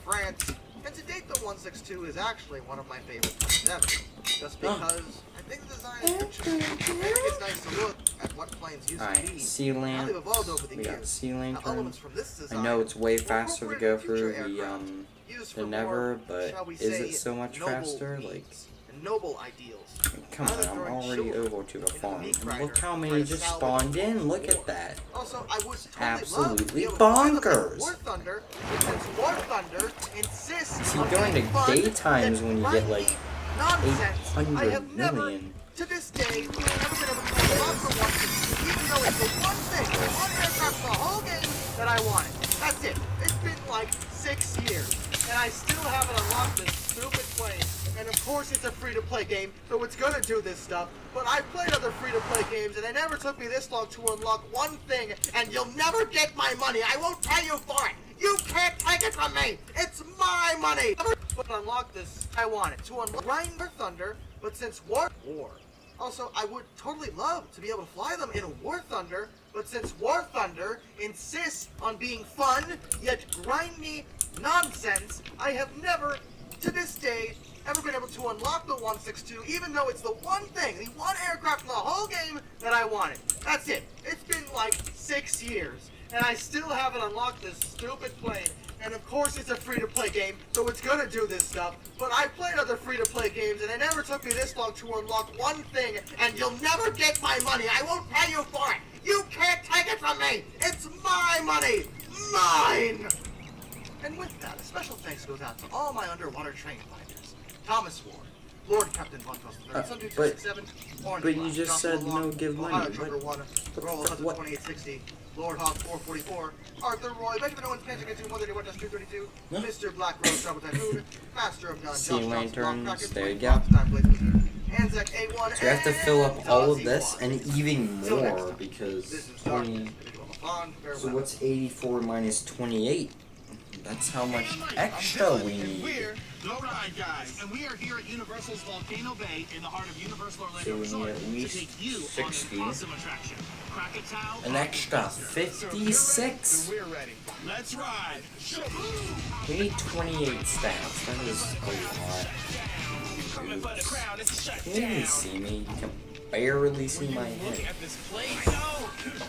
France. And to date, the 162 is actually one of my favorite planes ever. Just because I think the design is interesting. I think it's nice to look at what planes used to Alright, be. sea How lamp. they've evolved over the We got years. sea How lantern. elements from this I design know it's way were faster to incorporated go in future through aircraft, the used for Never, more, but shall we is say, it so much noble faster? needs Like, and noble ideals. come on, Rather I'm throwing already sugar over to the into farm. meat And grinder look how to many try to just salvage spawned the in. Look war. at that. Also, I would totally love to be Absolutely able to fly them in bonkers. War Thunder, but since War Thunder insists See, on during being the fun daytimes and when you get like grinding nonsense, I 800 have never, million. to this day, never been able to unlock the 162, even though it's the one thing, the one aircraft in the whole game that I wanted. That's it. It's been like 6 years, and I still haven't unlocked this stupid plane. And of course it's a free-to-play game, so it's gonna do this stuff. But I've played other free-to-play games, and it never took me this long to unlock one thing, and you'll never get my money. I won't pay you for it. You can't take it from me. It's my money. But to unlock this, I want it. To unlock War Thunder, but since War. Also, I would totally love to be able to fly them in a War Thunder, but since War Thunder insists on being fun, yet grindy nonsense, I have never, to this day, ever been able to unlock the 162, even though it's the one thing, the one aircraft in the whole game that I wanted. That's it. It's been like 6 years, and I still haven't unlocked this stupid plane. And of course it's a free-to-play game, so it's gonna do this stuff. But I've played other free-to-play games, and it never took me this long to unlock one thing, and you'll never get my money. I won't pay you for it. You can't take it from me. It's my money. Mine. And with that, a special thanks goes out to all my underwater train fighters. Thomas Ward, Lord Captain Von Toster, Sunday 267, Orange but you Black, just Joshua said Long, no give money. Ohio Trooper 1, Roll 2860, Lord Hawk 444, Arthur Roy, Benjamin Owens, Patrick 131, 232, Mr. Black Rose, Trouble Typhoon, Master of Gun, Sea Josh Johnson, Long lanterns, Crackers, there you go. Time Blaze Wizard, Anzac A1, So you have to fill up and all of Dazzy this One. and even Till next more time. because This is Dark, 20. individual Bond, So farewell. what's 84 minus 28? That's how much extra we need. We're the Ride Guys, and we are here at Universal's Volcano Bay in the heart of Universal Orlando So we need Resort at least to take you 60. on an awesome attraction. Krakatoa An extra 56. We're ready. Let's ride. We need 28 stats. That is a lot. Can you even see me? You can barely see my head.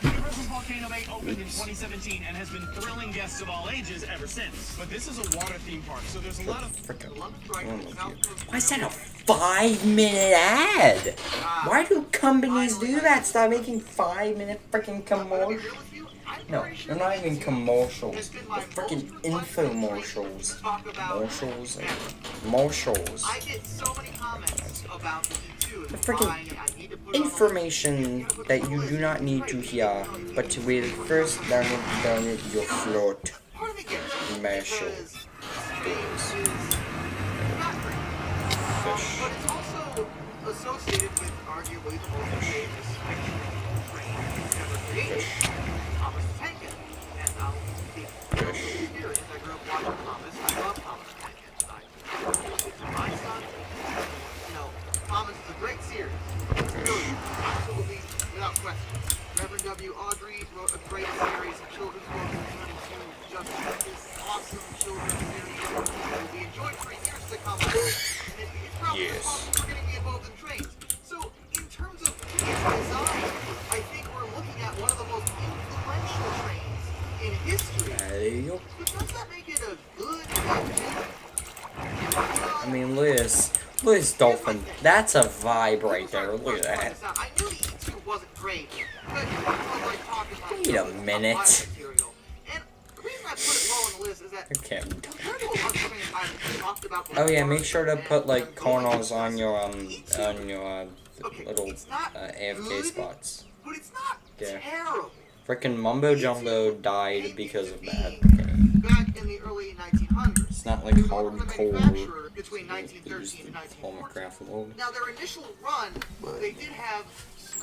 Universal's Volcano Bay opened in 2017 and has been thrilling guests of all ages ever since. But this is a water theme park, so there's a lot of Why is that a 5-minute ad? Why do companies do that? Stop making 5-minute freaking commercials. I'm No, they're not even commercials. They're freaking infomercials. Commercials. I get so many comments about the E2 The freaking information that you do not need to hear, but to will first download your float. Commercials. But it's also associated with arguably the most famous train ever created, Thomas the Tank Engine. And I'll speak from experience. I grew up watching Thomas. I love Thomas the Tank Engine. I introduced it to my son. You know, Thomas is a great series. It's brilliant. Absolutely, without question. Reverend W. Awdry wrote a great series of children's books turning into just this awesome children's series that will be enjoyed for years to come. And it's probably responsible for getting me involved in trains. So, in terms of its design, I think we're looking at one of the most influential trains in history. But does that make it a good engine? I mean, look at this dolphin. That's a vibe right there. Look at that. I knew the E2 wasn't great, but like talking about Wait a minute. material. And the reason I put it low on the list is that Okay. compared to a lot of trains I've talked about Oh yeah, make sure to put like corners on your little AFK spots. but it's not Yeah. terrible. Frickin' Mumbo Jumbo died because of that. Back in the early 1900s. It's not like hardcore. Between 1913 and 1914. Hovercraft world. Now, their initial run, they did have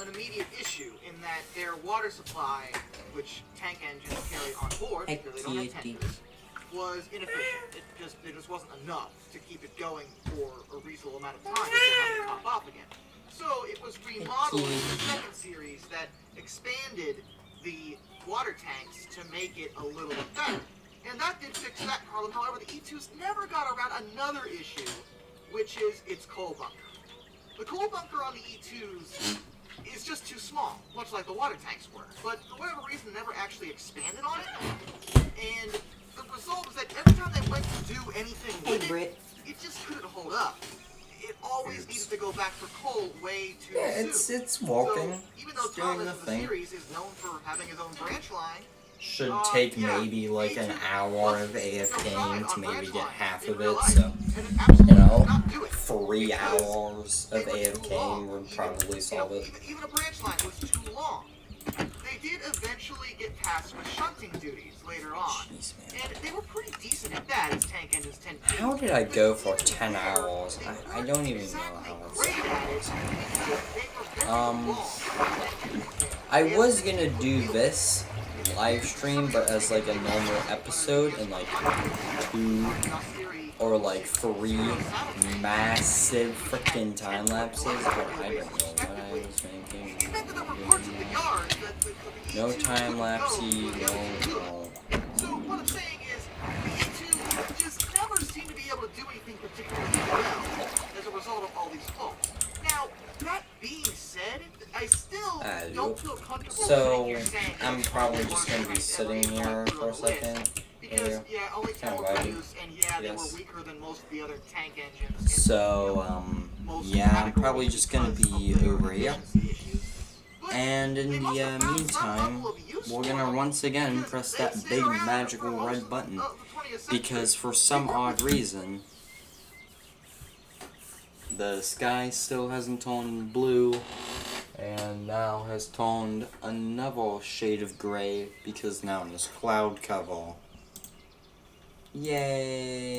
an immediate issue in that their water supply, which tank engines carry on board, because they don't have tankers, was inefficient. It just wasn't enough to keep it going for a reasonable amount of time before having to top off again. So it was remodeled in the second series that expanded the water tanks to make it a little bit better. And that did fix that problem. However, the E2s never got around another issue, which is its coal bunker. The coal bunker on the E2s is just too small, much like the water tanks were. But for whatever reason, they never actually expanded on it. And the result is that every time they went to do anything with it just couldn't hold up. It always needed to go back for coal way too soon. It's walking. So, even though It's doing Thomas the the thing. series is known for having his own branch line, Should take maybe like an hour of AFKing to maybe get half of it, so, you know, 3 hours of AFKing would probably solve it. even a branch line was too long. They did eventually get tasked with shunting duties later on, and they were pretty decent at that, as tank engines tend to. How did I go for 10 hours? I don't even know how it's I was gonna do this live stream, but as like a normal episode in like 2 or like 3 massive freaking time lapses, but I don't know what I was thinking. No time lapsey, no. So what I'm saying is, these two just never seem to be able to do anything particularly well as a result of all these faults. Now, that being said, I still don't feel comfortable So, saying I'm probably just gonna be sitting here for a second. because, yeah, only 10 were produced, and yeah, they were weaker than most of the other tank engines. So, yeah, I'm probably just gonna be over here. And in the meantime, we're gonna once again press that big magical red button. Because for some odd reason, the sky still hasn't turned blue, and now has turned another shade of gray, because now there's cloud cover. Yay!